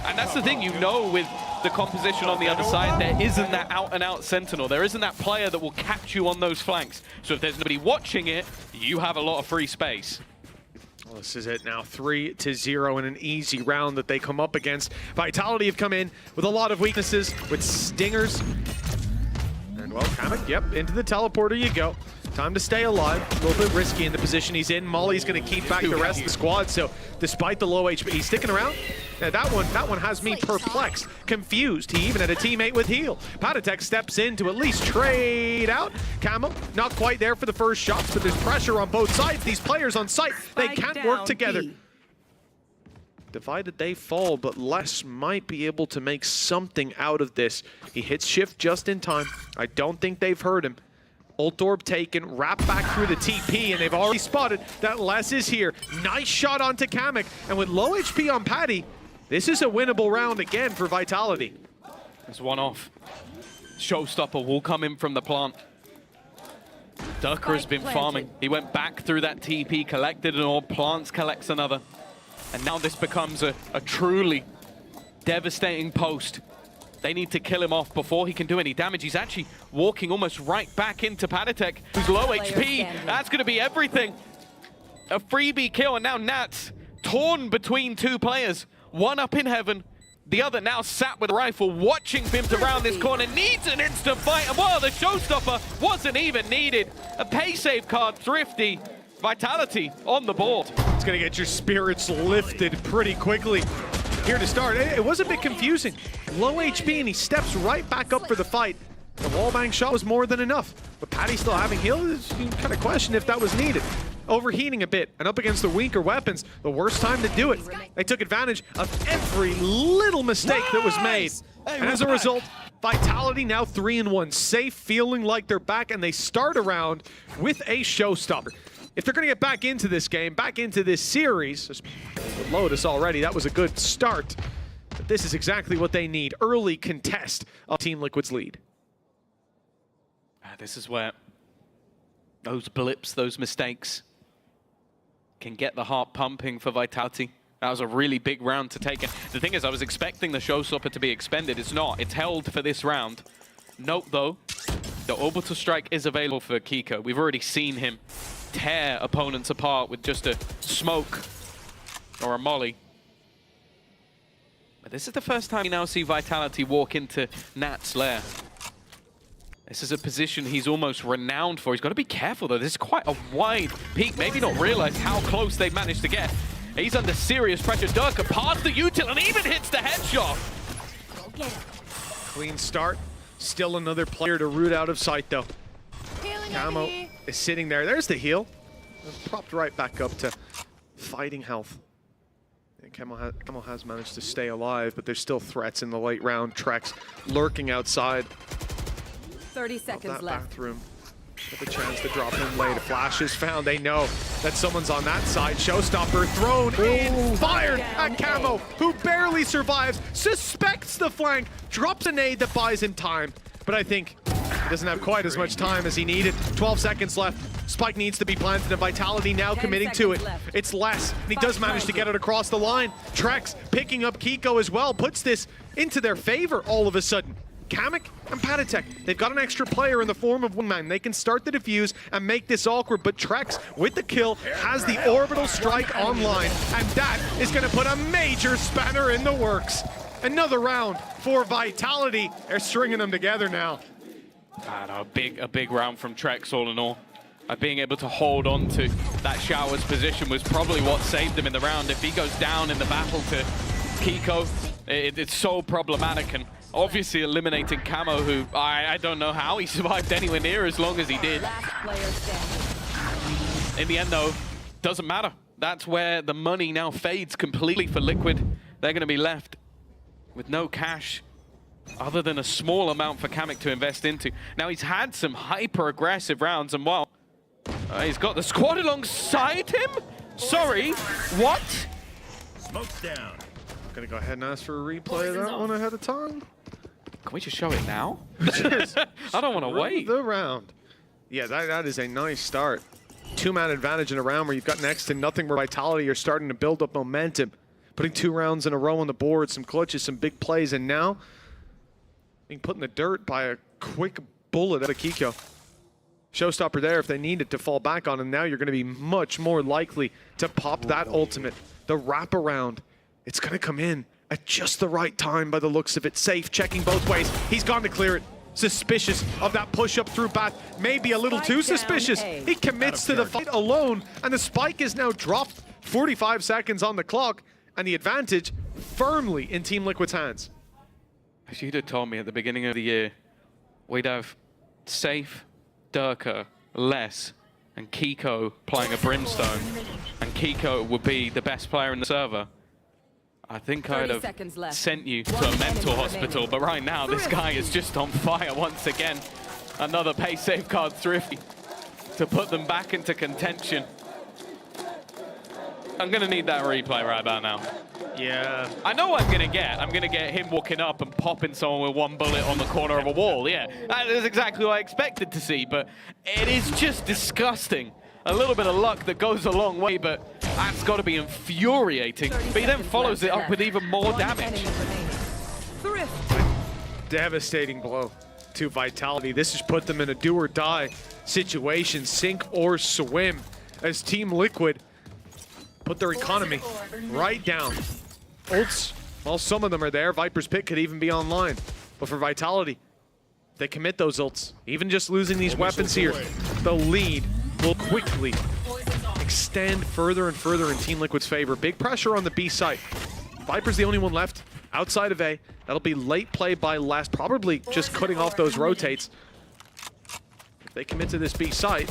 And that's the thing, you know, with the composition on the other side, there isn't that out-and-out sentinel. There isn't that player that will catch you on those flanks. So if there's nobody watching it, you have a lot of free space. Well, this is it now, 3-0 in an easy round that they come up against. Vitality have come in with a lot of weaknesses, with stingers. And well, Kamek, yep, into the teleporter you go. Time to stay alive. A little bit risky in the position he's in. Molly's going to keep back the rest of the squad, so despite the low HP, he's sticking around. Now that one has me perplexed, confused. He even had a teammate with heal. Patatek steps in to at least trade out. Camo, not quite there for the first shots, but there's pressure on both sides. These players on site, they can't work together. Divided they fall, but Les might be able to make something out of this. He hits shift just in time. I don't think they've heard him. Ult orb taken, wrapped back through the TP, and they've already spotted that Les is here. Nice shot onto Kamek, and with low HP on Paddy, this is a winnable round again for Vitality. There's one off. Showstopper will come in from the plant. Durka has been farming. He went back through that TP, collected an orb, plants collects another. And now this becomes a truly devastating post. They need to kill him off before he can do any damage. He's actually walking almost right back into Patatek, who's low HP. That's going to be everything. A freebie kill, and now Nats torn between two players. One up in heaven, the other now sat with a rifle, watching Bimt around this corner. Needs an instant fight, and well, the showstopper wasn't even needed. A pay save card, Thrifty. Vitality on the board. It's going to get your spirits lifted pretty quickly. Here to start, it was a bit confusing. Low HP, and he steps right back up for the fight. The wallbang shot was more than enough, but Paddy still having heal. You kind of question if that was needed. overheating a bit, and up against the weaker weapons, the worst time to do it. They took advantage of every little mistake that was made. And as a result, Vitality now 3-1, safe, feeling like they're back, and they start around with a showstopper. If they're going to get back into this game, back into this series, with Lotus already, that was a good start. But this is exactly what they need. Early contest of Team Liquid's lead. This is where those blips, those mistakes can get the heart pumping for Vitality. That was a really big round to take. And the thing is, I was expecting the showstopper to be expended. It's not. It's held for this round. Note, though, the orbital strike is available for Kiko. We've already seen him tear opponents apart with just a smoke or a molly. But this is the first time we now see Vitality walk into Nat's lair. This is a position he's almost renowned for. He's got to be careful, though. This is quite a wide peak. Maybe not realize how close they've managed to get. He's under serious pressure. Durka past the util and even hits the headshot. Clean start. Still another player to root out of sight, though. Camo is sitting there. There's the heal. Propped right back up to fighting health. And Camo has managed to stay alive, but there's still threats in the late round. Trex lurking outside. 30 seconds left. Bathroom. With a chance to drop in late. A flash is found. They know that someone's on that side. Showstopper thrown in. Fired at Camo, who barely survives. Suspects the flank. Drops a nade that buys him time. But I think he doesn't have quite as much time as he needed. 12 seconds left. Spike needs to be planted, and Vitality now committing to it. It's less, and he does manage to get it across the line. Trex picking up Kiko as well. Puts this into their favor all of a sudden. Kamek and Patatek, they've got an extra player in the form of Wingman. They can start the defuse and make this awkward, but Trex, with the kill, has the orbital strike online, and that is going to put a major spanner in the works. Another round for Vitality. They're stringing them together now. A big round from Trex, all in all. Being able to hold on to that Shower's position was probably what saved him in the round. If he goes down in the battle to Kiko, it's so problematic, and obviously eliminating Camo, who I don't know how he survived anywhere near as long as he did. In the end, though, doesn't matter. That's where the money now fades completely for Liquid. They're going to be left with no cash other than a small amount for Kamek to invest into. Now, he's had some hyper-aggressive rounds, and while he's got the squad alongside him? Sorry, what? Smoke's down. I'm going to go ahead and ask for a replay of that one ahead of time. Can we just show it now? I don't want to wait. The round. Yeah, that is a nice start. Two-man advantage in a round where you've got next to nothing, where Vitality are starting to build up momentum. Putting 2 rounds in a row on the board, some clutches, some big plays, and now being put in the dirt by a quick bullet out of Kiko. Showstopper there if they need it to fall back on, and now you're going to be much more likely to pop that ultimate. The wraparound, it's going to come in at just the right time by the looks of it. Safe, checking both ways. He's gone to clear it. Suspicious of that push-up through Bath. Maybe a little too suspicious. He commits to the fight alone, and the spike is now dropped. 45 seconds on the clock, and the advantage firmly in Team Liquid's hands. If you'd have told me at the beginning of the year, we'd have Safe, Durka, Les, and Kiko playing a Brimstone, and Kiko would be the best player in the server, I think I'd have sent you to a mental hospital, but right now this guy is just on fire once again. Another pay safeguard thrifty to put them back into contention. I'm going to need that replay right about now. Yeah. I know what I'm going to get. I'm going to get him walking up and popping someone with one bullet on the corner of a wall. Yeah, that is exactly what I expected to see, but it is just disgusting. A little bit of luck that goes a long way, but that's got to be infuriating. But he then follows it up with even more damage. Devastating blow to Vitality. This has put them in a do-or-die situation, sink or swim, as Team Liquid put their economy right down. Ults, well, some of them are there. Viper's Pit could even be online. But for Vitality, they commit those ults. Even just losing these weapons here, the lead will quickly extend further and further in Team Liquid's favor. Big pressure on the B site. Viper's the only one left outside of A. That'll be late play by Last, probably just cutting off those rotates. If they commit to this B site,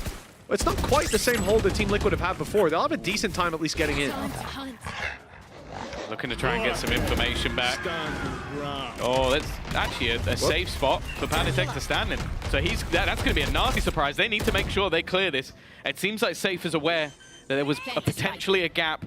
It's not quite the same hold that Team Liquid have had before. They'll have a decent time at least getting in. Looking to try and get some information back. Oh, that's actually a safe spot for Panatek to stand in. So that's going to be a nasty surprise. They need to make sure they clear this. It seems like Safe is aware that there was potentially a gap.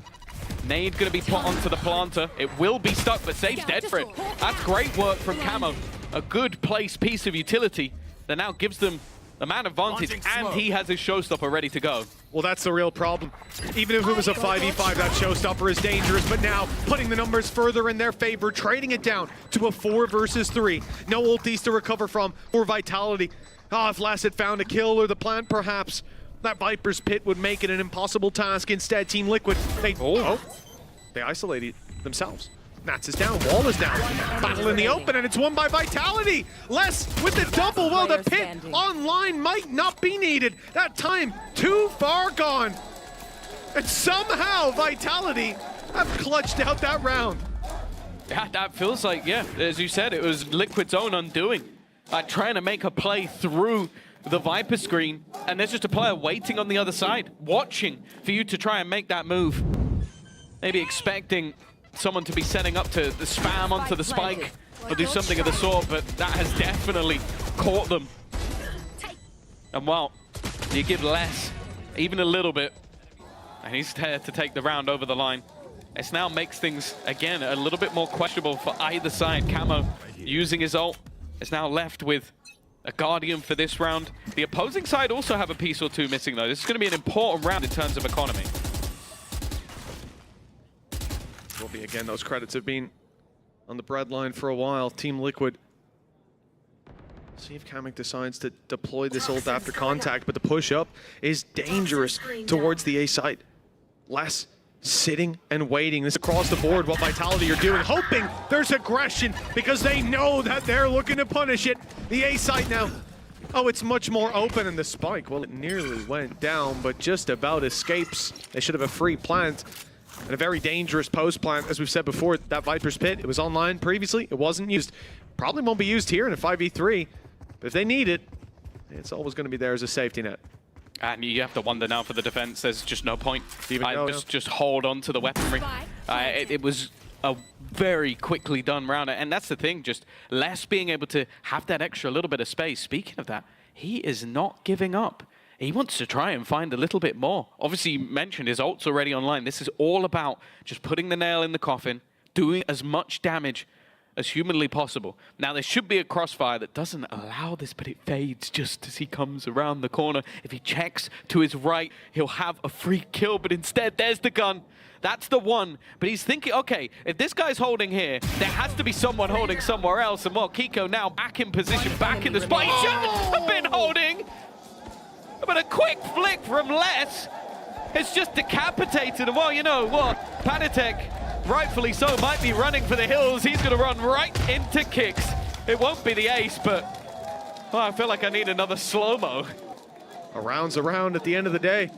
Nade going to be put onto the planter. It will be stuck, but Safe's dead for it. That's great work from Camo. A good placed piece of utility that now gives them the man advantage, and he has his showstopper ready to go. Well, that's the real problem. Even if it was a 5v5, that showstopper is dangerous, but now putting the numbers further in their favor, trading it down to a 4 versus 3. No ultis to recover from, or Vitality. If Les had found a kill or the plant, perhaps, that Viper's Pit would make it an impossible task. Instead, Team Liquid, they isolated themselves. Nats is down, Wall is down. Battle in the open, and it's won by Vitality. Les with the double. Well, the Pit online might not be needed. That time too far gone. And somehow Vitality have clutched out that round. Yeah, that feels like, yeah, as you said, it was Liquid's own undoing. Trying to make a play through the Viper screen, and there's just a player waiting on the other side, watching for you to try and make that move. Maybe expecting someone to be setting up to spam onto the spike or do something of the sort, but that has definitely caught them. And well, you give Les even a little bit, and he's there to take the round over the line. It now makes things, again, a little bit more questionable for either side. Camo using his ult is now left with a Guardian for this round. The opposing side also have a piece or two missing, though. This is going to be an important round in terms of economy. Will be again, those credits have been on the breadline for a while. Team Liquid. See if Kamek decides to deploy this ult after contact, but the push up is dangerous towards the A site. Les sitting and waiting. This is across the board what Vitality are doing, hoping there's aggression because they know that they're looking to punish it. The A site now. Oh, it's much more open, and the spike, well, it nearly went down, but just about escapes. They should have a free plant. And a very dangerous post plant, as we've said before. That Viper's Pit, it was online previously, it wasn't used. Probably won't be used here in a 5v3, but if they need it, it's always going to be there as a safety net. And you have to wonder now for the defense, there's just no point. Just hold on to the weaponry. It was a very quickly done round, and that's the thing, just Les being able to have that extra little bit of space. Speaking of that, he is not giving up. He wants to try and find a little bit more. Obviously, you mentioned his ult's already online. This is all about just putting the nail in the coffin, doing as much damage as humanly possible. Now, there should be a crossfire that doesn't allow this, but it fades just as he comes around the corner. If he checks to his right, he'll have a free kill, but instead, there's the gun. That's the one. But he's thinking, okay, if this guy's holding here, there has to be someone holding somewhere else. And well, Kiko now back in position, back in the spot. He shouldn't have been holding. But a quick flick from Les has just decapitated him. Well, you know what? Panatek, rightfully so, might be running for the hills. He's going to run right into Kicks. It won't be the ace, but I feel like I need another slow-mo. A round's a round at the end of the day.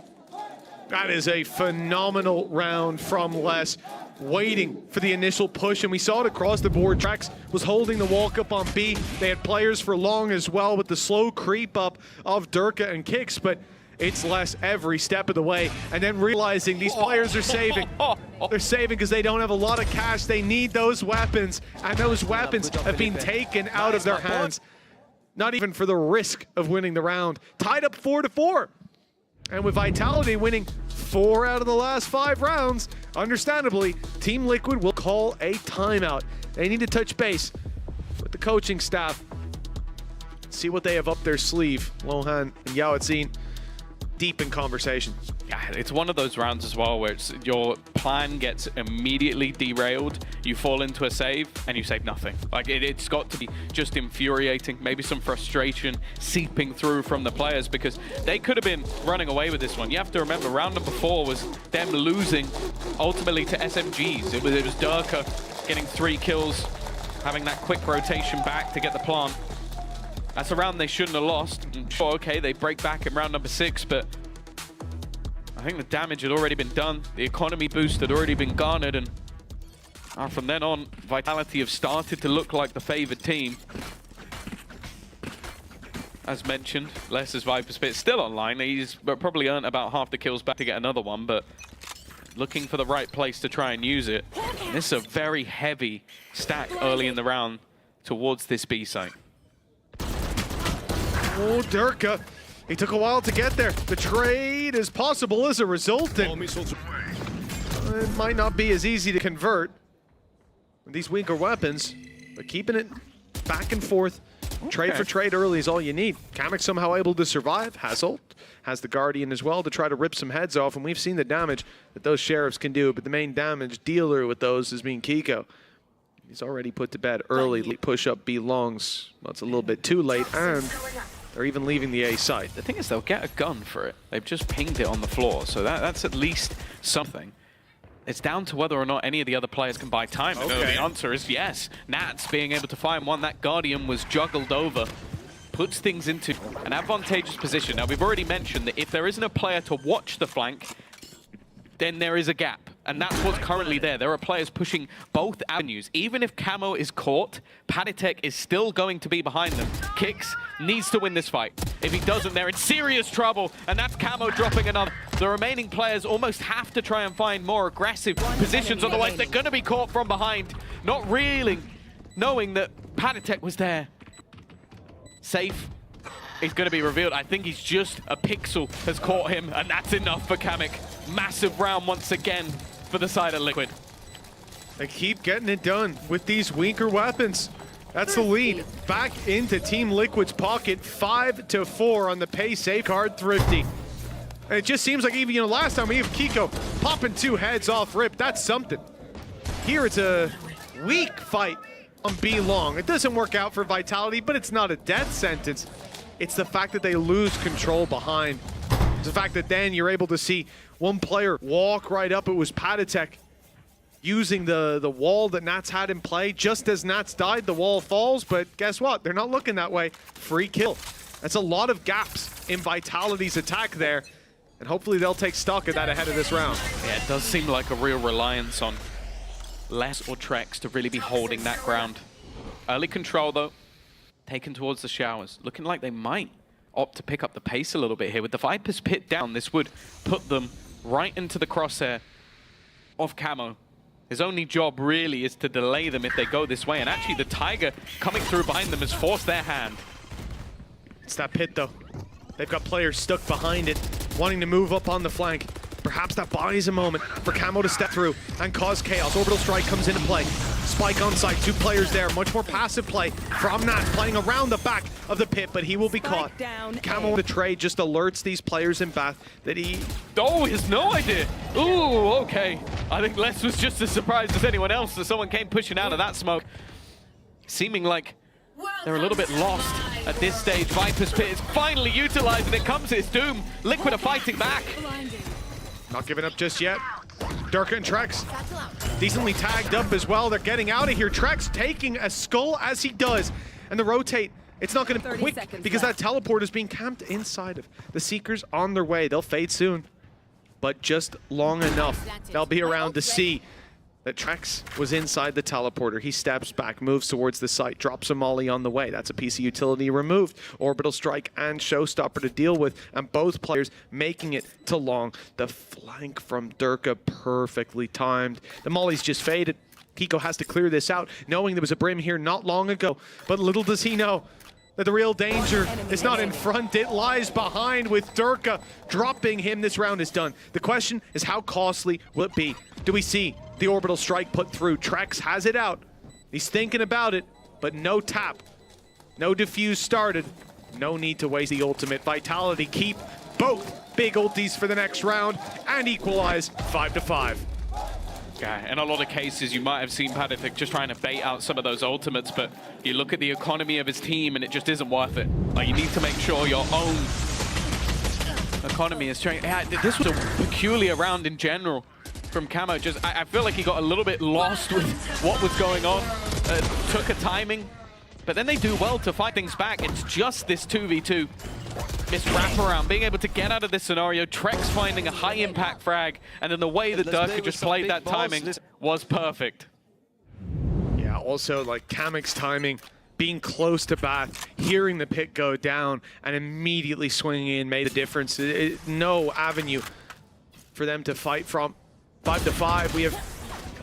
That is a phenomenal round from Les. Waiting for the initial push, and we saw it across the board. Trax was holding the walk up on B. They had players for long as well with the slow creep up of Durka and Kicks, but it's Les every step of the way. And then realizing these players are saving. They're saving because they don't have a lot of cash. They need those weapons, and those weapons have been taken out of their hands. Not even for the risk of winning the round. Tied up 4-4. And with Vitality winning 4 out of the last 5 rounds, understandably, Team Liquid will call a timeout. They need to touch base with the coaching staff, see what they have up their sleeve. Lohan and Yao Atzin deep in conversation. Yeah, it's one of those rounds as well where your plan gets immediately derailed. You fall into a save and you save nothing. Like it's got to be just infuriating. Maybe some frustration seeping through from the players because they could have been running away with this one. You have to remember, round number 4 was them losing ultimately to SMGs. It was Durka getting 3 kills, having that quick rotation back to get the plant. That's a round they shouldn't have lost. Sure, okay, they break back in round number 6, but I think the damage had already been done. The economy boost had already been garnered, and from then on, Vitality have started to look like the favored team. as mentioned. Les's Viper Spit still online. He's probably earned about half the kills back to get another one, but looking for the right place to try and use it. And this is a very heavy stack early in the round towards this B site. Oh, Durka. He took a while to get there. The trade is possible as a result. And it might not be as easy to convert with these weaker weapons, but keeping it back and forth. Trade for trade early is all you need. Kamek somehow able to survive. Has ult, has the Guardian as well to try to rip some heads off, and we've seen the damage that those Sheriffs can do, but the main damage dealer with those has been Kiko. He's already put to bed early. Push-up belongs. Well, it's a little bit too late, and they're even leaving the A site. The thing is, they'll get a gun for it. They've just pinged it on the floor, so that's at least something. It's down to whether or not any of the other players can buy time. Okay. The answer is yes. Nats being able to find one. That Guardian was juggled over. Puts things into an advantageous position. Now, we've already mentioned that if there isn't a player to watch the flank, then there is a gap. And that's what's currently there. There are players pushing both avenues. Even if Camo is caught, Paditek is still going to be behind them. Kicks needs to win this fight. If he doesn't, they're in serious trouble. And that's Camo dropping another. The remaining players almost have to try and find more aggressive positions, otherwise they're going to be caught from behind. Not really knowing that Paditek was there. Safe is going to be revealed. I think he's just a pixel has caught him, and that's enough for Kamek. Massive round once again for the side of Liquid. They keep getting it done with these weaker weapons. That's the lead. Back into Team Liquid's pocket, 5-4 on the pay save card, Thrifty. And it just seems like even, last time we have Kiko popping 2 heads off rip. That's something. Here it's a weak fight on B long. It doesn't work out for Vitality, but it's not a death sentence. It's the fact that they lose control behind. It's the fact that then you're able to see one player walk right up. It was Paditek using the wall that Nats had in play. Just as Nats died, the wall falls, but guess what? They're not looking that way. Free kill. That's a lot of gaps in Vitality's attack there, and hopefully they'll take stock of that ahead of this round. Yeah, it does seem like a real reliance on Les or Trex to really be holding that ground. Early control, though, taken towards the showers. Looking like they might opt to pick up the pace a little bit here. With the Viper's Pit down, this would put them right into the crosshair of Camo. His only job really is to delay them if they go this way, and actually the Tiger coming through behind them has forced their hand. It's that pit, though. They've got players stuck behind it, wanting to move up on the flank. Perhaps that buys a moment for Camo to step through and cause chaos. Orbital Strike comes into play. Spike on site, 2 players there. Much more passive play from Nat, playing around the back of the pit, but he will be caught. Camo, the trade just alerts these players in Bath that he... Oh, he has no idea. Ooh, okay. I think Les was just as surprised as anyone else that someone came pushing out of that smoke. Seeming like they're a little bit lost at this stage. Viper's Pit is finally utilized, and it comes to its doom. Liquid are fighting back. Not giving up just yet. Durka and Trex decently tagged up as well. They're getting out of here. Trex taking a skull as he does. And the rotate, it's not going to be quick because that teleport is being camped inside of the Seekers on their way. They'll fade soon, but just long enough. They'll be around to see that Trex was inside the teleporter. He steps back, moves towards the site, drops a molly on the way. That's a piece of utility removed. Orbital Strike and Showstopper to deal with, and both players making it to long. The flank from Durka perfectly timed. The molly's just faded. Kiko has to clear this out, knowing there was a brim here not long ago, but little does he know that the real danger is not in front, it lies behind. With Durka dropping him, this round is done. The question is, how costly will it be? Do we see the Orbital Strike put through? Trex has it out. He's thinking about it, but no tap. No diffuse started. No need to waste the ultimate. Vitality keep both big ultis for the next round and equalize 5-5. Yeah, in a lot of cases, you might have seen Paditek just trying to bait out some of those ultimates, but you look at the economy of his team and it just isn't worth it. Like, you need to make sure your own economy is trying. Yeah, this was a peculiar round in general from Camo. Just, I feel like he got a little bit lost with what was going on. Took a timing, but then they do well to fight things back. It's just this 2v2. This wraparound, being able to get out of this scenario, Trex finding a high impact frag, and then the way that Durka just played that timing was perfect. Yeah, also like Kamek's timing being close to Bath, hearing the pick go down, and immediately swinging in made the difference. No avenue for them to fight from. 5-5, we have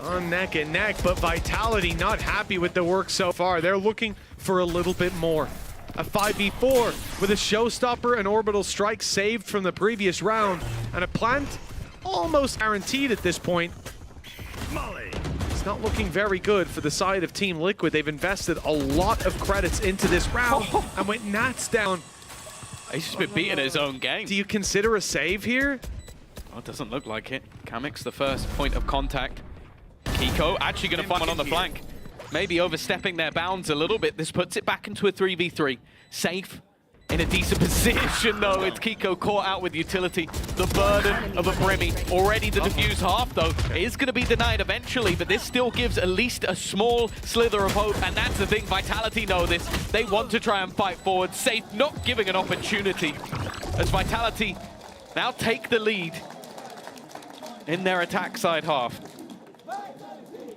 gone neck and neck, but Vitality not happy with the work so far. They're looking for a little bit more. A 5v4 with a showstopper and orbital strike saved from the previous round, and a plant almost guaranteed at this point. It's not looking very good for the side of Team Liquid. They've invested a lot of credits into this round, and with Nats down, he's just been beating his own game. Do you consider a save here? Oh, it doesn't look like it. Kamix the first point of contact. Kiko actually going to find one on the flank. Maybe overstepping their bounds a little bit. This puts it back into a 3v3. Safe, in a decent position though. It's Kiko caught out with utility. The burden of a Brimmy, already to defuse half though, is going to be denied eventually, but this still gives at least a small slither of hope, and that's the thing, Vitality know this. They want to try and fight forward. Safe not giving an opportunity, as Vitality now take the lead in their attack side half.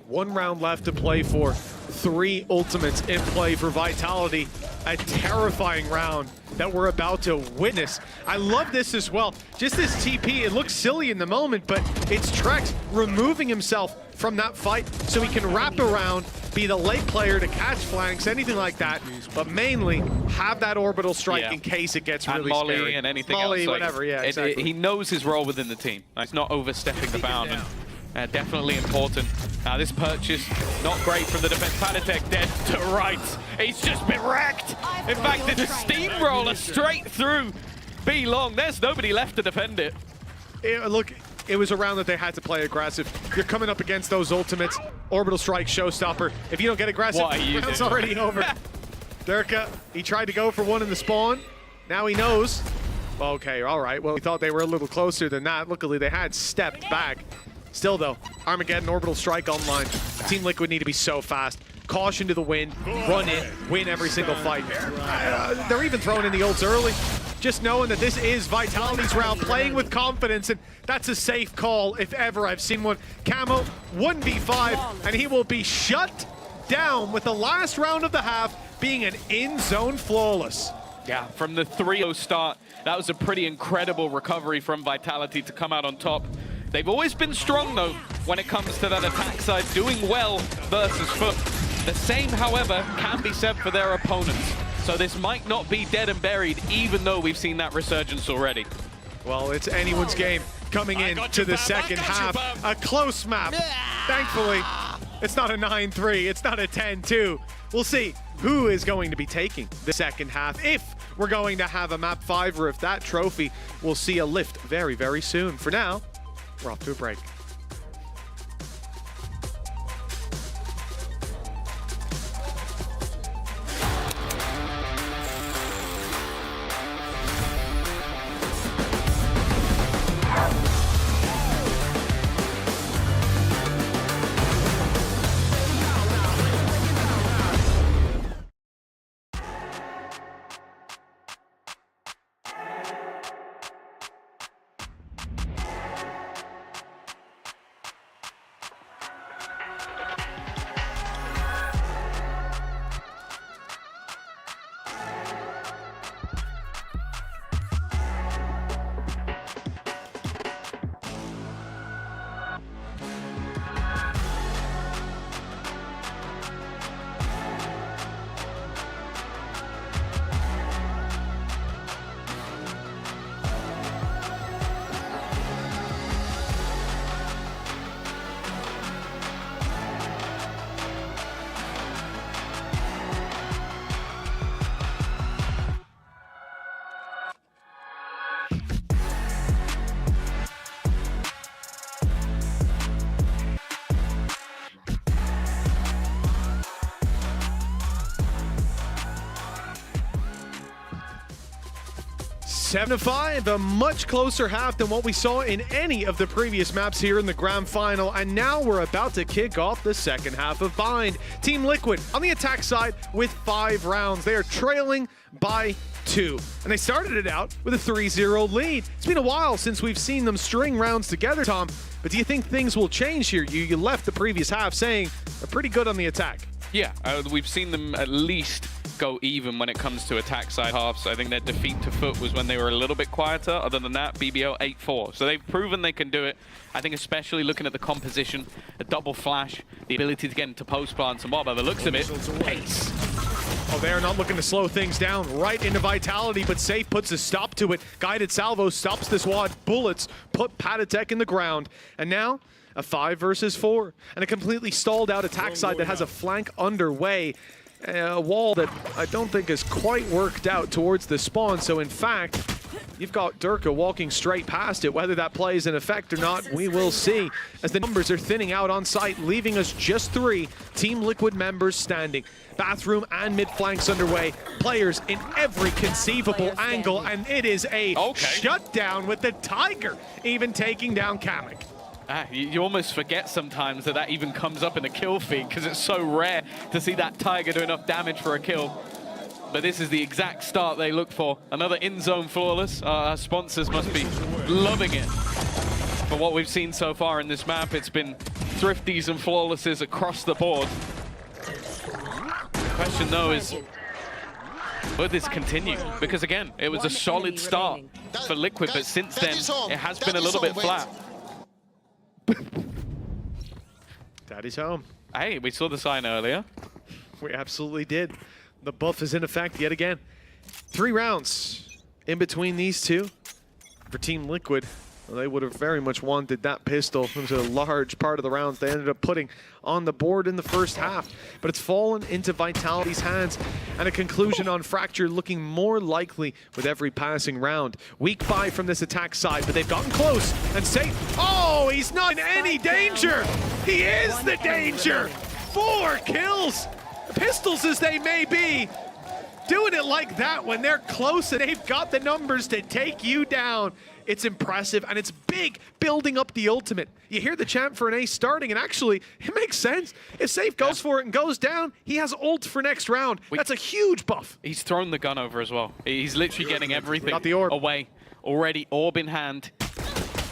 1 round left to play for. 3 ultimates in play for Vitality. A terrifying round that we're about to witness. I love this as well. Just this TP, it looks silly in the moment, but it's Trex removing himself from that fight so he can wrap around, be the late player to catch flanks, anything like that, but mainly have that orbital strike in case it gets really Molly scary. and anything Molly, else. whatever, yeah, exactly. He knows his role within the team. He's not overstepping the bound. And, definitely important. Now this purchase, not great from the defense. Panatek dead to rights. He's just been wrecked. In fact, it's a steamroller straight through B long. There's nobody left to defend it. Look, it was a round that they had to play aggressive. You're coming up against those ultimates. Orbital strike, showstopper. If you don't get aggressive, the round's already over. Durka, he tried to go for one in the spawn. Now he knows. Okay, all right. Well, we thought they were a little closer than that. Luckily, they had stepped back. Still, though, Armageddon, Orbital Strike online. Team Liquid need to be so fast. Caution to the wind, run it, win every single fight. They're even throwing in the ults early. Just knowing that this is Vitality's round, playing with confidence, and that's a safe call if ever I've seen one. Camo, 1v5, and he will be shut down with the last round of the half being an in-zone flawless. Yeah, from the 3-0 start, that was a pretty incredible recovery from Vitality to come out on top. They've always been strong, though, when it comes to that attack side, doing well versus Foot. The same, however, can be said for their opponents. So this might not be dead and buried, even though we've seen that resurgence already. Well, it's anyone's game coming in to the second half. A close map. Thankfully, it's not a 9-3, it's not a 10-2. We'll see who is going to be taking the second half. If we're going to have a map 5, or if that trophy will see a lift very, very soon. For now, we're off to a break. Seven to 5, a much closer half than what we saw in any of the previous maps here in the grand final. And now we're about to kick off the second half of Bind. Team Liquid on the attack side with 5 rounds. They are trailing by 2. And they started it out with a 3-0 lead. It's been a while since we've seen them string rounds together, Tom. But do you think things will change here? You left the previous half saying they're pretty good on the attack. Yeah, we've seen them at least go even when it comes to attack side halves. I think their defeat to Foot was when they were a little bit quieter. Other than that, BBO 8-4. So they've proven they can do it. I think especially looking at the composition, a double flash, the ability to get into post plants, and what by the looks of it, pace. Oh, they're not looking to slow things down. Right into Vitality, but Safe puts a stop to it. Guided Salvo stops this wad. Bullets put Patatek in the ground. And now, a 5 versus 4. And a completely stalled out attack side that has a flank underway. A wall that I don't think has quite worked out towards the spawn. So in fact, you've got Durka walking straight past it. Whether that plays an effect or not, we will see as the numbers are thinning out on site, leaving us just 3 Team Liquid members standing. Bathroom and mid flanks underway. Players in every conceivable angle, and it is a shutdown with the Tiger even taking down Kamek. You almost forget sometimes that even comes up in the kill feed because it's so rare to see that Tiger do enough damage for a kill. But this is the exact start they look for. Another in-zone flawless. Our sponsors must be loving it. For what we've seen so far in this map, it's been thrifties and flawlesses across the board. The question though is, will this continue? Because again, it was a solid start for Liquid, but since then, it has been a little bit flat. Daddy's home. Hey, we saw the sign earlier. We absolutely did. The buff is in effect yet again. 3 rounds in between these two for Team Liquid. Well, they would have very much wanted that pistol. It was a large part of the rounds they ended up putting on the board in the first half. But it's fallen into Vitality's hands, and a conclusion on Fracture looking more likely with every passing round. Weak buy from this attack side, but they've gotten close and Safe. Oh, he's not in any danger. He is the danger. 4 kills. Pistols as they may be, doing it like that when they're close and they've got the numbers to take you down. It's impressive, and it's big, building up the ultimate. You hear the chant for an ace starting, and actually, it makes sense. If Safe goes for it and goes down, he has ult for next round. That's a huge buff. He's thrown the gun over as well. He's literally getting everything got the orb away. Already, orb in hand.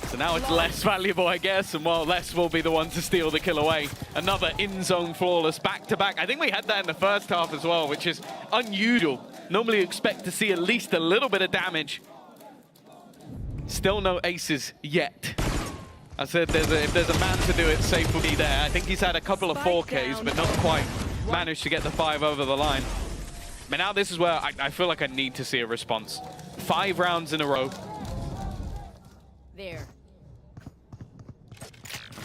So now it's less valuable, I guess, and well, Les will be the one to steal the kill away. Another in-zone flawless back-to-back. I think we had that in the first half as well, which is unusual. Normally you expect to see at least a little bit of damage. Still no aces yet. I said if there's a man to do it, Safe will be there. I think he's had a couple of 4Ks, but not quite managed to get the 5 over the line. But now this is where I feel like I need to see a response. 5 rounds in a row. There.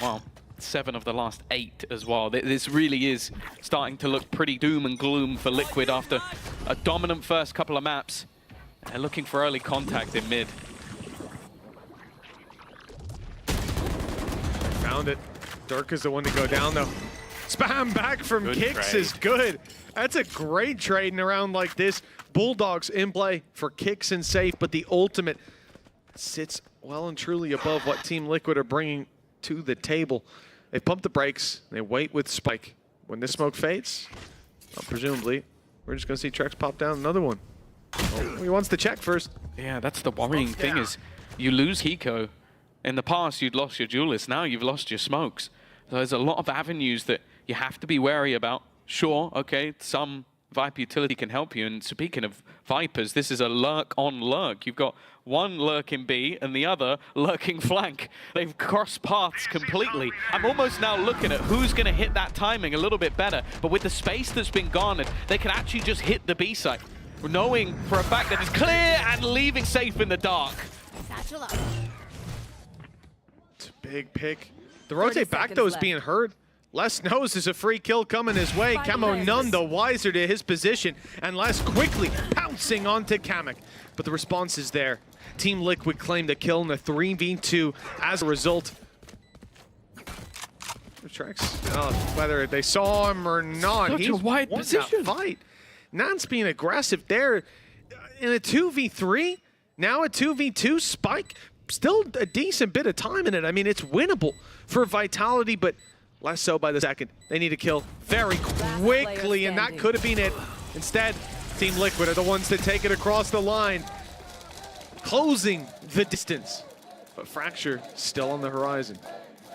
Well, 7 of the last 8 as well. This really is starting to look pretty doom and gloom for Liquid after a dominant first couple of maps. They're looking for early contact in mid. Found it. Durka's the one to go down though. Spam back from Kicks is good. That's a great trade in a round like this. Bulldogs in play for Kicks and Safe, but the ultimate sits well and truly above what Team Liquid are bringing to the table. They pump the brakes, they wait with Spike. When this smoke fades, well, presumably, we're just gonna see Trex pop down another one. Oh, he wants to check first. Yeah, that's the worrying thing is you lose Hiko. In the past, you'd lost your duelists. Now you've lost your smokes. So there's a lot of avenues that you have to be wary about. Sure, okay, some Viper utility can help you. And speaking of Vipers, this is a lurk on lurk. You've got one lurking B and the other lurking flank. They've crossed paths completely. I'm almost now looking at who's going to hit that timing a little bit better. But with the space that's been garnered, they can actually just hit the B site, knowing for a fact that it's clear and leaving Safe in the dark. Satchel up. It's a big pick. The rotate back though is being heard. Les knows there's a free kill coming his way. Camo none the wiser to his position, and Les quickly pouncing onto Kamek. But the response is there. Team Liquid claimed the kill in the 3v2 as a result. Trex, whether they saw him or not, Such he's a wide won position. that fight. Nance being aggressive there in a 2v3, now a 2v2 Spike. Still a decent bit of time in it. I mean, it's winnable for Vitality, but less so by the second. They need to kill very quickly, and that could have been it. Instead, Team Liquid are the ones to take it across the line, closing the distance. But Fracture still on the horizon.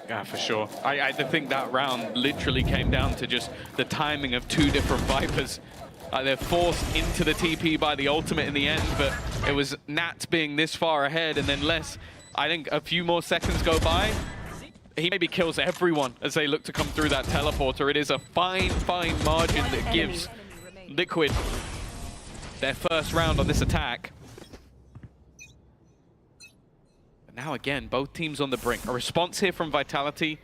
Yeah, for sure. I think that round literally came down to just the timing of two different Vipers. They're forced into the TP by the ultimate in the end, but it was Nats being this far ahead, and then I think a few more seconds go by, he maybe kills everyone as they look to come through that teleporter. It is a fine, fine margin that gives Liquid their first round on this attack. But now again, both teams on the brink. A response here from Vitality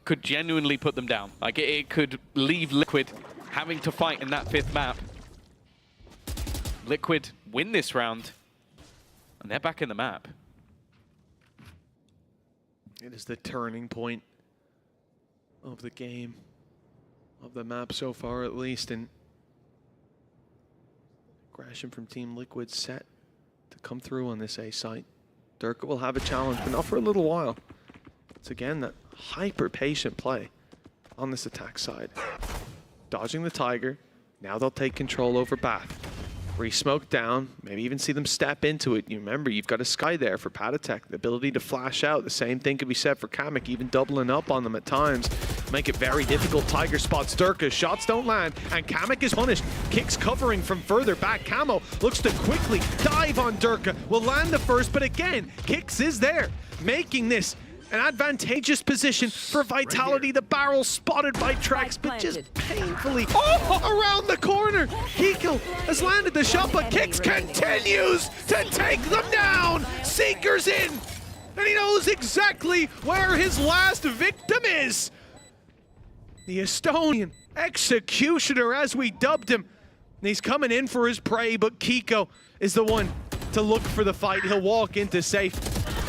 could genuinely put them down. Like it could leave Liquid having to fight in that 5th map. Liquid win this round, and they're back in the map. It is the turning point of the game, of the map so far at least, and aggression from Team Liquid set to come through on this A site. Durka will have a challenge, but not for a little while. It's again that hyper-patient play on this attack side. Dodging the Tiger, now they'll take control over Bath. Re-smoke down, maybe even see them step into it. You remember, you've got a Sky there for Patatek, the ability to flash out. The same thing could be said for Kamek, even doubling up on them at times. Make it very difficult. Tiger spots Durka, shots don't land, and Kamek is punished. Kicks covering from further back. Camo looks to quickly dive on Durka. Will land the first, but again, Kicks is there, making this an advantageous position for Vitality. The barrel spotted by Trex, but just painfully around the corner. Kikil has landed the shot, but Kicks continues to take them down. Seeker's in, and he knows exactly where his last victim is. The Estonian executioner, as we dubbed him. And he's coming in for his prey, but Kiko is the one to look for the fight. He'll walk into safe.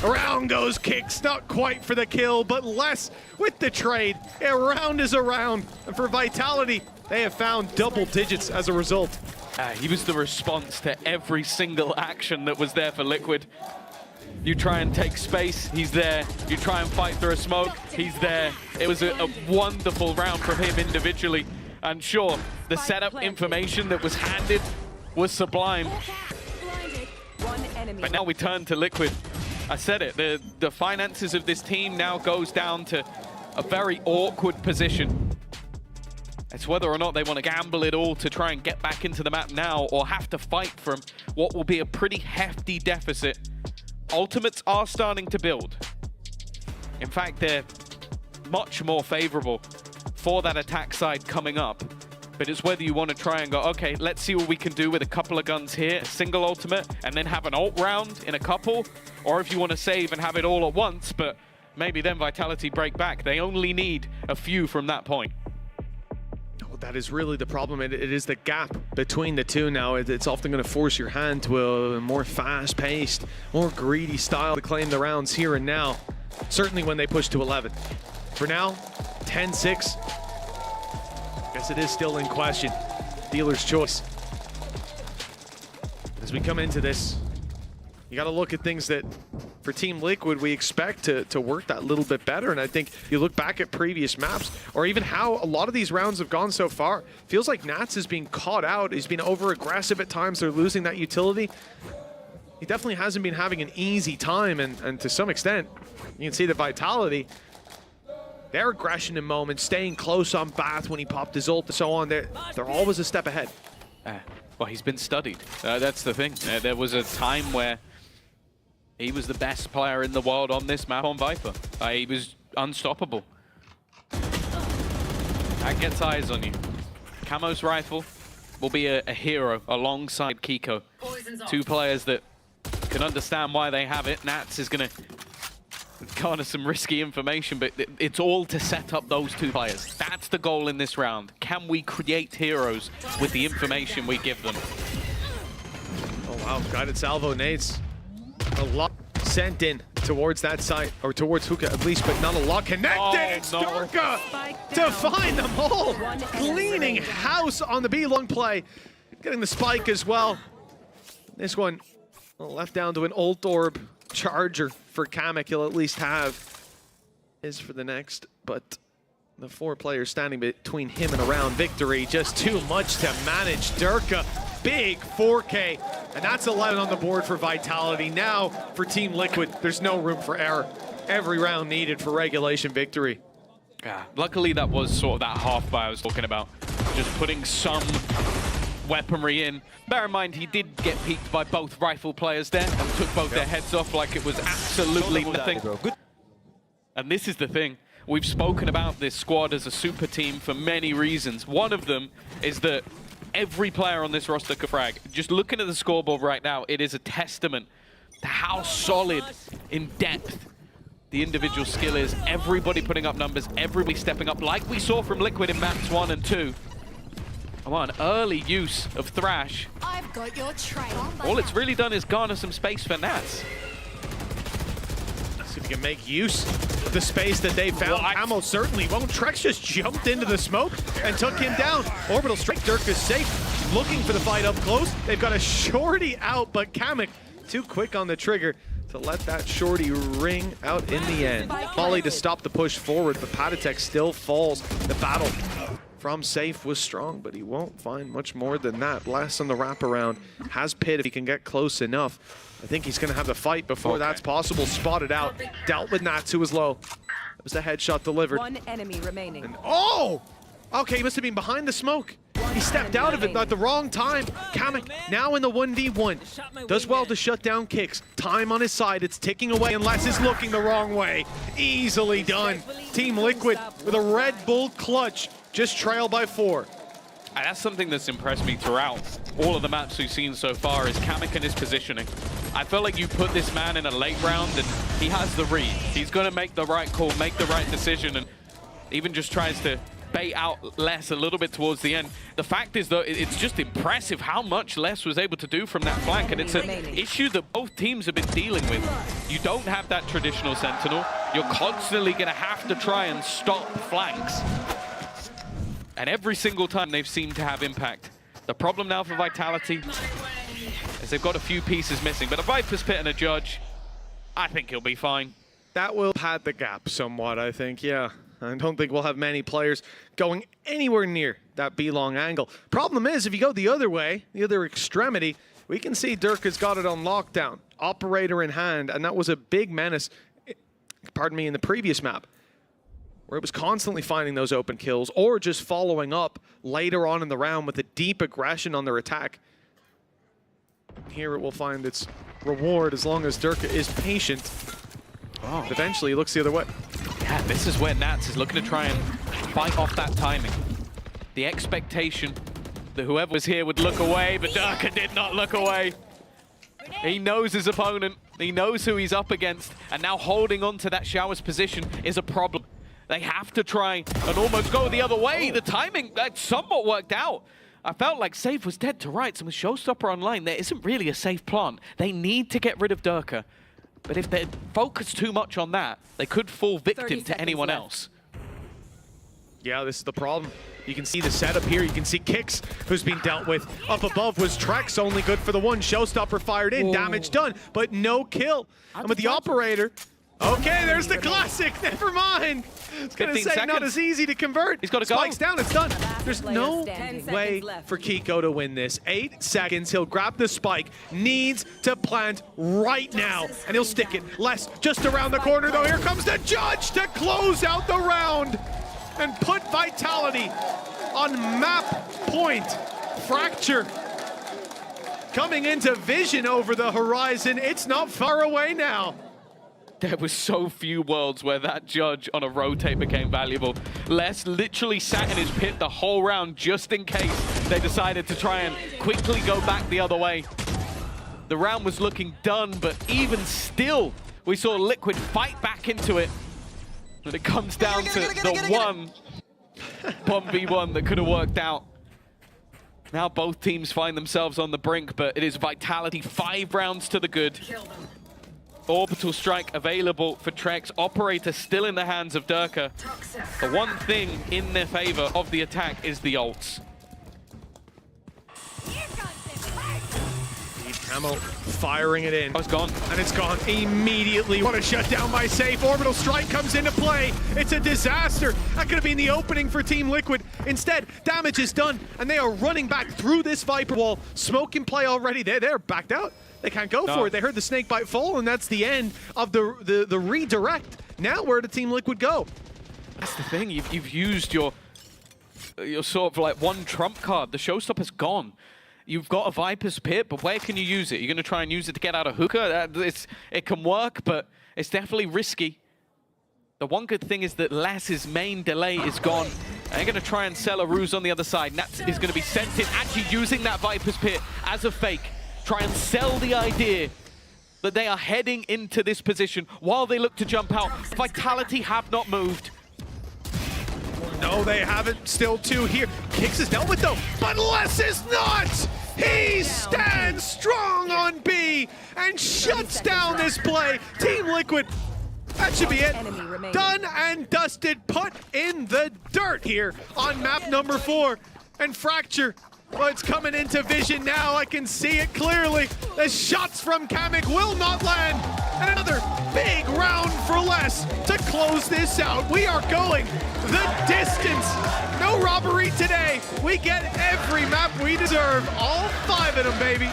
Around goes Kicks, not quite for the kill, but less with the trade. A round is a round, and for Vitality, they have found double digits as a result. He was the response to every single action that was there for Liquid. You try and take space, he's there. You try and fight through a smoke, he's there. It was a wonderful round from him individually. And sure, the setup information that was handed was sublime. But now we turn to Liquid. I said it, the finances of this team now goes down to a very awkward position. It's whether or not they want to gamble it all to try and get back into the map now, or have to fight from what will be a pretty hefty deficit. Ultimates are starting to build. In fact, they're much more favorable for that attack side coming up. But it's whether you want to try and go, okay, let's see what we can do with a couple of guns here, a single ultimate, and then have an ult round in a couple, or if you want to save and have it all at once, but maybe then Vitality break back. They only need a few from that point. Oh, that is really the problem. It is the gap between the two now. It's often going to force your hand to a more fast-paced, more greedy style to claim the rounds here and now, certainly when they push to 11. For now, 10-6. Guess it is still in question. Dealer's choice. As we come into this, you got to look at things that, for Team Liquid, we expect to work that little bit better. And I think you look back at previous maps, or even how a lot of these rounds have gone so far. Feels like Nats is being caught out. He's been over-aggressive at times. They're losing that utility. He definitely hasn't been having an easy time, and to some extent, you can see the Vitality, their aggression in moments, staying close on Bath when he popped his ult and so on, they're always a step ahead. Well, he's been studied. That's the thing. There was a time where he was the best player in the world on this map on Viper. He was unstoppable. That gets eyes on you. Camo's rifle will be a hero alongside Kiko. Two players that can understand why they have it. Nats is going to garner some risky information, but it's all to set up those two players. That's the goal in this round. Can we create heroes with the information we give them? Oh wow, guided salvo nades. A lot sent in towards that side, or towards Hookah at least, but not a lot connected. Oh, it's Durka to find them all. Cleaning house on the B-long play. Getting the spike as well. This one left down to an ult orb charger for Kamek. He'll at least have is for the next, but the four players standing between him and around victory, just too much to manage. Durka, big 4K, and that's 11 on the board for Vitality. Now for Team Liquid, there's no room for error. every round needed for regulation victory. Yeah, luckily that was sort of that half buy I was talking about. Just putting some weaponry in. Bear in mind, he did get peeked by both rifle players there and took both their heads off like it was absolutely nothing. And this is the thing. We've spoken about this squad as a super team for many reasons. One of them is that every player on this roster can frag. Just looking at the scoreboard right now, it is a testament to how solid in depth the individual skill is. Everybody putting up numbers, everybody stepping up, like we saw from Liquid in maps 1 and 2. Come on, early use of Thrash. I've got your train. All it's really done is garner some space for Nats. See if we can make use of the space that they found. Camo certainly won't. Trex just jumped into the smoke and took him down. Orbital strike, Dirk is safe. Looking for the fight up close. They've got a shorty out, but Kamek too quick on the trigger to let that shorty ring out in the end. Molly to stop the push forward, but Patatek still falls. The battle from Safe was strong, but he won't find much more than that. Blast on the wraparound. Has Pit if he can get close enough. I think he's going to have the fight before that's possible. Spotted out. Dealt with Nats, who was low. That was a headshot delivered. One enemy remaining. And, oh! Okay, he must have been behind the smoke. He stepped out of it at the wrong time. Kamek now in the 1v1. Does well to shut down kicks. Time on his side. It's ticking away unless it's looking the wrong way. Easily done. Team Liquid with a Red Bull clutch. Just trail by 4. And that's something that's impressed me throughout all of the maps we've seen so far is Kamek and his positioning. I feel like you put this man in a late round and he has the read. He's going to make the right call, make the right decision, and even just tries to bait out Les a little bit towards the end. The fact is, though, it's just impressive how much Les was able to do from that flank, and it's an issue that both teams have been dealing with. You don't have that traditional Sentinel. You're constantly going to have to try and stop flanks. And every single time they've seemed to have impact. The problem now for Vitality is they've got a few pieces missing, but a Viper's Pit and a Judge, I think he'll be fine. That will pad the gap somewhat, I think, yeah. I don't think we'll have many players going anywhere near that B-long angle. Problem is, if you go the other way, the other extremity, we can see Dirk has got it on lockdown, operator in hand, and that was a big menace, pardon me, in the previous map, where it was constantly finding those open kills or just following up later on in the round with a deep aggression on their attack. Here it will find its reward as long as Dirk is patient. Oh. Eventually he looks the other way. Yeah, this is where Nats is looking to try and fight off that timing. The expectation that whoever was here would look away, but Durka did not look away. He knows his opponent, he knows who he's up against, and now holding on to that Shower's position is a problem. They have to try and almost go the other way. The timing somewhat worked out. I felt like Safe was dead to rights, and with Showstopper online, there isn't really a safe plan. They need to get rid of Durka. But if they focus too much on that, they could fall victim to anyone else. Yeah, this is the problem. You can see the setup here. You can see Kicks, who's been dealt with. Up above was Trex, only good for the one. Showstopper fired in, damage done, but no kill. And with the operator, okay, there's the classic. Never mind. It's going to say seconds. Not as easy to convert. He's got to go. Spikes down, it's done. There's no way for Kiko to win this. 8 seconds, he'll grab the spike. Needs to plant right now, and he'll stick it. Les just around the corner, though. Here comes the Judge to close out the round and put Vitality on map point. Fracture coming into vision over the horizon. It's not far away now. There was so few worlds where that Judge on a rotate became valuable. Les literally sat in his pit the whole round just in case they decided to try and quickly go back the other way. The round was looking done, but even still, we saw Liquid fight back into it. But it comes down to the one 1v1 that could have worked out. Now both teams find themselves on the brink, but it is Vitality 5 rounds to the good. Orbital strike available for Trex. Operator still in the hands of Durka. The one thing in their favor of the attack is the ults. Camo firing it in. Oh, it's gone. And it's gone immediately. What a shutdown by Safe. Orbital strike comes into play. It's a disaster. That could have been the opening for Team Liquid. Instead, damage is done, and they are running back through this Viper wall. Smoke in play already. They're backed out. They can't go for it. They heard the snake bite fall, and that's the end of the redirect. Now where did Team Liquid go? That's the thing. You've used your sort of like one trump card. The showstopper's gone. You've got a Viper's Pit, but where can you use it? You're going to try and use it to get out of hookah? It can work, but it's definitely risky. The one good thing is that Lass's main delay is gone. And they're going to try and sell a ruse on the other side. Nats is going to be sent in, actually using that Viper's Pit as a fake. Try and sell the idea that they are heading into this position while they look to jump out. Vitality have not moved. No, they haven't. Still two here. Kicks is dealt with though, but Les is not! He stands strong on B and shuts down this play. Team Liquid, that should be it. Done and dusted, put in the dirt here on map number 4. And Fracture, well, it's coming into vision now. I can see it clearly. The shots from Kamek will not land. And another big round for Les to close this out. We are going the distance. No robbery today. We get every map we deserve. All 5 of them, baby.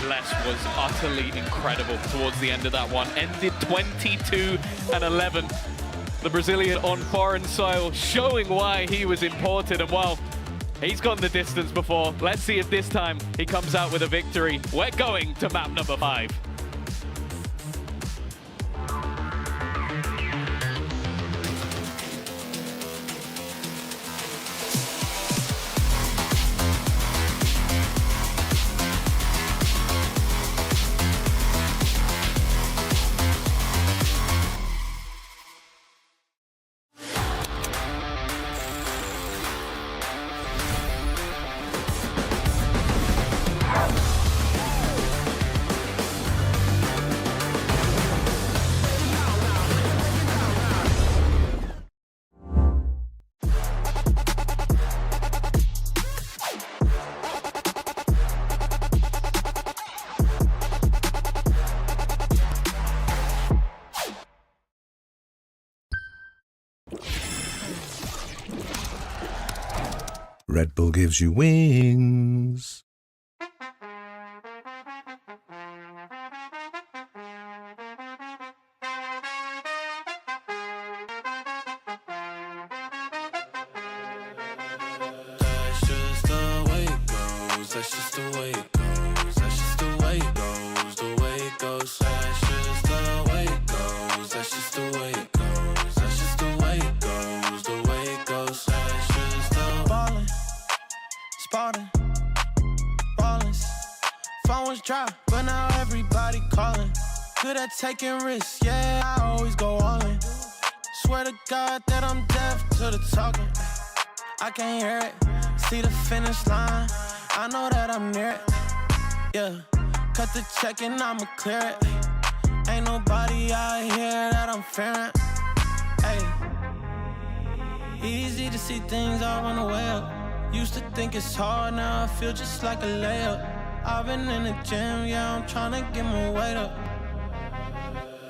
Les was utterly incredible towards the end of that one. Ended 22-11. The Brazilian on foreign soil, showing why he was imported. And well, he's gone the distance before. Let's see if this time he comes out with a victory. We're going to map number 5. Red Bull gives you wings. Dry, but now everybody calling. Good at taking risks, yeah, I always go all in. Swear to God that I'm deaf to the talking. I can't hear it, see the finish line, I know that I'm near it. Yeah, cut the check and I'ma clear it. Ain't nobody out here that I'm fearing. Hey, easy to see things all on the way up. Used to think it's hard, now I feel just like a layup. I've been in the gym, yeah, I'm tryna get my weight up.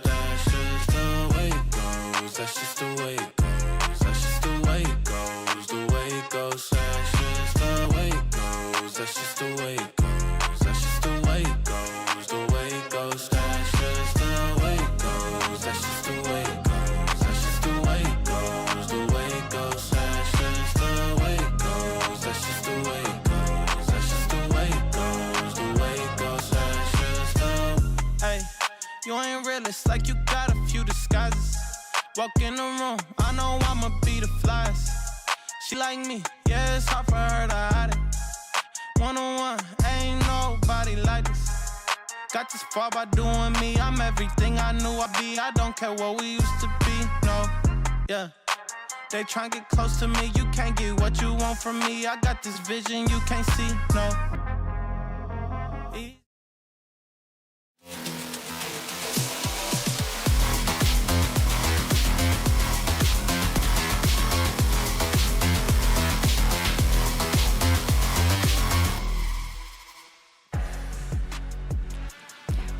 That's just the way it goes, that's just the way it goes, that's just the way it goes, the way it goes. That's just the way it goes, that's just the way it goes, that's just the way it goes, the way it goes. That's just the way it goes, that's just the way it goes, that's just the way it goes, the way it goes. That's just the way it goes, that's just the way it goes, that's just the way it goes. You ain't real, it's like you got a few disguises. Walk in the room, I know I'ma be the flyest. She like me, yeah, it's hard for her to hide it. One-on-one, ain't nobody like this. Got this far by doing me, I'm everything I knew I'd be. I don't care what we used to be, no, yeah. They try and get close to me, you can't get what you want from me. I got this vision you can't see, no.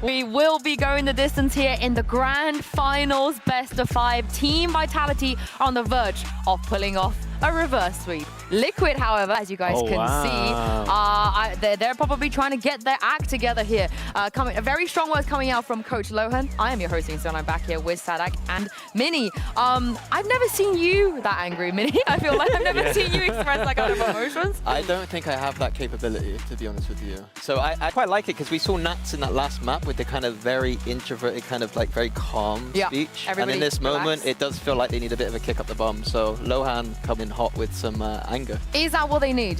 We will be going the distance here in the grand finals, best of 5. Team Vitality on the verge of pulling off a reverse sweep. Liquid, however, as you guys can see, they're probably trying to get their act together here. Very strong words coming out from Coach Lohan. I am your hosting, so I'm back here with Sadak and Mini. I've never seen you that angry, Mini. I feel like I've never seen you express that kind of emotions. I don't think I have that capability, to be honest with you. So I quite like it because we saw Nats in that last map with the kind of very introverted, kind of like very calm speech. And in this moment, it does feel like they need a bit of a kick up the bum. So Lohan coming hot with some anger. Is that what they need?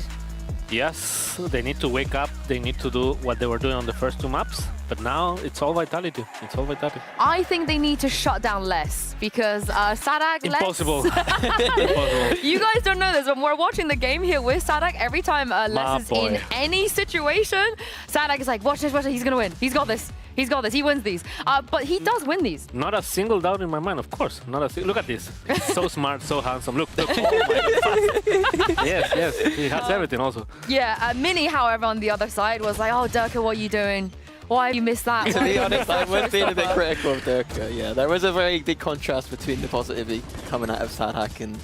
Yes, they need to wake up. They need to do what they were doing on the first 2 maps. But now it's all vitality. It's all vitality. I think they need to shut down less because Sadak. Impossible. Impossible. You guys don't know this, but we're watching the game here with Sadak. Every time Les is in any situation, Sadak is like, watch this, he's gonna win. He's got this. He's got this. He wins these. But he does win these. Not a single doubt in my mind, of course. Not a look at this. So smart, so handsome. Look. Oh my yes. He has everything also. Yeah. Mini, however, on the other side was like, oh, Durka, what are you doing? Why you missed that? To be honest, I was being a bit critical of Durka. Yeah, there was a very big contrast between the positivity coming out of Sadak and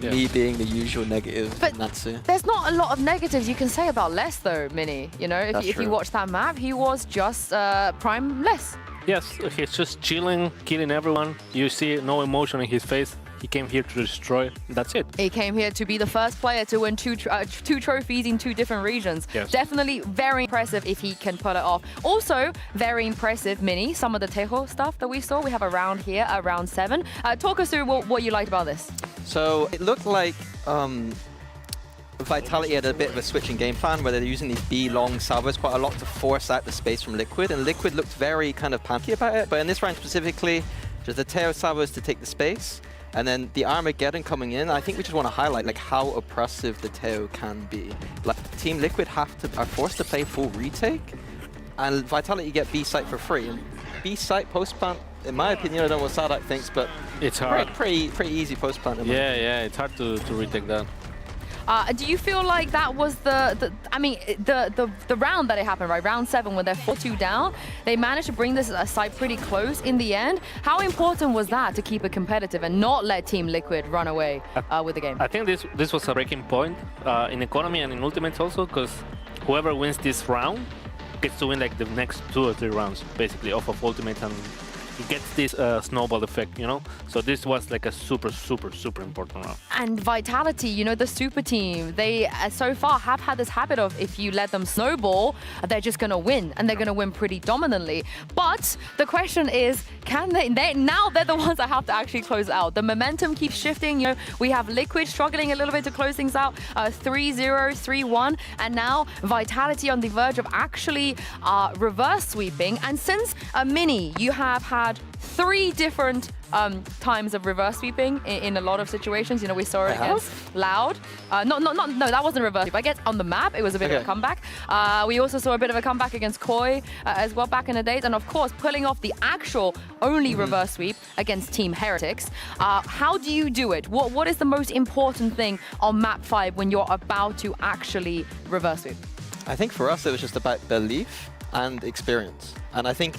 me being the usual negative. But Natsu. There's not a lot of negatives you can say about Les, though, Mini. You know, if you watch that map, he was just prime Les. Yes, he's just chilling, killing everyone. You see no emotion in his face. He came here to destroy. That's it. He came here to be the first player to win two trophies in 2 different regions. Yes. Definitely very impressive if he can pull it off. Also, very impressive, Mini, some of the Tejo stuff that we saw. We have a round here, round 7. Talk us through what you liked about this. So it looked like Vitality had a bit of a switching game plan where they're using these B long salvos quite a lot to force out the space from Liquid, and Liquid looked very kind of panicky about it. But in this round specifically, just the Teo salvos to take the space, and then the Armageddon coming in. I think we just want to highlight like how oppressive the Teo can be. Like Team Liquid are forced to play full retake, and Vitality get B site for free. And B site post plant, in my opinion, I don't know what Sadak thinks, but it's hard. Pretty easy post plant. Yeah, it's hard to retake that. Do you feel like that was the round that it happened, right? Round 7, when they're 4-2 down, they managed to bring this side pretty close in the end. How important was that to keep it competitive and not let Team Liquid run away with the game? I think this was a breaking point in economy and in ultimates also, because whoever wins this round gets to win like the next 2 or 3 rounds, basically, off of ultimates, and it gets this snowball effect, you know? So this was like a super important round. And Vitality, you know, the super team, they so far have had this habit of if you let them snowball, they're just going to win, and they're going to win pretty dominantly. But the question is, can they now they're the ones that have to actually close out. The momentum keeps shifting. You know, we have Liquid struggling a little bit to close things out, 3-0, 3-1, and now Vitality on the verge of actually reverse sweeping. And since Mini, you have had 3 different times of reverse sweeping in a lot of situations. You know, we saw it against Loud. No, that wasn't reverse sweep. I guess on the map, it was a bit of a comeback. We also saw a bit of a comeback against Koi as well back in the days. And of course, pulling off the actual only reverse sweep against Team Heretics. How do you do it? What is the most important thing on map 5 when you're about to actually reverse sweep? I think for us, it was just about belief and experience. And I think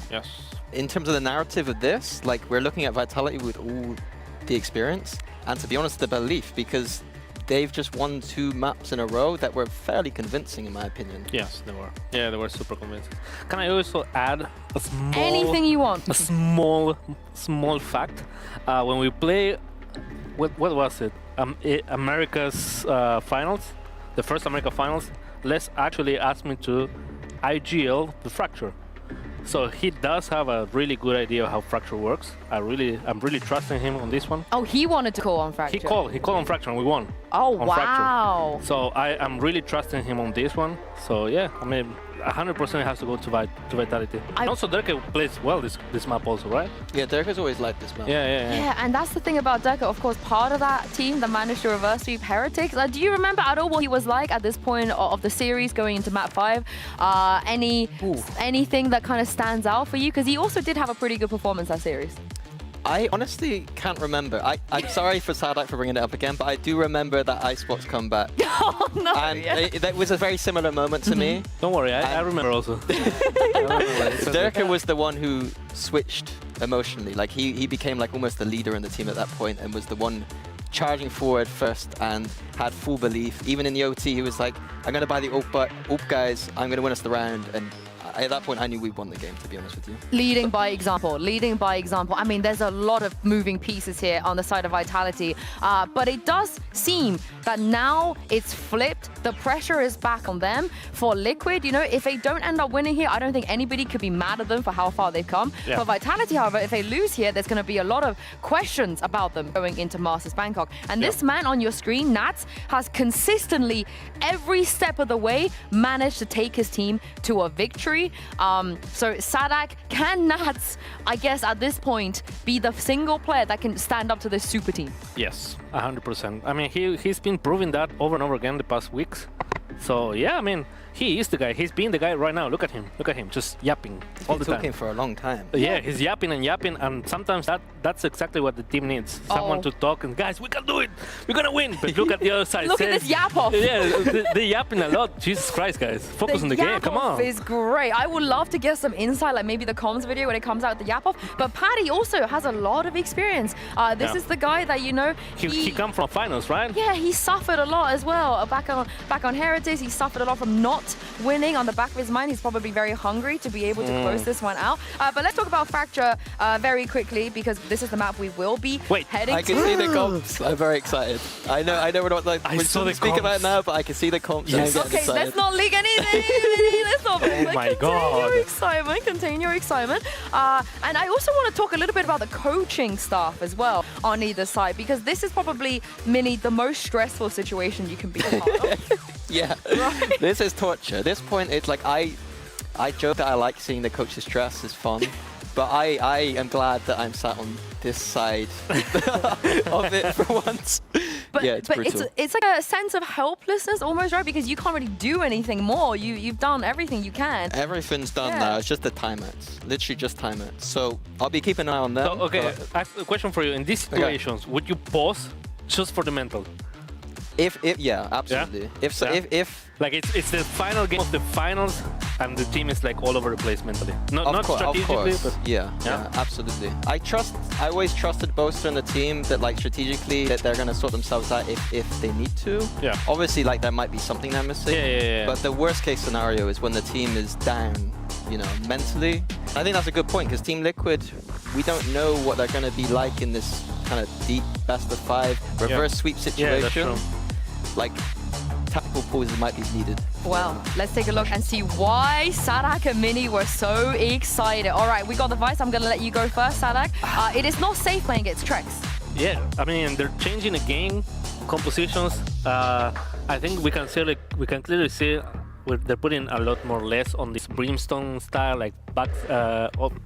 in terms of the narrative of this, like we're looking at Vitality with all the experience and, to be honest, the belief, because they've just won 2 maps in a row that were fairly convincing, in my opinion. Yes, they were. Yeah, they were super convincing. Can I also add a small... Anything you want. A small fact. When we play... What was it? America's finals, the first America finals, Les actually asked me to IGL the Fracture. So he does have a really good idea of how Fracture works. I'm really trusting him on this one. Oh, he wanted to call on Fracture. He called on Fracture and we won. Oh, wow. Fracture. So I'm really trusting him on this one. So yeah, I mean, 100% has to go to Vitality. And also, Durka plays well this map also, right? Yeah, Durka's always liked this map. Yeah, and that's the thing about Durka, of course, part of that team that managed to reverse sweep Heretics. Do you remember at all what he was like at this point of the series going into map 5? Anything that kind of stands out for you? Because he also did have a pretty good performance that series. I honestly can't remember. I'm sorry for Sadak for bringing it up again, but I do remember that Icebox comeback. Oh, no. And that was a very similar moment to me. Don't worry, I remember also. Durka was the one who switched emotionally. Like he became like almost the leader in the team at that point and was the one charging forward first and had full belief. Even in the OT, he was like, I'm going to buy the AWP guys, I'm going to win us the round. And at that point, I knew we won the game, to be honest with you. Leading by example, leading by example. I mean, there's a lot of moving pieces here on the side of Vitality, but it does seem that now it's flipped. The pressure is back on them. For Liquid, you know, if they don't end up winning here, I don't think anybody could be mad at them for how far they've come. Yeah. For Vitality, however, if they lose here, there's going to be a lot of questions about them going into Masters Bangkok. And this man on your screen, Nats, has consistently, every step of the way, managed to take his team to a victory. So Sadak, can Nats, I guess at this point, be the single player that can stand up to this super team? Yes, 100%. I mean, he's been proving that over and over again the past weeks. So yeah, I mean, he is the guy. He's been the guy right now. Look at him, just yapping all the time. Talking for a long time. Yeah, he's yapping, and sometimes that's exactly what the team needs. Someone to talk and, guys, we can do it. We're gonna win. But look at the other side. Look at this yap off. Yeah, they're yapping a lot. Jesus Christ, guys, focus on the game. Come on. Is great. I would love to get some insight, like maybe the comms video when it comes out, the yap off. But Paddy also has a lot of experience. This is the guy that, you know, he come from finals, right? Yeah, he suffered a lot as well. Back on Heritage, he suffered a lot from not winning. On the back of his mind, he's probably very hungry to be able to close this one out. But let's talk about Fracture very quickly, because this is the map we will be heading to. I can see the comps. I'm very excited. I know we're not like we shouldn't speak about it now, but I can see the comps. Yes. Okay, let's not leak anything. Let's not contain your excitement. Contain your excitement. And I also want to talk a little bit about the coaching staff as well on either side, because this is probably, Minnie, the most stressful situation you can be a part of. Yeah, right. This is torture. At this point, it's like I joke that I like seeing the coaches stress. It's fun. But I am glad that I'm sat on this side of it for once. But, yeah, it's brutal. It's like a sense of helplessness almost, right? Because you can't really do anything more. You've done everything you can. Everything's done now. It's just the timeouts. Literally just timeouts. So I'll be keeping an eye on them. So, okay, I have a question for you. In these situations, would you pause just for the mental? If yeah, absolutely. Yeah? If like it's the final game of the finals and the team is like all over the place mentally. Not strategically, but yeah, absolutely. I always trusted Boaster and the team that like strategically that they're gonna sort themselves out if they need to. Yeah. Obviously, like there might be something they're missing. Yeah. But the worst case scenario is when the team is down, you know, mentally. I think that's a good point, because Team Liquid, we don't know what they're gonna be like in this kind of deep best of 5 reverse sweep situation. Yeah, that's true. Like, tactical pauses might be needed. Well, let's take a look and see why Sadak and Mini were so excited. All right, we got the Vice. I'm going to let you go first, Sadak. It is not safe playing against Trex. Yeah, I mean, they're changing the game compositions. I think we can clearly see they're putting a lot more less on this Brimstone style, like back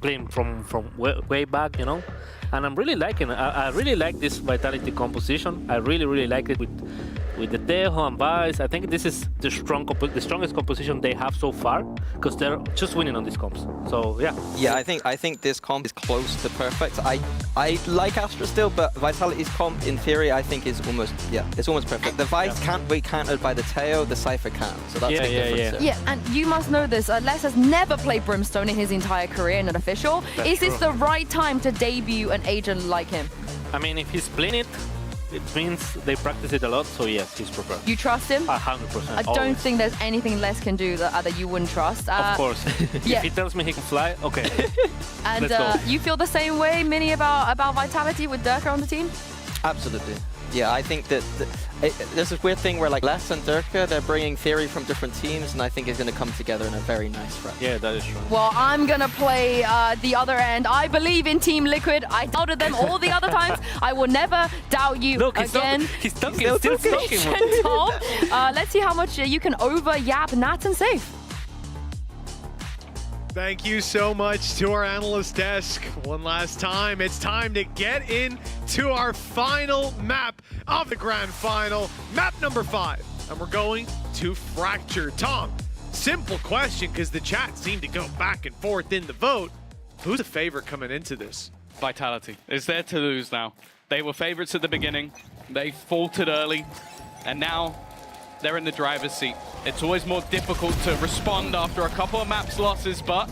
playing from way back, you know. And I'm really liking it. I really like this Vitality composition. I really like it with the Tejo and Vice. I think this is the strongest composition they have so far, because they're just winning on these comps. So yeah. Yeah, I think this comp is close to perfect. I like Astra still, but Vitality's comp in theory I think is almost perfect. The Vice can't be countered by the Tejo, the Cypher can. So that's the difference. Yeah, and you must know this. Les has never played Brimstone in his entire career in an official. Is this the right time to debut an agent like him? I mean, if he's playing it, it means they practice it a lot, so yes, he's prepared. You trust him? 100%. I don't think there's anything Les can do that you wouldn't trust. Of course. If he tells me he can fly, okay. And you feel the same way, Minnie, about Vitality with Durka on the team? Absolutely. Yeah, I think that there's this weird thing where like Les and Durka, they're bringing theory from different teams, and I think it's going to come together in a very nice front. Yeah, that is true. Well, I'm going to play the other end. I believe in Team Liquid. I doubted them all the other times. I will never doubt you again. He's still talking. Tom, let's see how much you can over-yap Nats and save. Thank you so much to our analyst desk. One last time, it's time to get into our final map of the grand final, map number 5. And we're going to Fracture. Tom, simple question, because the chat seemed to go back and forth in the vote. Who's the favorite coming into this? Vitality. It's there to lose now. They were favorites at the beginning. They faltered early. And now they're in the driver's seat. It's always more difficult to respond after a couple of maps losses, but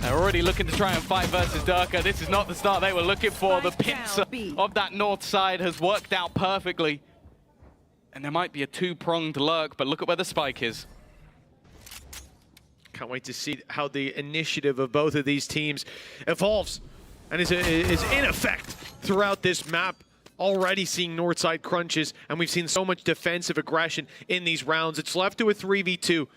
They're already looking to try and fight versus Durka. This is not the start they were looking for. The pincer of that north side has worked out perfectly. And there might be a two-pronged lurk, but look at where the spike is. Can't wait to see how the initiative of both of these teams evolves and is in effect throughout this map. Already seeing Northside crunches, and we've seen so much defensive aggression in these rounds. It's left to a 3v2.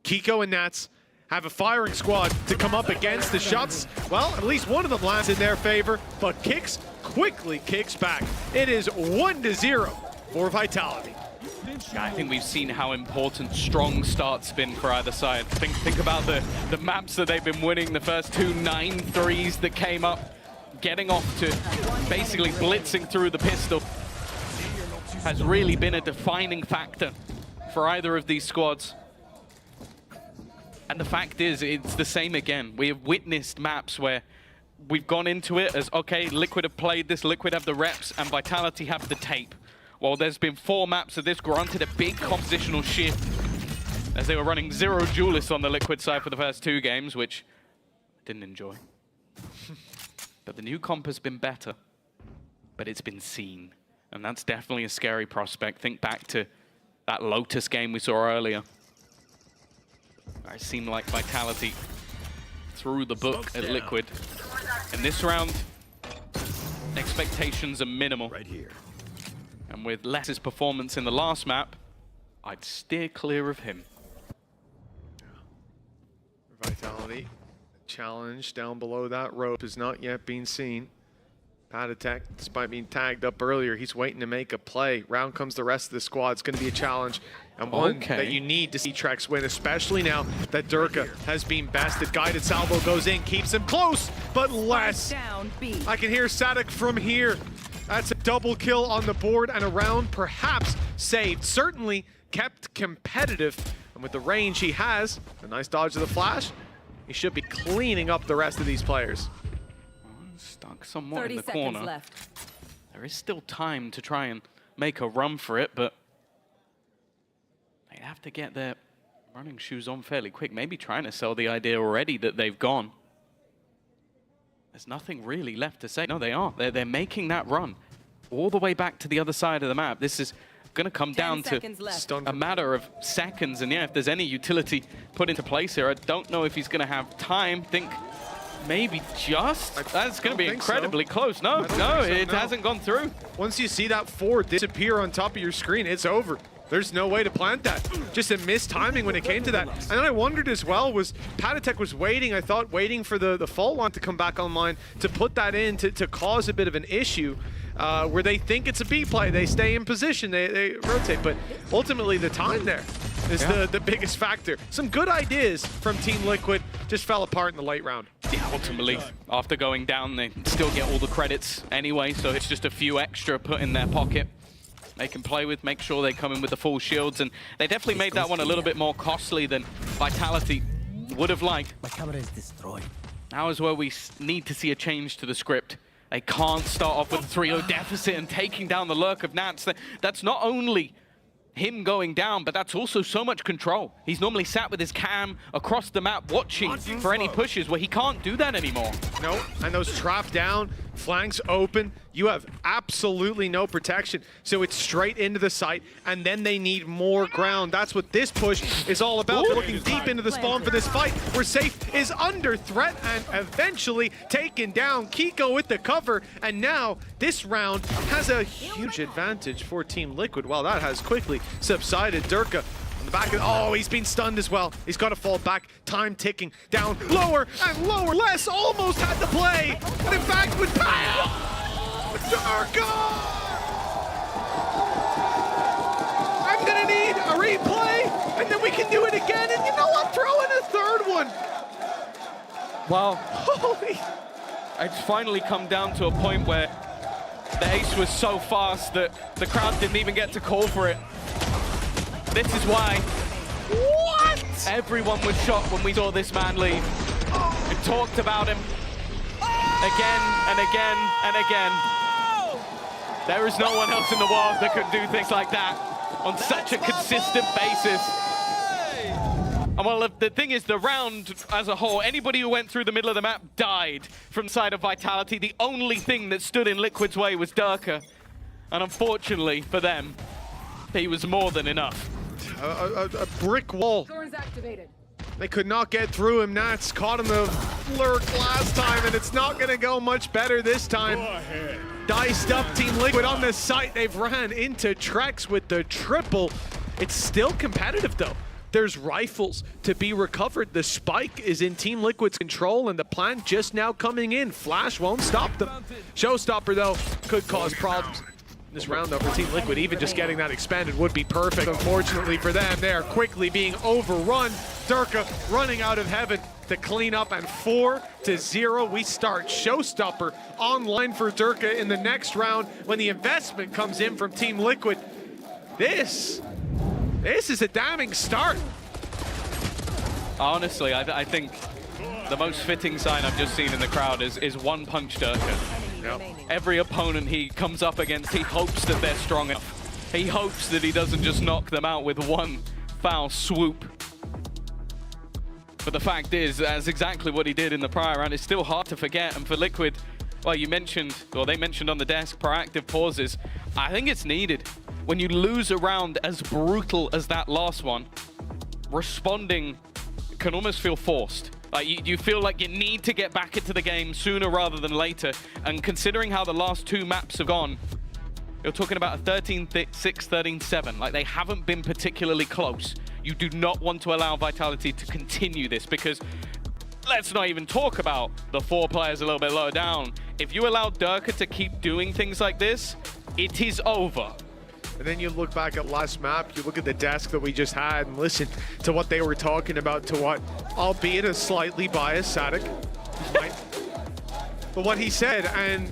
Kiko and Nats have a firing squad to come up against the shots. Well, at least one of them lands in their favor, but Kicks quickly kicks back. It is 1-0 for Vitality. I think we've seen how important strong starts been for either side. Think about the maps that they've been winning, the first two 9-3s that came up. Getting off to basically blitzing through the pistol has really been a defining factor for either of these squads. And the fact is, it's the same again. We have witnessed maps where we've gone into it as, okay, Liquid have played this, Liquid have the reps, and Vitality have the tape. Well, there's been 4 maps of this, granted a big compositional shift, as they were running 0 duelists on the Liquid side for the first 2 games, which I didn't enjoy. But the new comp has been better, but it's been seen. And that's definitely a scary prospect. Think back to that Lotus game we saw earlier. It seemed like Vitality threw the book at Liquid. In this round, expectations are minimal. Right here. And with Less's performance in the last map, I'd steer clear of him. Vitality. Challenge down below that rope is not yet being seen. Patatek, despite being tagged up earlier, he's waiting to make a play. Round comes the rest of the squad. It's going to be a challenge, and one that you need to see Trex win, especially now that Durka has been bested. Guided salvo goes in, keeps him close, but less. I can hear Sadek from here. That's a double kill on the board, and a round perhaps saved. Certainly kept competitive, and with the range he has, a nice dodge of the flash, he should be cleaning up the rest of these players. Stuck somewhat in the corner. Left. There is still time to try and make a run for it, but they have to get their running shoes on fairly quick. Maybe trying to sell the idea already that they've gone. There's nothing really left to say. No, they are. They're making that run all the way back to the other side of the map. This is going to come down to a matter of seconds. And yeah, if there's any utility put into place here, I don't know if he's going to have time. Think maybe just. That's going to be incredibly close. No, it hasn't gone through. Once you see that 4 disappear on top of your screen, it's over. There's no way to plant that. Just a missed timing when it came to that. And then I wondered as well, was Patatek was waiting, I thought, waiting for the fault line to come back online to put that in to cause a bit of an issue. Where they think it's a B play, they stay in position, they rotate, but ultimately the time there is the biggest factor. Some good ideas from Team Liquid just fell apart in the late round. Yeah, ultimately, after going down, they still get all the credits anyway, so it's just a few extra put in their pocket. They can play with, make sure they come in with the full shields, and they definitely made that one a little bit more costly than Vitality would have liked. My camera is destroyed. Now is where we need to see a change to the script. They can't start off with a 3-0 deficit and taking down the lurk of Nats. That's not only him going down, but that's also so much control. He's normally sat with his cam across the map watching for any pushes where he can't do that anymore. No, and those trap down, flanks open, you have absolutely no protection. So it's straight into the site, and then they need more ground. That's what this push is all about. They're looking deep into the spawn for this fight, where Safe is under threat and eventually taken down. Kiko with the cover, and now this round has a huge advantage for Team Liquid. Well, that has quickly subsided. Durka on the back of, oh, he's been stunned as well. He's got to fall back. Time ticking down lower and lower. Les almost had the play, and in fact with Durka! I'm gonna need a replay, and then we can do it again. And you know what? Throw in a third one. Wow. Holy! It's finally come down to a point where the ace was so fast that the crowd didn't even get to call for it. This is why everyone was shocked when we saw this man leave. We talked about him again and again and again. There is no one else in the world that could do things like that on such a consistent basis. And well, the thing is, the round as a whole, anybody who went through the middle of the map died from the side of Vitality. The only thing that stood in Liquid's way was Durka. And unfortunately for them, he was more than enough. A brick wall. Activated. They could not get through him. Nats caught him the lurk last time, and it's not going to go much better this time. Diced up Team Liquid on the site. They've ran into Trex with the triple. It's still competitive, though. There's rifles to be recovered. The spike is in Team Liquid's control, and the plant just now coming in. Flash won't stop them. Showstopper, though, could cause problems. This round, though, for Team Liquid, even just getting that expanded would be perfect. Unfortunately for them, they're quickly being overrun. Durka running out of heaven to clean up, and 4-0, we start Showstopper online for Durka in the next round when the investment comes in from Team Liquid. This is a damning start. Honestly, I think the most fitting sign I've just seen in the crowd is one punch Durka. Yep. Every opponent he comes up against, he hopes that they're strong enough. He hopes that he doesn't just knock them out with one foul swoop. But the fact is, that's exactly what he did in the prior round. It's still hard to forget. And for Liquid, well, they mentioned on the desk, proactive pauses. I think it's needed. When you lose a round as brutal as that last one, responding can almost feel forced. Like you feel like you need to get back into the game sooner rather than later. And considering how the last two maps have gone, you're talking about a 13-6, 13-7. Like, they haven't been particularly close. You do not want to allow Vitality to continue this, because let's not even talk about the 4 players a little bit lower down. If you allow Durka to keep doing things like this, it is over. And then you look back at last map, you look at the desk that we just had and listen to what they were talking about, to what, albeit a slightly biased Sadik, but what he said, and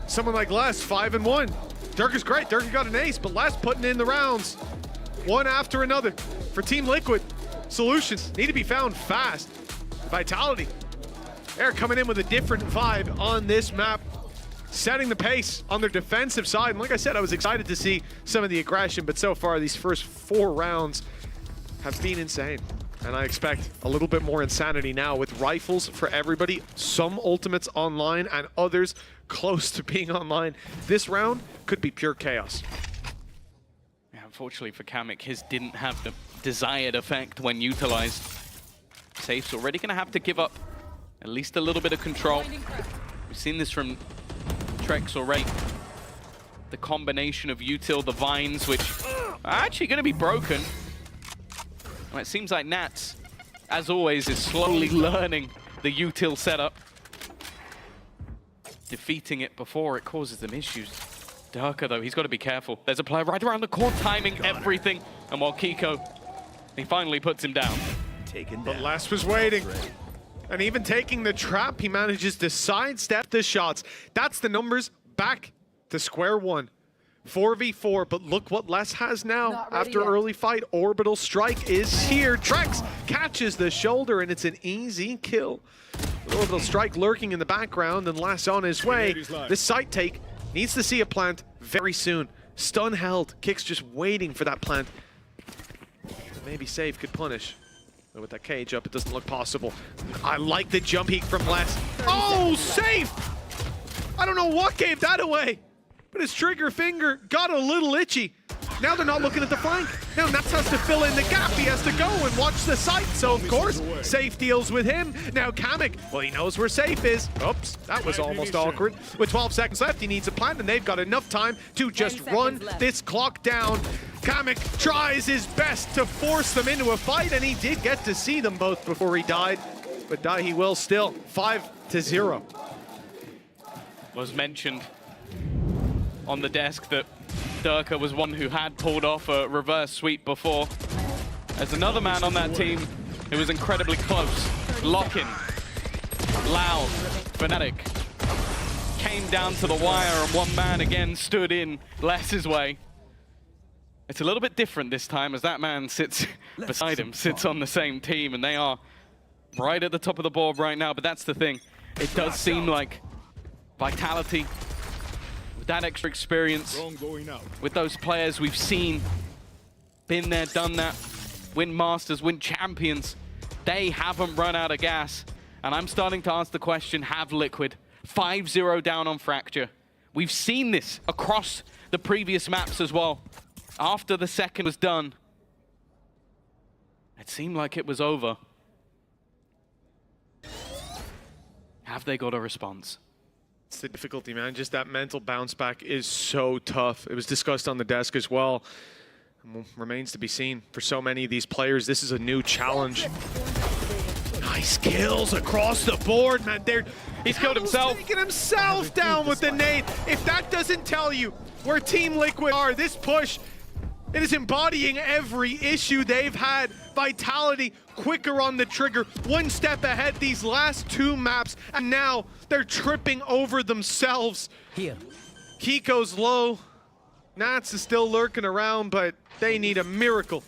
someone like Les, 5-1. Durka's great, Durka got an ace, but Les putting in the rounds, one after another. For Team Liquid, solutions need to be found fast. Vitality, they're coming in with a different vibe on this map, setting the pace on their defensive side. And like I said, I was excited to see some of the aggression, but so far these first 4 rounds have been insane. And I expect a little bit more insanity now with rifles for everybody, some ultimates online and others close to being online. This round could be pure chaos. Yeah, unfortunately for Kamek, his didn't have the desired effect when utilized. Safe's already going to have to give up at least a little bit of control. We've seen this from Trex already. The combination of util, the vines, which are actually going to be broken. Well, it seems like Nats, as always, is slowly learning the util setup. Defeating it before it causes them issues. Durka, though, he's got to be careful. There's a player right around the corner timing everything. And while Kiko, he finally puts him down. But Les was waiting. And even taking the trap, he manages to sidestep the shots. That's the numbers back to square one. 4v4, but look what Les has now after early fight. Orbital Strike is here. Trex catches the shoulder, and it's an easy kill. With Orbital Strike lurking in the background, and Les on his way. This site take needs to see a plant very soon. Stun held. Kick's just waiting for that plant. Maybe Save could punish. But with that cage up, it doesn't look possible. I like the jump peek from Les. Oh, safe! I don't know what gave that away, but his trigger finger got a little itchy. Now they're not looking at the flank. Now Nats has to fill in the gap. He has to go and watch the site. So, of course, Safe deals with him. Now Kamek, well, he knows where Safe is. Oops, that was almost awkward. With 12 seconds left, he needs a plant, and they've got enough time to just run this clock down. Kamek tries his best to force them into a fight, and he did get to see them both before he died. But die he will still. 5-0. Was mentioned on the desk that Durka was one who had pulled off a reverse sweep before. There's another man on that team who was incredibly close. Lockin, Loud, Fnatic. Came down to the wire, and one man again stood in Les's way. It's a little bit different this time, as that man sits beside him, sits on the same team, and they are right at the top of the board right now. But that's the thing. It does seem like Vitality, with that extra experience, with those players we've seen, been there, done that, win Masters, win Champions, They haven't run out of gas. And I'm starting to ask the question, have Liquid 5-0 down on Fracture? We've seen this across the previous maps as well. After the second was done, it seemed like it was over. Have they got a response? It's the difficulty, man. Just that mental bounce back is so tough. It was discussed on the desk as well. Remains to be seen for so many of these players. This is a new challenge. Nice kills across the board, man. He's killed himself. Taking himself down with the nade. If that doesn't tell you where Team Liquid are, this push, it is embodying every issue they've had. Vitality quicker on the trigger, one step ahead these last two maps, and now they're tripping over themselves. Here. Kiko's low. Nats is still lurking around, but they need a miracle.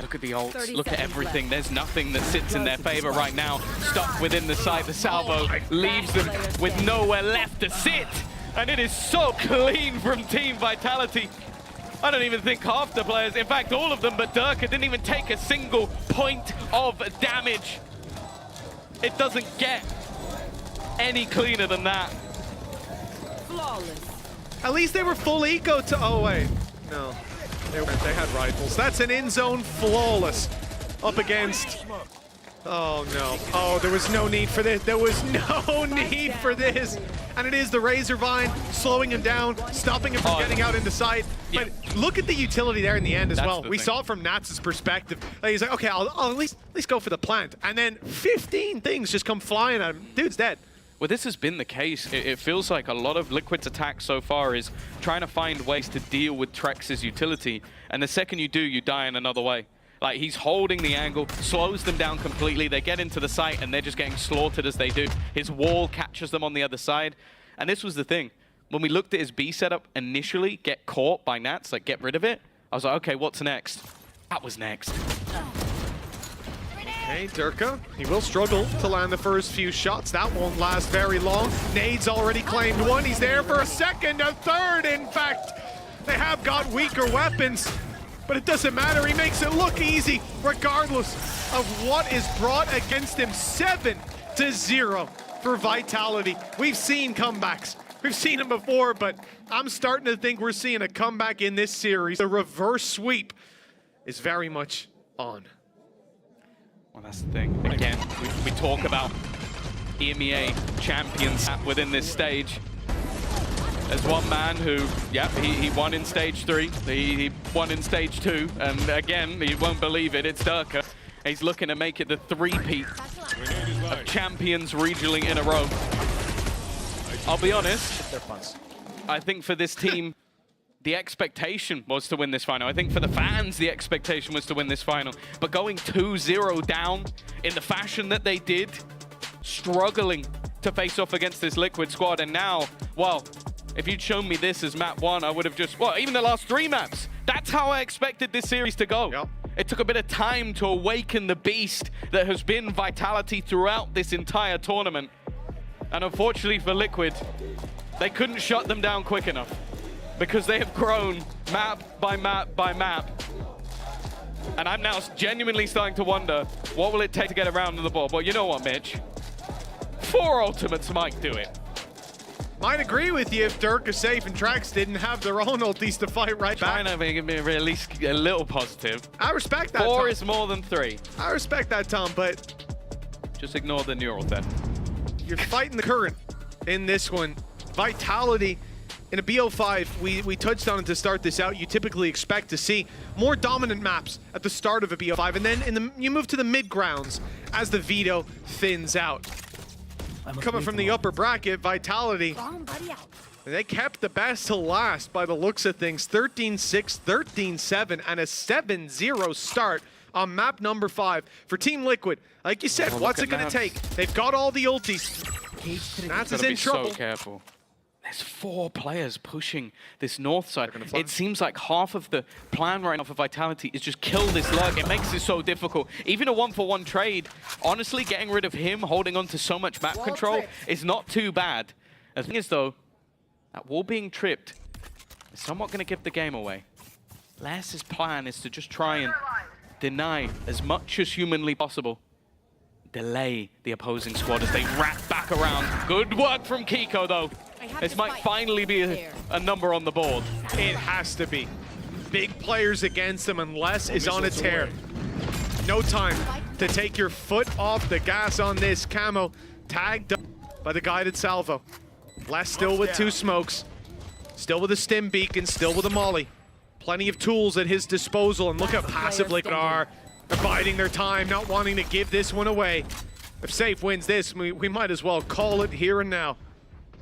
Look at the ults, look at everything. There's nothing that sits in their favor right now. Stuck within the site, the salvo leaves them with nowhere left to sit. And it is so clean from Team Vitality. I don't even think half the players, in fact all of them but Durka, didn't even take a single point of damage. It doesn't get any cleaner than that. Flawless. At least they were full eco to, oh wait, no. They had rifles. That's an in-zone flawless up against, oh no. Oh, there was no need for this. There was no need for this. And it is the Razor Vine slowing him down, stopping him from getting out into sight. But look at the utility there in the end as well. We saw it from Nats' perspective. He's like, okay, I'll at least go for the plant. And then 15 things just come flying at him. Dude's dead. Well, this has been the case. It feels like a lot of Liquid's attack so far is trying to find ways to deal with Trex's utility. And the second you do, you die in another way. Like, he's holding the angle, slows them down completely. They get into the site, and they're just getting slaughtered as they do. His wall catches them on the other side. And this was the thing. When we looked at his B setup initially, get caught by Nats, like, get rid of it, I was like, okay, what's next? That was next. Okay, Durka, he will struggle to land the first few shots. That won't last very long. Nade's already claimed one. He's there for a second, a third, in fact. They have got weaker weapons, but it doesn't matter. He makes it look easy, regardless of what is brought against him. 7-0 for Vitality. We've seen comebacks. We've seen them before, but I'm starting to think we're seeing a comeback in this series. The reverse sweep is very much on. Well, that's the thing. Again, we talk about EMEA champions within this stage. There's one man who, yeah, he won in stage 3, he won in stage 2, and again, you won't believe it, it's Durka. He's looking to make it the three-peat of champions regionally in a row. I'll be honest, I think for this team, the expectation was to win this final. I think for the fans, the expectation was to win this final. But going 2-0 down in the fashion that they did, struggling to face off against this Liquid squad, and now, well, if you'd shown me this as map 1, I would have just, well, even the last 3 maps, that's how I expected this series to go. Yep. It took a bit of time to awaken the beast that has been Vitality throughout this entire tournament. And unfortunately for Liquid, they couldn't shut them down quick enough, because they have grown map by map by map. And I'm now genuinely starting to wonder, what will it take to get around the ball? But you know what, Mitch? 4 ultimates might do it. Might agree with you if Durka, Safe, and Trax didn't have their own ultis to fight right back. Trying to make it at least a little positive. I respect that, 4 Tom. is more than 3. I respect that, Tom, but just ignore the neural then. You're fighting the current in this one. Vitality in a BO5, we touched on it to start this out. You typically expect to see more dominant maps at the start of a BO5, and then you move to the mid-grounds as the veto thins out. Coming from the upper bracket, Vitality, they kept the best to last by the looks of things. 13-6, 13-7, and a 7-0 start on map number 5 for Team Liquid. Like you said, what's it going to take? They've got all the ultis. Nats is in trouble. So careful. There's 4 players pushing this north side. It seems like half of the plan right now for Vitality is just kill this lurk. It makes it so difficult. Even a 1-for-1 trade, honestly, getting rid of him, holding on to so much map control is not too bad. The thing is, though, that wall being tripped is somewhat going to give the game away. Las's plan is to just try and deny as much as humanly possible. delay the opposing squad as they wrap back around. Good work from Kiko, though. This might finally be a number on the board. It has to be. Big players against them, unless is on a tear. No time to take your foot off the gas on this. Camo tagged up by the guided salvo. Less still with 2 smokes. Still with a stim beacon, still with a molly. Plenty of tools at his disposal, and look how passive Liquid are. They're biding their time, not wanting to give this one away. If Safe wins this, we might as well call it here and now.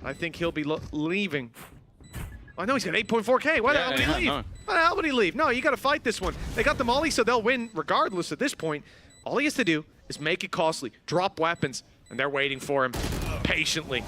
I think he'll be leaving. Oh no, he's got 8.4K. Why the hell would he leave? No. Why the hell would he leave? No, you got to fight this one. They got the molly, so they'll win regardless at this point. All he has to do is make it costly, drop weapons, and they're waiting for him patiently.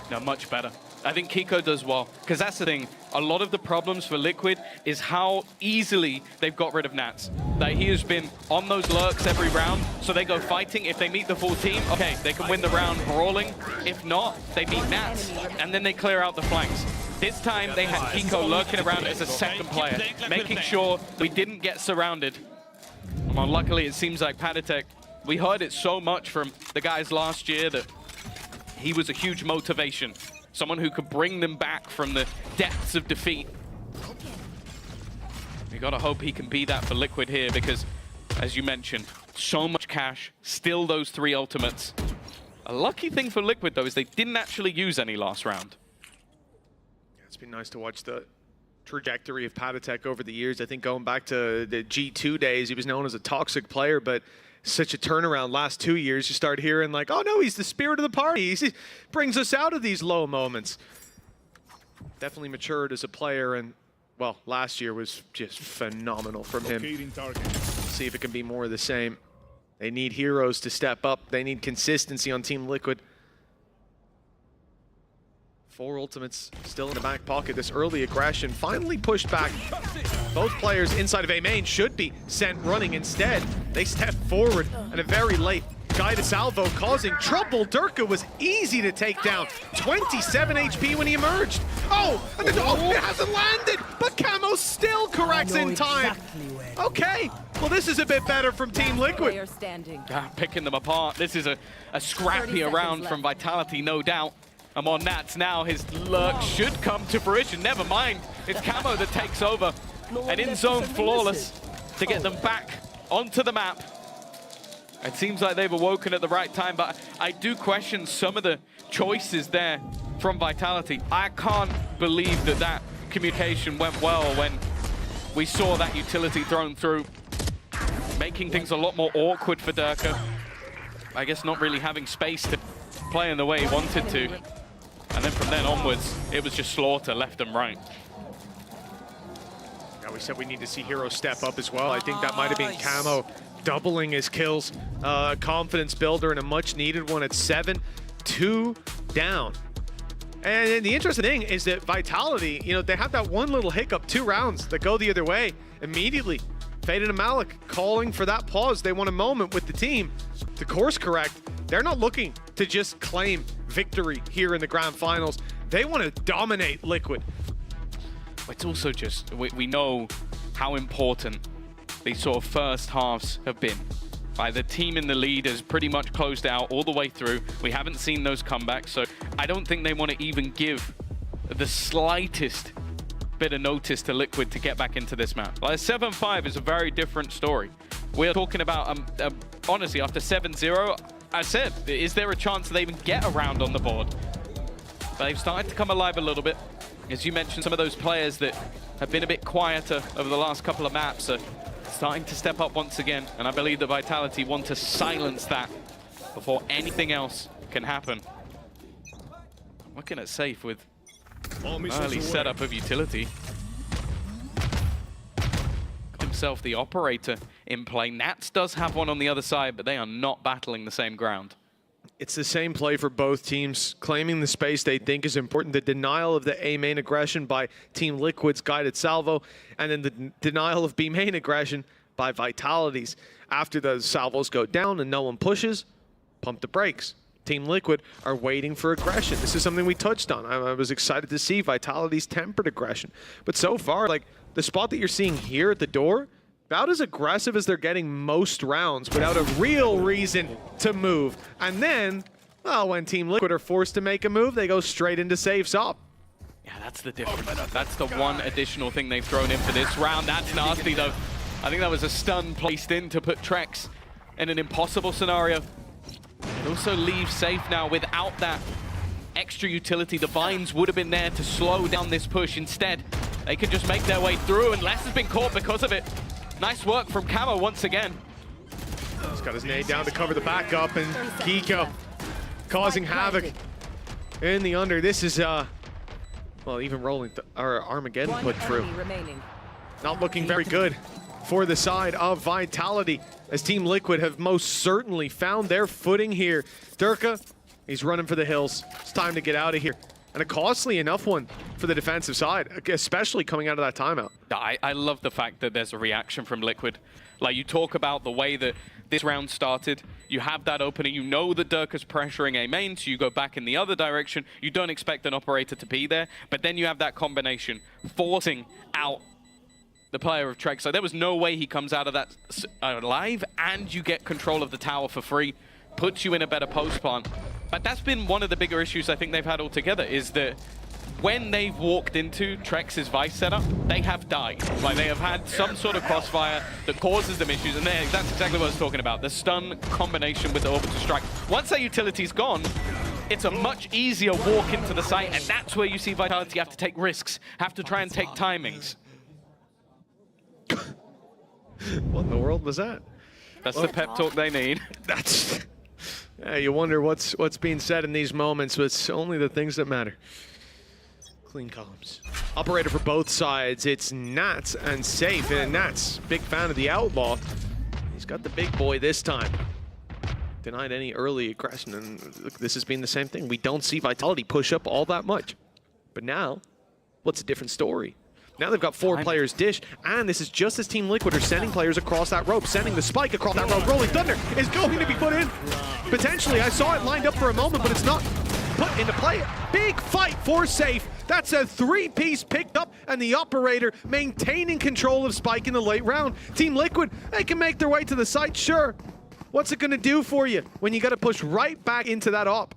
No, much better. I think Kiko does well, because that's the thing. A lot of the problems for Liquid is how easily they've got rid of Nats. Like, he has been on those lurks every round, so they go fighting. If they meet the full team, okay, they can win the round brawling. If not, they meet Nats, and then they clear out the flanks. This time, they had Kiko lurking around as a second player, making sure we didn't get surrounded. Well, luckily, it seems like Patatek, we heard it so much from the guys last year that he was a huge motivation. Someone who could bring them back from the depths of defeat. We gotta hope he can be that for Liquid here, because, as you mentioned, so much cash, still those 3 ultimates. A lucky thing for Liquid, though, is they didn't actually use any last round. Yeah, it's been nice to watch the trajectory of Patatek over the years. I think going back to the G2 days, he was known as a toxic player, but such a turnaround last 2 years. You start hearing like, oh no, he's the spirit of the party. He brings us out of these low moments. Definitely matured as a player, and well, last year was just phenomenal from him. See if it can be more of the same. They need heroes to step up. They need consistency on Team Liquid. 4 ultimates still in the back pocket. This early aggression finally pushed back. Both players inside of A main should be sent running. Instead, they step forward and a very late guided salvo causing trouble. Durka was easy to take down. 27 HP when he emerged. Oh, and it hasn't landed, but Camo still corrects in time. Okay, well this is a bit better from Team Liquid. Picking them apart. This is a scrappier round from Vitality, no doubt. I'm on Nats now. His lurk should come to fruition. Never mind. It's Camo that takes over. And in zone flawless to get them back onto the map. It seems like they've awoken at the right time, but I do question some of the choices there from Vitality. I can't believe that that communication went well when we saw that utility thrown through, making things a lot more awkward for Durka. I guess not really having space to play in the way he wanted to. And then from then onwards, it was just slaughter left and right. Yeah, we said we need to see Hero step up as well. I think that might have been Camo doubling his kills. Confidence builder and a much needed one at 7-2 down. And the interesting thing is that Vitality, you know, they have that one little hiccup, 2 rounds that go the other way immediately. Faded and Malik calling for that pause. They want a moment with the team to course correct. They're not looking to just claim victory here in the grand finals. They want to dominate Liquid. It's also just, we know how important these sort of first halves have been. Right, the team in the lead has pretty much closed out all the way through. We haven't seen those comebacks, so I don't think they want to even give the slightest bit of notice to Liquid to get back into this map. Like 7-5 is a very different story. We're talking about, honestly, after 7-0, I said, is there a chance they even get a round on the board? But they've started to come alive a little bit. As you mentioned, some of those players that have been a bit quieter over the last couple of maps are starting to step up once again. And I believe the Vitality want to silence that before anything else can happen. Looking at Safe with early setup of utility. Himself the operator in play. Nats does have one on the other side, but they are not battling the same ground. It's the same play for both teams, claiming the space they think is important. The denial of the A main aggression by Team Liquid's guided salvo, and then the denial of B main aggression by Vitality's. After the salvos go down and no one pushes, pump the brakes. Team Liquid are waiting for aggression. This is something we touched on. I was excited to see Vitality's tempered aggression. But so far, like, the spot that you're seeing here at the door, about as aggressive as they're getting most rounds without a real reason to move. And then, well, when Team Liquid are forced to make a move, they go straight into saves up. Yeah, that's the difference. That's the one additional thing they've thrown in for this round. That's nasty, though. I think that was a stun placed in to put Trex in an impossible scenario. It also leaves Safe now without that extra utility. The Vines would have been there to slow down this push. Instead, they could just make their way through, and Les has been caught because of it. Nice work from Camo once again. He's got his nade down to cover the backup, and Kiko causing havoc in the under. This is, well, even rolling Armageddon put through. Not looking very good for the side of Vitality, as Team Liquid have most certainly found their footing here. Durka, he's running for the hills. It's time to get out of here. And a costly enough one for the defensive side, especially coming out of that timeout. I love the fact that there's a reaction from Liquid. Like, you talk about the way that this round started, you have that opening, you know that Durka's pressuring A main, so you go back in the other direction. You don't expect an operator to be there, but then you have that combination, forcing out the player of Trex. So there was no way he comes out of that alive, and you get control of the tower for free, puts you in a better post plan. But that's been one of the bigger issues I think they've had altogether, is that when they've walked into Trex's Vice setup, they have died. Like, they have had some sort of crossfire that causes them issues, and that's exactly what I was talking about. The stun combination with the orbital strike. Once that utility's gone, it's a much easier walk into the site, and that's where you see Vitality have to take risks, have to try and take timings. What in the world was that? That's the pep talk they need. That's... Yeah, you wonder what's being said in these moments, but it's only the things that matter. Clean columns. Operator for both sides, it's Nats and Safe, and Nats, big fan of the Outlaw. He's got the big boy this time. Denied any early aggression, and look, this has been the same thing. We don't see Vitality push up all that much. But now, what's a different story? Now they've got 4 players dish, and this is just as Team Liquid are sending players across that rope, sending the spike across that rope. Rolling Thunder is going to be put in. Potentially, I saw it lined up for a moment, but it's not put into play. Big fight for Safe. That's a 3-piece picked up, and the operator maintaining control of Spike in the late round. Team Liquid, they can make their way to the site, sure. What's it gonna do for you when you gotta push right back into that op?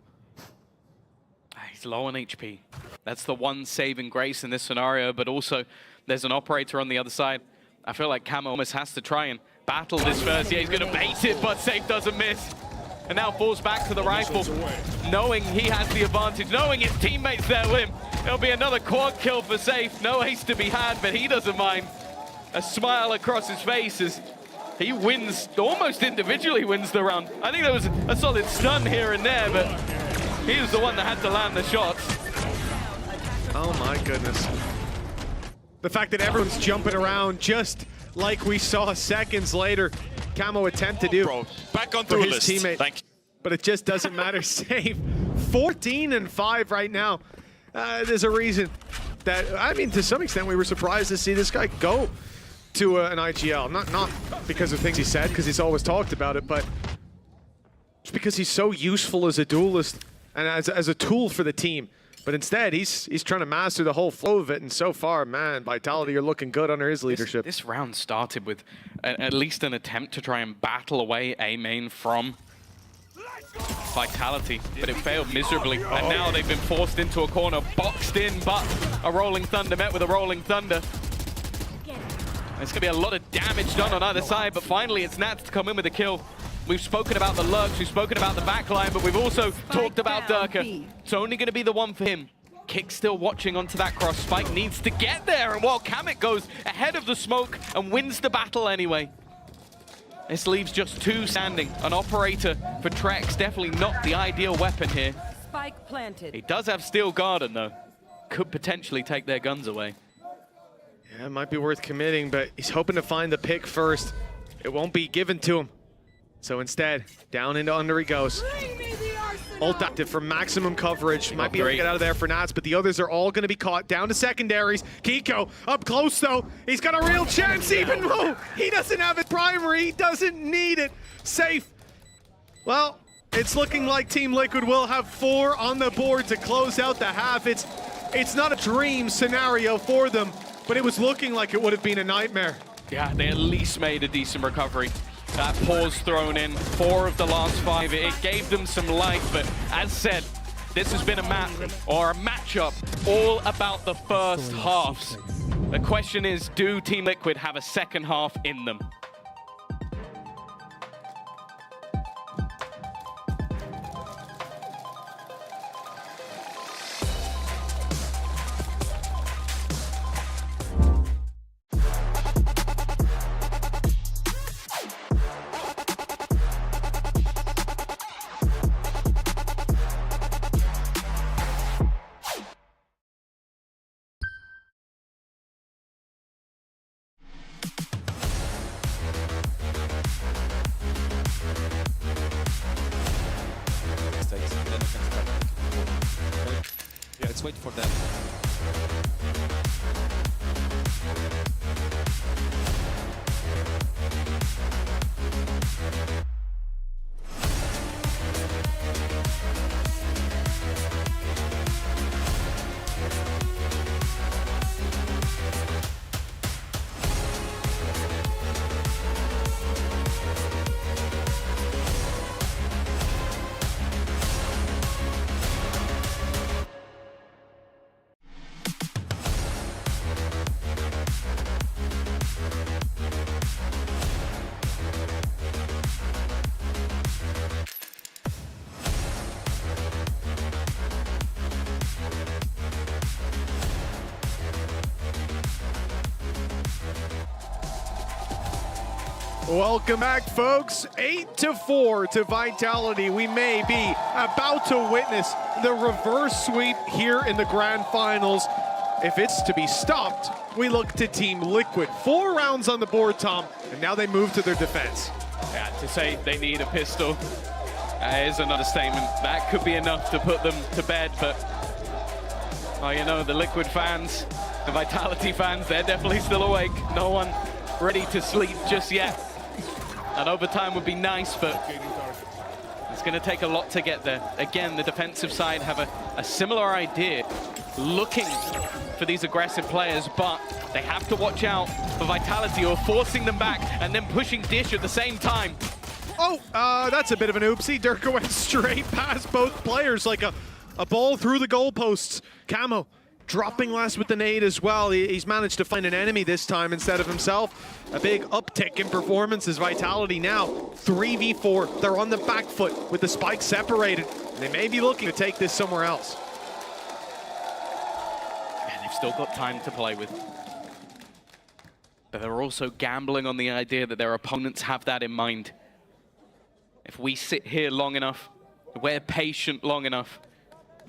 He's low on HP. That's the one saving grace in this scenario, but also there's an operator on the other side. I feel like Camo almost has to try and battle this first. Yeah, he's gonna bait it, but Safe doesn't miss. And now falls back to the rifle, knowing he has the advantage, knowing his teammates there with him. It'll be another quad kill for Safe. No ace to be had, but he doesn't mind. A smile across his face as he wins, almost individually wins the round. I think there was a solid stun here and there, but he was the one that had to land the shots. Oh my goodness. The fact that everyone's jumping around just like we saw seconds later. Camo attempt to do back on for the his list. teammate. Thank you. But it just doesn't matter. Safe 14-5 right now. There's a reason that, I mean, to some extent we were surprised to see this guy go to an IGL. Not because of things he said, because he's always talked about it, but just because he's so useful as a duelist and as a tool for the team. But instead, he's trying to master the whole flow of it, and so far, man, Vitality are looking good under his leadership. This round started with at least an attempt to try and battle away A main from Vitality, but it failed miserably. And now they've been forced into a corner, boxed in, but a Rolling Thunder met with a Rolling Thunder. There's going to be a lot of damage done on either side, but finally it's Nats to come in with a kill. We've spoken about the lurks, we've spoken about the backline, but we've also talked about Durka. It's only going to be the one for him. Kick still watching onto that cross. Spike needs to get there, and while Kamek goes ahead of the smoke and wins the battle anyway. This leaves just 2 standing. An operator for Trex, definitely not the ideal weapon here. Spike planted. He does have Steel Garden though. Could potentially take their guns away. Yeah, it might be worth committing, but he's hoping to find the pick first. It won't be given to him. So instead, down into under he goes. Ult active for maximum coverage. Might be able to get out of there for Nats, but the others are all going to be caught down to secondaries. Kiko up close though. He's got a real chance even though he doesn't have his primary. He doesn't need it. Safe. Well, it's looking like Team Liquid will have 4 on the board to close out the half. It's not a dream scenario for them, but it was looking like it would have been a nightmare Yeah, they at least made a decent recovery. That pause thrown in, 4 of the last 5. It gave them some life, but as said, this has been a map or a matchup all about the first halves. The question is, do Team Liquid have a second half in them? Yeah, let's wait for them. Welcome back, folks. 8-4 to Vitality. We may be about to witness the reverse sweep here in the grand finals. If it's to be stopped, we look to Team Liquid. 4 rounds on the board, Tom, and now they move to their defense. Yeah, to say they need a pistol is another statement. That could be enough to put them to bed, but oh, you know, the Liquid fans, the Vitality fans, they're definitely still awake. No one ready to sleep just yet. And overtime would be nice, but it's going to take a lot to get there. Again, the defensive side have a similar idea, looking for these aggressive players, but they have to watch out for Vitality, or forcing them back and then pushing Dish at the same time. Oh, that's a bit of an oopsie. Durka went straight past both players like a ball through the goalposts. Camo dropping last with the nade as well. He's managed to find an enemy this time instead of himself. A big uptick in performance as Vitality now 3v4. They're on the back foot with the spikes separated. They may be looking to take this somewhere else. And they've still got time to play with. But they're also gambling on the idea that their opponents have that in mind. If we sit here long enough, we're patient long enough,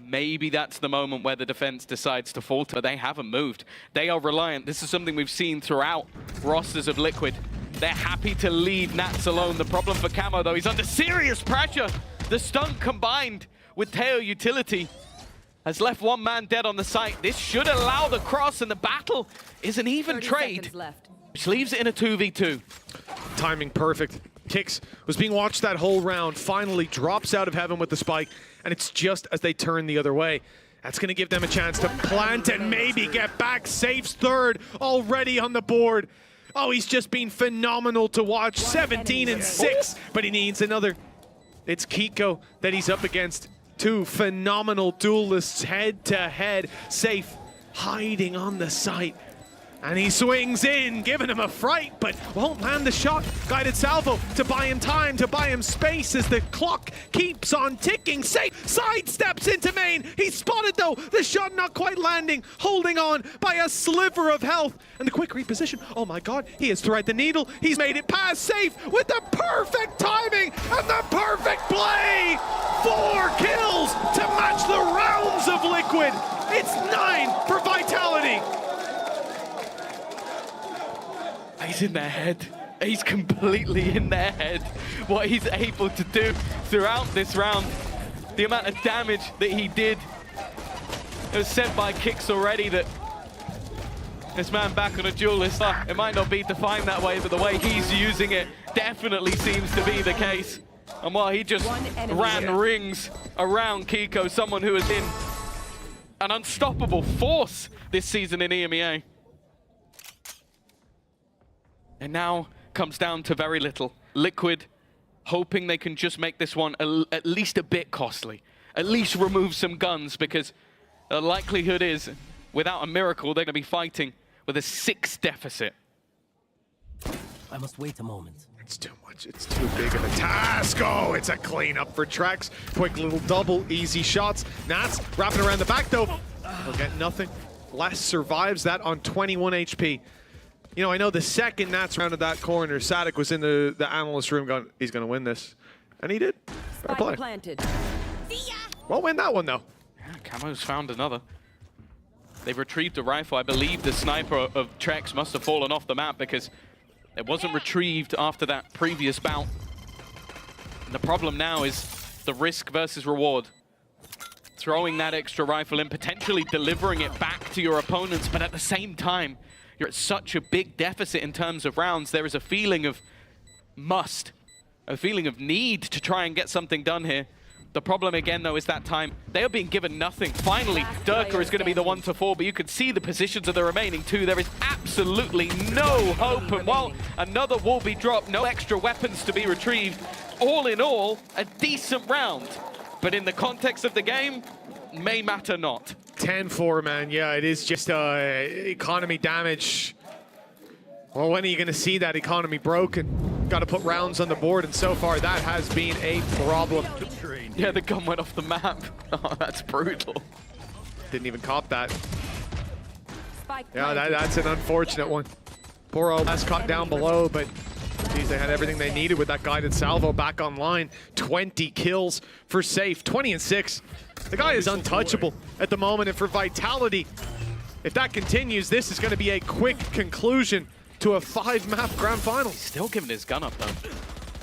maybe that's the moment where the defense decides to falter. They haven't moved. They are reliant. This is something we've seen throughout rosters of Liquid. They're happy to leave Nats alone. The problem for Camo, though, he's under serious pressure. The stun combined with Teo utility has left one man dead on the site. This should allow the cross, and the battle is an even trade, which leaves it in a 2v2. Timing perfect. Kicks was being watched that whole round, finally drops out of heaven with the spike, and it's just as they turn the other way. That's going to give them a chance to plant and maybe get back. Safe's third already on the board. Oh, he's just been phenomenal to watch. 17-6, but he needs another. It's Kiko that he's up against. 2 phenomenal duelists head to head. Safe hiding on the site. And he swings in, giving him a fright, but won't land the shot. Guided salvo to buy him time, to buy him space as the clock keeps on ticking. Safe sidesteps into main. He's spotted though. The shot not quite landing, holding on by a sliver of health. And the quick reposition. Oh my God, he has threaded the needle. He's made it past Safe with the perfect timing and the perfect play. 4 kills to match the rounds of Liquid. It's 9 for Vitality. He's in their head. He's completely in their head. What he's able to do throughout this round, the amount of damage that he did. It was said by Kicks already that this man back on a duelist, it might not be defined that way, but the way he's using it definitely seems to be the case. And while he just ran rings around Kiko, someone who has been an unstoppable force this season in EMEA. And now comes down to very little. Liquid hoping they can just make this one at least a bit costly. At least remove some guns, because the likelihood is, without a miracle, they're going to be fighting with a 6 deficit. I must wait a moment. It's too much. It's too big of a task. Oh, it's a cleanup for Trex. Quick little double, easy shots. Nats wrapping around the back, though. He'll get nothing. Les survives that on 21 HP. You know, I know the second Nats rounded that corner, Sadik was in the analyst room going, he's going to win this. And he did. Fair play. Planted. Won't win that one, though. Yeah, Camo's found another. They've retrieved a rifle. I believe the sniper of Trex must have fallen off the map because it wasn't retrieved after that previous bout. And the problem now is the risk versus reward. Throwing that extra rifle in, potentially delivering it back to your opponents, but at the same time, you're at such a big deficit in terms of rounds. There is a feeling of must, a feeling of need to try and get something done here. The problem again, though, is that time they are being given nothing. Finally, Durka is going to be the one to fall, but you can see the positions of the remaining two. There is absolutely no hope, and while another will be dropped, no extra weapons to be retrieved. All in all, a decent round, but in the context of the game, may matter not. 10-4, man. Yeah, it is just economy damage. Well, when are you going to see that economy broken? Got to put rounds on the board, and so far that has been a problem. Yeah, the gun went off the map. Oh, that's brutal. Didn't even cop that. Yeah, that's an unfortunate one. Poor old Les caught down below, but geez, they had everything they needed with that guided salvo back online. 20 kills for Safe, 20 and 6. The guy is untouchable at the moment, and for Vitality, if that continues, this is going to be a quick conclusion to a 5-map grand final. He's still giving his gun up, though.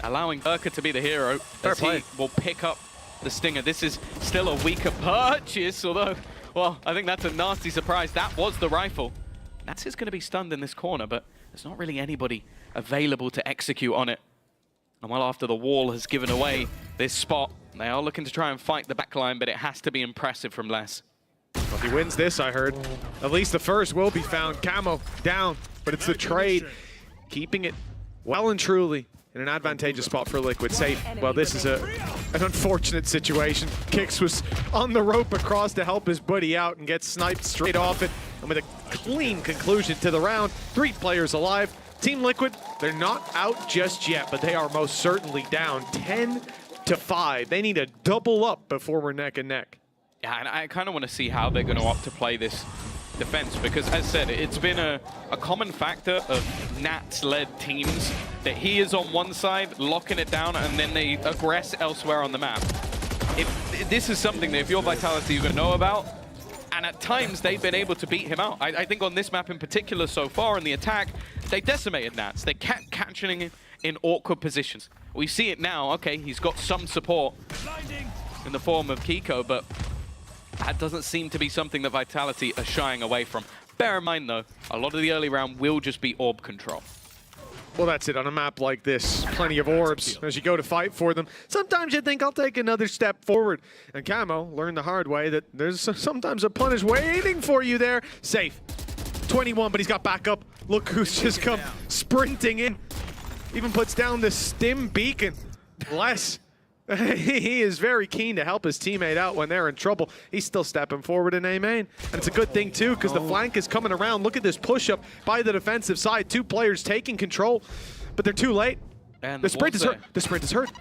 Allowing Durka to be the hero as he will pick up the Stinger. This is still a weaker purchase, although, well, I think that's a nasty surprise. That was the rifle. Nats is going to be stunned in this corner, but there's not really anybody available to execute on it. And well, after the wall has given away this spot, they are looking to try and fight the backline, but it has to be impressive from Les. Well, if he wins this, I heard, at least the first will be found. Camo down, but it's the trade. Keeping it well and truly in an advantageous spot for Liquid. Safe. Well, this is an unfortunate situation. Kicks was on the rope across to help his buddy out and gets sniped straight off it. And with a clean conclusion to the round, 3 players alive. Team Liquid, they're not out just yet, but they are most certainly down 10-5. They need to double up before we're neck and neck. Yeah, and I kind of want to see how they're going to opt to play this defense, because as said, it's been a common factor of Nats-led teams that he is on one side, locking it down, and then they aggress elsewhere on the map. This is something that if you're Vitality, you're going to know about, and at times they've been able to beat him out. I think on this map in particular so far in the attack, they decimated Nats. They kept catching him in awkward positions. We see it now. Okay, he's got some support in the form of Kiko, but that doesn't seem to be something that Vitality are shying away from. Bear in mind, though, a lot of the early round will just be orb control. Well, that's it. On a map like this, plenty of orbs as you go to fight for them. Sometimes you think, I'll take another step forward. And Camo learned the hard way that there's sometimes a punish waiting for you there. Safe. 21, but he's got backup. Look who's just come sprinting in. Even puts down the stim beacon. Les. He is very keen to help his teammate out when they're in trouble. He's still stepping forward in A main. And it's a good thing, too, because the flank is coming around. Look at this push-up by the defensive side. 2 players taking control, but they're too late. And the sprint is hurt. The sprint is hurt.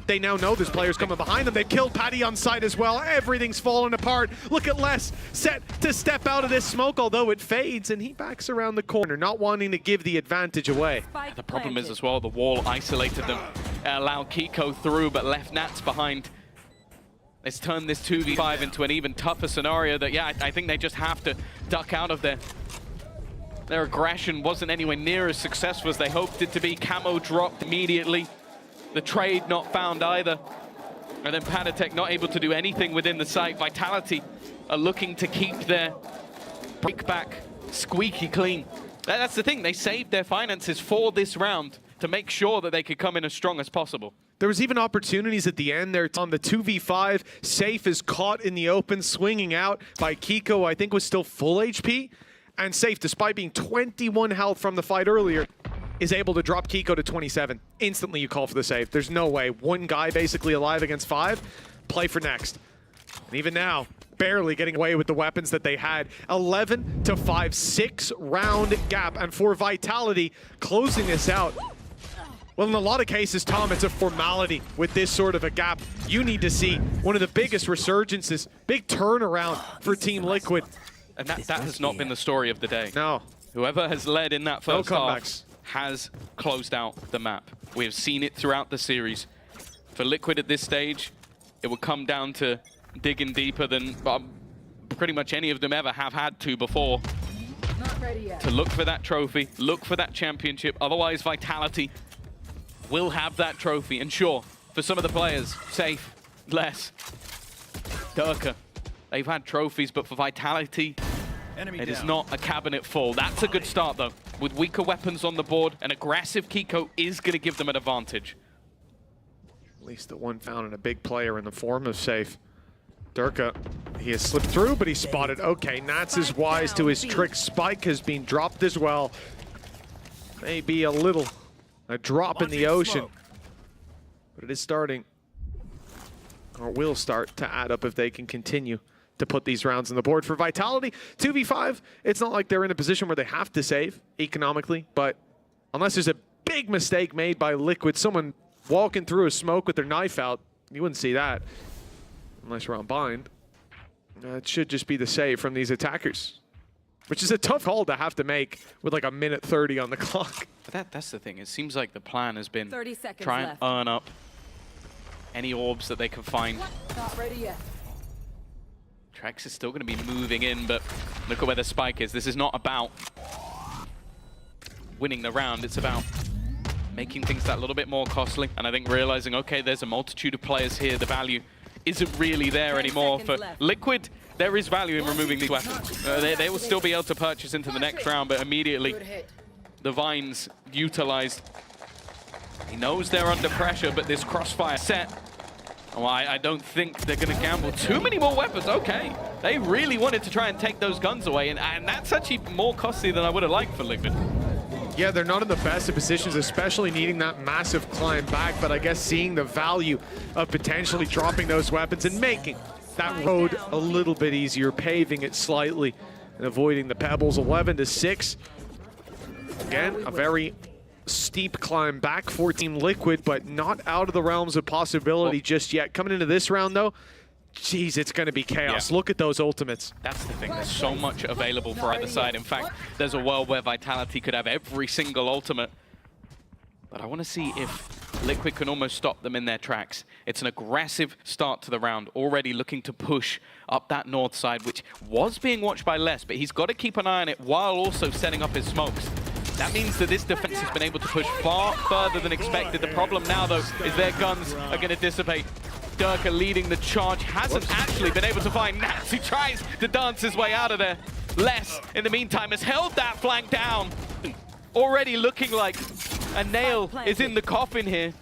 They now know there's players coming behind them. They've killed Paddy on site as well. Everything's falling apart. Look at Les set to step out of this smoke, although it fades, and he backs around the corner, not wanting to give the advantage away. The problem is as well, the wall isolated them. Allowed Kiko through, but left Nats behind. It's turned this 2v5 into an even tougher scenario that, yeah, I think they just have to duck out of there. Their aggression wasn't anywhere near as successful as they hoped it to be. Camo dropped immediately. The trade not found either. And then Panatek not able to do anything within the site. Vitality are looking to keep their break back squeaky clean. That's the thing, they saved their finances for this round to make sure that they could come in as strong as possible. There was even opportunities at the end there on the 2v5. Safe is caught in the open, swinging out by Kiko, I think was still full HP. And Safe, despite being 21 health from the fight earlier, is able to drop Kiko to 27, instantly you call for the save. There's no way. One guy basically alive against 5, play for next. And even now, barely getting away with the weapons that they had. 11 to 5, 6-round gap. And for Vitality, closing this out, well, in a lot of cases, Tom, it's a formality with this sort of a gap. You need to see one of the biggest resurgences, big turnaround for Team Liquid. And that has not been the story of the day. No. Whoever has led in that first half comebacks. has closed out the map. We have seen it throughout the series. For Liquid at this stage, it will come down to digging deeper than pretty much any of them ever have had to before. Not ready yet. To look for that trophy, look for that championship. Otherwise, Vitality will have that trophy. And sure, for some of the players, Safe, less. Durka, they've had trophies, but for Vitality, it is not a cabinet full. That's a good start, though. With weaker weapons on the board, an aggressive Kiko is going to give them an advantage. At least the one found in a big player in the form of Safe. Durka, he has slipped through, but he's spotted. Okay, Nats is wise to his trick. Spike has been dropped as well. Maybe a drop in the ocean. But it is starting, or will start to add up if they can continue to put these rounds on the board. For Vitality, 2v5, it's not like they're in a position where they have to save economically, but unless there's a big mistake made by Liquid, someone walking through a smoke with their knife out, you wouldn't see that unless you're on bind. It should just be the save from these attackers, which is a tough call to have to make with like a minute 30 on the clock. But that's the thing. It seems like the plan has been 30 seconds try and left. earn up any orbs that they can find. Not ready yet. Trex is still going to be moving in, but look at where the spike is. This is not about winning the round. It's about making things that little bit more costly. And I think realizing, okay, there's a multitude of players here. The value isn't really there anymore. For Liquid, there is value in removing these weapons. They will still be able to purchase into the next round, but immediately the Vines utilized. He knows they're under pressure, but this crossfire set, well, I don't think they're going to gamble too many more weapons. Okay, they really wanted to try and take those guns away, and that's actually more costly than I would have liked for Liquid. Yeah, they're not in the best of positions, especially needing that massive climb back, but I guess seeing the value of potentially dropping those weapons and making that road a little bit easier, paving it slightly and avoiding the pebbles. 11 to 6. Again, a very steep climb back for Team Liquid, but not out of the realms of possibility just yet. Coming into this round, though, jeez, it's going to be chaos. Yeah. Look at those ultimates. That's the thing. There's so much available for either side. In fact, there's a world where Vitality could have every single ultimate. But I want to see if Liquid can almost stop them in their tracks. It's an aggressive start to the round, already looking to push up that north side, which was being watched by Les, but he's got to keep an eye on it while also setting up his smokes. That means that this defense has been able to push far further than expected. The problem now, though, is their guns are going to dissipate. Durka leading the charge, hasn't actually been able to find Nats. He tries to dance his way out of there. Les, in the meantime, has held that flank down. Already looking like a nail is in the coffin here.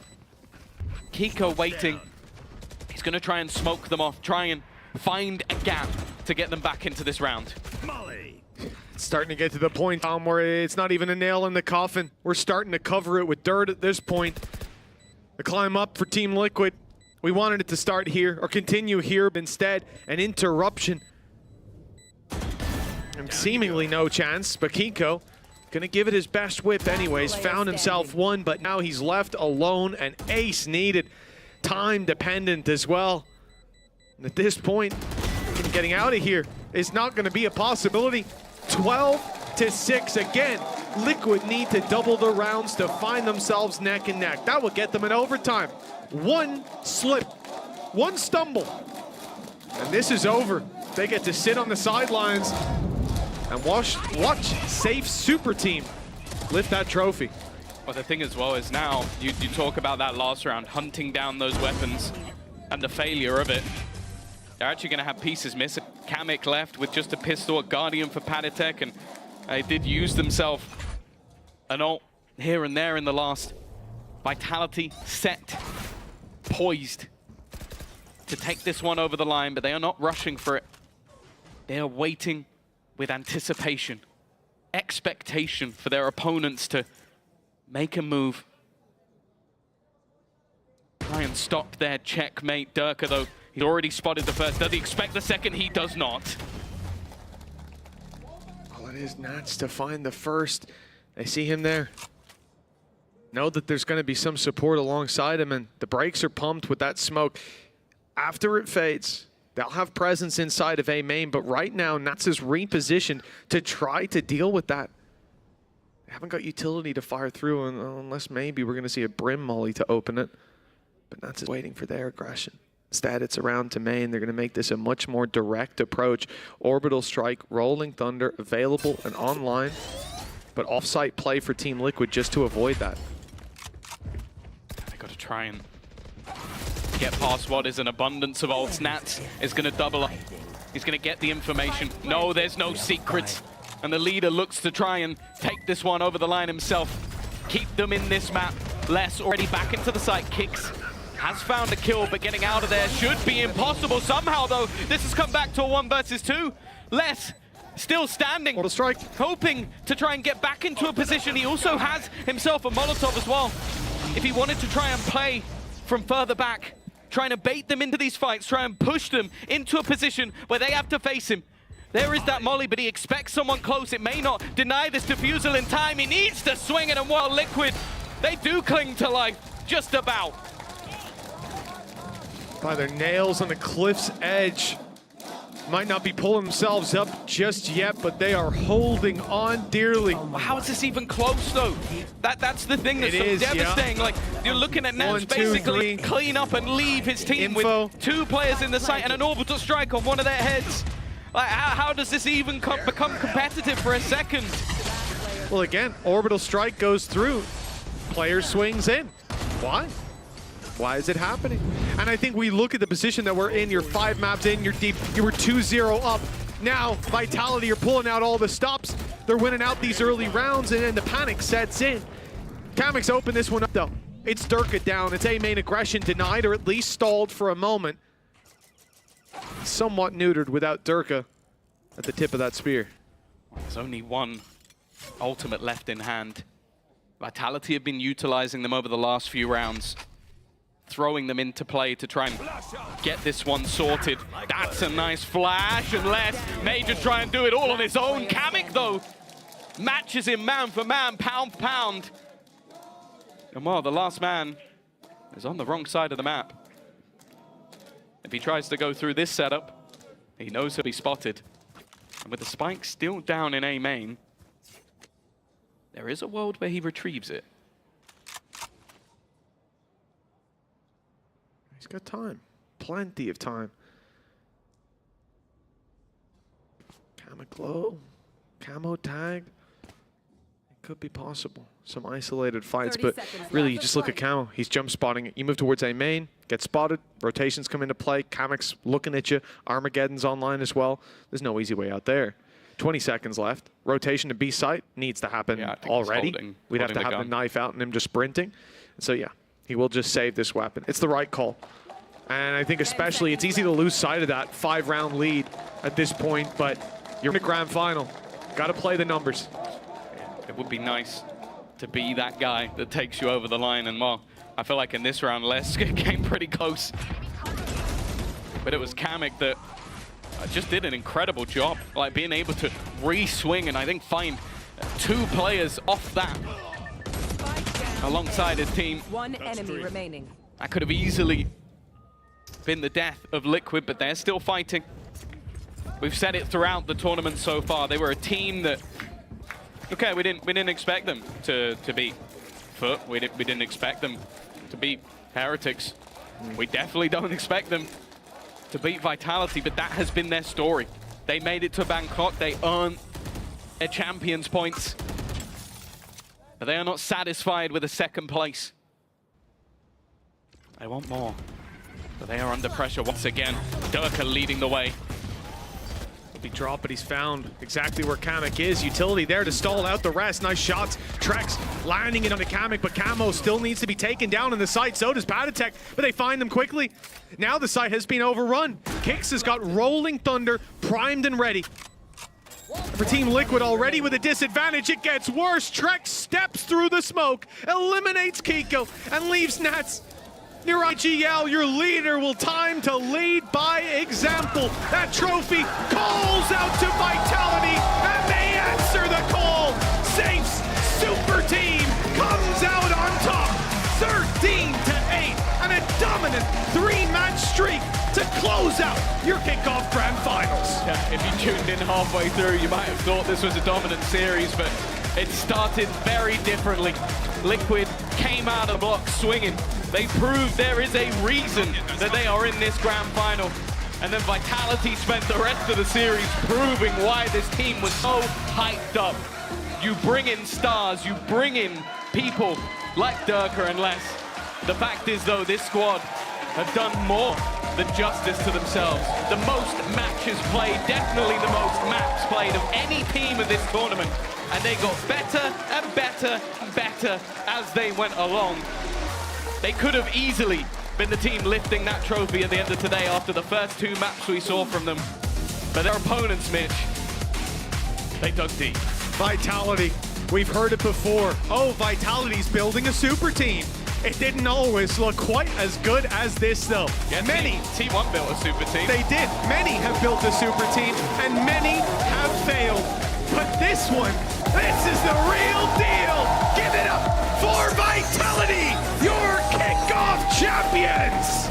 Kiko waiting. He's going to try and smoke them off, try and find a gap to get them back into this round. It's starting to get to the point, Tom, where it's not even a nail in the coffin. We're starting to cover it with dirt at this point. The climb up for Team Liquid. We wanted it to start here or continue here, but instead, an interruption. And seemingly no chance, but Kiko gonna give it his best whip anyways. Found himself one, but now he's left alone. An ace needed. Time dependent as well. And at this point, getting out of here is not gonna be a possibility. 12 to 6 again. Liquid need to double the rounds to find themselves neck and neck. That will get them in overtime. One slip, one stumble, and this is over. They get to sit on the sidelines and watch Safe Super Team lift that trophy. Well, the thing as well is now, you talk about that last round, hunting down those weapons and the failure of it. They're actually going to have pieces missing. Kamek left with just a pistol, a Guardian for Paditek, and they did use themselves an ult here and there in the last. Vitality set, poised to take this one over the line, but they are not rushing for it. They are waiting with anticipation, expectation for their opponents to make a move. Try and stop their checkmate. Durka, though, he's already spotted the first. Does he expect the second? He does not. Well, it is Nats to find the first. They see him there. Know that there's going to be some support alongside him, and the brakes are pumped with that smoke. After it fades, they'll have presence inside of A main, but right now, Nats is repositioned to try to deal with that. They haven't got utility to fire through unless maybe we're going to see a Brim Molly to open it. But Nats is waiting for their aggression. Instead, it's around to main. They're going to make this a much more direct approach. Orbital Strike, Rolling Thunder, available and online. But off-site play for Team Liquid just to avoid that. They got to try and get past what is an abundance of ults. Nats is going to double up. He's going to get the information. No, there's no secrets. And the leader looks to try and take this one over the line himself. Keep them in this map. Les already back into the site. Kicks has found a kill, but getting out of there should be impossible. Somehow, though, this has come back to a 1 versus 2. Les still standing. Orbital Strike. Hoping to try and get back into a position. He also has himself a Molotov as well. If he wanted to try and play from further back, trying to bait them into these fights, try and push them into a position where they have to face him. There is that Molly, but he expects someone close. It may not deny this defusal in time. He needs to swing it, and while Liquid, they do cling to life, just about. By their nails on the cliff's edge. Might not be pulling themselves up just yet, but they are holding on dearly. How is this even close, though? That's the thing that's so devastating. Yeah. Like, you're looking at Nats basically clean up and leave his team with 2 players in the site and an orbital strike on one of their heads. Like, how does this even become competitive for a second? Well, again, orbital strike goes through. Player swings in. Why? Why is it happening? And I think we look at the position that we're in. You're 5 maps in, you're deep. You were 2-0 up. Now, Vitality, you're pulling out all the stops. They're winning out these early rounds, and then the panic sets in. Kamix opened this one up, though. It's Durka down. It's A main aggression denied, or at least stalled for a moment. Somewhat neutered without Durka at the tip of that spear. There's only one ultimate left in hand. Vitality have been utilizing them over the last few rounds, throwing them into play to try and get this one sorted. That's a nice flash, and Les may just try and do it all on his own. Kamik, though, matches him man for man, pound for pound. And well, the last man is on the wrong side of the map. If he tries to go through this setup, he knows he'll be spotted. And with the spike still down in A main, there is a world where he retrieves it. He's got time. Plenty of time. Kamik low. Camo tag. It could be possible. Some isolated fights, but really you just look at Camo. He's jump spotting it. You move towards A main, get spotted, rotations come into play, Kamik's looking at you, Armageddon's online as well. There's no easy way out there. 20 seconds left. Rotation to B site needs to happen already. We'd have to have the knife out and him just sprinting. So yeah, he will just save this weapon. It's the right call. And I think especially it's easy to lose sight of that 5-round lead at this point, but you're in the grand final. Got to play the numbers. It would be nice to be that guy that takes you over the line, and well, I feel like in this round, Les came pretty close. But it was Kamik that just did an incredible job, like being able to re-swing and I think find 2 players off that alongside his team. One enemy remaining. That could have easily been the death of Liquid, but they're still fighting. We've said it throughout the tournament so far. They were a team that, okay, we didn't expect them to beat Foot. We didn't expect them to beat Heretics. We definitely don't expect them to beat Vitality, but that has been their story. They made it to Bangkok. They earned their champions points, but they are not satisfied with a 2nd place. They want more, but they are under pressure once again. Durka leading the way. He dropped, but he's found exactly where Kamik is. Utility there to stall out the rest. Nice shots. Trex landing it on the Kamik, but Camo still needs to be taken down in the site. So does Batatek, but they find them quickly. Now the site has been overrun. Kicks has got Rolling Thunder primed and ready. For Team Liquid already with a disadvantage, it gets worse. Trek steps through the smoke, eliminates Kiko, and leaves Nats. Near IGL, your leader will time to lead by example. That trophy calls out to Vitality, and they answer the call. Safe's super team comes out on top, 13-8, and a dominant 3-match streak to close out your Kickoff Grand Finals. Yeah, if you tuned in halfway through, you might have thought this was a dominant series, but it started very differently. Liquid came out of the block swinging. They proved there is a reason that they are in this grand final. And then Vitality spent the rest of the series proving why this team was so hyped up. You bring in stars, you bring in people like Durka and Les. The fact is, though, this squad have done more than justice to themselves. The most matches played, definitely the most maps played of any team in this tournament. And they got better and better and better as they went along. They could have easily been the team lifting that trophy at the end of today after the first 2 maps we saw from them. But their opponents, Mitch, they dug deep. Vitality, we've heard it before. Oh, Vitality's building a super team. It didn't always look quite as good as this, though. Yeah, many T1 built a super team. They did. Many have built a super team, and many have failed. But this one, this is the real deal. Give it up for Vitality, your Kickoff champions.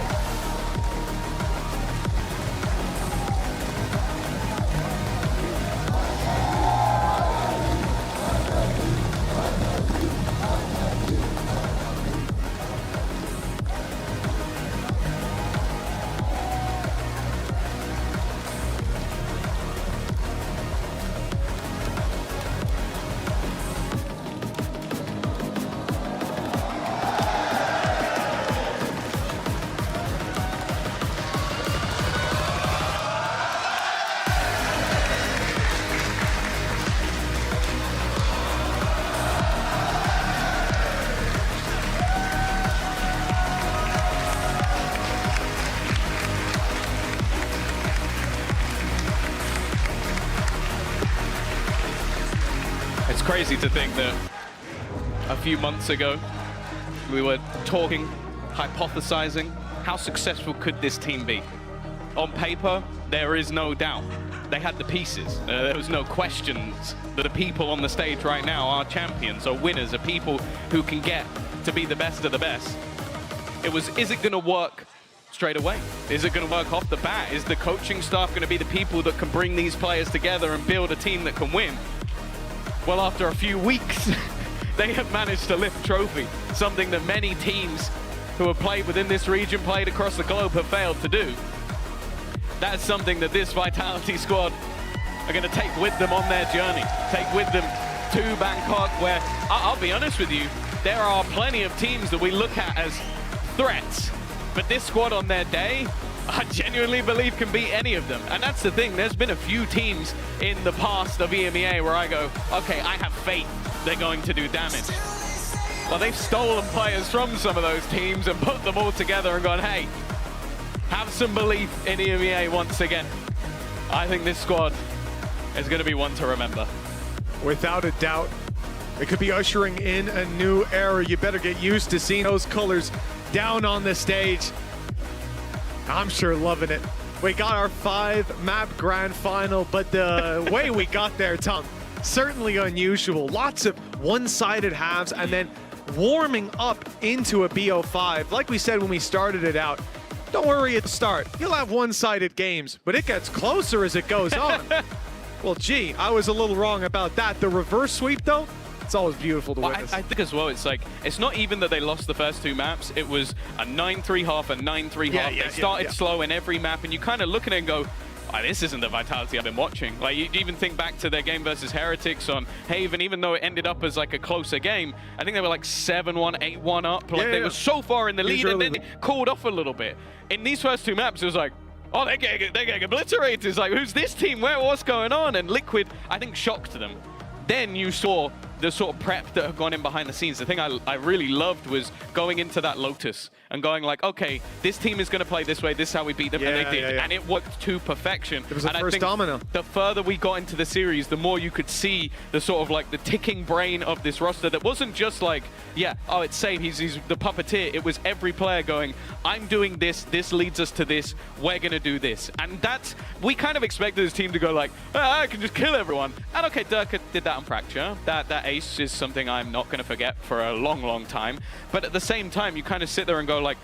It's crazy to think that a few months ago, we were talking, hypothesizing, how successful could this team be? On paper, there is no doubt. They had the pieces. There was no questions that the people on the stage right now are champions, are winners, are people who can get to be the best of the best. It was, is it gonna work straight away? Is it gonna work off the bat? Is the coaching staff gonna be the people that can bring these players together and build a team that can win? Well, after a few weeks, they have managed to lift trophy, something that many teams who have played within this region, played across the globe, have failed to do. That's something that this Vitality squad are going to take with them on their journey, take with them to Bangkok, where, I'll be honest with you, there are plenty of teams that we look at as threats, but this squad on their day, I genuinely believe can beat any of them. And that's the thing, there's been a few teams in the past of EMEA where I go, okay, I have faith they're going to do damage. Well, they've stolen players from some of those teams and put them all together and gone, hey, have some belief in EMEA once again. I think this squad is going to be one to remember. Without a doubt, it could be ushering in a new era. You better get used to seeing those colors down on the stage. I'm sure loving it. We got our 5-map grand final, but the way we got there, Tom, certainly unusual. Lots of one-sided halves and then warming up into a BO5. Like we said when we started it out, don't worry at the start. You'll have one-sided games, but it gets closer as it goes on. Well, gee, I was a little wrong about that. The reverse sweep, though, it's always beautiful to witness. I think as well, it's like, it's not even that they lost the first 2 maps. It was a 9-3 half, a 9-3 half. They started slow in every map, and you kind of look at it and go, oh, this isn't the Vitality I've been watching. Like, you even think back to their game versus Heretics on Haven, even though it ended up as like a closer game, I think they were like 7-1, 8-1 up. Like, they were so far in the lead, and then it cooled off a little bit. In these first 2 maps, it was like, oh, they're getting obliterated. It's like, who's this team? What's going on? And Liquid, I think, shocked them. Then you saw the sort of prep that had gone in behind the scenes. The thing I really loved was going into that Lotus and going like, okay, this team is going to play this way, this is how we beat them, and they did. Yeah. And it worked to perfection. It was the and first I think domino. the further we got into the series, the more you could see the sort of like the ticking brain of this roster that wasn't just like, yeah, oh, it's safe, he's the puppeteer. It was every player going, I'm doing this leads us to this, we're going to do this. And that's, we kind of expected this team to go like, I can just kill everyone. And okay, Durka did that on Fracture. That ace is something I'm not going to forget for a long, long time. But at the same time, you kind of sit there and go like,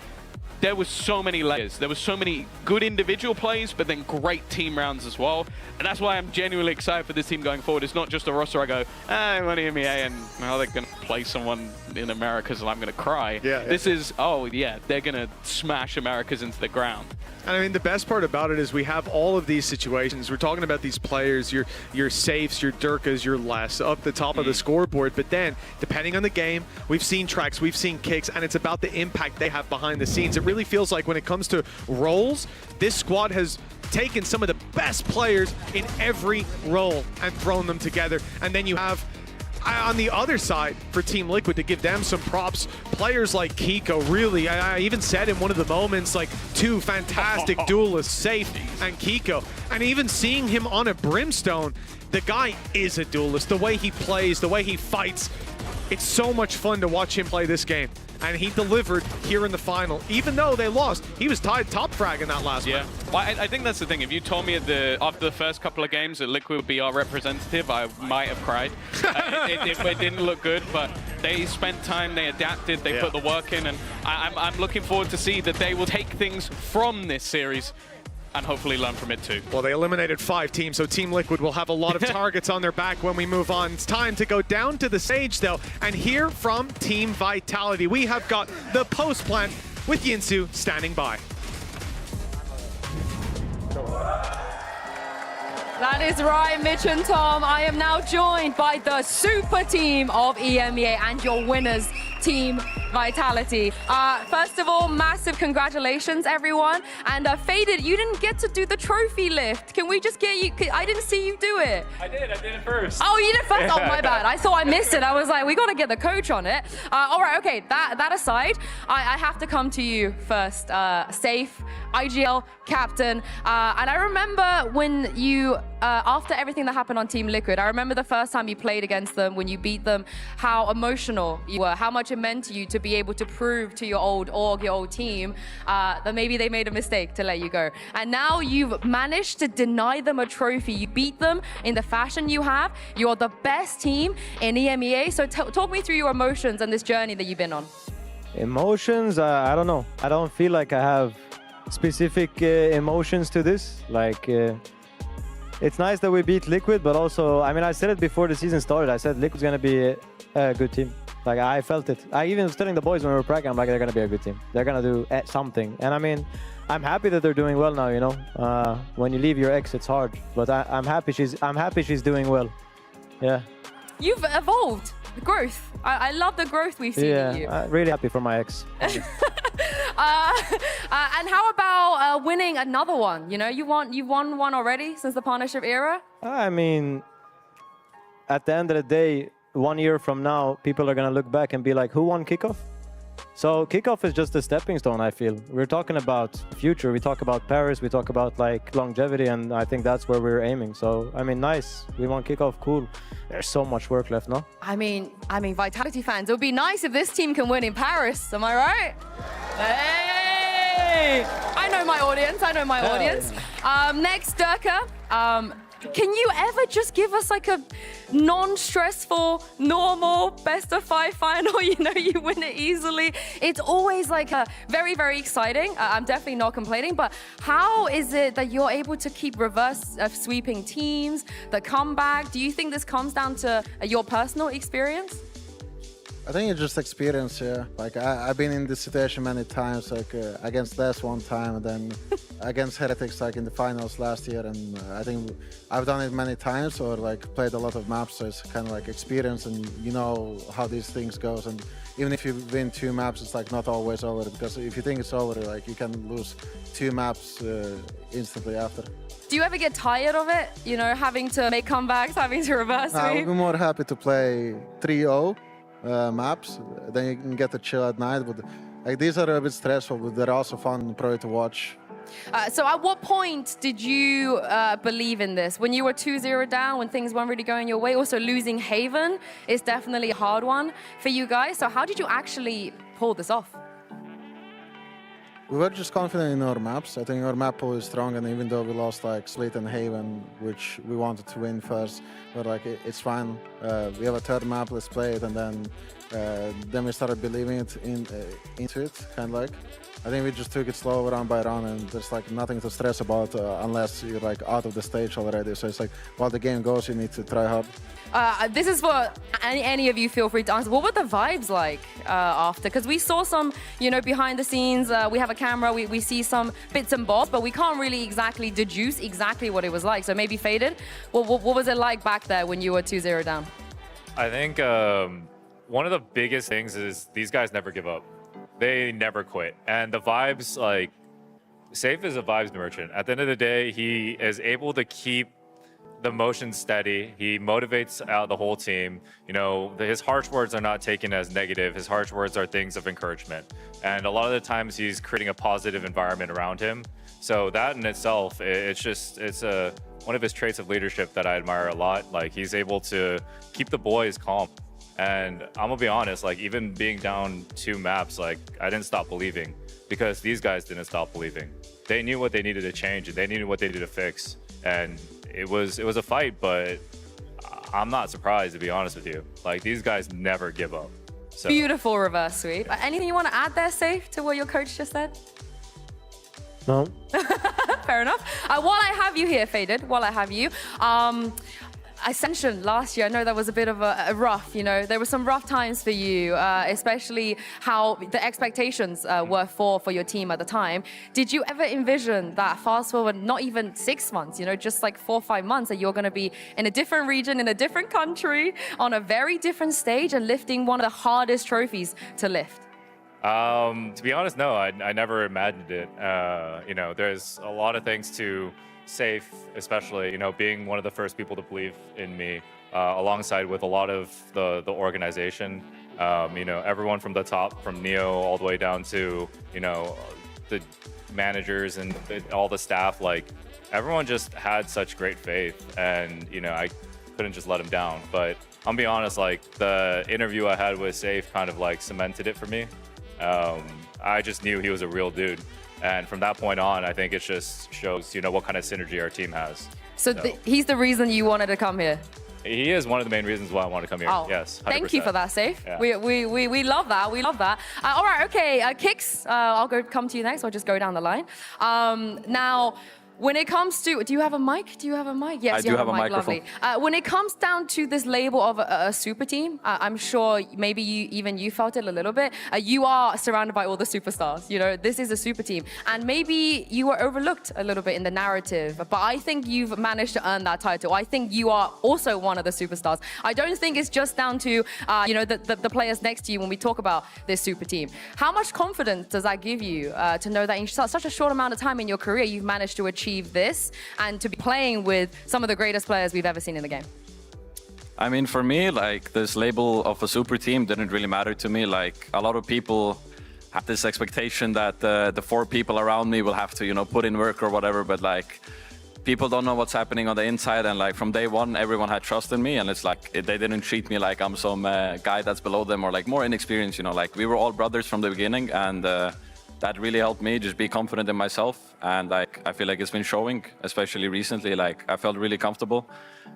there was so many layers. There was so many good individual plays, but then great team rounds as well. And that's why I'm genuinely excited for this team going forward. It's not just a roster I go, I'm on EMEA and how they're going to play someone in Americas and I'm going to cry. This is, oh yeah, they're going to smash Americas into the ground. And I mean, the best part about it is we have all of these situations. We're talking about these players, your safes, your Durkas, your less, up the top of the scoreboard. But then, depending on the game, we've seen tracks, we've seen kicks, and it's about the impact they have behind the scenes. It really feels like when it comes to roles, this squad has taken some of the best players in every role and thrown them together. And then you have, on the other side, for Team Liquid, to give them some props, players like Kiko, really, I even said in one of the moments, like, two fantastic duelists, Safe and Kiko. And even seeing him on a Brimstone, the guy is a duelist. The way he plays, the way he fights, it's so much fun to watch him play this game. And he delivered here in the final. Even though they lost, he was tied top frag in that last round. Well, I think that's the thing. If you told me after the first couple of games that Liquid would be our representative, I might have cried. It didn't look good, but they spent time, they adapted, they put the work in, and I'm looking forward to see that they will take things from this series and hopefully learn from it too. Well, they eliminated 5 teams, so Team Liquid will have a lot of targets on their back when we move on. It's time to go down to the stage, though, and hear from Team Vitality. We have got the post plant with Yinsu standing by. That is right, Mitch and Tom. I am now joined by the super team of EMEA and your winners, Team Vitality. First of all, massive congratulations, everyone. And Faded, you didn't get to do the trophy lift. Can we just get you? I didn't see you do it. I did it first. Oh, you did it first? Oh, my bad. I thought I missed it. I was like, we got to get the coach on it. All right, okay, that aside, I have to come to you first. Safe, IGL, captain. And I remember when you, after everything that happened on Team Liquid, I remember the first time you played against them, when you beat them, how emotional you were, how much it meant to you to be able to prove to your old org, your old team, that maybe they made a mistake to let you go. And now you've managed to deny them a trophy. You beat them in the fashion you have. You're the best team in EMEA. So talk me through your emotions and this journey that you've been on. Emotions? I don't know. I don't feel like I have specific emotions to this. Like, it's nice that we beat Liquid, but also, I mean, I said it before the season started. I said Liquid's going to be a good team. Like, I felt it. I even was telling the boys when we were practicing, I'm like, they're going to be a good team. They're going to do something. And I mean, I'm happy that they're doing well now, you know. When you leave your ex, it's hard. But I'm happy she's doing well. Yeah. You've evolved. Growth. I love the growth we've seen in you. Yeah, really happy for my ex. And how about winning another one? You know, you've won one already since the partnership era? I mean, at the end of the day, 1 year from now, people are going to look back and be like, who won Kickoff? So Kickoff is just a stepping stone, I feel. We're talking about future. We talk about Paris. We talk about like longevity, and I think that's where we're aiming. So, I mean, nice. We won Kickoff. Cool. There's so much work left, no? I mean, Vitality fans, it would be nice if this team can win in Paris. Am I right? Hey! I know my audience. Next, Durka. Can you ever just give us like a non-stressful, normal best-of-5 final? You know, you win it easily. It's always like a very, very exciting. I'm definitely not complaining, but how is it that you're able to keep reverse sweeping teams, the comeback? Do you think this comes down to your personal experience? I think it's just experience, yeah. Like, I've been in this situation many times, like against Les one time, and then against Heretics, like in the finals last year, and I think I've done it many times, or like played a lot of maps, so it's kind of like experience, and you know how these things goes. And even if you win 2 maps, it's like not always over, because if you think it's over, like you can lose 2 maps instantly after. Do you ever get tired of it? You know, having to make comebacks, having to reverse sweep? I would be more happy to play 3-0. Maps, then you can get to chill at night, but Like these are a bit stressful, but they're also fun probably to watch. So at what point did you believe in this? When you were 2-0 down, when things weren't really going your way? Also losing Haven is definitely a hard one for you guys. So how did you actually pull this off? We were just confident in our maps. I think our map pool is strong, and even though we lost like Split and Haven, which we wanted to win first, but like it's fine. We have a third map, let's play it, and then we started believing into it, kind of like. I think we just took it slow round by round, and there's like nothing to stress about unless you're like out of the stage already. So it's like while the game goes, you need to try hard. This is for any of you, feel free to answer. What were the vibes like after? Because we saw some, you know, behind the scenes, we have a camera, we see some bits and bobs, but we can't really exactly deduce exactly what it was like. So maybe Faded, what was it like back there when you were 2-0 down? I think one of the biggest things is these guys never give up. They never quit. And the vibes, like, Safe is a vibes merchant. At the end of the day, he is able to keep the motion steady. He motivates out the whole team. You know, his harsh words are not taken as negative. His harsh words are things of encouragement. And a lot of the times he's creating a positive environment around him. So that in itself, it's one of his traits of leadership that I admire a lot. Like, he's able to keep the boys calm. And I'm gonna be honest, like, even being down 2 maps, like, I didn't stop believing because these guys didn't stop believing. They knew what they needed to change and they knew what they needed to fix. And it was a fight, but I'm not surprised, to be honest with you. Like, these guys never give up. So. Beautiful reverse sweep. Anything you want to add there, Safe, to what your coach just said? No. Fair enough. While I have you here, Faded, while I have you, Ascension last year, I know that was a bit of a rough, you know, there were some rough times for you, especially how the expectations were for your team at the time. Did you ever envision that fast forward, not even 6 months, you know, just like 4 or 5 months, that you're going to be in a different region, in a different country, on a very different stage and lifting one of the hardest trophies to lift? To be honest, no, I never imagined it. You know, there's a lot of things to Safe, especially, you know, being one of the first people to believe in me, alongside with a lot of the organization. You know, everyone from the top, from Neo all the way down to, you know, the managers and all the staff, like, everyone just had such great faith, and, you know, I couldn't just let him down. But I'll be honest, like, the interview I had with Safe kind of like cemented it for me. I just knew he was a real dude. And from that point on, I think it just shows, you know, what kind of synergy our team has. So he's the reason you wanted to come here? He is one of the main reasons why I want to come here. Oh, yes, 100%. Thank you for that, Safe. Yeah. We love that. We love that. All right, okay, Kicks, I'll come to you next. I'll just go down the line. Now, when it comes to, do you have a mic? Do you have a mic? Yes, I do have a Lovely. microphone. When it comes down to this label of a super team, I'm sure maybe you felt it a little bit. You are surrounded by all the superstars. You know, this is a super team. And maybe you were overlooked a little bit in the narrative, but I think you've managed to earn that title. I think you are also one of the superstars. I don't think it's just down to, you know, the players next to you when we talk about this super team. How much confidence does that give you to know that in such a short amount of time in your career, you've managed to achieve this and to be playing with some of the greatest players we've ever seen in the game? I mean, for me, like, this label of a super team didn't really matter to me. Like, a lot of people have this expectation that the 4 people around me will have to, you know, put in work or whatever, but like, people don't know what's happening on the inside. And like, from day one, everyone had trust in me, and it's like, they didn't treat me like I'm some guy that's below them or like more inexperienced, you know. Like, we were all brothers from the beginning, and that really helped me just be confident in myself. And like, I feel like it's been showing, especially recently. Like, I felt really comfortable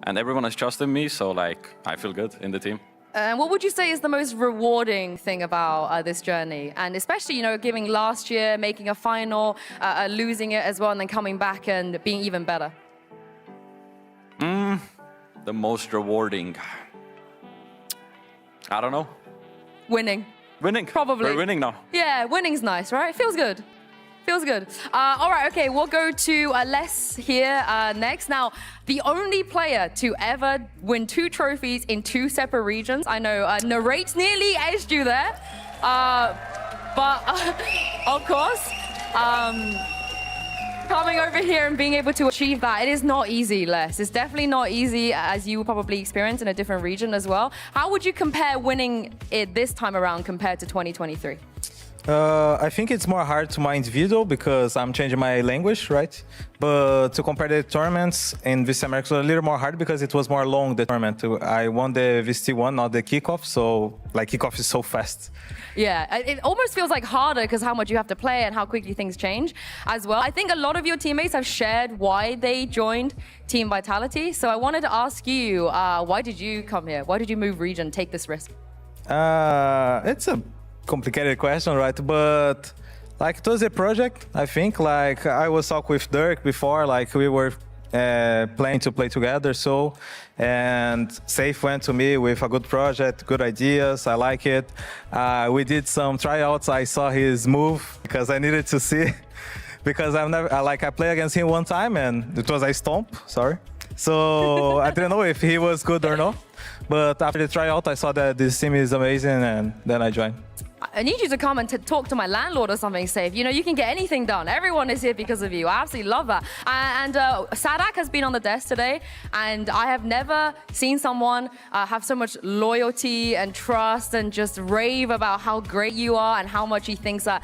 and everyone has trusted me. So like, I feel good in the team. And what would you say is the most rewarding thing about this journey? And especially, you know, giving last year, making a final, losing it as well, and then coming back and being even better? The most rewarding, I don't know. Winning. Winning. Probably. We're winning now. Yeah, winning's nice, right? Feels good. Feels good. All right, okay, we'll go to Les here next. Now, the only player to ever win 2 trophies in 2 separate regions. I know Narrate's nearly edged you there. But, of course, coming over here and being able to achieve that, it is not easy, Les. It's definitely not easy, as you will probably experience in a different region as well. How would you compare winning it this time around compared to 2023? I think it's more hard to my individual because I'm changing my language, right? But to compare the tournaments in VCT America, it was a little more hard because it was more long, the tournament. I won the VCT one, not the Kickoff, so like Kickoff is so fast. Yeah, it almost feels like harder because how much you have to play and how quickly things change as well. I think a lot of your teammates have shared why they joined Team Vitality. So I wanted to ask you, why did you come here? Why did you move region, take this risk? It's a complicated question, right? But like it was a project, I think. Like I was talking with Dirk before, like we were planning to play together. So, and Safe went to me with a good project, good ideas. I like it. We did some tryouts. I saw his move because I needed to see. Because I played against him one time and it was a stomp. Sorry. So I didn't know if he was good or not. But after the tryout, I saw that this team is amazing, and then I joined. I need you to come and talk to my landlord or something, Safe. You know, you can get anything done. Everyone is here because of you. I absolutely love that. And Sadak has been on the desk today, and I have never seen someone have so much loyalty and trust and just rave about how great you are and how much he thinks that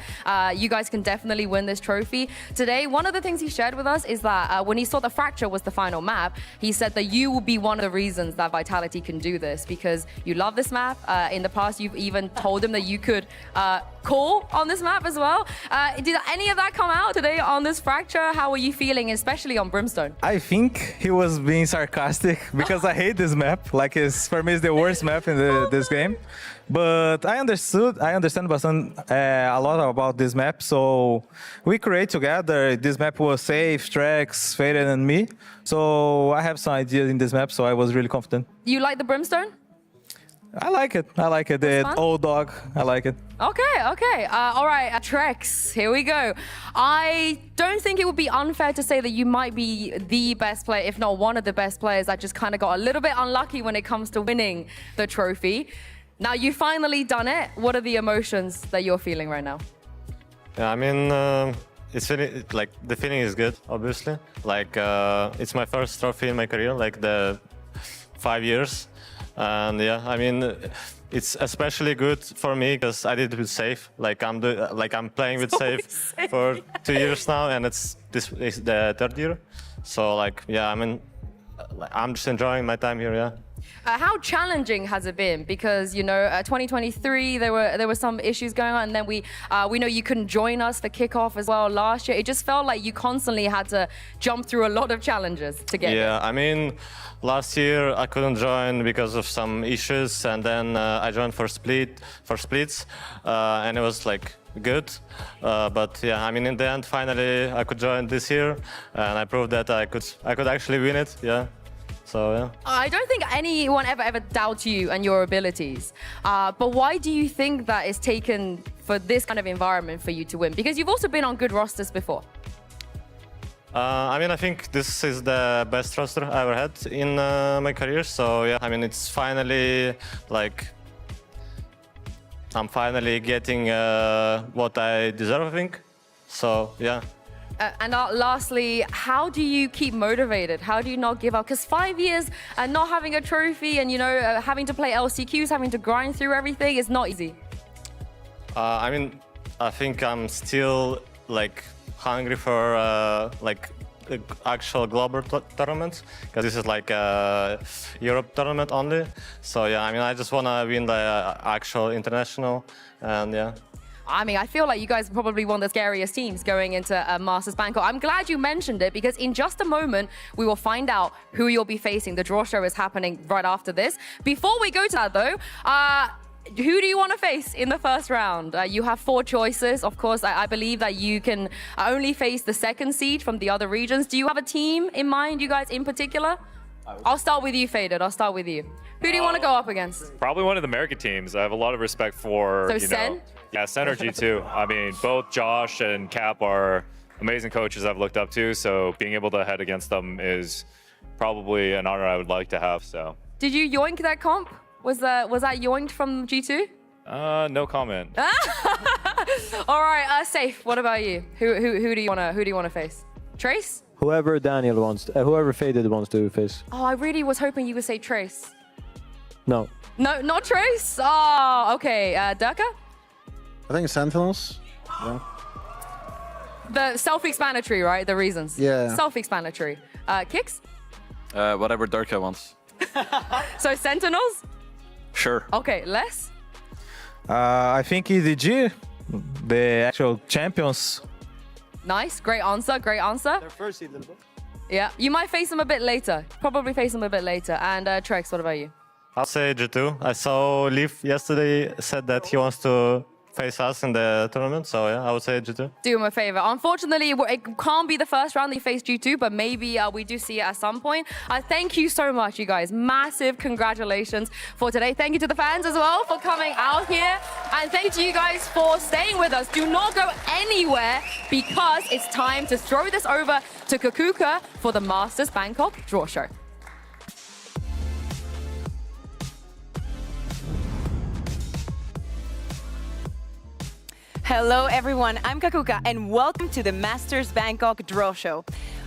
you guys can definitely win this trophy. Today, one of the things he shared with us is that when he saw the Fracture was the final map, he said that you will be one of the reasons that Vitality can do this because you love this map. In the past, you've even told him that you could call on this map as well. Did any of that come out today on this Fracture? How are you feeling, especially on Brimstone? I think he was being sarcastic because I hate this map. Like, for me, it's the worst map in this game. But I understand a lot about this map. So we create together. This map was Safe, Trex, Faded, and me. So I have some ideas in this map. So I was really confident. You like the Brimstone? I like it. I like it. The old dog. I like it. Okay. All right, Trex, here we go. I don't think it would be unfair to say that you might be the best player, if not one of the best players that just kind of got a little bit unlucky when it comes to winning the trophy. Now, you've finally done it. What are the emotions that you're feeling right now? Yeah, I mean, like the feeling is good, obviously. Like, it's my first trophy in my career, like the 5 years. And yeah, I mean, it's especially good for me because I did it with Safe. Like I'm playing with Safe for 2 years now, and this is the third year. So like, yeah, I mean, I'm just enjoying my time here. Yeah. How challenging has it been? Because 2023 there were some issues going on, and then we know you couldn't join us for Kickoff as well last year. It just felt like you constantly had to jump through a lot of challenges to get Yeah, it. I mean, last year I couldn't join because of some issues, and then I joined for splits, and it was like good. But yeah, I mean, in the end, finally I could join this year, and I proved that I could actually win it. Yeah. So, yeah. I don't think anyone ever doubts you and your abilities. But why do you think that it's taken for this kind of environment for you to win? Because you've also been on good rosters before. I mean, I think this is the best roster I ever had in my career. So, yeah, I mean, it's finally like I'm finally getting what I deserve, I think. So, yeah. And lastly, how do you keep motivated? How do you not give up? Because 5 years and not having a trophy and, having to play LCQs, having to grind through everything is not easy. I mean, I think I'm still like hungry for like actual global tournaments because this is like a Europe tournament only. So yeah, I mean, I just want to win the actual international, and yeah. I mean, I feel like you guys are probably one of the scariest teams going into Masters Bangkok. I'm glad you mentioned it because in just a moment, we will find out who you'll be facing. The draw show is happening right after this. Before we go to that though, who do you want to face in the first round? You have 4 choices. Of course, I believe that you can only face the second seed from the other regions. Do you have a team in mind, you guys in particular? I'll start with you, Faded. I'll start with you. Who do you want to go up against? Probably one of the American teams. I have a lot of respect for, Sen? Yeah, Sen or G2. I mean, both Josh and Cap are amazing coaches I've looked up to, so being able to head against them is probably an honor I would like to have, so. Did you yoink that comp? Was that yoinked from G2? No comment. All right, Safe. What about you? Who do you want to face? Trace? Whoever Daniel wants, whoever Faded wants to face. Oh, I really was hoping you would say Trace. No. No, not Trace? Oh, okay. Durka? I think Sentinels. Yeah. The self-explanatory, right? The reasons. Yeah. Self-explanatory. Kicks? Whatever Durka wants. So Sentinels? Sure. Okay, Les? I think EDG, the actual champions. Nice. Great answer. Great answer. Their first seed, little bit. Yeah. You might face them a bit later. Probably face them a bit later. And Trex, what about you? I'll say G2. I saw Leaf yesterday said that he wants to face us in the tournament, so yeah, I would say G2. Do him a favor. Unfortunately, it can't be the first round that you face G2, but maybe we do see it at some point. Thank you so much, you guys. Massive congratulations for today. Thank you to the fans as well for coming out here. And thank you to you guys for staying with us. Do not go anywhere because it's time to throw this over to Kakuka for the Masters Bangkok Draw Show. Hello everyone, I'm Kakuka and welcome to the Masters Bangkok Draw Show.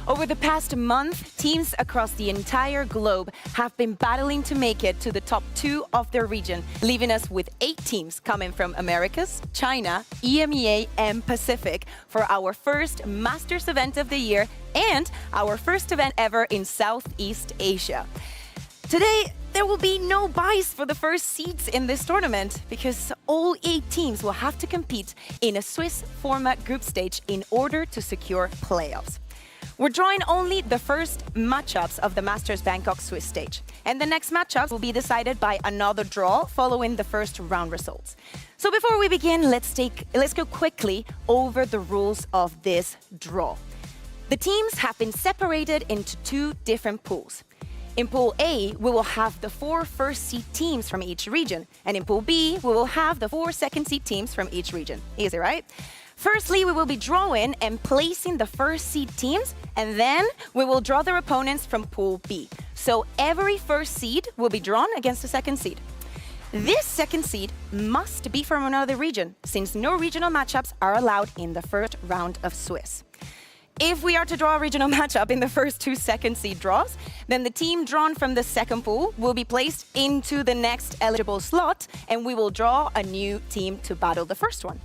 Over the past month, teams across the entire globe have been battling to make it to the top 2 of their region, leaving us with 8 teams coming from Americas, China, EMEA and Pacific for our first Masters event of the year and our first event ever in Southeast Asia. Today, there will be no buys for the first seeds in this tournament because all 8 teams will have to compete in a Swiss format group stage in order to secure playoffs. We're drawing only the first matchups of the Masters Bangkok Swiss stage, and the next matchups will be decided by another draw following the first round results. So before we begin, let's go quickly over the rules of this draw. The teams have been separated into 2 different pools. In Pool A, we will have the 4 first seed teams from each region. And in Pool B, we will have the 4 second seed teams from each region. Easy, right? Firstly, we will be drawing and placing the first seed teams, and then we will draw their opponents from Pool B. So every first seed will be drawn against the second seed. This second seed must be from another region, since no regional matchups are allowed in the first round of Swiss. If we are to draw a regional matchup in the first 2 second seed draws, then the team drawn from the second pool will be placed into the next eligible slot, and we will draw a new team to battle the first one.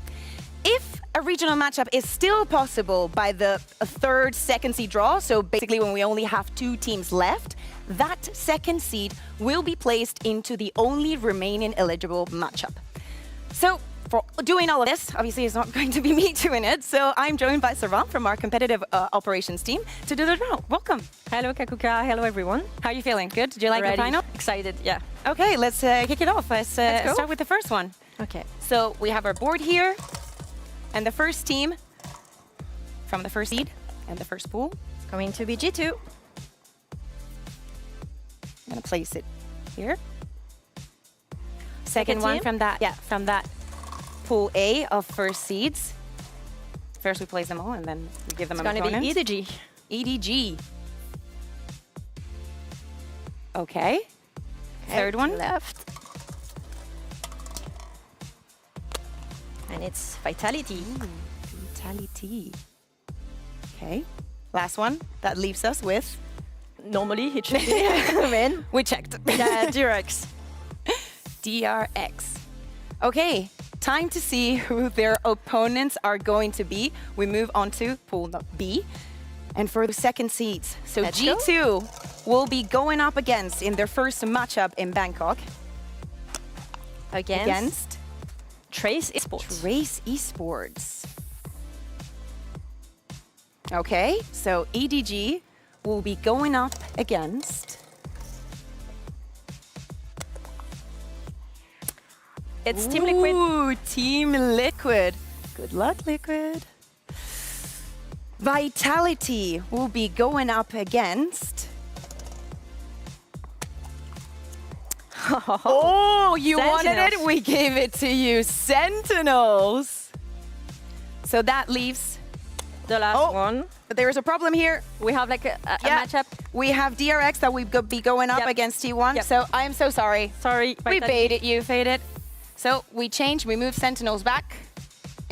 If a regional matchup is still possible by the 3rd second seed draw, so basically when we only have 2 teams left, that second seed will be placed into the only remaining eligible matchup. So, for doing all of this, obviously it's not going to be me doing it, so I'm joined by Sarvan from our competitive operations team to do the draw. Welcome. Hello Kakuka, hello everyone. How are you feeling? Good? Did you like the final? Excited, yeah. Okay, let's kick it off. Let's start with the first one. Okay. So we have our board here, and the first team from the first seed and the first pool is going to be G2. I'm gonna place it here. Second one team? from that Pool A of first seeds. First we place them all and then we give them an opponent. It's going to be EDG. Okay. Third one. Left. And it's Vitality. Vitality. Okay. Last one. That leaves us with... Normally it should be. We checked. DRX. DRX. Okay. Time to see who their opponents are going to be. We move on to Pool B. And for the second seeds, so Let's G2 will be going up against in their first matchup in Bangkok. Against Trace Esports. Trace Esports. Okay, so EDG will be going up against... It's Team Liquid. Ooh, Team Liquid. Good luck, Liquid. Vitality will be going up against... Oh, you wanted it? We gave it to you. Sentinels. So that leaves... The last one. There is a problem here. We have like a matchup. We have DRX that will be going up against T1. So I am so sorry. Sorry. We baited you, Faded. So we change, we move Sentinels back,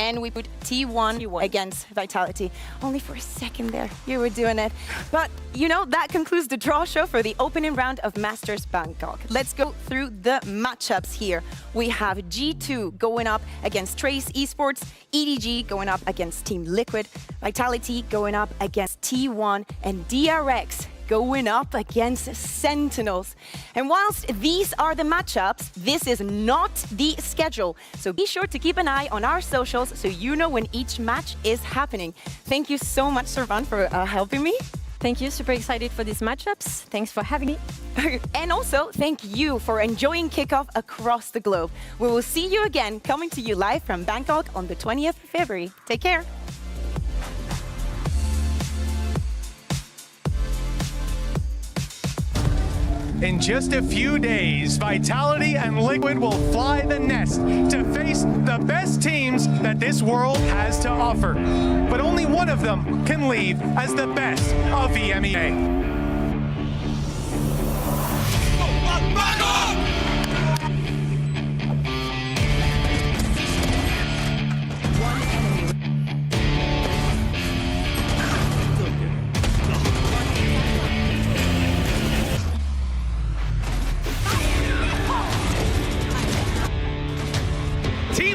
and we put T1 against Vitality. Only for a second there, you were doing it. But, you know, that concludes the draw show for the opening round of Masters Bangkok. Let's go through the matchups here. We have G2 going up against Trace Esports, EDG going up against Team Liquid, Vitality going up against T1, and DRX going up against Sentinels. And whilst these are the matchups, this is not the schedule. So be sure to keep an eye on our socials so you know when each match is happening. Thank you so much, Servan, for helping me. Thank you. Super excited for these matchups. Thanks for having me. And also, thank you for enjoying Kickoff across the globe. We will see you again, coming to you live from Bangkok on the 20th of February. Take care. In just a few days, Vitality and Liquid will fly the nest to face the best teams that this world has to offer. But only one of them can leave as the best of EMEA.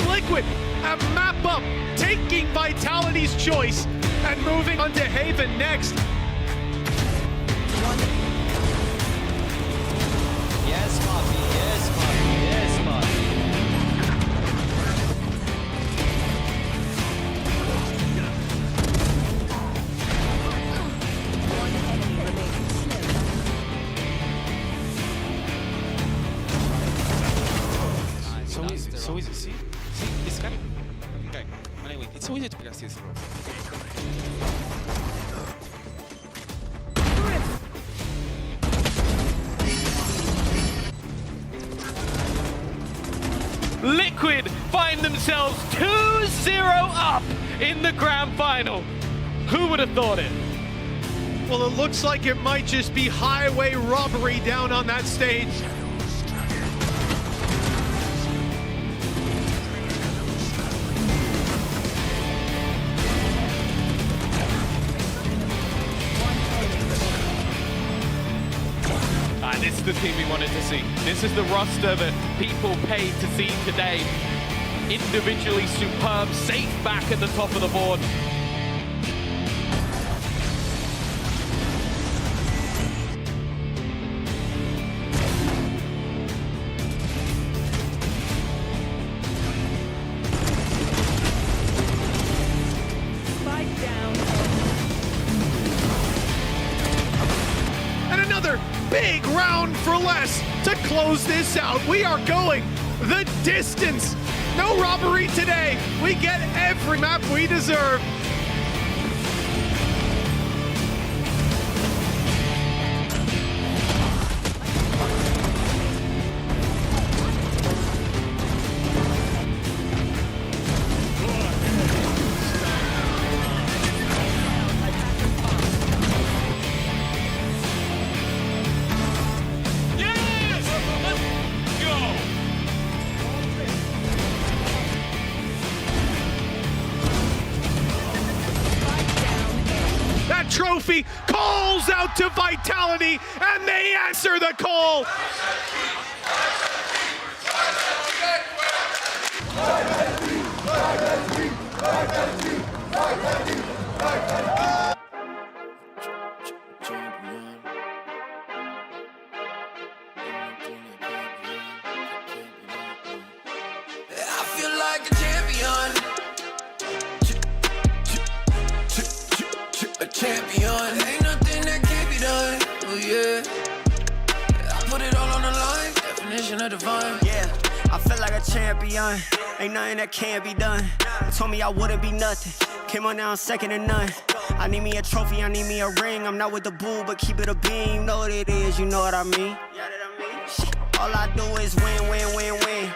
Liquid, a map up, taking Vitality's choice and moving on to Haven next. Yes, Poppy, yes, Poppy, yes, Poppy. So easy, see, this guy, anyway, it's so easy to against this. Liquid find themselves 2-0 up in the grand final. Who would have thought it? Well, it looks like it might just be highway robbery down on that stage. This is the team we wanted to see. This is the roster that people paid to see today. Individually superb, safe back at the top of the board. Big round for less to close this out. We are going the distance. No robbery today. We get every map we deserve. Trophy calls out to Vitality, and they answer the call. I feel like a champion. A champion. Ain't nothing that can't be done. Oh yeah. I put it all on the line. Definition of divine. Yeah, I feel like a champion. Ain't nothing that can't be done. They told me I wouldn't be nothing. Came on down second to none. I need me a trophy, I need me a ring. I'm not with the bull, but keep it a beam. You know what it is, you know what I mean? All I do is win, win, win, win.